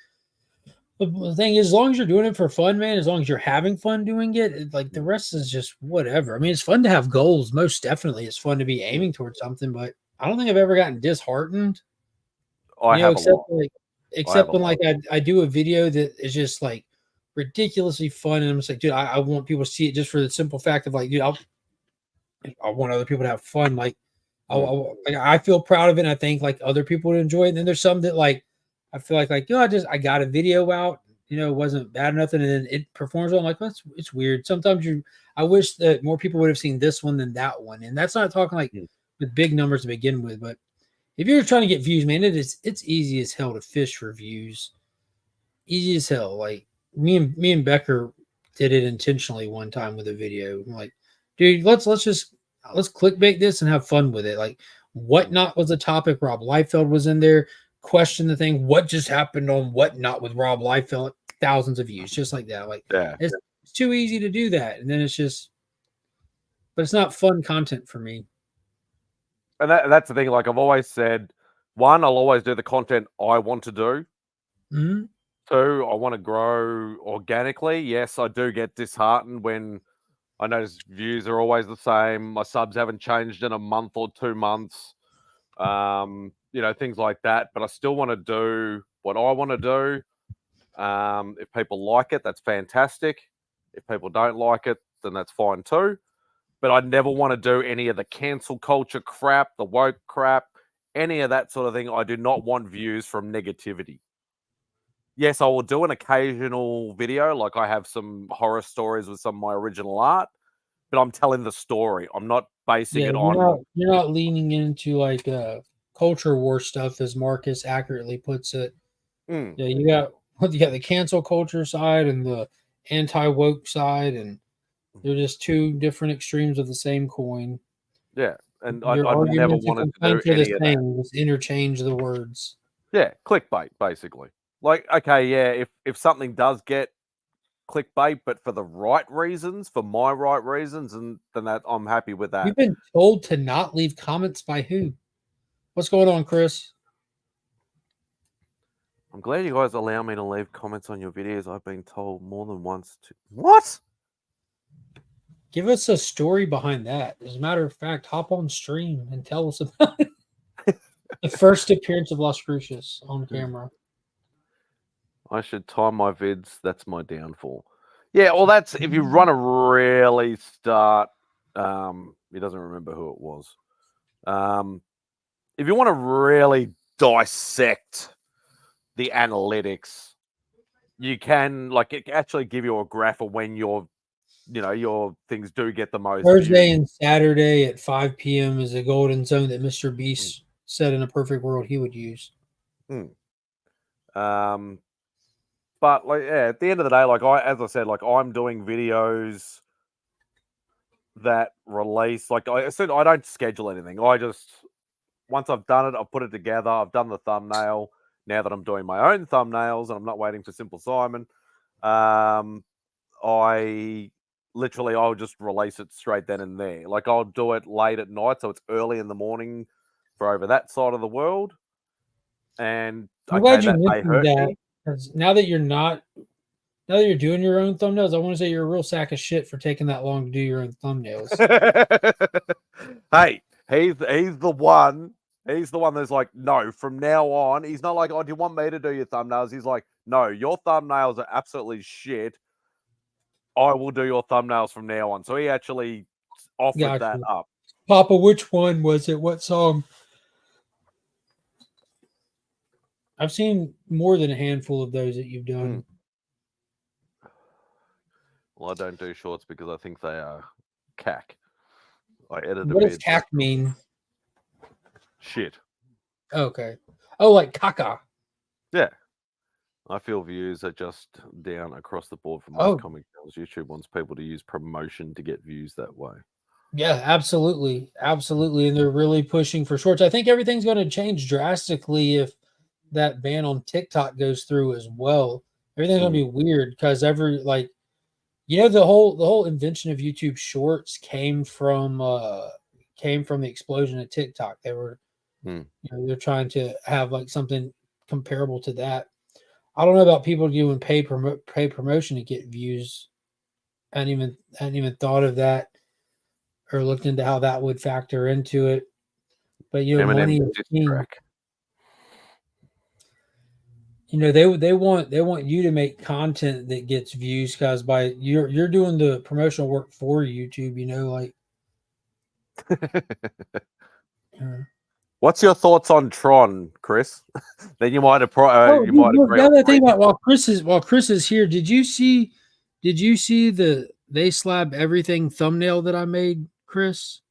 But the thing is, as long as you're doing it for fun, man, as long as you're having fun doing it, like the rest is just whatever. I mean, it's fun to have goals. Most definitely. It's fun to be aiming towards something, but I don't think I've ever gotten disheartened. Except when like I do a video that is just like ridiculously fun, and I'm just like, dude, I want people to see it just for the simple fact of like, dude, I want other people to have fun. Like, I feel proud of it. And I think like other people would enjoy it. And then there's some that like I feel like I got a video out. It wasn't bad enough, and then it performs well. I'm like, it's weird. Sometimes I wish that more people would have seen this one than that one. And that's not talking like with big numbers to begin with, but if you're trying to get views, man, it's easy as hell to fish for views. Easy as hell. Like me and Becker did it intentionally one time with a video. I'm like, dude, let's clickbait this and have fun with it. Like, Whatnot was a topic. Rob Liefeld was in there. Question the thing. What just happened on Whatnot with Rob Liefeld? Thousands of views, just like that. Like, it's too easy to do that, and then but it's not fun content for me. And that's the thing. Like I've always said, one, I'll always do the content I want to do. Mm-hmm. Two, I want to grow organically. Yes, I do get disheartened when I notice views are always the same. My subs haven't changed in a month or 2 months. Things like that. But I still want to do what I want to do. If people like it, that's fantastic. If people don't like it, then that's fine too. But I never want to do any of the cancel culture crap, the woke crap, any of that sort of thing. I do not want views from negativity. Yes, I will do an occasional video. Like I have some horror stories with some of my original art, but I'm telling the story. I'm not basing it on. You're not leaning into like culture war stuff, as Marcus accurately puts it. Yeah, you got the cancel culture side and the anti-woke side, and they're just two different extremes of the same coin. Yeah, and I never wanted to do any of that. Just interchange the words. Yeah, clickbait, basically. Like, okay, yeah, if something does get clickbait, but for the right reasons, for my right reasons, and then that I'm happy with that. You've been told to not leave comments by who? What's going on, Chris? I'm glad you guys allow me to leave comments on your videos. I've been told more than once to... What? Give us a story behind that. As a matter of fact, hop on stream and tell us about it. The first appearance of Las Cruces on camera. I should time my vids. That's my downfall. Yeah, well, that's if you want to really start. He doesn't remember who it was. If you want to really dissect the analytics you can like it actually give you a graph of when your things do get the most Thursday views. and Saturday at 5 p.m. is a golden zone that Mr. Beast said in a perfect world he would use. But like, yeah, at the end of the day, like as I said, like I'm doing videos that release. Like I said, I don't schedule anything. I just once I've done it, I've put it together. I've done the thumbnail. Now that I'm doing my own thumbnails and I'm not waiting for Simple Simon, I'll just release it straight then and there. Like I'll do it late at night, so it's early in the morning for over that side of the world. And I'm glad you mentioned that, because now that you're doing your own thumbnails, I want to say you're a real sack of shit for taking that long to do your own thumbnails. Hey, he's the one. He's the one that's like, no, from now on, he's not like, oh, do you want me to do your thumbnails? He's like, no, your thumbnails are absolutely shit. I will do your thumbnails from now on. So he actually offered that up. Papa, which one was it? What song? I've seen more than a handful of those that you've done. Well, I don't do shorts because I think they are cack. I edit What does cack mean? Shit. Okay. Oh, like caca. Yeah. I feel views are just down across the board for most comic channels. YouTube wants people to use promotion to get views that way. Yeah, absolutely. Absolutely. And they're really pushing for shorts. I think everything's going to change drastically if that ban on TikTok goes through as well. Everything's going to be weird because the whole invention of YouTube Shorts came from the explosion of TikTok. They were they're trying to have like something comparable to that. I don't know about people doing paid promotion to get views. I hadn't even thought of that or looked into how that would factor into it. But money is king. They want you to make content that gets views because by you're doing the promotional work for YouTube. What's your thoughts on Tron, Chris? Then you might have agree. While Chris is here, did you see the They Slab Everything thumbnail that I made, Chris?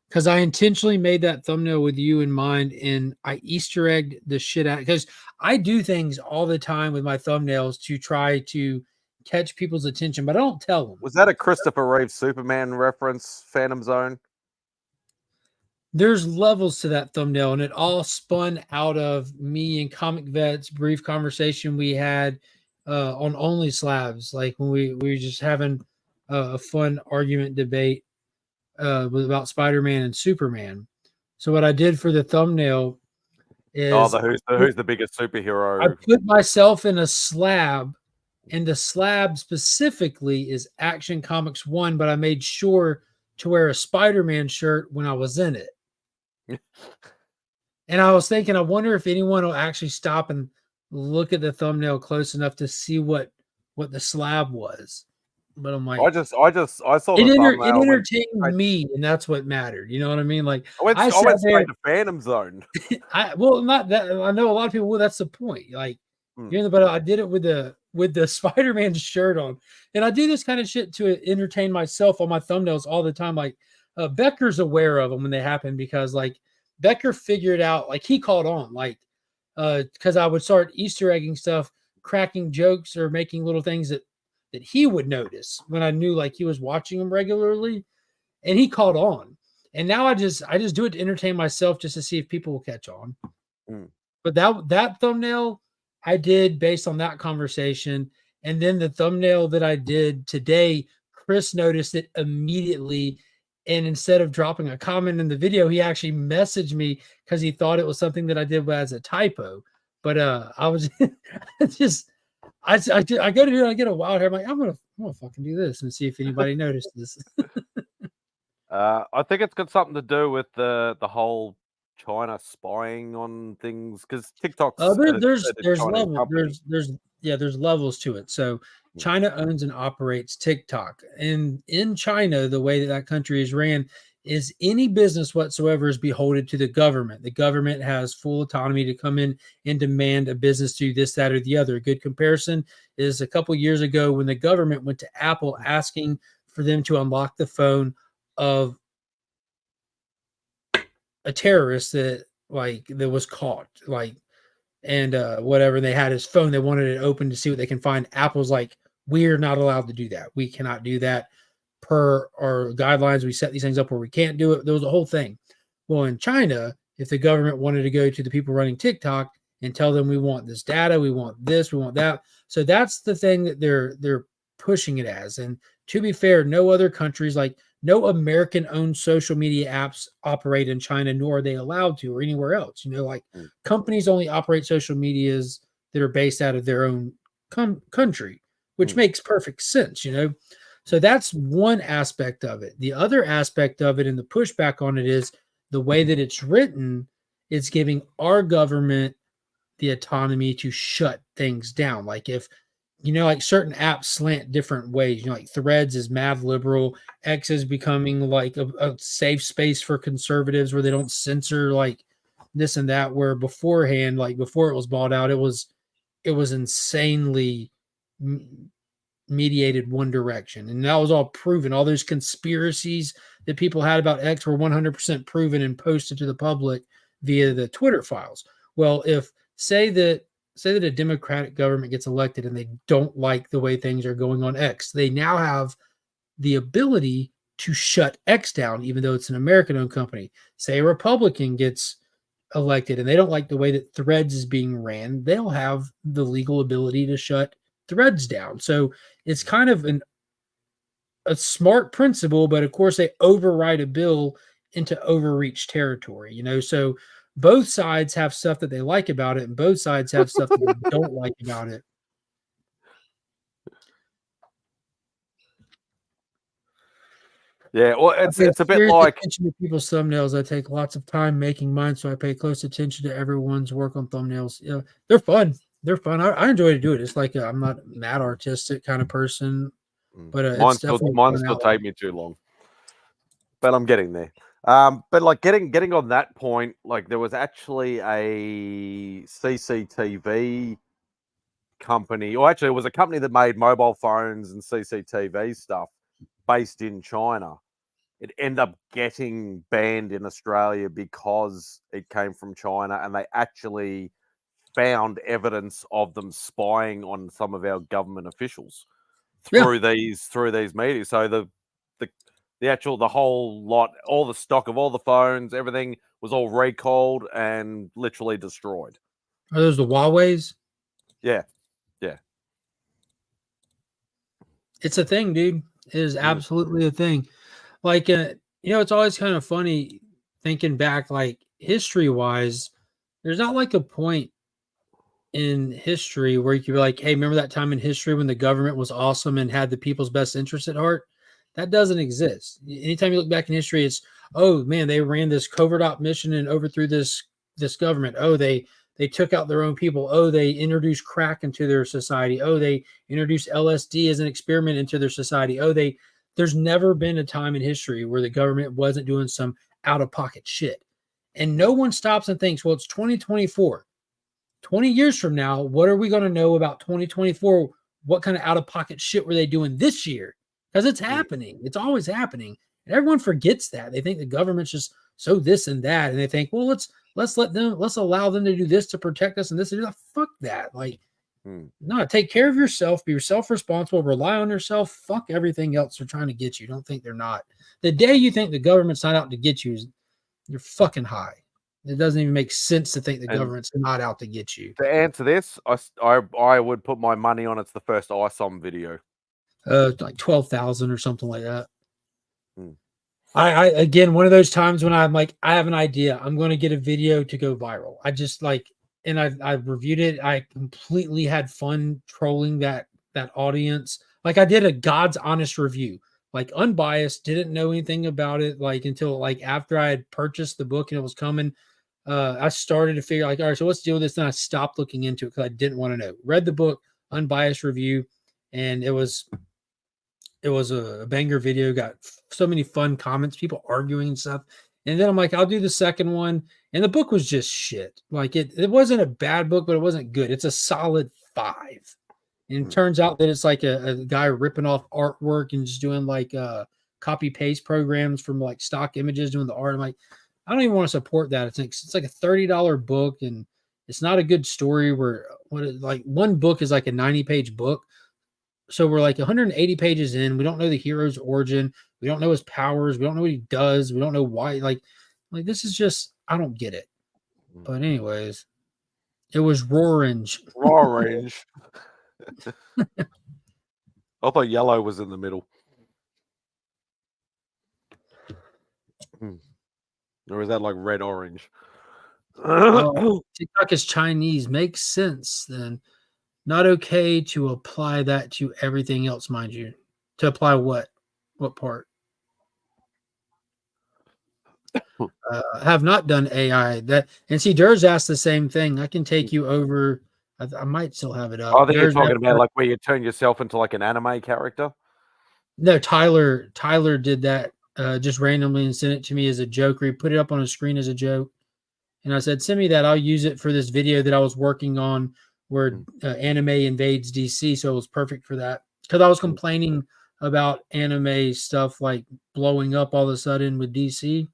Because I intentionally made that thumbnail with you in mind, and I Easter egged the shit out. Because I do things all the time with my thumbnails to try to catch people's attention, but I don't tell them. Was that a Christopher Reeve Superman reference, Phantom Zone? There's levels to that thumbnail, and it all spun out of me and Comic Vet's brief conversation we had on Only Slabs, like when we were just having a fun argument debate about Spider-Man and Superman. So what I did for the thumbnail is who's the biggest superhero? I put myself in a slab, and the slab specifically is Action Comics 1, but I made sure to wear a Spider-Man shirt when I was in it. And I was thinking, I wonder if anyone will actually stop and look at the thumbnail close enough to see what the slab was. But I'm like, I saw it. It entertained me, and that's what mattered. You know what I mean? Like I went straight to Phantom Zone. Not that. I know a lot of people. Well, that's the point. Like, but I did it with the Spider-Man shirt on, and I do this kind of shit to entertain myself on my thumbnails all the time. Like, Becker's aware of them when they happen because like Becker figured out, like he caught on, like because I would start Easter egging stuff, cracking jokes or making little things that he would notice when I knew like he was watching them regularly, and he caught on. And now I just do it to entertain myself just to see if people will catch on. But that thumbnail I did based on that conversation, and then the thumbnail that I did today, Chris noticed it immediately. And instead of dropping a comment in the video, he actually messaged me because he thought it was something that I did as a typo. But I was just, I go to do it, I get a wild hair. I'm like, I'm gonna fucking do this and see if anybody noticed this. I think it's got something to do with the whole China spying on things because TikTok's there's levels to it. So China owns and operates TikTok, and in China, the way that country is ran is any business whatsoever is beholden to the government. The government has full autonomy to come in and demand a business do this, that, or the other. A good comparison is a couple years ago when the government went to Apple asking for them to unlock the phone of a terrorist that was caught, and whatever. They had his phone. They wanted it open to see what they can find. Apple's like, we're not allowed to do that. We cannot do that. Per our guidelines, we set these things up where we can't do it. There was a whole thing. Well, in China, if the government wanted to go to the people running TikTok and tell them we want this data, we want this, we want that. So that's the thing that they're pushing it as. And to be fair, no other countries, like no American-owned social media apps operate in China, nor are they allowed to, or anywhere else. Companies only operate social medias that are based out of their own country, which makes perfect sense, So that's one aspect of it. The other aspect of it and the pushback on it is the way that it's written, it's giving our government the autonomy to shut things down. Like if, like certain apps slant different ways, like Threads is mad liberal, X is becoming like a safe space for conservatives where they don't censor like this and that, where beforehand, like before it was bought out, it was insanely mediated one direction, and that was all proven. All those conspiracies that people had about X were 100% proven and posted to the public via the Twitter files. Well, if say that a Democratic government gets elected and they don't like the way things are going on X, they now have the ability to shut X down, even though it's an American-owned company. Say a Republican gets elected and they don't like the way that Threads is being ran, they'll have the legal ability to shut Threads down. So it's kind of a smart principle, but of course they override a bill into overreach territory, so both sides have stuff that they like about it and both sides have stuff that they don't like about it. Yeah, well, it's a bit like attention to people's thumbnails. I take lots of time making mine, so I pay close attention to everyone's work on thumbnails. They're fun. They're fun. I enjoy to do it. It's like I'm not a mad artistic kind of person, but mine still take me too long. But I'm getting there. But like getting on that point, like there was actually a CCTV company, or actually it was a company that made mobile phones and CCTV stuff based in China. It ended up getting banned in Australia because it came from China, and they actually found evidence of them spying on some of our government officials through these media. So the whole lot, all the stock of all the phones, everything was all recalled and literally destroyed. Are those the Huawei's? Yeah. It's a thing, dude. It is absolutely a thing. Like, it's always kind of funny thinking back, like history-wise, there's not like a point in history where you could be like, hey, remember that time in history when the government was awesome and had the people's best interest at heart? That doesn't exist. Anytime you look back in history, it's, oh man, they ran this covert op mission and overthrew this government. Oh, they took out their own people. Oh, they introduced crack into their society. Oh, they introduced LSD as an experiment into their society. Oh, there's never been a time in history where the government wasn't doing some out-of-pocket shit. And no one stops and thinks, well, it's 2024. 20 years from now, what are we going to know about 2024? What kind of out-of-pocket shit were they doing this year? Because it's happening. It's always happening. And everyone forgets that. They think the government's just so this and that. And they think, well, let's allow them to do this to protect us and this and that. Fuck that. Like, no, take care of yourself, be self-responsible, rely on yourself. Fuck everything else they're trying to get you. Don't think they're not. The day you think the government's not out to get you, you're fucking high. It doesn't even make sense to think the government's not out to get you. To answer this, I would put my money on it's the first ISOM video. Like 12,000 or something like that. I again, one of those times when I'm like, I have an idea. I'm going to get a video to go viral. I just like, and I reviewed it. I completely had fun trolling that audience. Like I did a God's honest review, like unbiased, didn't know anything about it. Like until like after I had purchased the book and it was coming, I started to figure like, all right, so let's deal with this. And I stopped looking into it because I didn't want to know. Read the book, unbiased review. And it was it was a banger video, got so many fun comments, people arguing and stuff. And then I'm like, I'll do the second one. And the book was just shit. Like it wasn't a bad book, but it wasn't good. It's a solid 5. And it turns out that it's like a guy ripping off artwork and just doing like copy paste programs from like stock images doing the art. I'm like, I don't even want to support that. It's like a $30 book, and it's not a good story. Like one book is like a 90-page book. So we're like 180 pages in. We don't know the hero's origin. We don't know his powers. We don't know what he does. We don't know why. Like this is just, I don't get it. But anyways, it was Rorange. Orange. I thought yellow was in the middle. Or is that like red orange? TikTok is Chinese. Makes sense then. Not okay to apply that to everything else, mind you. To apply what? What part? Have not done AI. And see, Durs asked the same thing. I can take you over. I might still have it up. I think you're talking about like where you turn yourself into like an anime character. No, Tyler did that just randomly and sent it to me as a joke. He put it up on his screen as a joke. And I said, send me that. I'll use it for this video that I was working on where anime invades DC. So it was perfect for that. Because I was complaining about anime stuff like blowing up all of a sudden with DC.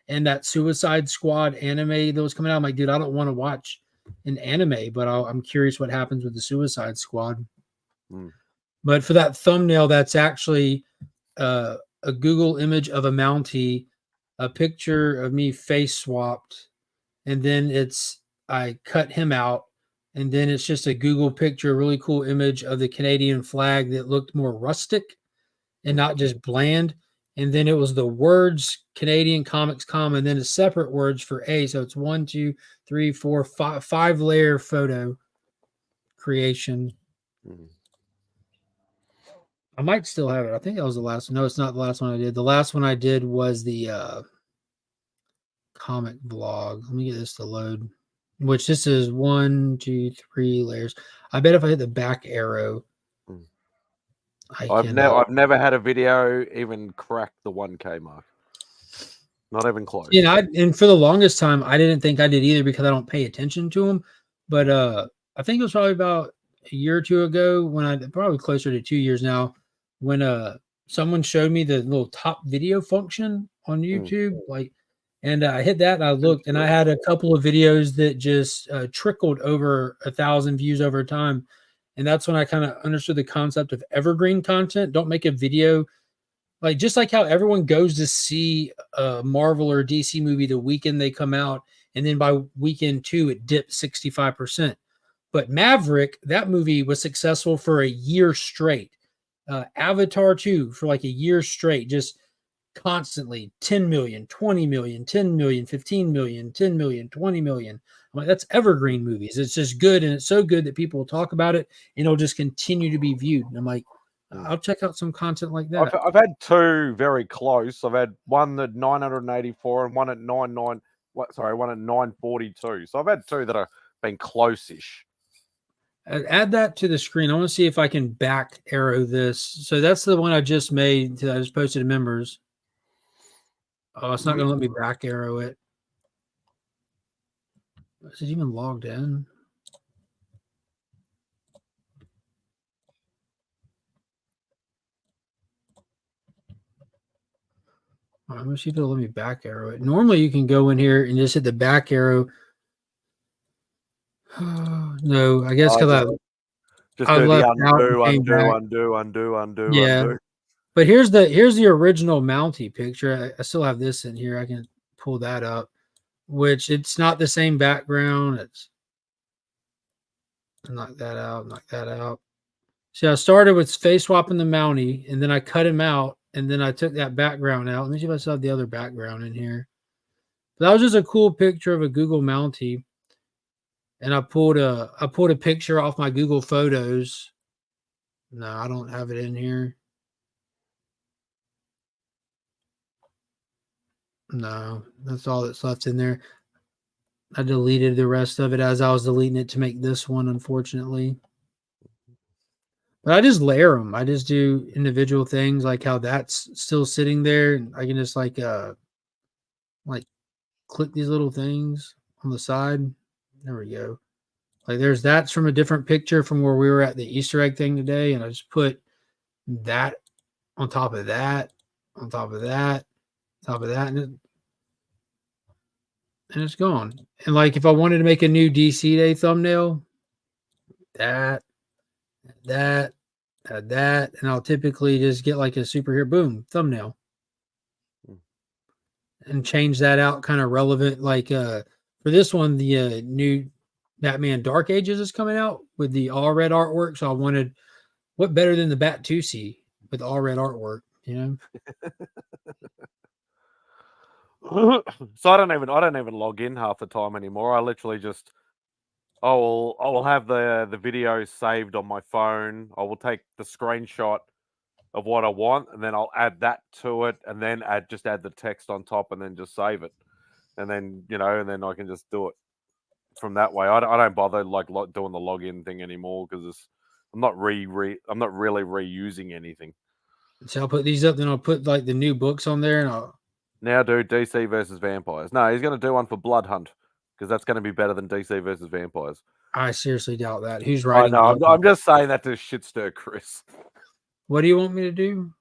And that Suicide Squad anime that was coming out. I'm like, dude, I don't want to watch an anime, but I'm curious what happens with the Suicide Squad. But for that thumbnail, that's actually a Google image of a Mountie, a picture of me face swapped, and then I cut him out, and then it's just a Google picture, a really cool image of the Canadian flag that looked more rustic and not just bland. And then it was the words Canadian Comics Com, and then a separate words for A. So it's 1, 2, 3, 4, 5 layer photo creation. I might still have it. I think that was the last one. No, it's not the last one I did. The last one I did was the comic vlog. Let me get this to load. Which this is 1, 2, 3 layers. I bet if I hit the back arrow, I've never had a video even crack the 1K mark. Not even close. And for the longest time, I didn't think I did either because I don't pay attention to them. But I think it was probably about a year or two ago probably closer to 2 years now, when someone showed me the little top video function on YouTube. And I hit that and I looked, and I had a couple of videos that just trickled over 1,000 views over time. And that's when I kind of understood the concept of evergreen content. Don't make a video just like how everyone goes to see a Marvel or DC movie the weekend they come out, and then by weekend 2 it dips 65%. But Maverick, that movie was successful for a year straight. Avatar 2 for like a year straight, just constantly 10 million, 20 million, 10 million, 15 million, 10 million, 20 million. I'm like, that's evergreen movies. It's just good, and it's so good that people will talk about it, and it'll just continue to be viewed. And I'm like, I'll check out some content like that. I've had 2 very close. I've had one at 984 and one at 942. So I've had 2 that have been close-ish. Add that to the screen. I want to see if I can back arrow this. So that's the one I just made. I just posted to members. Oh, it's not going to let me back arrow it. Is it even logged in? All right, let me see if it'll let me back arrow it. Normally you can go in here and just hit the back arrow. No, I guess because I do left the undo. Yeah. But here's the original Mountie picture. I still have this in here. I can pull that up, which it's not the same background. It's knock that out. See, I started with face swapping the Mountie, and then I cut him out, and then I took that background out. Let me see if I still have the other background in here. But that was just a cool picture of a Google Mountie. And I pulled a picture off my Google Photos. No, I don't have it in here. No, that's all that's left in there. I deleted the rest of it as I was deleting it to make this one, unfortunately. But I just layer them. I just do individual things like how that's still sitting there. And I can just like click these little things on the side. There we go. Like that's from a different picture from where we were at the Easter egg thing today. And I just put that on top of that, on top of that, top of that, and it's gone. And like if I wanted to make a new DC Day thumbnail, that, and I'll typically just get like a superhero boom thumbnail and change that out kind of relevant. Like for this one, the new Batman Dark Ages is coming out with the all red artwork. So I wanted what better than the Bat 2C with all red artwork, you know? So I don't even log in half the time anymore. I literally just I will have the video saved on my phone. I will take the screenshot of what I want, and then I'll add that to it, and then add the text on top, and then just save it, and then and then I can just do it from that way. I don't bother like doing the login thing anymore because I'm not really reusing anything. So I'll put these up, then I'll put like the new books on there, and I'll now do DC versus Vampires. No, he's going to do one for Blood Hunt because that's going to be better than DC versus Vampires. I seriously doubt that. Who's I writing? know. I'm just saying that to shitstir Chris. What do you want me to do?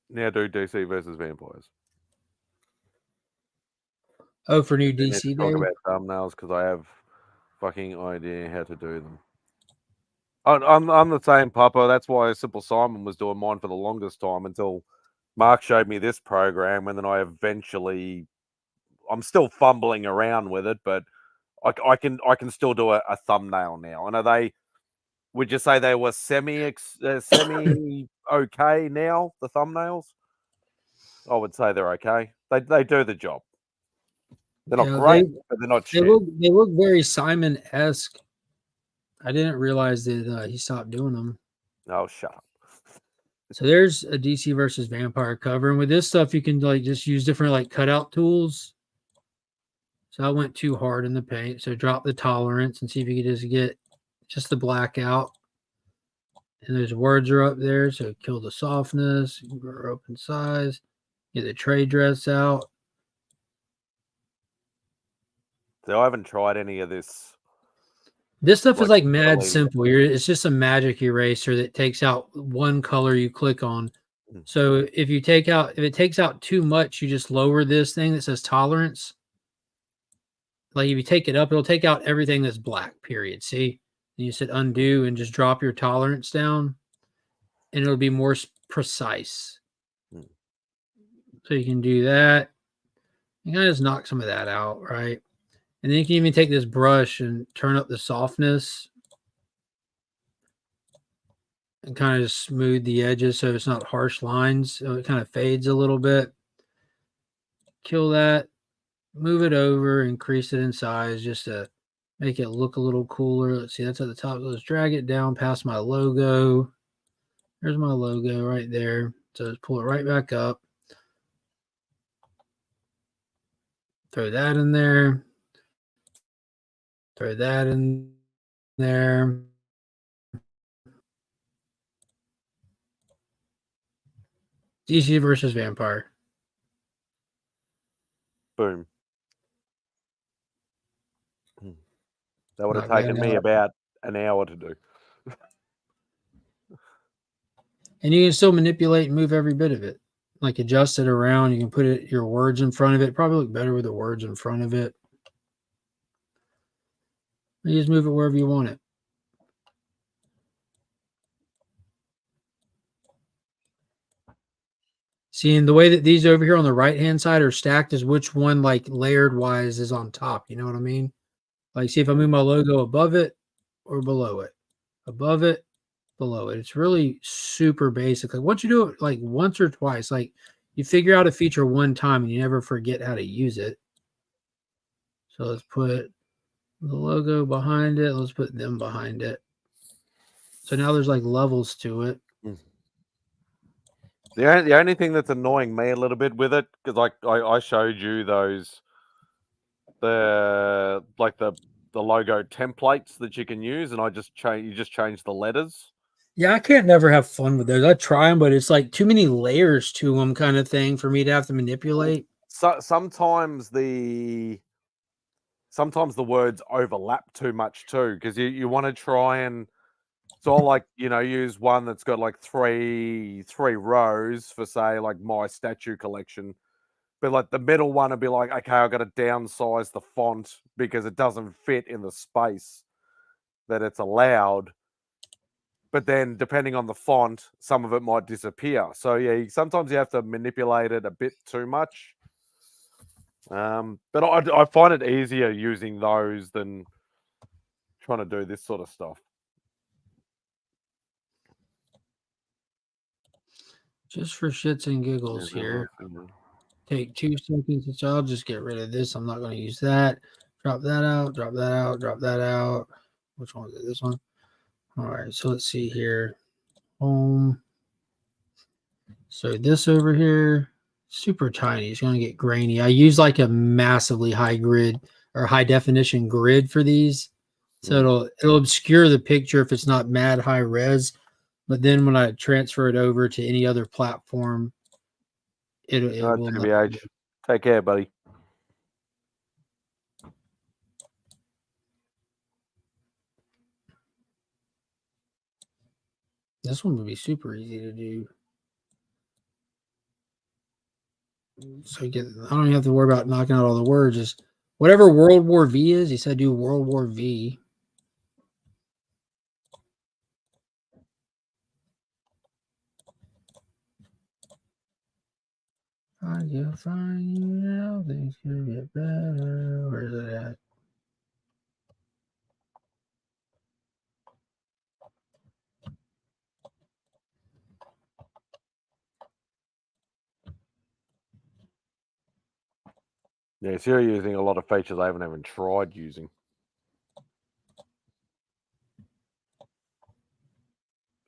Now do DC versus Vampires. Oh, for new We need DC to talk Day? about thumbnails because I have fucking idea how to do them. I'm the same, Papa. That's why Simple Simon was doing mine for the longest time until Mark showed me this program, and then I eventually, I'm still fumbling around with it, but I can still do a thumbnail now. And are they? Would you say they were semi okay now? The thumbnails, I would say they're okay. They do the job. They're not great, but they're not shit. They look very Simon-esque. I didn't realize that he stopped doing them. Oh, shut up. So there's a DC versus Vampire cover, and with this stuff, you can like just use different like cutout tools. So I went too hard in the paint. So drop the tolerance and see if you can just get just the black out. And those words are up there. So kill the softness, open size, get the trade dress out. So I haven't tried any of this. This stuff is like mad simple. It's just a magic eraser that takes out one color you click on. So if it takes out too much, you just lower this thing that says tolerance. Like if you take it up, it'll take out everything that's black, period. See? And you said undo and just drop your tolerance down, and it'll be more precise. So you can do that. You kind of just knock some of that out, right? And then you can even take this brush and turn up the softness and kind of just smooth the edges so it's not harsh lines. So it kind of fades a little bit. Kill that. Move it over. Increase it in size just to make it look a little cooler. Let's see. That's at the top. Let's drag it down past my logo. There's my logo right there. So just pull it right back up. Throw that in there. Throw that in there. DC versus Vampire. Boom. That would have taken me about an hour to do. And you can still manipulate and move every bit of it. Like adjust it around. You can put your words in front of it. Probably look better with the words in front of it. You just move it wherever you want it. See, and the way that these over here on the right-hand side are stacked is which one, like, layered-wise is on top. You know what I mean? Like, see if I move my logo above it or below it. Above it, below it. It's really super basic. Like, once you do it, like, once or twice, like, you figure out a feature one time and you never forget how to use it. So let's put the logo behind it. Let's put them behind it. So now there's like levels to it. The only thing that's annoying me a little bit with it, because like I showed you those, the logo templates that you can use, and I just change the letters. Yeah, I can't never have fun with those. I try them, but it's like too many layers to them, kind of thing, for me to have to manipulate. So sometimes the words overlap too much too, because you want to try and so I'll use one that's got like three rows for, say, like my statue collection. But like the middle one would be like, okay, I've got to downsize the font because it doesn't fit in the space that it's allowed. But then depending on the font, some of it might disappear. So yeah, sometimes you have to manipulate it a bit too much. But I find it easier using those than trying to do this sort of stuff. Just for shits and giggles here. Take 2 seconds. So I'll just get rid of this. I'm not going to use that. Drop that out. Drop that out. Drop that out. Which one is it? This one. All right. So let's see here. Home. So this over here, super tiny. It's going to get grainy. I use like a massively high grid or high definition grid for these. So it'll obscure the picture if it's not mad high res. But then when I transfer it over to any other platform, it will not. Take care, buddy. This one would be super easy to do. So I don't even have to worry about knocking out all the words. Just whatever World War V is, he said do World War V. I can find you now, things could get better. Where's it at? Yeah, so you're using a lot of features I haven't even tried using.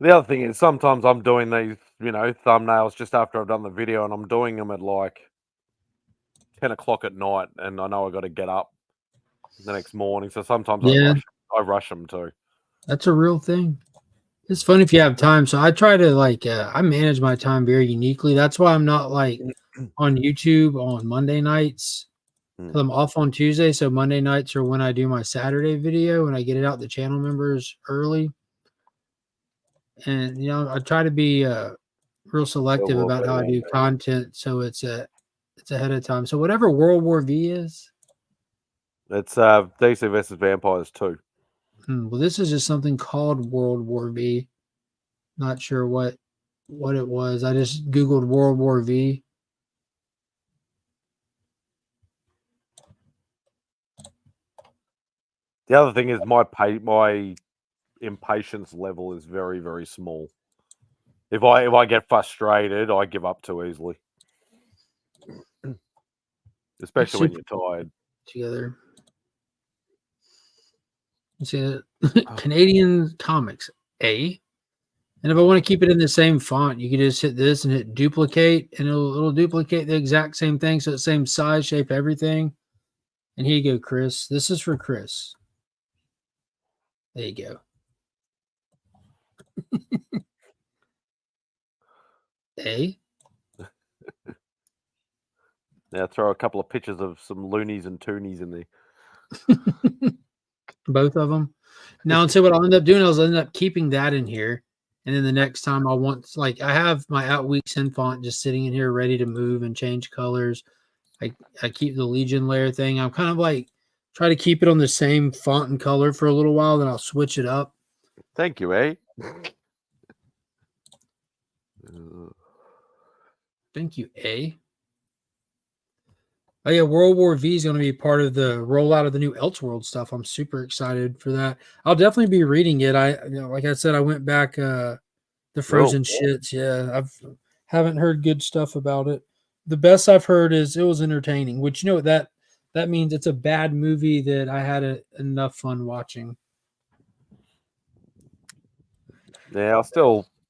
The other thing is sometimes I'm doing these, thumbnails just after I've done the video, and I'm doing them at like 10 o'clock at night, and I know I got to get up the next morning. So sometimes I rush them too. That's a real thing. It's fun if you have time. So I try to I manage my time very uniquely. That's why I'm not like on YouTube on Monday nights. Because I'm off on Tuesday. So Monday nights are when I do my Saturday video and I get it out to channel members early. And, I try to be real selective about how I do content. So it's ahead of time. So whatever World War V is. It's DC versus Vampires 2. Well, this is just something called World War V. Not sure what it was. I just Googled World War V. The other thing is my impatience level is very, very small. If I get frustrated, I give up too easily. Especially when you're tired. Together. Let's see, Canadian comics, A. And if I want to keep it in the same font, you can just hit this and hit duplicate, and it'll duplicate the exact same thing. So it's same size, shape, everything. And here you go, Chris. This is for Chris. There you go. A. Now throw a couple of pictures of some loonies and toonies in there. Both of them. Now, and so what I'll end up doing is I'll end up keeping that in here. And then the next time I have my Outweeks in font just sitting in here ready to move and change colors. I keep the Legion layer thing. I'm kind of try to keep it on the same font and color for a little while, then I'll switch it up. Thank you, eh? Thank you, eh? Oh yeah, World War V is going to be part of the rollout of the new Elseworld stuff. I'm super excited for that. I'll definitely be reading it. Like I said, I went back the Frozen shits. Yeah, haven't heard good stuff about it. The best I've heard is it was entertaining, which that means it's a bad movie that I had enough fun watching. Yeah,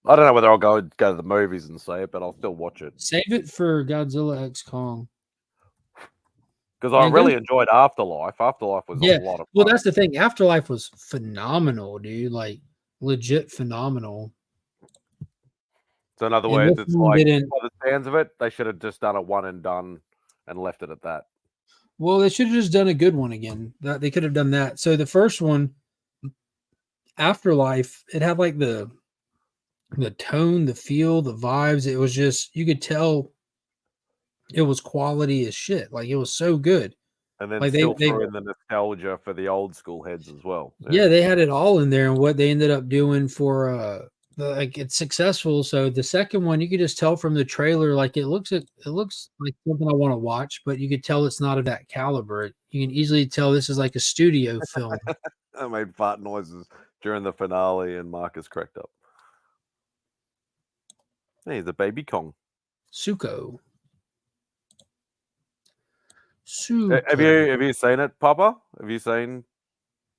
I don't know whether I'll go to the movies and see it, but I'll still watch it. Save it for Godzilla X Kong. because I Yeah, really go- enjoyed Afterlife. Afterlife was Yeah. a lot of Well, fun. that's the thing. Afterlife was phenomenal, dude. Like legit phenomenal. So in other And words, this it's one like, didn't. by the sounds of it, they should have just done a one and done and left it at that. Well, they should have just done a good one again. That they could have done that. So the first one, Afterlife, it had like the tone, the feel, the vibes. It was just you could tell it was quality as shit. Like it was so good. And then Like still they throw in the nostalgia for the old school heads as well. yeah, they had it all in there, and what they ended up doing for like it's successful. So the second one, you could just tell from the trailer, like it looks like something I want to watch, but you could tell it's not of that caliber. You can easily tell this is like a studio film. I made fart noises during the finale, and Marcus cracked up. Hey, the baby Kong. Siko. Have you seen it, Papa? Have you seen?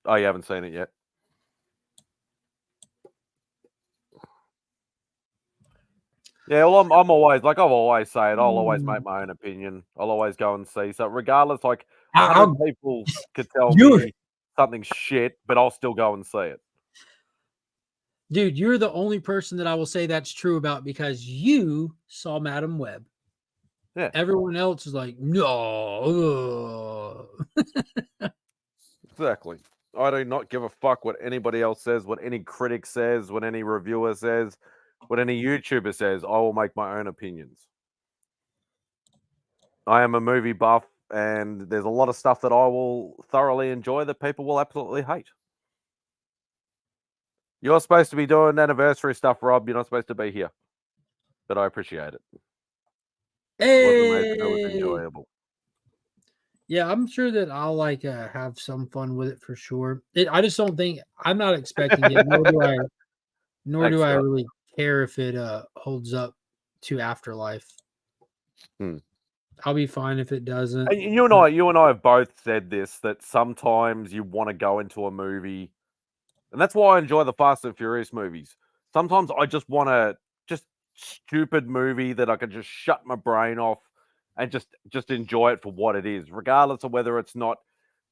Oh, you haven't seen it yet. Yeah, well, I'm always like I've always say it. I'll always make my own opinion. I'll always go and see. So regardless, like 100 people could tell me something's shit, but I'll still go and see it. Dude, you're the only person that I will say that's true about because you saw Madam Web. Yeah. Everyone else is like, no. Exactly. I do not give a fuck what anybody else says, what any critic says, what any reviewer says, what any YouTuber says. I will make my own opinions. I am a movie buff, and there's a lot of stuff that I will thoroughly enjoy that people will absolutely hate. You're supposed to be doing anniversary stuff, Rob. You're not supposed to be here. But I appreciate it. It was enjoyable. Yeah, I'm sure that I'll like have some fun with it for sure. I just don't think I'm not expecting it, nor do I really care if it holds up to Afterlife. I'll be fine if it doesn't. And you and I have both said this, that sometimes you want to go into a movie, and that's why I enjoy the Fast and Furious movies. Sometimes I just want a stupid movie that I can just shut my brain off and just enjoy it for what it is, regardless of whether it's not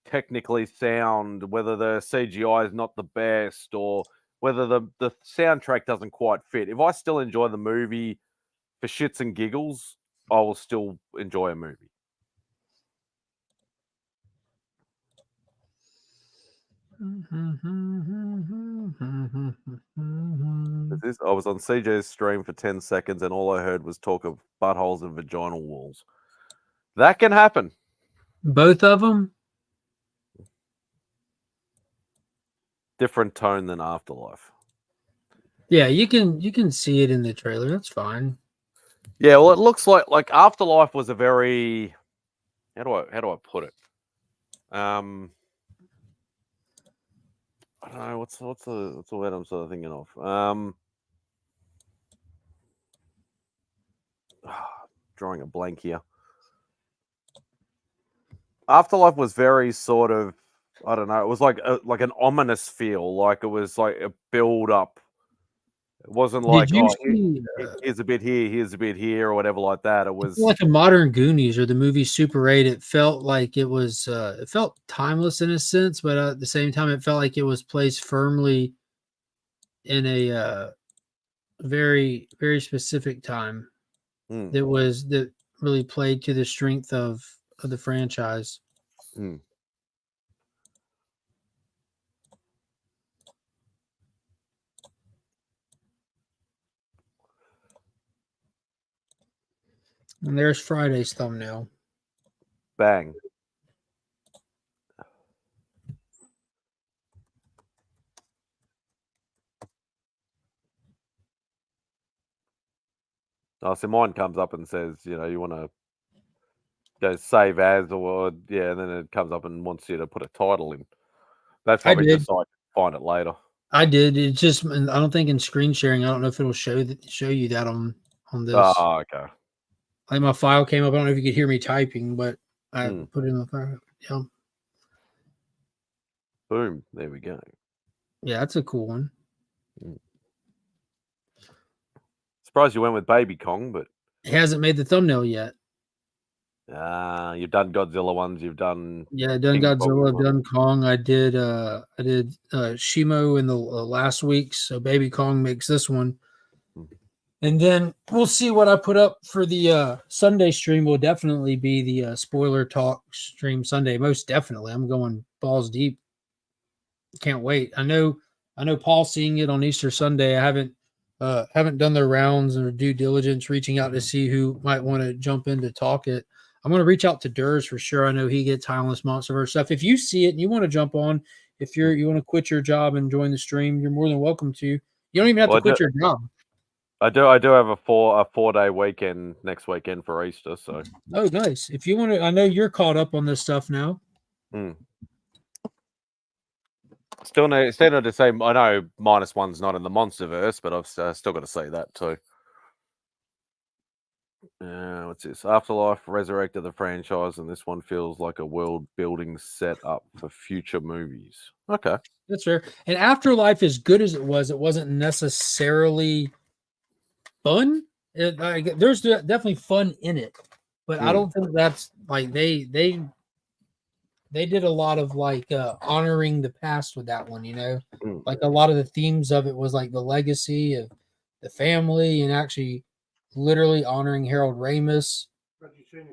technically sound, whether the CGI is not the best, or whether the soundtrack doesn't quite fit. If I still enjoy the movie for shits and giggles, I will still enjoy a movie. I was on CJ's stream for 10 seconds and all I heard was talk of buttholes and vaginal walls. That can happen. Both of them? Different tone than Afterlife. Yeah, you can see it in the trailer. That's fine. Yeah, well, it looks like Afterlife was a very how do I put it? I don't know what's the word I'm sort of thinking of. Drawing a blank here. Afterlife was very sort of, I don't know, it was like an ominous feel, like it was like a build up. It wasn't like, here's a bit here, here's a bit here, or whatever like that. It was like a modern Goonies or the movie Super 8. It felt like it was, it felt timeless in a sense, but at the same time, it felt like it was placed firmly in a very, very specific time. That really played to the strength of the franchise. And there's Friday's thumbnail. Bang. Oh, so mine comes up and says, you want to go save as, or and then it comes up and wants you to put a title in. That's probably just so I can find it later. I did. It just, I don't think in screen sharing, I don't know if it'll show you that on this. Oh, okay. Like my file came up. I don't know if you could hear me typing, but I put it in the file. Yeah. Boom. There we go. Yeah, that's a cool one. Surprised you went with Baby Kong, but it hasn't made the thumbnail yet. You've done Godzilla ones. You've done Yeah, I've done King Kong Godzilla, I've one. done Kong. I did Shimo in the last week, so Baby Kong makes this one. And then we'll see what I put up for the Sunday stream. Will definitely be the spoiler talk stream Sunday. Most definitely. I'm going balls deep. Can't wait. I know Paul's seeing it on Easter Sunday. I haven't done the rounds or due diligence reaching out to see who might want to jump in to talk it. I'm going to reach out to Durs for sure. I know he gets Timeless Monsterverse stuff. If you see it and you want to jump on, if you want to quit your job and join the stream, you're more than welcome to. You don't even have to quit your job. I do have a 4-day weekend next weekend for Easter. So Oh, nice. If you want to, I know you're caught up on this stuff now. Still no to say. I know -1's not in the MonsterVerse, but I've still got to say that too. What's this? Afterlife resurrected the franchise, and this one feels like a world-building setup for future movies. Okay, that's fair. And Afterlife, as good as it wasn't necessarily fun. There's definitely fun in it, but I don't think that's like they did a lot of like honoring the past with that one. Like a lot of the themes of it was like the legacy of the family and actually literally honoring Harold Ramis.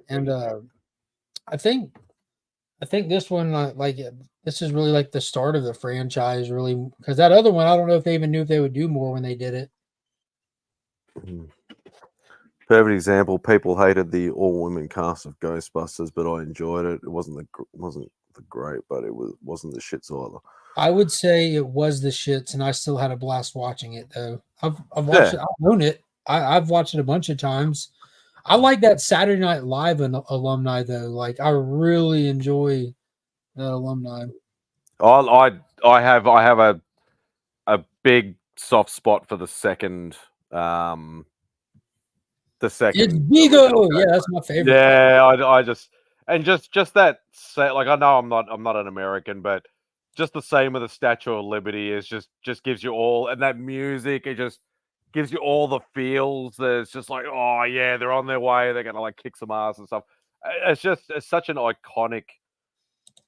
And I think this one this is really like the start of the franchise, really, because that other one I don't know if they even knew if they would do more when they did it. Perfect example. People hated the all-women cast of Ghostbusters, but I enjoyed it. It wasn't the great, but it wasn't the shits either. I would say it was the shits, and I still had a blast watching it though. I've watched it. I own it. I've watched it a bunch of times. I like that Saturday Night Live alumni though. Like I really enjoy that alumni. I have a big soft spot for the second. The second. It's Vigo. Yeah, that's my favorite. Yeah, I just that like I know I'm not an American, but just the same with the Statue of Liberty is just gives you all, and that music, it just gives you all the feels. There's just like, oh yeah, they're on their way, they're gonna like kick some ass and stuff. It's such an iconic,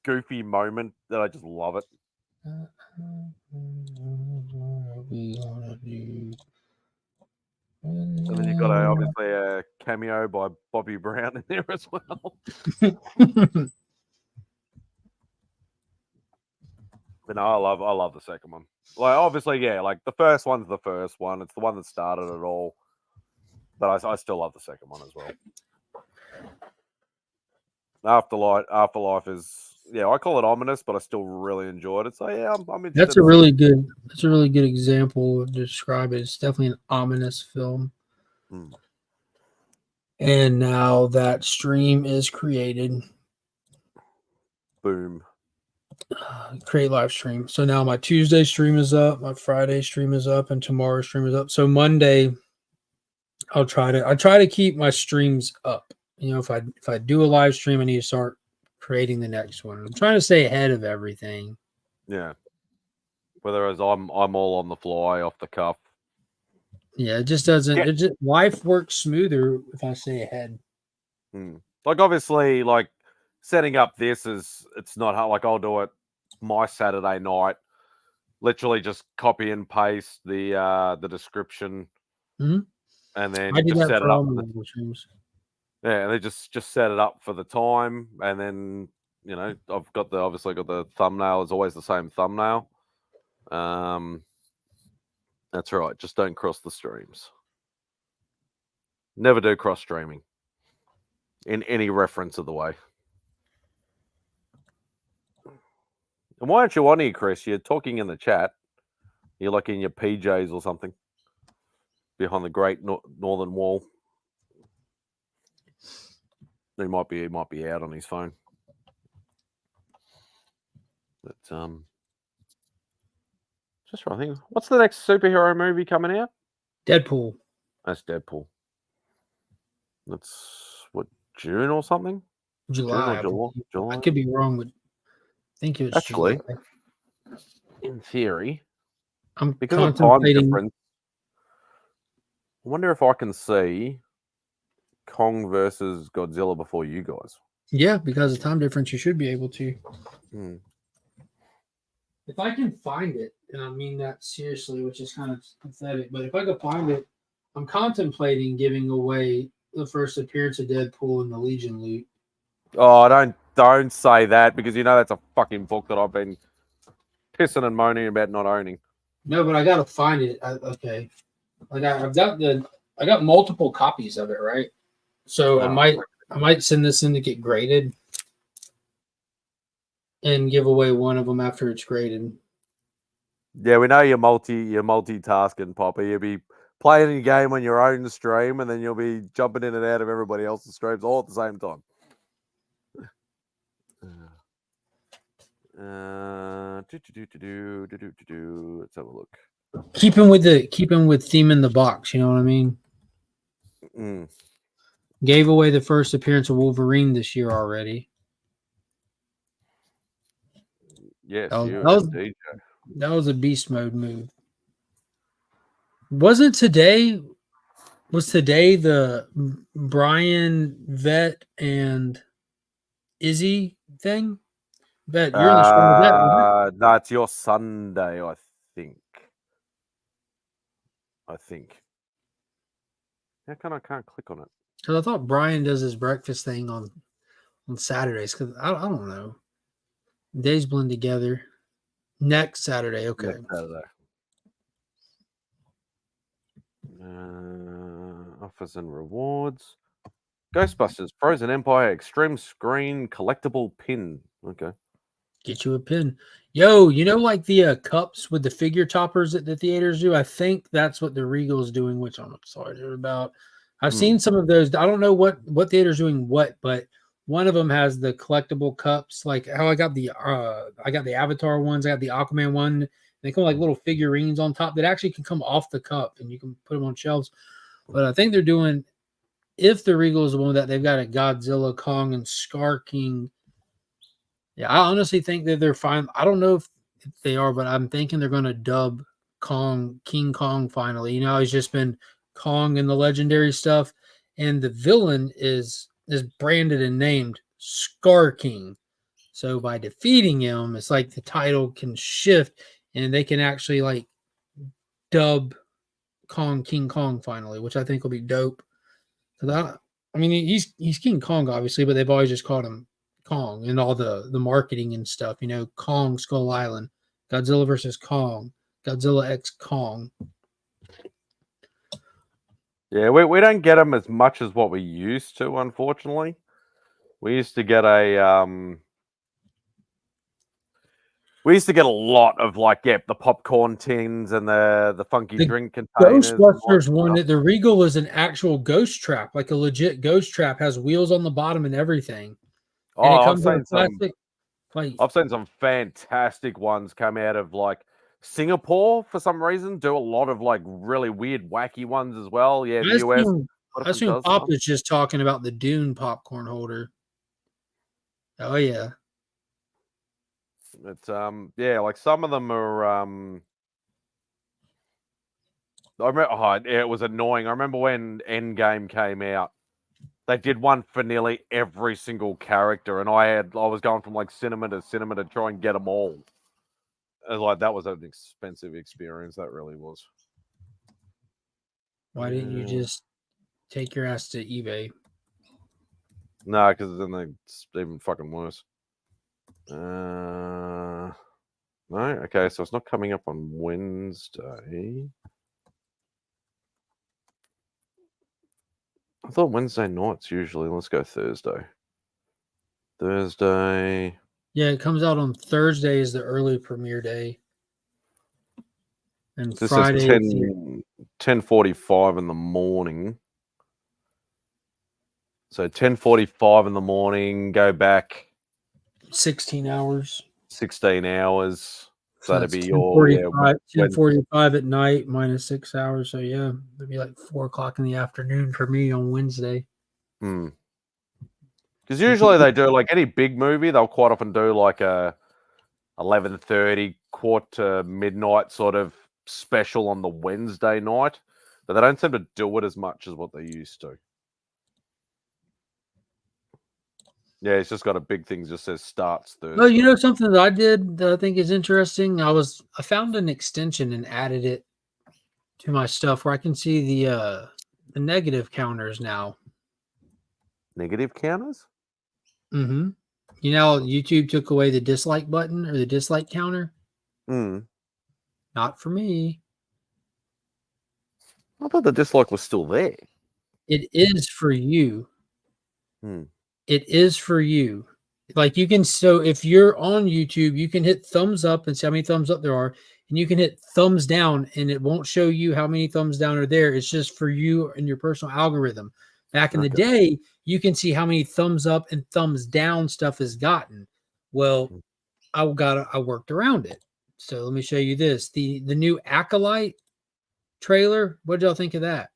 goofy moment that I just love it. And then you've got obviously a cameo by Bobby Brown in there as well. But no, I love the second one. Like obviously, yeah, like the first one's the first one. It's the one that started it all. But I still love the second one as well. Afterlife is, yeah, I call it ominous, but I still really enjoyed it. So yeah, I'm interested. That's a really good example to describe it. It's definitely an ominous film. And now that stream is created. Boom. Create live stream. So now my Tuesday stream is up, my Friday stream is up, and tomorrow's stream is up. So Monday, I try to keep my streams up. If I do a live stream, I need to start creating the next one. I'm trying to stay ahead of everything. Yeah. Whereas I'm all on the fly, off the cuff. Yeah, it just doesn't. Yeah. Life works smoother if I stay ahead. Like obviously, like setting up this it's not hard. Like I'll do it my Saturday night. Literally just copy and paste the description, and then just set it up. Yeah, and they just set it up for the time, and then I've got obviously got the thumbnail. It's always the same thumbnail. That's right. Just don't cross the streams. Never do cross streaming in any reference of the way. And why aren't you on here, Chris? You're talking in the chat. You're like in your PJs or something behind the Great Northern Wall. He might be out on his phone. But just trying to think. What's the next superhero movie coming out? Deadpool. That's Deadpool. That's what, June or something? July. June or July? I could be wrong, but I think it was actually July. In theory. I'm because of time difference. I wonder if I can see Kong versus Godzilla before you guys? Yeah, because of time difference, you should be able to. Hmm. If I can find it, and I mean that seriously, which is kind of pathetic, but if I could find it, I'm contemplating giving away the first appearance of Deadpool in the Legion loot. Oh, don't say that, because you know that's a fucking book that I've been pissing and moaning about not owning. No, but I gotta find it. Okay, like I got multiple copies of it, right? So Oh. I might send this in to get graded and give away one of them after it's graded. Yeah, we know you're multitasking, Poppy. You'll be playing a game on your own stream, and then you'll be jumping in and out of everybody else's streams all at the same time. Let's have a look. Keeping with theme in the box, you know what I mean? Mm. Gave away the first appearance of Wolverine this year already. Yes, that was a beast mode move. Was today the Brian Vet and Izzy thing? Bet you're in the stream with that. No, it's your Sunday, I think. How come I can't click on it? Because I thought Brian does his breakfast thing on Saturdays. Because I don't know. Days blend together. Next Saturday, okay. Next Saturday. Offers and rewards. Ghostbusters Frozen Empire Extreme Screen Collectible Pin. Okay. Get you a pin. Yo, you know, like the cups with the figure toppers that the theaters do? I think that's what the Regal's doing, which I'm excited about. I've seen some of those. I don't know what theater's doing what, but one of them has the collectible cups, like how I got the Avatar ones, I got the Aquaman one. They come like little figurines on top that actually can come off the cup and you can put them on shelves. But I think they're doing, if the Regal is the one that they've got a Godzilla, Kong, and Scar King. Yeah, I honestly think that they're fine. I don't know if they are, but I'm thinking they're going to dub King Kong finally. You know, he's just been Kong and the legendary stuff, and the villain is branded and named Scar King. So by defeating him, it's like the title can shift, and they can actually like dub King Kong finally, which I think will be dope. I mean, he's King Kong obviously, but they've always just called him Kong and all the marketing and stuff, you know, Kong Skull Island, Godzilla versus Kong, Godzilla X Kong. Yeah, we don't get them as much as what we used to, unfortunately. We used to get a lot of the popcorn tins and the funky drink containers. Ghostbusters one, the Regal was an actual ghost trap, like a legit ghost trap, has wheels on the bottom and everything. And I've seen some fantastic ones come out of like Singapore for some reason. Do a lot of like really weird, wacky ones as well. Yeah, the US. I assume Pop was just talking about the Dune popcorn holder. Oh yeah. It's like some of them are I remember it was annoying. I remember when Endgame came out. They did one for nearly every single character, and I was going from like cinema to cinema to try and get them all. That was an expensive experience. That really was. Why didn't you just take your ass to eBay? No, because then it's even fucking worse. No, okay, so it's not coming up on Wednesday. I thought Wednesday nights usually. Let's go Thursday. Yeah, it comes out on Thursday is the early premiere day. And this Friday is 10:45 in the morning. So 10:45 in the morning, go back 16 hours. 16 hours. So that'd be 10:45 at night minus 6 hours. So yeah, it'd be like 4 o'clock in the afternoon for me on Wednesday. Because usually they do like any big movie, they'll quite often do like a 11:30, quarter to midnight sort of special on the Wednesday night, but they don't seem to do it as much as what they used to. Yeah, it's just got a big thing that just says starts Thursday. Oh, you know something that I did that I think is interesting? I found an extension and added it to my stuff where I can see the negative counters now. Negative counters? Mm-hmm. You know, YouTube took away the dislike button or the dislike counter. Mm. Not for me. I thought the dislike was still there. It is for you. Hmm. It is for you. Like you can, so if you're on YouTube, you can hit thumbs up and see how many thumbs up there are, and you can hit thumbs down, and it won't show you how many thumbs down are there. It's just for you and your personal algorithm. Back in the day, you can see how many thumbs up and thumbs down stuff has gotten. Well, I worked around it. So let me show you this. The new Acolyte trailer. What did y'all think of that?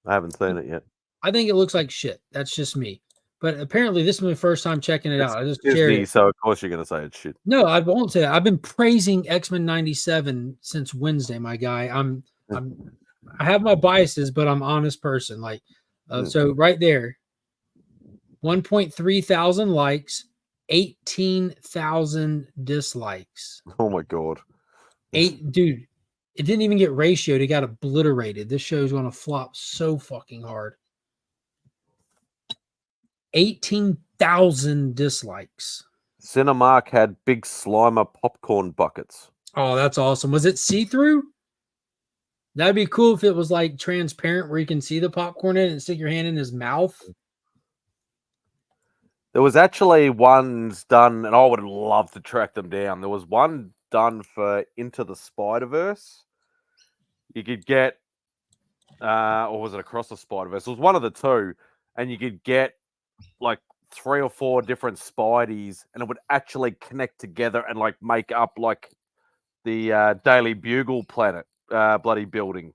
I haven't seen it yet. I think it looks like shit. That's just me. But apparently, this is my first time checking it out. I just shared Disney, it. so of course you're going to say it's shit. No, I won't say that. I've been praising X-Men 97 since Wednesday, my guy. I have my biases, but I'm an honest person. Like, so right there, 1.3 thousand likes, 18,000 dislikes. Oh my god. Dude, it didn't even get ratioed. It got obliterated. This show's going to flop so fucking hard. 18,000 dislikes. Cinemark had big Slimer popcorn buckets. Oh, that's awesome. Was it see-through? That'd be cool if it was like transparent where you can see the popcorn in it and stick your hand in his mouth. There was actually ones done, and I would love to track them down. There was one done for Into the Spider-Verse. You could get, or was it Across the Spider-Verse? It was one of the two, and you could get like 3 or 4 different Spideys, and it would actually connect together and like make up like the Daily Bugle planet bloody building.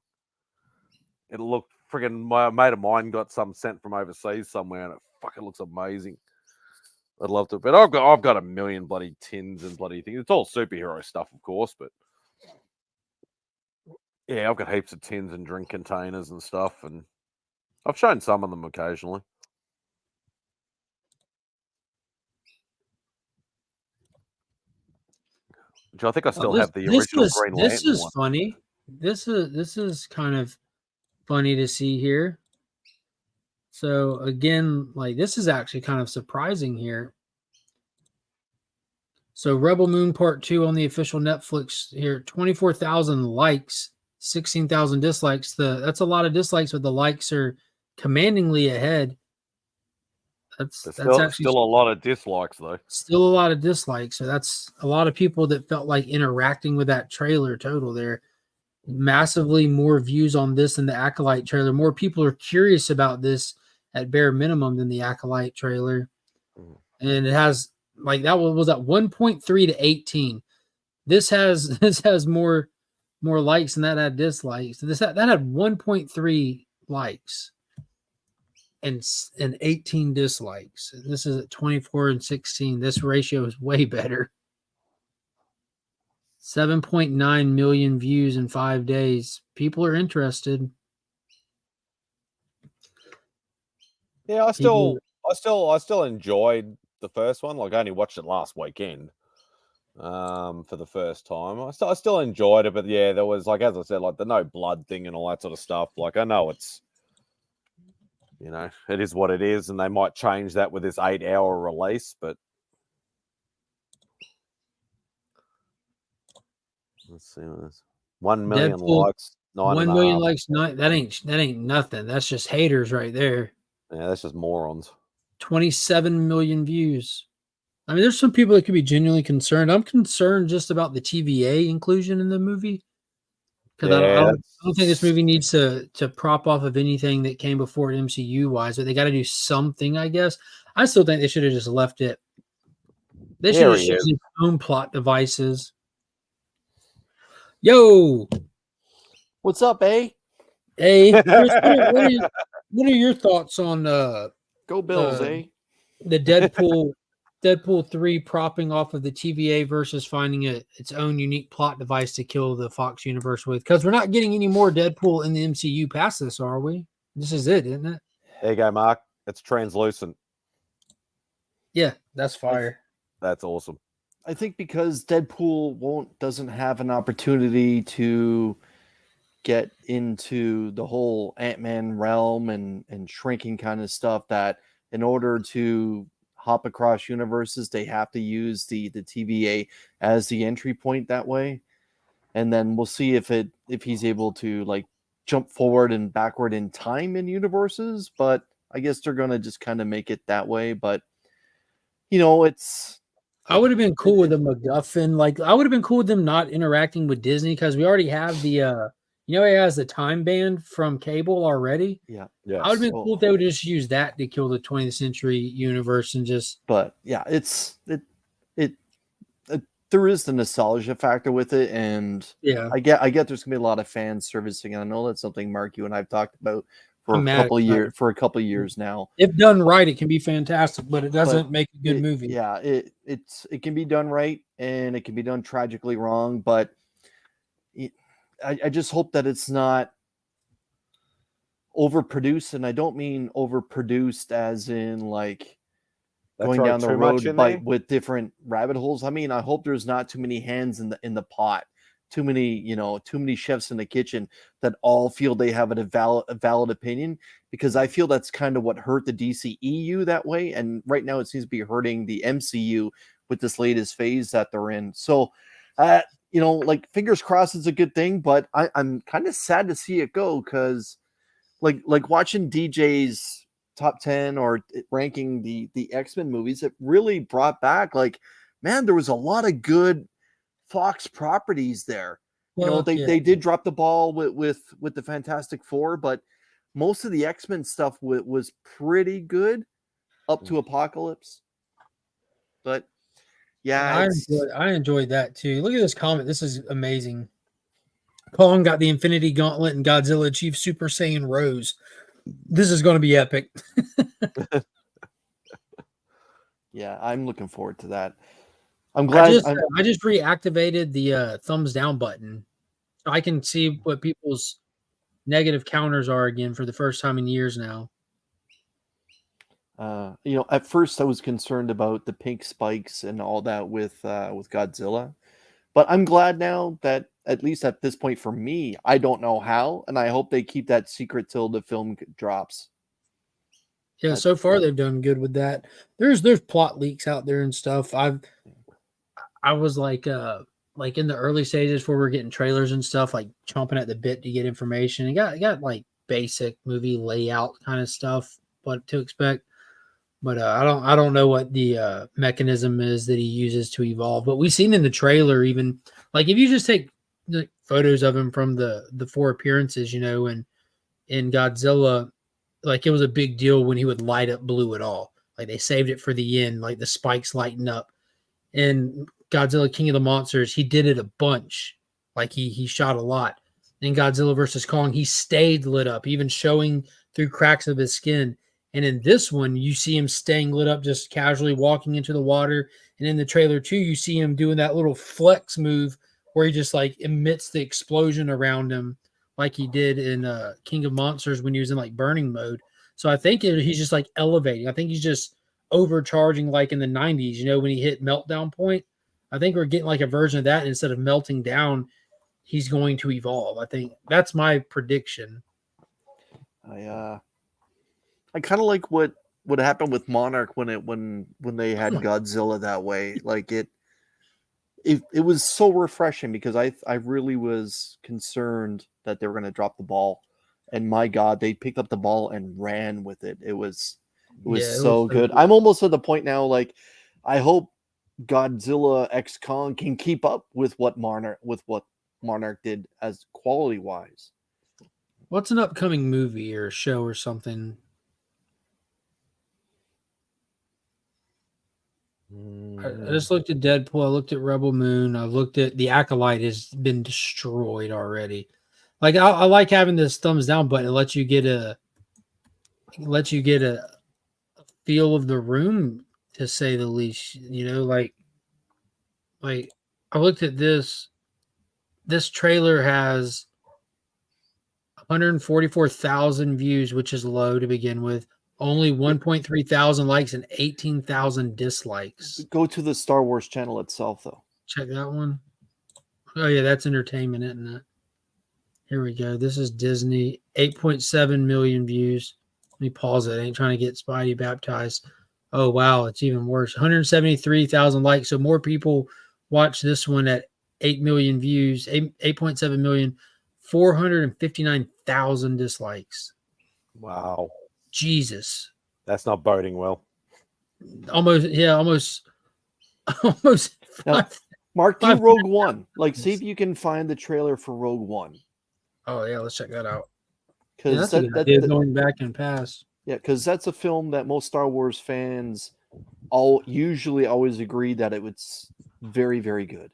It looked friggin'. My mate of mine got some sent from overseas somewhere, and it fucking looks amazing. I'd love to, but I've got a million bloody tins and bloody things. It's all superhero stuff, of course, but yeah, I've got heaps of tins and drink containers and stuff, and I've shown some of them occasionally. Which I think I still have the original Green Lantern. This is funny. This is kind of funny to see here. So again, like this is actually kind of surprising here. So Rebel Moon Part 2 on the official Netflix here, 24,000 likes, 16,000 dislikes. That's a lot of dislikes, but the likes are commandingly ahead. That's actually still a lot of dislikes though. Still a lot of dislikes. So that's a lot of people that felt like interacting with that trailer total there. Massively more views on this than the Acolyte trailer. More people are curious about this at bare minimum than the Acolyte trailer. And it has like that was at 1.3 to 18. This has more likes than that had dislikes. That had 1.3 likes and 18 dislikes. This is at 24 and 16. This ratio is way better. 7.9 million views in 5 days. People are interested. Yeah, I still enjoyed the first one. Like I only watched it last weekend for the first time. I still enjoyed it, but yeah, there was like, as I said, like the no blood thing and all that sort of stuff. Like I know it's, you know, it is what it is, and they might change that with this 8-hour release, but let's see what this 1 million Deadpool, likes. 1 million likes. That ain't nothing. That's just haters right there. Yeah, that's just morons. 27 million views. I mean, there's some people that could be genuinely concerned. I'm concerned just about the TVA inclusion in the movie. Because I don't think this movie needs to prop off of anything that came before it MCU-wise, but they got to do something, I guess. I still think they should have just left it. They should have used their own plot devices. Yo! What's up, eh? Hey, Chris, what are your thoughts on Go Bills, eh? The Deadpool 3 propping off of the TVA versus finding its own unique plot device to kill the Fox universe with? Because we're not getting any more Deadpool in the MCU past this, are we? This is it, isn't it? There you go, Mark. It's translucent. Yeah, that's fire. That's awesome. I think because Deadpool doesn't have an opportunity to get into the whole Ant-Man realm and shrinking kind of stuff, that in order to hop across universes, they have to use the TVA as the entry point that way. And then we'll see if he's able to like jump forward and backward in time in universes, but I guess they're going to just kind of make it that way. But I would have been cool with a MacGuffin. Like, I would have been cool with them not interacting with Disney, because we already have the, he has the time band from cable already. Yeah. I would have been cool if they would just use that to kill the 20th century universe and just. But yeah, there is the nostalgia factor with it, and yeah, I get there's gonna be a lot of fan servicing. I know that's something Mark, you and I've talked about for a couple of years now. If done right, it can be fantastic, but it doesn't make a good movie. Yeah, it can be done right, and it can be done tragically wrong. But I just hope that it's not overproduced, and I don't mean overproduced as in like going down the road with different rabbit holes. I mean, I hope there's not too many hands in the pot, too many chefs in the kitchen that all feel they have a valid opinion, because I feel that's kind of what hurt the DCEU that way, and right now it seems to be hurting the MCU with this latest phase that they're in. So, like, fingers crossed is a good thing, but I'm kind of sad to see it go, because like watching DJ's top 10 or ranking the X-Men movies, it really brought back, like, man, there was a lot of good Fox properties there. Well, they did drop the ball with the Fantastic Four, but most of the X-Men stuff was pretty good up to Apocalypse. But yeah, I enjoyed that too. Look at this comment. This is amazing. Kong got the Infinity Gauntlet and Godzilla achieved Super Saiyan Rose. This is going to be epic. Yeah, I'm looking forward to that. I'm glad I just reactivated the thumbs down button. I can see what people's negative counters are again for the first time in years now. At first I was concerned about the pink spikes and all that with Godzilla, but I'm glad now that at least at this point for me, I don't know how, and I hope they keep that secret till the film drops. Yeah, so far they've done good with that. There's plot leaks out there and stuff. I was like in the early stages where we're getting trailers and stuff, like chomping at the bit to get information. And got like basic movie layout kind of stuff, what to expect. But I don't know what the mechanism is that he uses to evolve. But we've seen in the trailer, even like if you just take the photos of him from the 4 appearances, and in Godzilla, like it was a big deal when he would light up blue at all. Like they saved it for the end, like the spikes lighting up. And Godzilla King of the Monsters, he did it a bunch. Like he shot a lot. In Godzilla versus Kong, he stayed lit up, even showing through cracks of his skin. And in this one, you see him staying lit up, just casually walking into the water. And in the trailer too, you see him doing that little flex move where he just like emits the explosion around him, like he did in King of Monsters when he was in like burning mode. So I think he's just like elevating. I think he's just overcharging, like in the 90s, when he hit meltdown point. I think we're getting like a version of that. Instead of melting down, he's going to evolve. I think that's my prediction. I kind of like what happened with Monarch when they had Godzilla that way. Like it was so refreshing, because I really was concerned that they were going to drop the ball, and my God, they picked up the ball and ran with it. It was so good. I'm almost at the point now, like I hope Godzilla X Kong can keep up with what Monarch did as quality wise. What's an upcoming movie or show or something? I just looked at Deadpool. I looked at Rebel Moon. I looked at The Acolyte. Has been destroyed already. Like I like having this thumbs down button. It lets you get a feel of the room, to say the least. Like I looked at this. This trailer has 144,000 views, which is low to begin with. Only 1.3 thousand likes and 18,000 dislikes. Go to the Star Wars channel itself, though. Check that one. Oh, yeah, that's entertainment, isn't it? Here we go. This is Disney. 8.7 million views. Let me pause it. I ain't trying to get Spidey baptized. Oh, wow. It's even worse. 173,000 likes. So more people watch this one at 8 million views, 8.7 million, 459,000 dislikes. Wow. Jesus. That's not boding well. Almost. Now, Mark, do Rogue One. Like, see if you can find the trailer for Rogue One. Oh, yeah. Let's check that out. Because that's going back and past. Yeah, because that's a film that most Star Wars fans usually always agree that it was very, very good.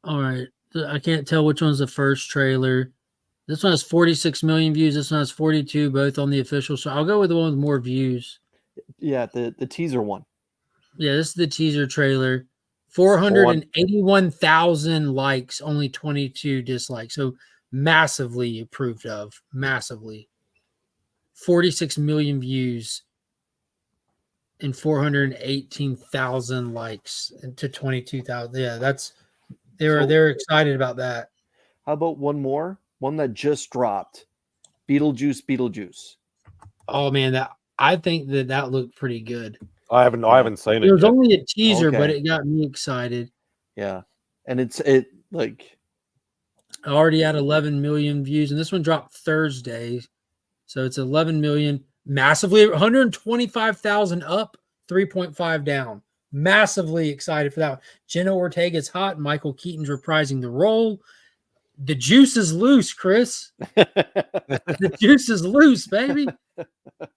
All right. I can't tell which one's the first trailer. This one has 46 million views. This one has 42, both on the official. So I'll go with the one with more views. Yeah, the teaser one. Yeah, this is the teaser trailer. 481,000 likes, only 22 dislikes. So massively approved of. Massively. 46 million views and 418,000 likes to 22,000. Yeah, they're excited about that. How about one more? One that just dropped. Beetlejuice. Oh man, I think that looked pretty good. I haven't seen it. It was yet. only a teaser, Okay. but it got me excited. Yeah. And it already had 11 million views, and this one dropped Thursday. So it's 11 million, massively 125,000 up, 3.5 down. Massively excited for that one. Jenna Ortega's hot. Michael Keaton's reprising the role. The juice is loose, Chris. The juice is loose, baby.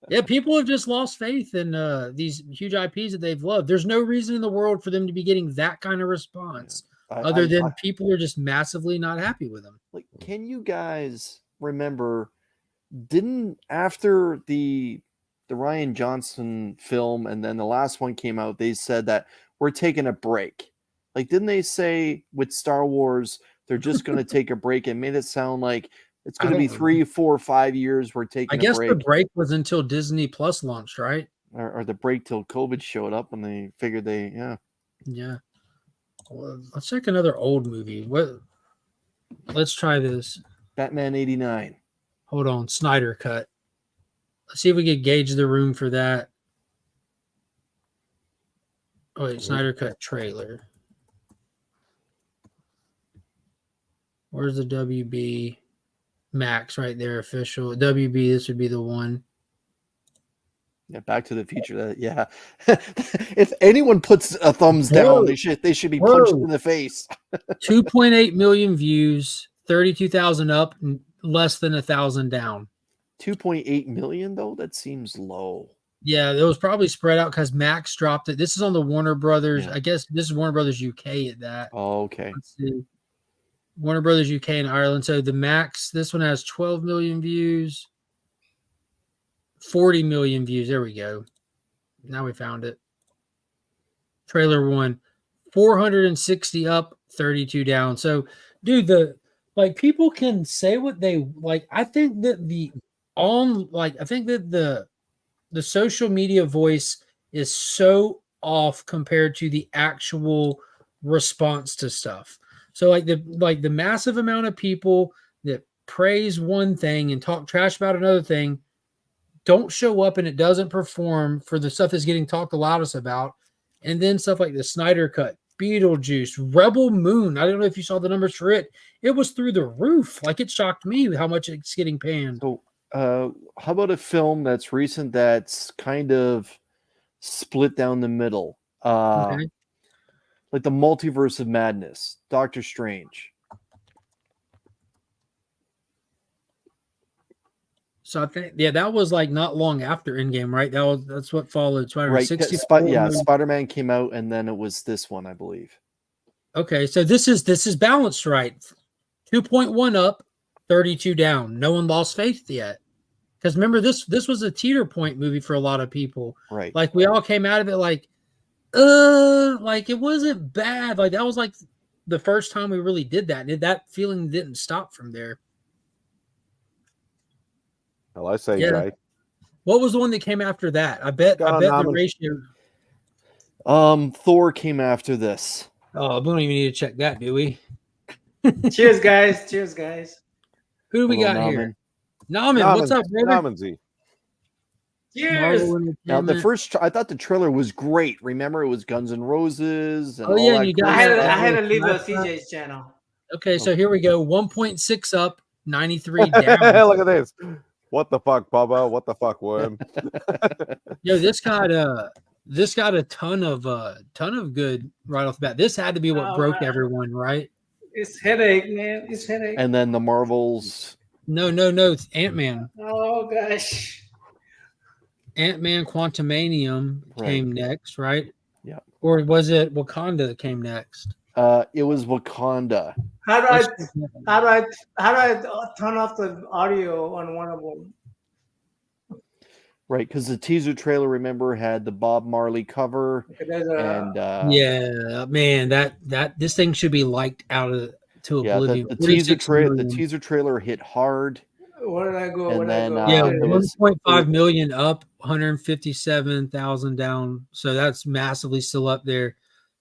Yeah, people have just lost faith in these huge IPs that they've loved. There's no reason in the world for them to be getting that kind of response, other than people are just massively not happy with them. Like, can you guys remember? Didn't after the Rian Johnson film and then the last one came out, they said that we're taking a break. Like, didn't they say with Star Wars they're just going to take a break? It made it sound like it's going to be 3, 4, 5 years. We're taking. I guess a break. the break was until Disney Plus launched, right? Or the break till COVID showed up and they figured yeah. Well, let's check another old movie. Let's try this. Batman 89. Hold on, Snyder Cut. Let's see if we can gauge the room for that. Oh wait, Snyder Cut trailer. Where's the WB? Max right there, official. WB, this would be the one. Yeah, Back to the Future. Yeah. If anyone puts a thumbs down, they should be punched in the face. 2.8 million views, 32,000 up, less than 1,000 down. 2.8 million though? That seems low. Yeah, it was probably spread out because Max dropped it. This is on the Warner Brothers. Yeah. I guess this is Warner Brothers UK at that. Oh, okay. Let's see. Warner Brothers UK and Ireland. So the Max, this one has 12 million views, 40 million views. There we go. Now we found it. Trailer 1, 460 up, 32 down. So, dude, people can say what they like. I think that the social media voice is so off compared to the actual response to stuff. So the massive amount of people that praise one thing and talk trash about another thing don't show up, and it doesn't perform for the stuff that's getting talked the loudest about. And then stuff like the Snyder Cut, Beetlejuice, Rebel Moon. I don't know if you saw the numbers for it. It was through the roof. Like, it shocked me how much it's getting panned. So how about a film that's recent that's kind of split down the middle? Okay. Like the Multiverse of Madness, Doctor Strange. So I think, that was like not long after Endgame, right? That's what followed. Right. Spider-Man came out, and then it was this one, I believe. Okay, so this is balanced, right? 2.1 up, 32 down. No one lost faith yet. Because remember, this was a teeter point movie for a lot of people. Right. Like, we all came out of it like it wasn't bad. Like, that was like the first time we really did that. And that feeling didn't stop from there. Hello, CJ. Yeah. What was the one that came after that? I bet the ratio. Thor came after this. Oh, we don't even need to check that, do we? Cheers, guys. Cheers, guys. Who do we Hello, got here? Naman. Naman, what's up, brother? Namansy. Cheers. Now the first, I thought the trailer was great. Remember, it was Guns N' Roses. And Oh, yeah, all that you got- I crap. had to leave the CJ's channel. Okay, so here we go. 1.6 up, 93 down. Look at this. What the fuck, Bubba? What the fuck, Worm? Yo, this got a ton of good right off the bat. This had to be what broke everyone, right? It's headache, man. It's headache. And then the Marvels. No, it's Ant-Man. Oh gosh. Ant-Man Quantumanium came next, right? Yeah. Or was it Wakanda that came next? It was Wakanda. How do I turn off the audio on one of them? Right, because the teaser trailer, remember, had the Bob Marley cover, and yeah, man, that this thing should be liked out of to oblivion. The teaser trailer hit hard. Where did I go? And then 1.5 million up, 157,000 down. So that's massively still up there.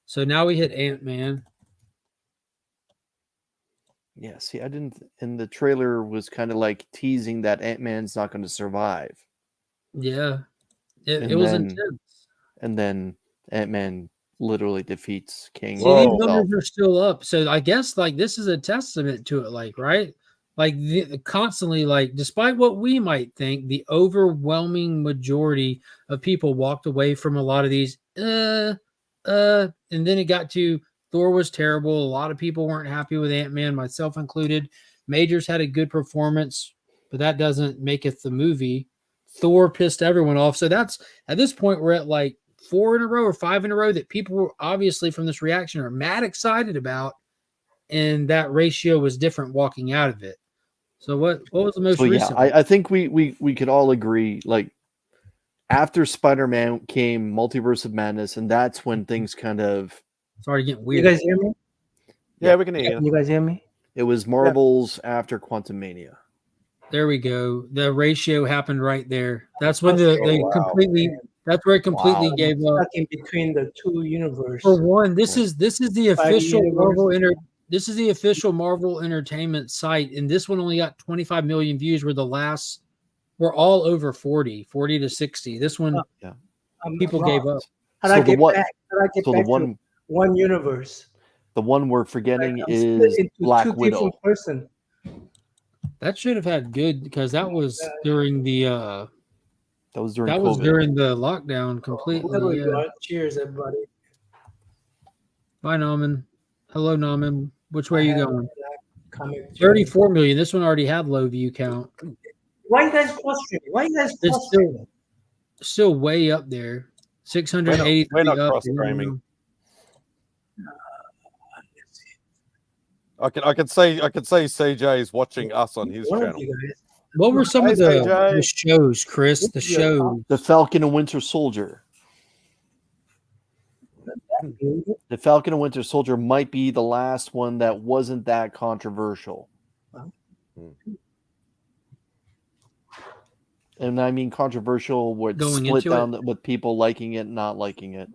So now we hit Ant-Man. Yeah, see, I didn't, and the trailer was kind of like teasing that Ant-Man's not going to survive. Yeah, it was intense. And then Ant-Man literally defeats King. See, these numbers are still up. So I guess like this is a testament to it, like, right? Like constantly, like, despite what we might think, the overwhelming majority of people walked away from a lot of these, and then it got to Thor was terrible. A lot of people weren't happy with Ant-Man, myself included. Majors had a good performance, but that doesn't make it the movie. Thor pissed everyone off. So that's, at this point, we're at like 4 in a row or 5 in a row that people were obviously from this reaction are mad excited about. And that ratio was different walking out of it. So what was the most recent? Yeah, I think we could all agree, like, after Spider-Man came Multiverse of Madness, and that's when things kind of started getting weird. You guys hear me? Yeah, we can hear you. You guys hear me? It was Marvel's after Quantumania. There we go. The ratio happened right there. That's when completely. That's where it completely gave up. In between the two universes. For one, this is the official Marvel This is the official Marvel Entertainment site, and this one only got 25 million views. Where the last were all over 40 to 60. This one, people gave up. How do I get back? How do I get back to one universe? The one we're forgetting is Black Widow. Person. That should have had good, because that was during the that was during the lockdown completely. Cheers, everybody. Bye, Norman. Hello, Norman. Which way are you going? 34 million. This one already had low view count. Why you guys frustrated? Why you guys frustrated? It's still way up there. 680. We're not cross-streaming. I can say CJ is watching us on his channel. What were some of the shows, Chris? The show, The Falcon and Winter Soldier. The Falcon and Winter Soldier might be the last one that wasn't that controversial. And I mean controversial where it's split down with people liking it and not liking it.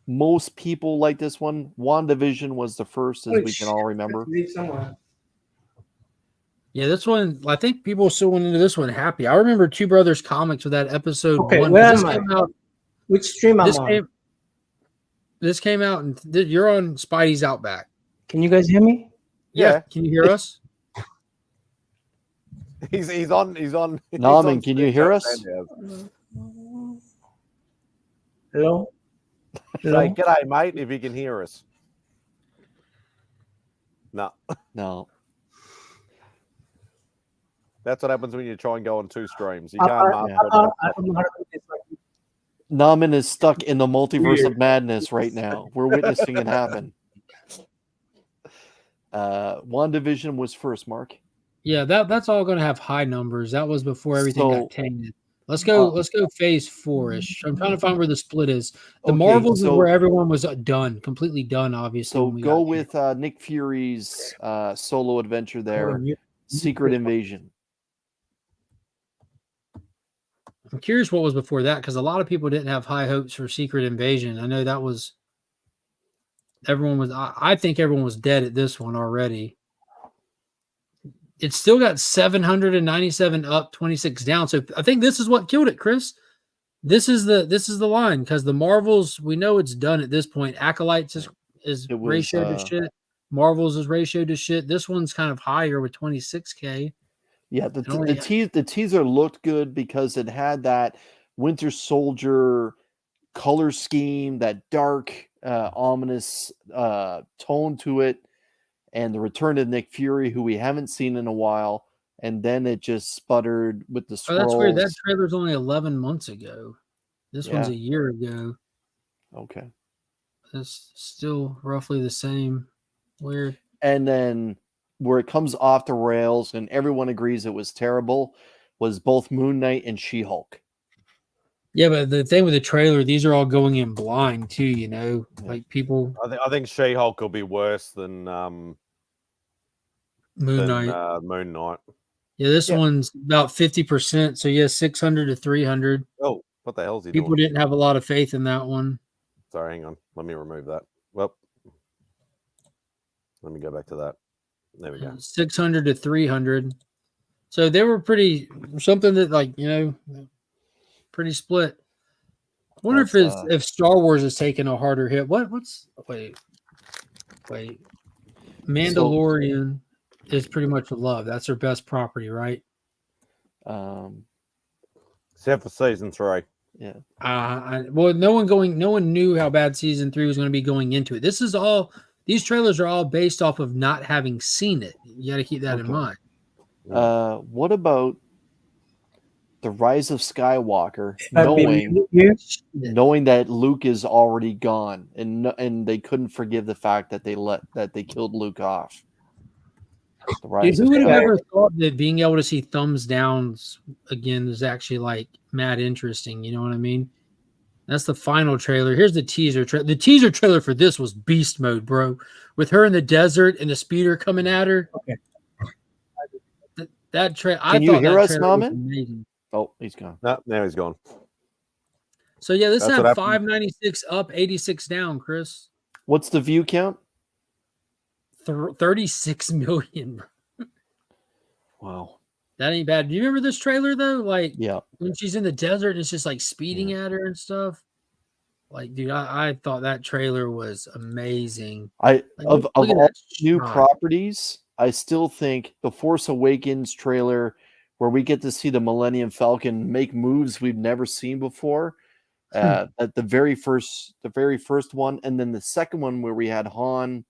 Most people like this one. WandaVision was the first, as we can all remember. Yeah, this one, I think people still went into this one happy. I remember Two Brothers Comics with that episode 1. Where am I? Which stream I'm on? This came out, and you're on Spidey'S Outback. Can you guys hear me? Yeah. Can you hear us? He's on. Norman, can you hear us? Hello? Say, g'day, mate, if you can hear us. No. That's what happens when you try and go on 2 streams. You can't. Naman is stuck in the multiverse of madness right now. We're witnessing it happen. WandaVision was first, Mark. Yeah, that's all going to have high numbers. That was before everything got tainted. Let's go phase 4-ish. I'm trying to find where the split is. The Marvels is where everyone was completely done, obviously. So go with Nick Fury's solo adventure there, Secret Invasion. I'm curious what was before that, because a lot of people didn't have high hopes for Secret Invasion. I know that was everyone was. I think everyone was dead at this one already. It's still got 797 up, 26 down. So I think this is what killed it, Chris. This is the line, because the Marvels, we know it's done at this point. Acolytes is ratio to shit. Marvels is ratio to shit. This one's kind of higher with 26K. Yeah, the teaser looked good because it had that Winter Soldier color scheme, that dark, ominous tone to it, and the return of Nick Fury, who we haven't seen in a while, and then it just sputtered with the Skrulls. Oh, that's weird. That trailer's only 11 months ago. This one's a year ago. Okay. It's still roughly the same. Weird. And then where it comes off the rails and everyone agrees it was terrible was both Moon Knight and She-Hulk. Yeah, but the thing with the trailer, these are all going in blind too, you know? Like people... I think She-Hulk will be worse than Moon Knight. Moon Knight. Yeah, this one's about 50%. So yeah, 600 to 300. Oh, what the hell is he People doing? didn't have a lot of faith in that one. Sorry, hang on. Let me remove that. Well, let me go back to that. There we go. 600 to 300. So they were pretty, something that, like, you know, pretty split. I wonder if Star Wars is taking a harder hit. Wait. Mandalorian is pretty much love. That's their best property, right? Except for season 3. Yeah. Well, no one knew how bad season 3 was going to be going into it. These trailers are all based off of not having seen it. You got to keep that in mind. What about the Rise of Skywalker, knowing that Luke is already gone, and they couldn't forgive the fact that they killed Luke off. Dude, who would have ever thought that being able to see thumbs downs again is actually like mad interesting? You know what I mean? That's the final trailer. Here's the teaser. The teaser trailer for this was beast mode, bro. With her in the desert and the speeder coming at her. Okay. That trailer. Can you hear us, Norman? Oh, he's gone. No, now he's gone. So yeah, this had 596 up, 86 down, Chris. What's the view count? 36 million. Wow. That ain't bad. Do you remember this trailer though? Like, when she's in the desert, it's just like speeding at her and stuff. Like, dude, I thought that trailer was amazing. Of all new properties, I still think the Force Awakens trailer, where we get to see the Millennium Falcon make moves we've never seen before, at the very first one, and then the second one where we had Han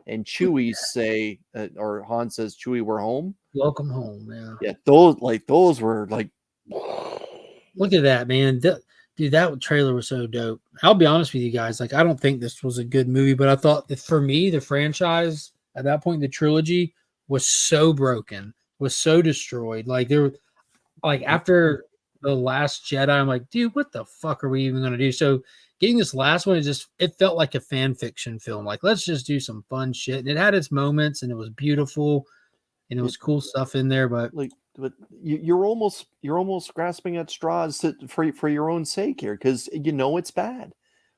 and Chewie say, or Han says, "Chewie, we're home. Welcome home." Yeah. Yeah, those were like, look at that, man. Dude, that trailer was so dope. I'll be honest with you guys. Like, I don't think this was a good movie, but I thought that for me, the franchise at that point, the trilogy was so broken, was so destroyed. Like, after The Last Jedi, I'm like, dude, what the fuck are we even going to do? So getting this last one, it felt like a fan fiction film. Like, let's just do some fun shit. And it had its moments, and it was beautiful, and it was cool stuff in there. But you're almost grasping at straws for your own sake here, because you know it's bad.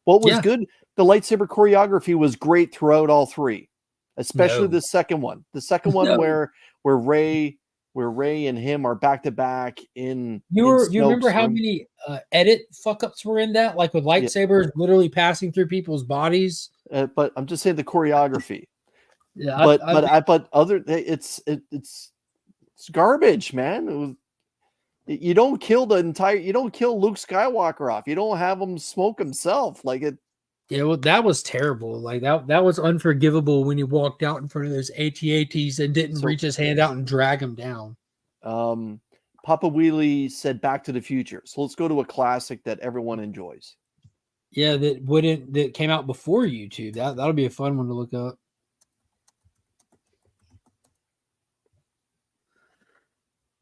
What was good? The lightsaber choreography was great throughout all three, especially the second one. The second one where Rey and him are back to back in. You remember how many edit fuck ups were in that? Like with lightsabers literally passing through people's bodies. But I'm just saying the choreography. Yeah, it's garbage, man. You don't kill Luke Skywalker off. You don't have him smoke himself like it. Yeah, well, that was terrible. Like that was unforgivable when he walked out in front of those AT-ATs and didn't reach his hand out and drag him down. Papa Wheelie said Back to the Future. So let's go to a classic that everyone enjoys. Yeah, that came out before YouTube. That'll be a fun one to look up.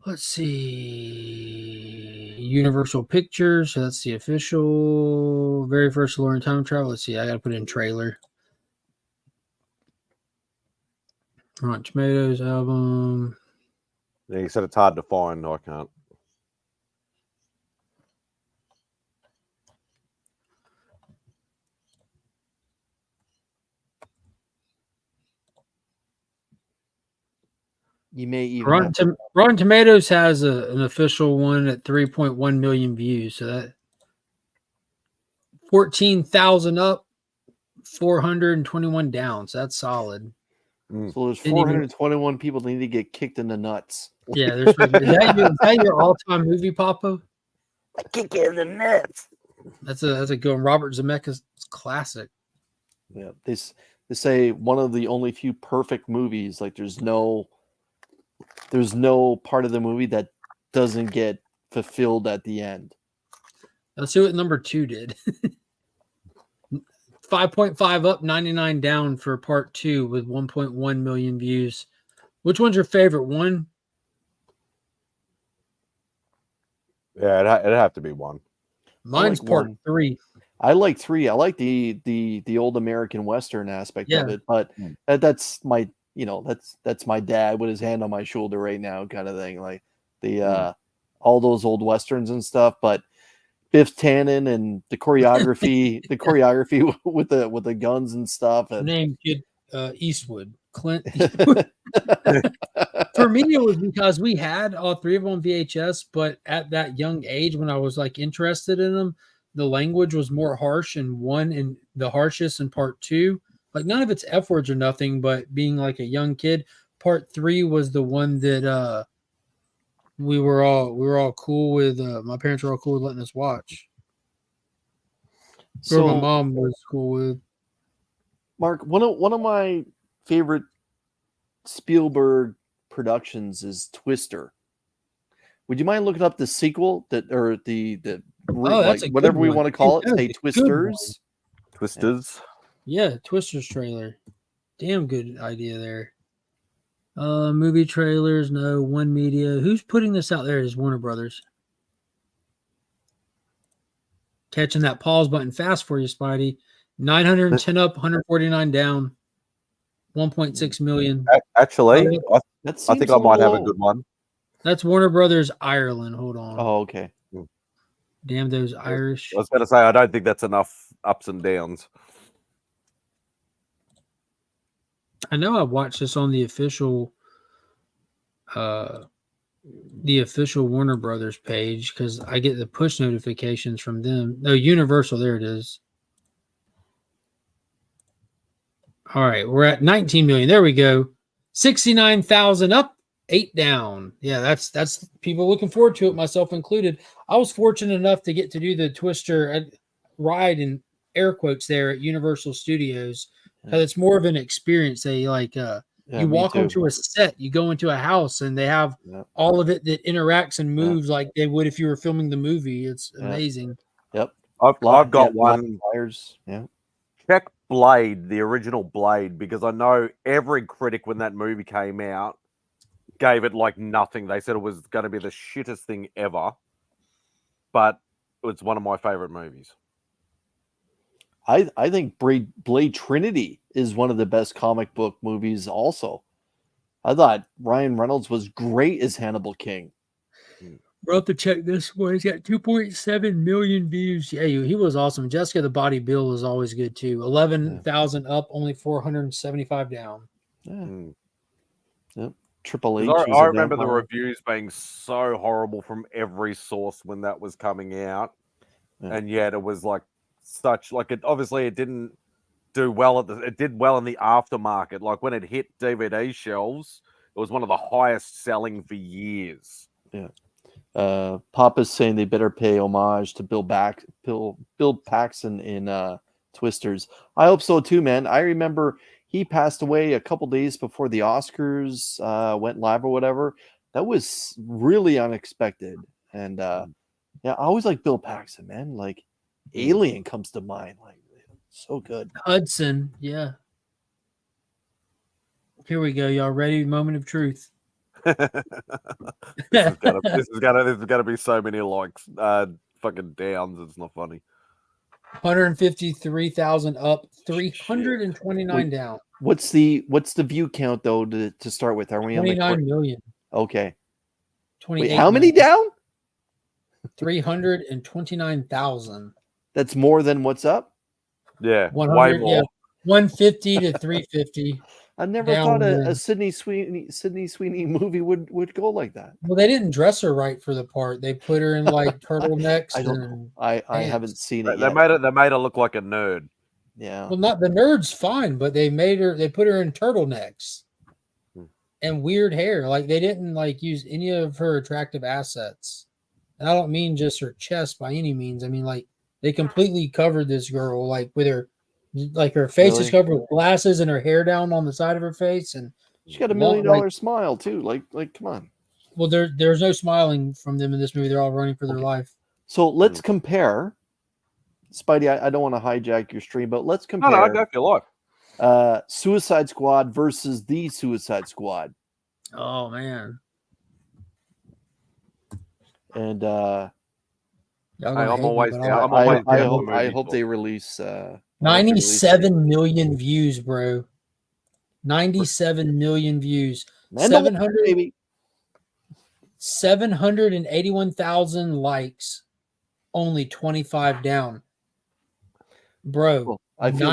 Let's see. Universal Pictures. So that's the official very first DeLorean time travel. Let's see. I got to put in trailer. Rotten Tomatoes album. Yeah, you said it's hard to find. No, I can't. You may even Rotten Tomatoes has an official one at 3.1 million views. So that 14,000 up, 421 down. So that's solid. So there's 421 people that need to get kicked in the nuts. Yeah, is that your all-time movie, Papa? Kick in the nuts. That's a good one. Robert Zemeckis classic. Yeah, they say one of the only few perfect movies. Like there's no part of the movie that doesn't get fulfilled at the end. Let's see what number 2 did. 5.5 up, 99 down for part 2 with 1.1 million views. Which one's your favorite one? Yeah, it'd have to be 1. Mine's like part 1. 3. I like 3. I like the old American Western aspect of it, but that's my that's my dad with his hand on my shoulder right now kind of thing. Like the all those old Westerns and stuff, but Biff Tannen and the choreography with the guns and stuff. And Name kid Eastwood. Clint Eastwood. For me, it was because we had all 3 of them on VHS, but at that young age when I was like interested in them, the language was more harsh in 1 and the harshest in part 2. Like none of it's F words or nothing, but being like a young kid, part 3 was the one that we were all cool with. My parents were all cool with letting us watch. So my mom was cool with. Mark, one of my favorite Spielberg productions is Twister. Would you mind looking up the sequel that's whatever we want to call it? Say Twisters. Twisters. Yeah, Twisters trailer. Damn good idea there. Movie trailers, no. One Media. Who's putting this out there? Is Warner Brothers. Catching that pause button fast for you, Spidey. 910 up, 149 down. 1.6 million. Actually, I think I might have a good one. That's Warner Brothers Ireland. Hold on. Oh, okay. Damn those Irish. I was going to say, I don't think that's enough ups and downs. I know I watched this on the official Warner Brothers page because I get the push notifications from them. No, Universal, there it is. All right, we're at 19 million. There we go. 69,000 up, 8 down. Yeah, that's people looking forward to it, myself included. I was fortunate enough to get to do the Twister ride in air quotes there at Universal Studios. Because it's more of an experience. They like you walk onto a set, you go into a house, and they have all of it that interacts and moves like they would if you were filming the movie. It's amazing. Yep. I've got one. Yeah. Check Blade, the original Blade, because I know every critic when that movie came out gave it like nothing. They said it was going to be the shittest thing ever, but it's one of my favorite movies. I think Blade Trinity is one of the best comic book movies also. I thought Ryan Reynolds was great as Hannibal King. We'll have to check this one. He's got 2.7 million views. Yeah, he was awesome. Jessica the Body Bill is always good too. 11,000 up, only 475 down. Yep. Triple H. I remember the reviews being so horrible from every source when that was coming out. And yet it was like it didn't do well it did well in the aftermarket. Like when it hit DVD shelves, it was one of the highest selling for years. Yeah. Papa's saying they better pay homage to Bill Paxton in Twisters. I hope so too, man. I remember he passed away a couple days before the Oscars went live or whatever. That was really unexpected. And I always like Bill Paxton, man. Like Alien comes to mind. Like so good. Hudson, yeah. Here we go. Y'all ready? Moment of truth. This has got to be so many likes, fucking downs. It's not funny. 153,000 up, 329 down. What's the view count though to start with? Are we on 29 million? Okay. 28. Wait, how many down? 329,000. That's more than what's up. Yeah, 100, way more. 150 to 350. I never thought a Sydney Sweeney movie would go like that. Well, they didn't dress her right for the part. They put her in like turtlenecks. I haven't seen it They yet. made her look like a nerd. Yeah. Well, not the nerd's fine, but they put her in turtlenecks and weird hair. Like they didn't like use any of her attractive assets. And I don't mean just her chest by any means. I mean like they completely covered this girl, like with her, like her face is covered with glasses and her hair down on the side of her face, and she got $1 million smile too. Like come on. Well, there's no smiling from them in this movie. They're all running for their life. So let's compare. Spidey, I don't want to hijack your stream, but let's compare. No, go for your life. Suicide Squad versus the Suicide Squad. Oh man. And I'm always down. I hope they release 97 million views, bro. 97 million views. 781,000 likes. Only 25 down. Bro, I feel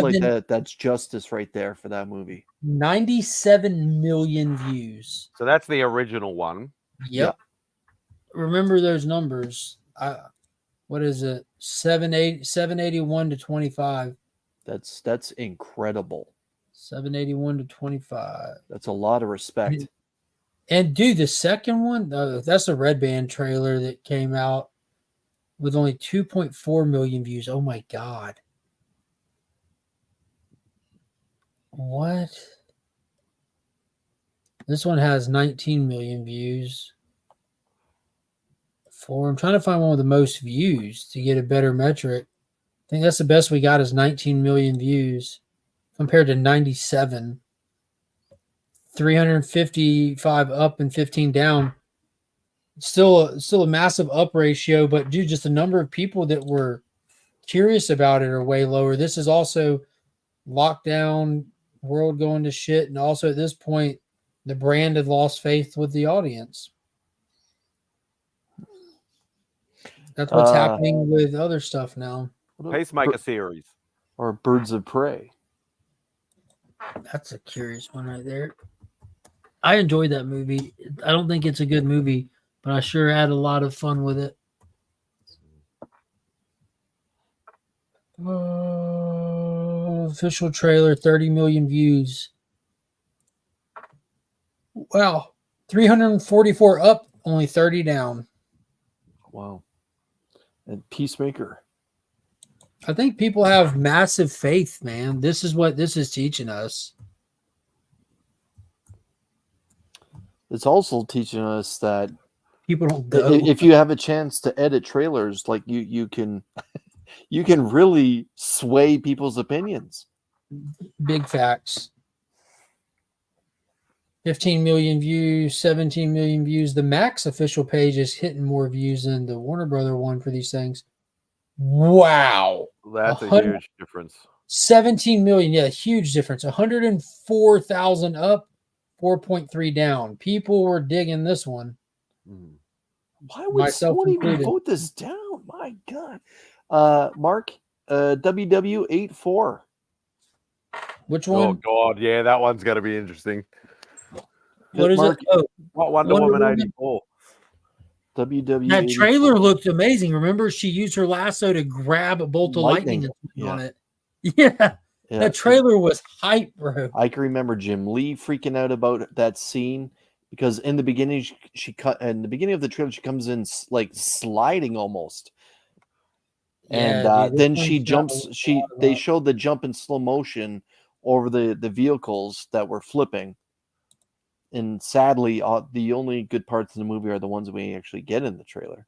like that's justice right there for that movie. 97 million views. So that's the original one. Yep. Remember those numbers. What is it? 781 to 25. That's incredible. 781 to 25. That's a lot of respect. And dude, the second one, that's a Red Band trailer that came out with only 2.4 million views. Oh my God. What? This one has 19 million views. I'm trying to find one with the most views to get a better metric. I think that's the best we got is 19 million views compared to 97. 355 up and 15 down. Still a massive up ratio, but dude, just the number of people that were curious about it are way lower. This is also lockdown, world going to shit, and also at this point, the brand had lost faith with the audience. That's what's happening with other stuff now. Pacemaker series. Or Birds of Prey. That's a curious one right there. I enjoyed that movie. I don't think it's a good movie, but I sure had a lot of fun with it. Official trailer, 30 million views. Wow. 344 up, only 30 down. Wow. And Peacemaker. I think people have massive faith, man. This is what this is teaching us. It's also teaching us that people don't go. If you have a chance to edit trailers, like you can really sway people's opinions. Big facts. 15 million views, 17 million views. The Max official page is hitting more views than the Warner Brother one for these things. Wow. That's a huge difference. 17 million. Yeah, huge difference. 104,000 up, 4.3 down. People were digging this one. Why would someone even vote this down? My God. Mark, WW84. Which one? Oh, God. Yeah, that one's going to be interesting. What is Mark, it? Oh, Wonder Woman 84. WW. That trailer looked amazing. Remember, she used her lasso to grab a bolt of lightning on it. Yeah. That trailer was hype, bro. I can remember Jim Lee freaking out about that scene because in the beginning, in the beginning of the trailer, she comes in like sliding almost. And then she jumps. They showed the jump in slow motion over the vehicles that were flipping. And sadly, the only good parts of the movie are the ones we actually get in the trailer.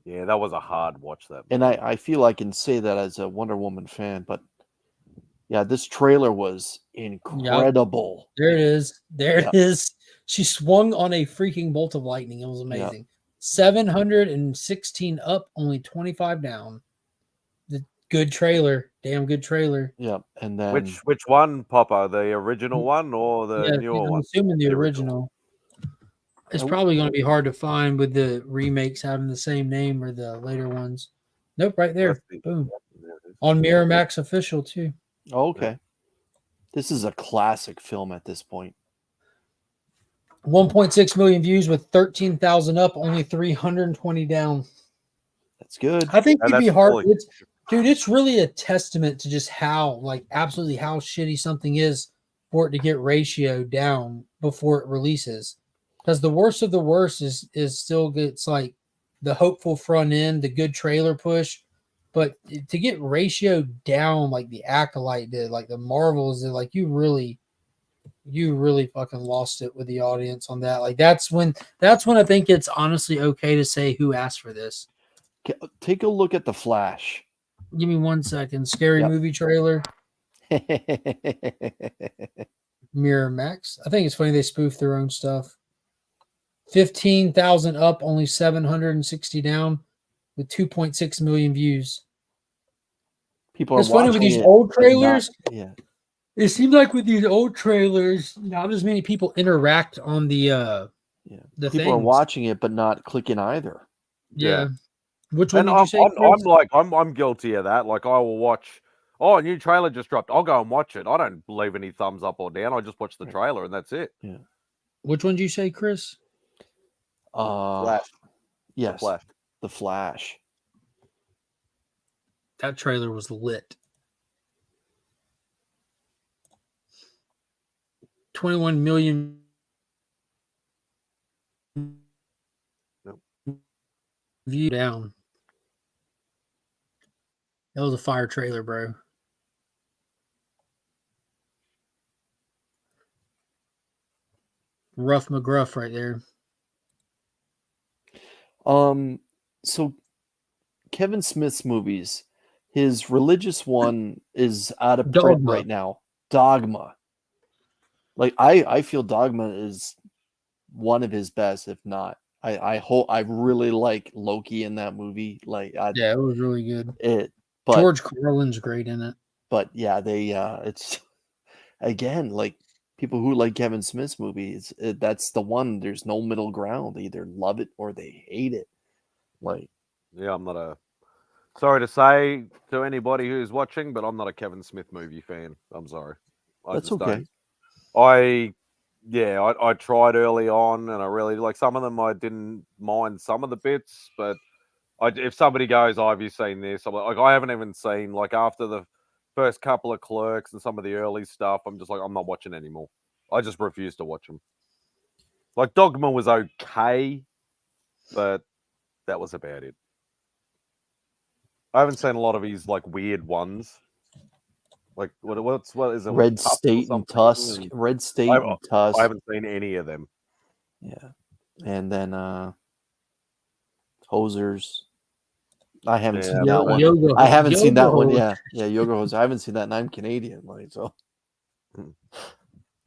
Yeah, that was a hard watch. That movie. And I feel I can say that as a Wonder Woman fan, but yeah, this trailer was incredible. Yep. There it is. There it is. She swung on a freaking bolt of lightning. It was amazing. Yep. 716 up, only 25 down. The good trailer. Damn good trailer. Yep. And then which one, Papa? The original one or the newer one? I'm assuming the original. It's probably going to be hard to find with the remakes having the same name or the later ones. Nope, right there. Boom. On Miramax official too. Oh, okay. This is a classic film at this point. 1.6 million views with 13,000 up, only 320 down. That's good. I think it'd be hard. Fully. Dude, it's really a testament to just how, like, absolutely how shitty something is for it to get ratio down before it releases. Because the worst of the worst is still good. It's like the hopeful front end, the good trailer push. But to get ratio down like the Acolyte did, like the Marvels did, like you really fucking lost it with the audience on that. Like that's when I think it's honestly okay to say who asked for this. Take a look at The Flash. Give me 1 second. Scary movie trailer. Mirror Max. I think it's funny they spoof their own stuff. 15,000 up, only 760 down, with 2.6 million views. People are it's funny with these old trailers. It seems like with these old trailers, not as many people interact on the people things. are watching it but not clicking either. Yeah. Which one And did you say? I'm guilty of that. Like I will watch. Oh, a new trailer just dropped. I'll go and watch it. I don't leave any thumbs up or down. I just watch the trailer and that's it. Yeah. Which one did you say, Chris? Flash. Yes. The Flash. That trailer was lit. 21 million view down. That was a fire trailer, bro. Rough McGruff right there. So Kevin Smith's movies, his religious one is out of print right now. Dogma. Like I feel Dogma is one of his best, if not. I really like Loki in that movie. Like it was really good. But George Carlin's great in it. But yeah, it's again like people who like Kevin Smith's movies. That's the one. There's no middle ground. They either love it or they hate it. Like, yeah, I'm not a. Sorry to say to anybody who's watching, but I'm not a Kevin Smith movie fan. I'm sorry. That's okay. I tried early on, and I really like some of them. I didn't mind some of the bits, but if somebody goes, "Oh, have you seen this?" I'm like, I haven't even seen like after the first couple of Clerks and some of the early stuff. I'm just like, I'm not watching anymore. I just refuse to watch them. Like Dogma was okay, but that was about it. I haven't seen a lot of his like weird ones. Like what is it? Red State and Tusk. Red State and Tusk. I haven't seen any of them. Yeah. And then Hosers. I haven't seen that one. I haven't seen that one. Yeah. Yeah, Yoga Hosers. I haven't seen that, and I'm Canadian, like so.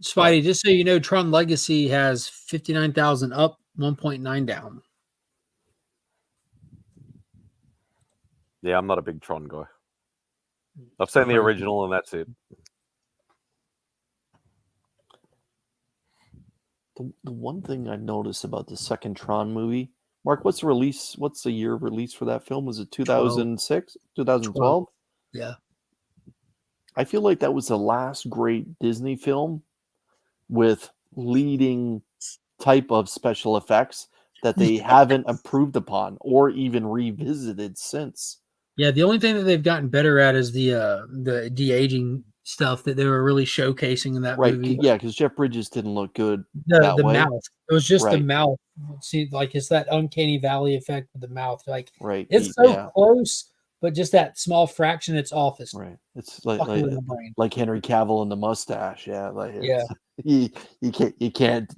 Spidey, just so you know, Tron Legacy has 59,000 up, 1.9 down. Yeah, I'm not a big Tron guy. I've seen the original and that's it. The one thing I noticed about the second Tron movie, Mark, what's the year of release for that film? Was it 2006? 2012? Yeah. I feel like that was the last great Disney film with leading type of special effects that they haven't improved upon or even revisited since. Yeah, the only thing that they've gotten better at is the de-aging stuff that they were really showcasing in that movie. Yeah, because Jeff Bridges didn't look good. The mouth. It was just the mouth. See, like it's that uncanny valley effect with the mouth. Like it's so close, but just that small fraction, it's off. It's like Henry Cavill and the mustache. Yeah, you can't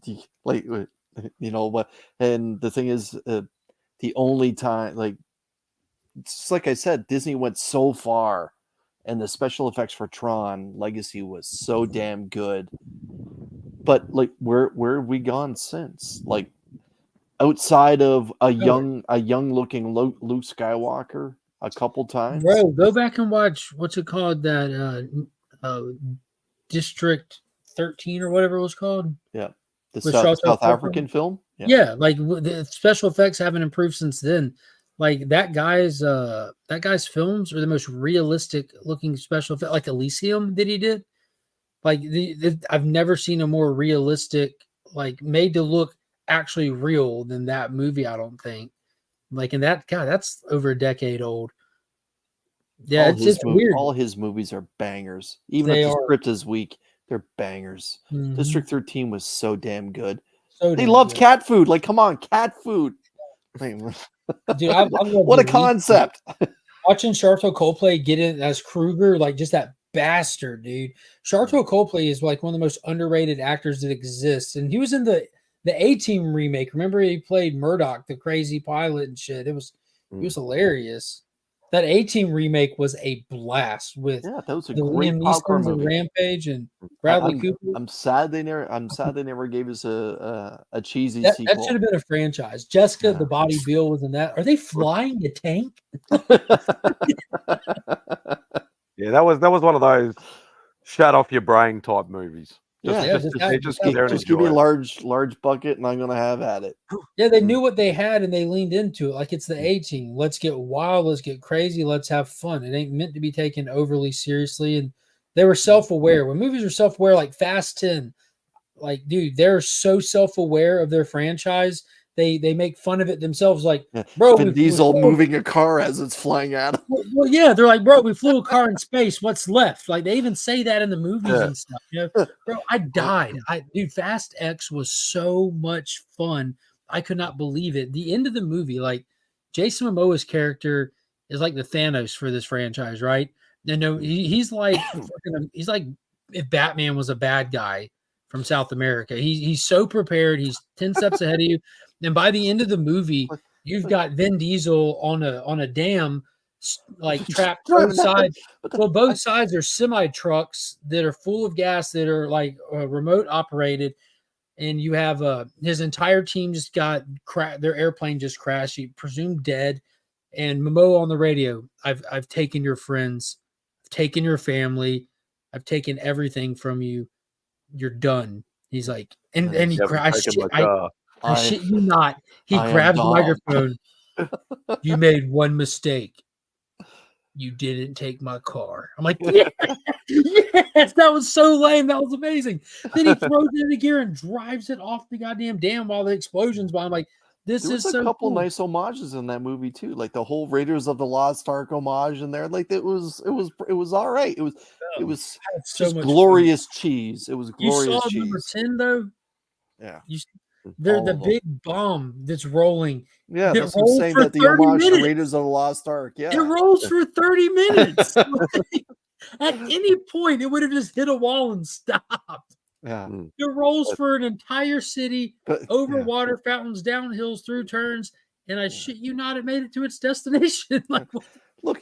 like you know what. And the thing is, the only time like. It's like I said, Disney went so far, and the special effects for Tron Legacy was so damn good. But like, where have we gone since? Like, outside of a young looking Luke Skywalker, a couple times. Bro, go back and watch what's it called, that District 13 or whatever it was called. Yeah, the South African film. Yeah, like the special effects haven't improved since then. Like that guy's films are the most realistic looking special effect, like Elysium that he did. Like I've never seen a more realistic, like made to look actually real than that movie. I don't think. Like in that, God, that's over a decade old. Yeah, it's weird. All his movies are bangers. Even They if the are. script is weak, they're bangers. Mhm. District 13 was so damn good. So They damn loved good. cat food. Like, come on, cat food. Dude, I what a concept. Watching Sharlto Coldplay get in as Kruger, like just that bastard, dude. Sharlto Coldplay is like one of the most underrated actors that exists. And he was in the A-Team remake. Remember he played Murdoch, the crazy pilot and shit. It was hilarious. That A-Team remake was a blast with that was a the great Liam popcorn Neeson's and movie. Rampage and Bradley Cooper. I'm sad they never gave us a cheesy that sequel. should have been a franchise. Jessica the Body Bill was in that. Are they flying the tank? Yeah, that was one of those shut off your brain type movies. Just give me a large bucket and I'm gonna have at it. Yeah, they knew what they had and they leaned into it. Like it's the A-Team. Let's get wild, let's get crazy, let's have fun. It ain't meant to be taken overly seriously. And they were self-aware. When movies are self-aware, like Fast 10, like dude, they're so self-aware of their franchise. They make fun of it themselves, like, bro, Vin Diesel moving a car as it's flying at him. Well, yeah, they're like, bro, we flew a car in space. What's left? Like, they even say that in the movies and stuff. You know, bro, I died. Dude, Fast X was so much fun. I could not believe it. The end of the movie, like, Jason Momoa's character is like the Thanos for this franchise, right? And he's like, he's like if Batman was a bad guy from South America. He's so prepared. He's 10 steps ahead of you. And by the end of the movie, you've got Vin Diesel on a dam, like trapped both sides. Well, both sides are semi trucks that are full of gas that are like remote operated, and you have his entire team just got their airplane just crashed, he presumed dead. And Momoa on the radio, I've taken your friends, I've taken your family, I've taken everything from you. You're done. He's like, and he crashed. I shit you not. He grabs the microphone. You made one mistake. You didn't take my car. I'm like, yes, that was so lame. That was amazing. Then he throws it into gear and drives it off the goddamn dam while the explosions. But I'm like, this is so a couple cool. nice homages in that movie too, like the whole Raiders of the Lost Ark homage in there. Like it was all right. It was just glorious fun. Cheese. It was glorious. You saw cheese. Number 10 though. Yeah. They're the big bomb that's rolling. Yeah, that's what I'm saying, that the homage to Raiders of the Lost Ark. Yeah. It rolls for 30 minutes. At any point, it would have just hit a wall and stopped. Yeah. It rolls for an entire city, over water fountains, down hills, through turns, and I shit you not, it made it to its destination. Like, look,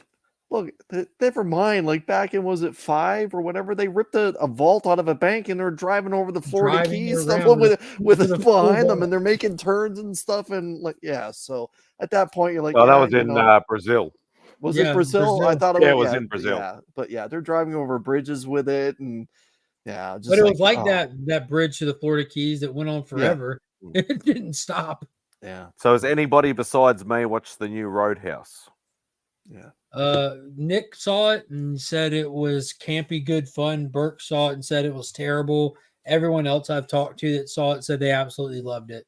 never mind. Like back in, was it 5 or whatever? They ripped a vault out of a bank and they're driving over the Florida Keys stuff with it behind them, and they're making turns and stuff. And like, yeah. So at that point, you're like, oh, that was in Brazil. Was it Brazil? I thought it was in Brazil. Yeah, but yeah, they're driving over bridges with it, and yeah. But it was like that bridge to the Florida Keys that went on forever. Yeah. It didn't stop. Yeah. So has anybody besides me watched the new Roadhouse? Yeah. Nick saw it and said it was campy, good fun. Burke saw it and said it was terrible. Everyone else I've talked to that saw it said they absolutely loved it.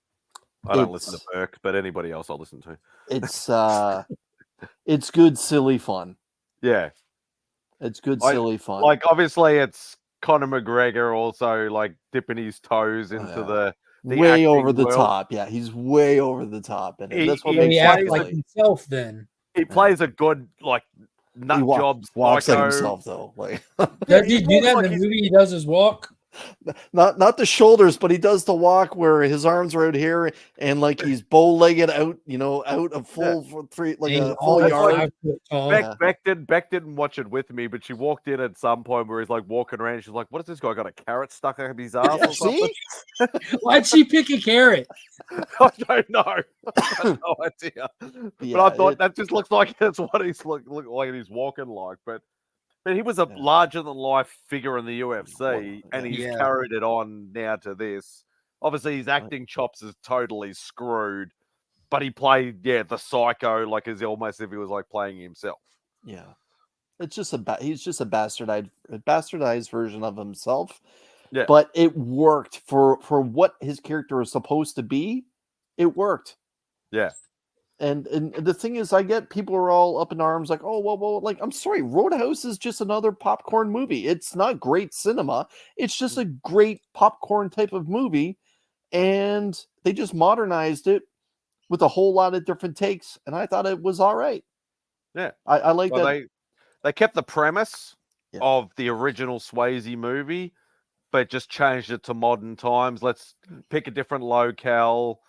I don't listen to Burke, but anybody else I'll listen to. It's good, silly fun. Yeah. It's good, silly fun. Like, obviously, it's Conor McGregor also, like, dipping his toes into the way over the top. Yeah, he's way over the top. And that's what he acts like himself then. He plays a good, like, nut job. Walks like himself, though. Like, does he do that in the movie? He does his walk? Not the shoulders, but he does the walk where his arms are out here and like he's bow-legged out, out a full full yard. Beck didn't watch it with me, but she walked in at some point where he's like walking around. She's like, "What is this guy got a carrot stuck up his ass?" Or something? Why'd she pick a carrot? I don't know. I have no idea. But I thought that just looks like that's what he's look like he's walking like, but he was a larger-than-life figure in the UFC, and he's carried it on now to this. Obviously, his acting chops is totally screwed, but he played, the Siko, like as almost if he was like playing himself. Yeah. It's just he's just a bastardized version of himself. Yeah. But it worked for what his character is supposed to be. It worked. Yeah. And the thing is, I get people are all up in arms like, oh, well, like, I'm sorry, Roadhouse is just another popcorn movie. It's not great cinema. It's just a great popcorn type of movie. And they just modernized it with a whole lot of different takes. And I thought it was all right. Yeah. I like that. They kept the premise of the original Swayze movie, but just changed it to modern times. Let's pick a different locale.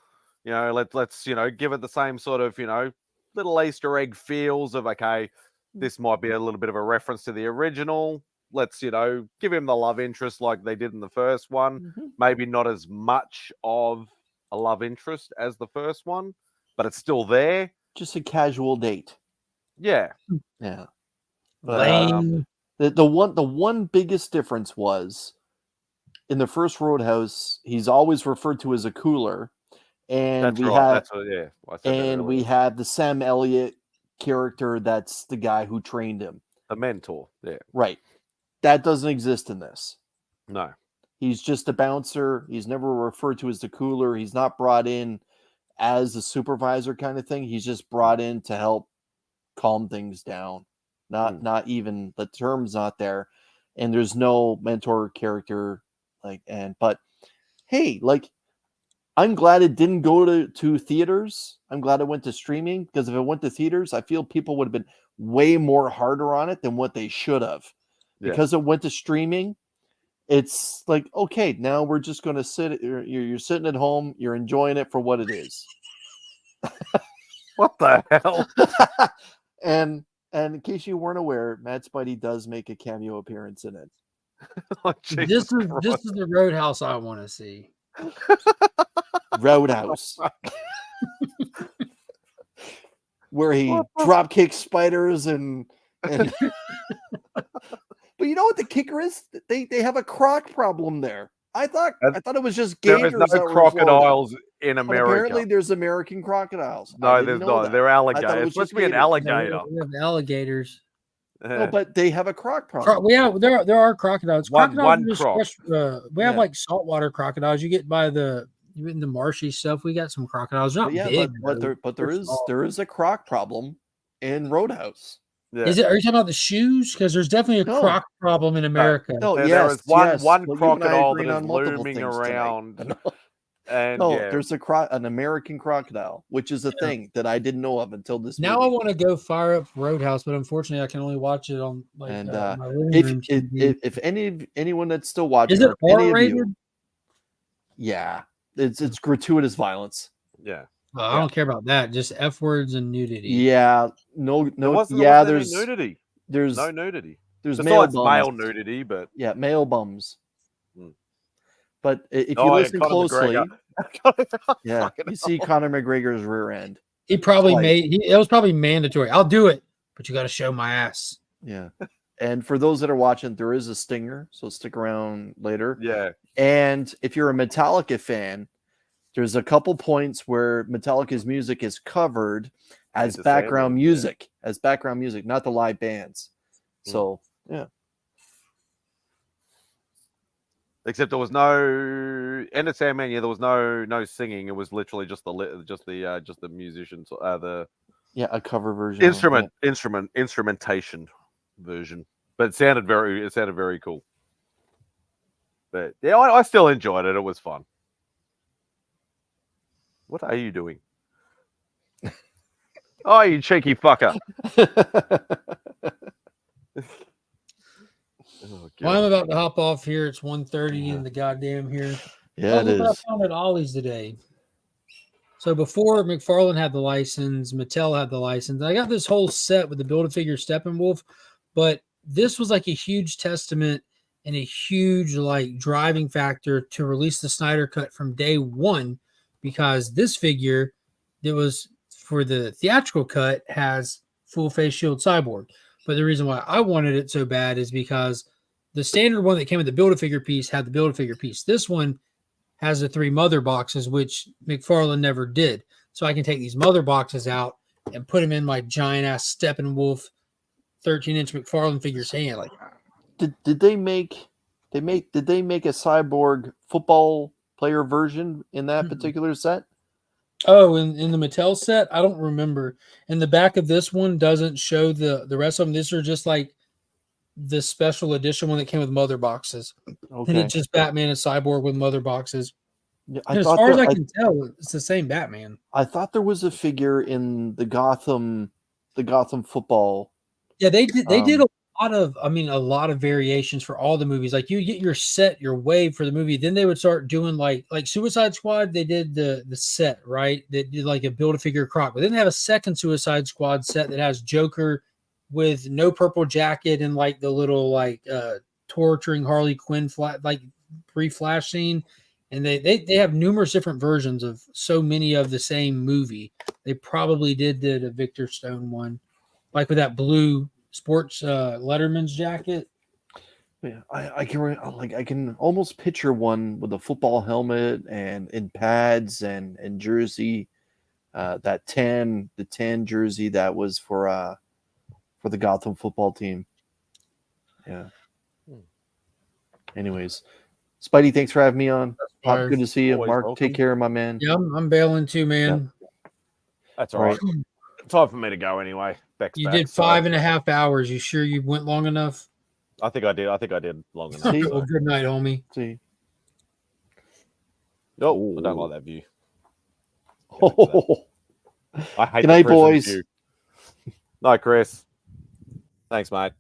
You know, let's give it the same sort of, little Easter egg feels of, okay, this might be a little bit of a reference to the original. Let's, give him the love interest like they did in the first one. Mm-hmm. Maybe not as much of a love interest as the first one, but it's still there. Just a casual date. Yeah. Yeah. But the one biggest difference was in the first Roadhouse, he's always referred to as a cooler. And we have we have the Sam Elliott character that's the guy who trained him. The mentor, yeah. Right. That doesn't exist in this. No. He's just a bouncer. He's never referred to as the cooler. He's not brought in as a supervisor kind of thing. He's just brought in to help calm things down. Not even the term's not there. And there's no mentor character but hey, I'm glad it didn't go to theaters. I'm glad it went to streaming, because if it went to theaters, I feel people would have been way more harder on it than what they should have. Yeah. Because it went to streaming, it's like, okay, now we're just going to sit. You're sitting at home. You're enjoying it for what it is. What the hell? And in case you weren't aware, MadSpidey does make a cameo appearance in it. Oh, this is the Roadhouse I want to see. Roadhouse. Where he drop kicks spiders and but you know what the kicker is? They have a croc problem there. I thought it was just gators. There is no crocodiles in America. But apparently there's American crocodiles. No, there's not. They're alligators. It's supposed to be an alligator. We have alligators. No, but they have a croc problem. There are crocodiles. One croc. We have like saltwater crocodiles. You get in the marshy stuff. We got some crocodiles. Not big, but there is a croc problem in Roadhouse. Yeah. Are you talking about the shoes? Because there's definitely a croc problem in America. There is one crocodile that is looming around. And there's an American crocodile, which is a thing that I didn't know of until this. Now movie. I want to go fire up Roadhouse, but unfortunately, I can only watch it on my living room TV. If anyone that's still watching, is it R-rated? Yeah, it's gratuitous violence. Yeah. I don't care about that. Just F words and nudity. Yeah, no. There's nudity. There's no nudity. There's male nudity, but male bums. But if you listen closely, you see Conor McGregor's rear end. He probably it was probably mandatory. I'll do it, but you got to show my ass. Yeah. And for those that are watching, there is a stinger, so stick around later. Yeah. And if you're a Metallica fan, there's a couple points where Metallica's music is covered as background music, not the live bands. So, yeah. Except there was no End of Sandman. Yeah, there was no singing. It was literally just the musicians. A cover version. Instrumentation version. But it sounded very cool. But yeah, I still enjoyed it. It was fun. What are you doing? Oh, you cheeky fucker. Well, I'm about to hop off here. It's 1:30 in the goddamn here. Yeah, it is. I found at Ollie's today. So before McFarlane had the license, Mattel had the license. I got this whole set with the Build-A-Figure Steppenwolf, but this was like a huge testament and a huge driving factor to release the Snyder Cut from day one, because this figure that was for the theatrical cut has full face shield Cyborg. But the reason why I wanted it so bad is because the standard one that came with the Build-A-Figure piece had the Build-A-Figure piece. This one has the 3 mother boxes, which McFarlane never did. So I can take these mother boxes out and put them in my giant-ass Steppenwolf 13-inch McFarlane figures hand. Like, did they make a cyborg football player version in that particular set? Oh, in the Mattel set, I don't remember. And the back of this one doesn't show the rest of them. These are just like the special edition one that came with mother boxes. Okay. And it's just Batman and Cyborg with mother boxes. Yeah, as far as I can tell, it's the same Batman. I thought there was a figure in the Gotham football. Yeah, they did. They did a lot of variations for all the movies. Like you get your set, your wave for the movie. Then they would start doing like Suicide Squad. They did the set, right? They did like a Build-A-Figure Croc. But then they have a second Suicide Squad set that has Joker with no purple jacket and like the little like torturing Harley Quinn pre-flash scene. And they have numerous different versions of so many of the same movie. They probably did the Victor Stone one, like with that blue sports Letterman's jacket. Yeah, I can almost picture one with a football helmet and in pads and jersey. The tan jersey that was for the Gotham football team. Yeah. Anyways, Spidey, thanks for having me on. Pop, good to see you. Mark, welcome. Take care, my man. Yeah, I'm bailing too, man. Yeah. That's all right. Time for me to go anyway. You did 5.5 hours. You sure you went long enough? I think I did long enough. Well, good night, homie. See. Oh, I don't like that view. I hate good night, boys. View. Night, Chris. Thanks, mate.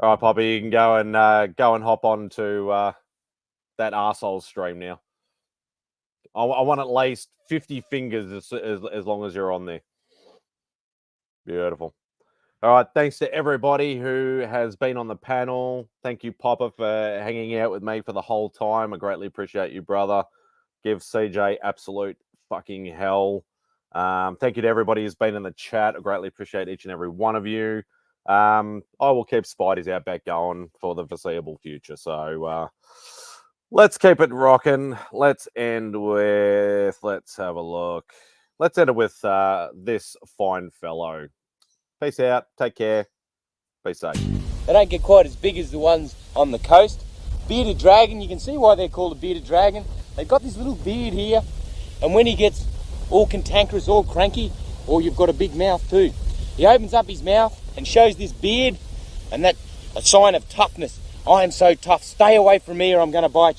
All right, Poppy, you can go and hop on to that arsehole stream now. I want at least 50 fingers as long as you're on there. Beautiful. All right, thanks to everybody who has been on the panel. Thank you, Popper, for hanging out with me for the whole time. I greatly appreciate you, brother. Give CJ absolute fucking hell. Thank you to everybody who's been in the chat. I greatly appreciate each and every one of you. I will keep Spidey's Outback going for the foreseeable future. So let's keep it rocking. Let's end with, let's have a look. Let's end it with this fine fellow. Peace out. Take care. Be safe. They don't get quite as big as the ones on the coast. Bearded dragon, you can see why they're called a bearded dragon. They've got this little beard here, and when he gets all cantankerous, all cranky, or you've got a big mouth too. He opens up his mouth and shows this beard, and that's a sign of toughness. I am so tough. Stay away from me or I'm going to bite you.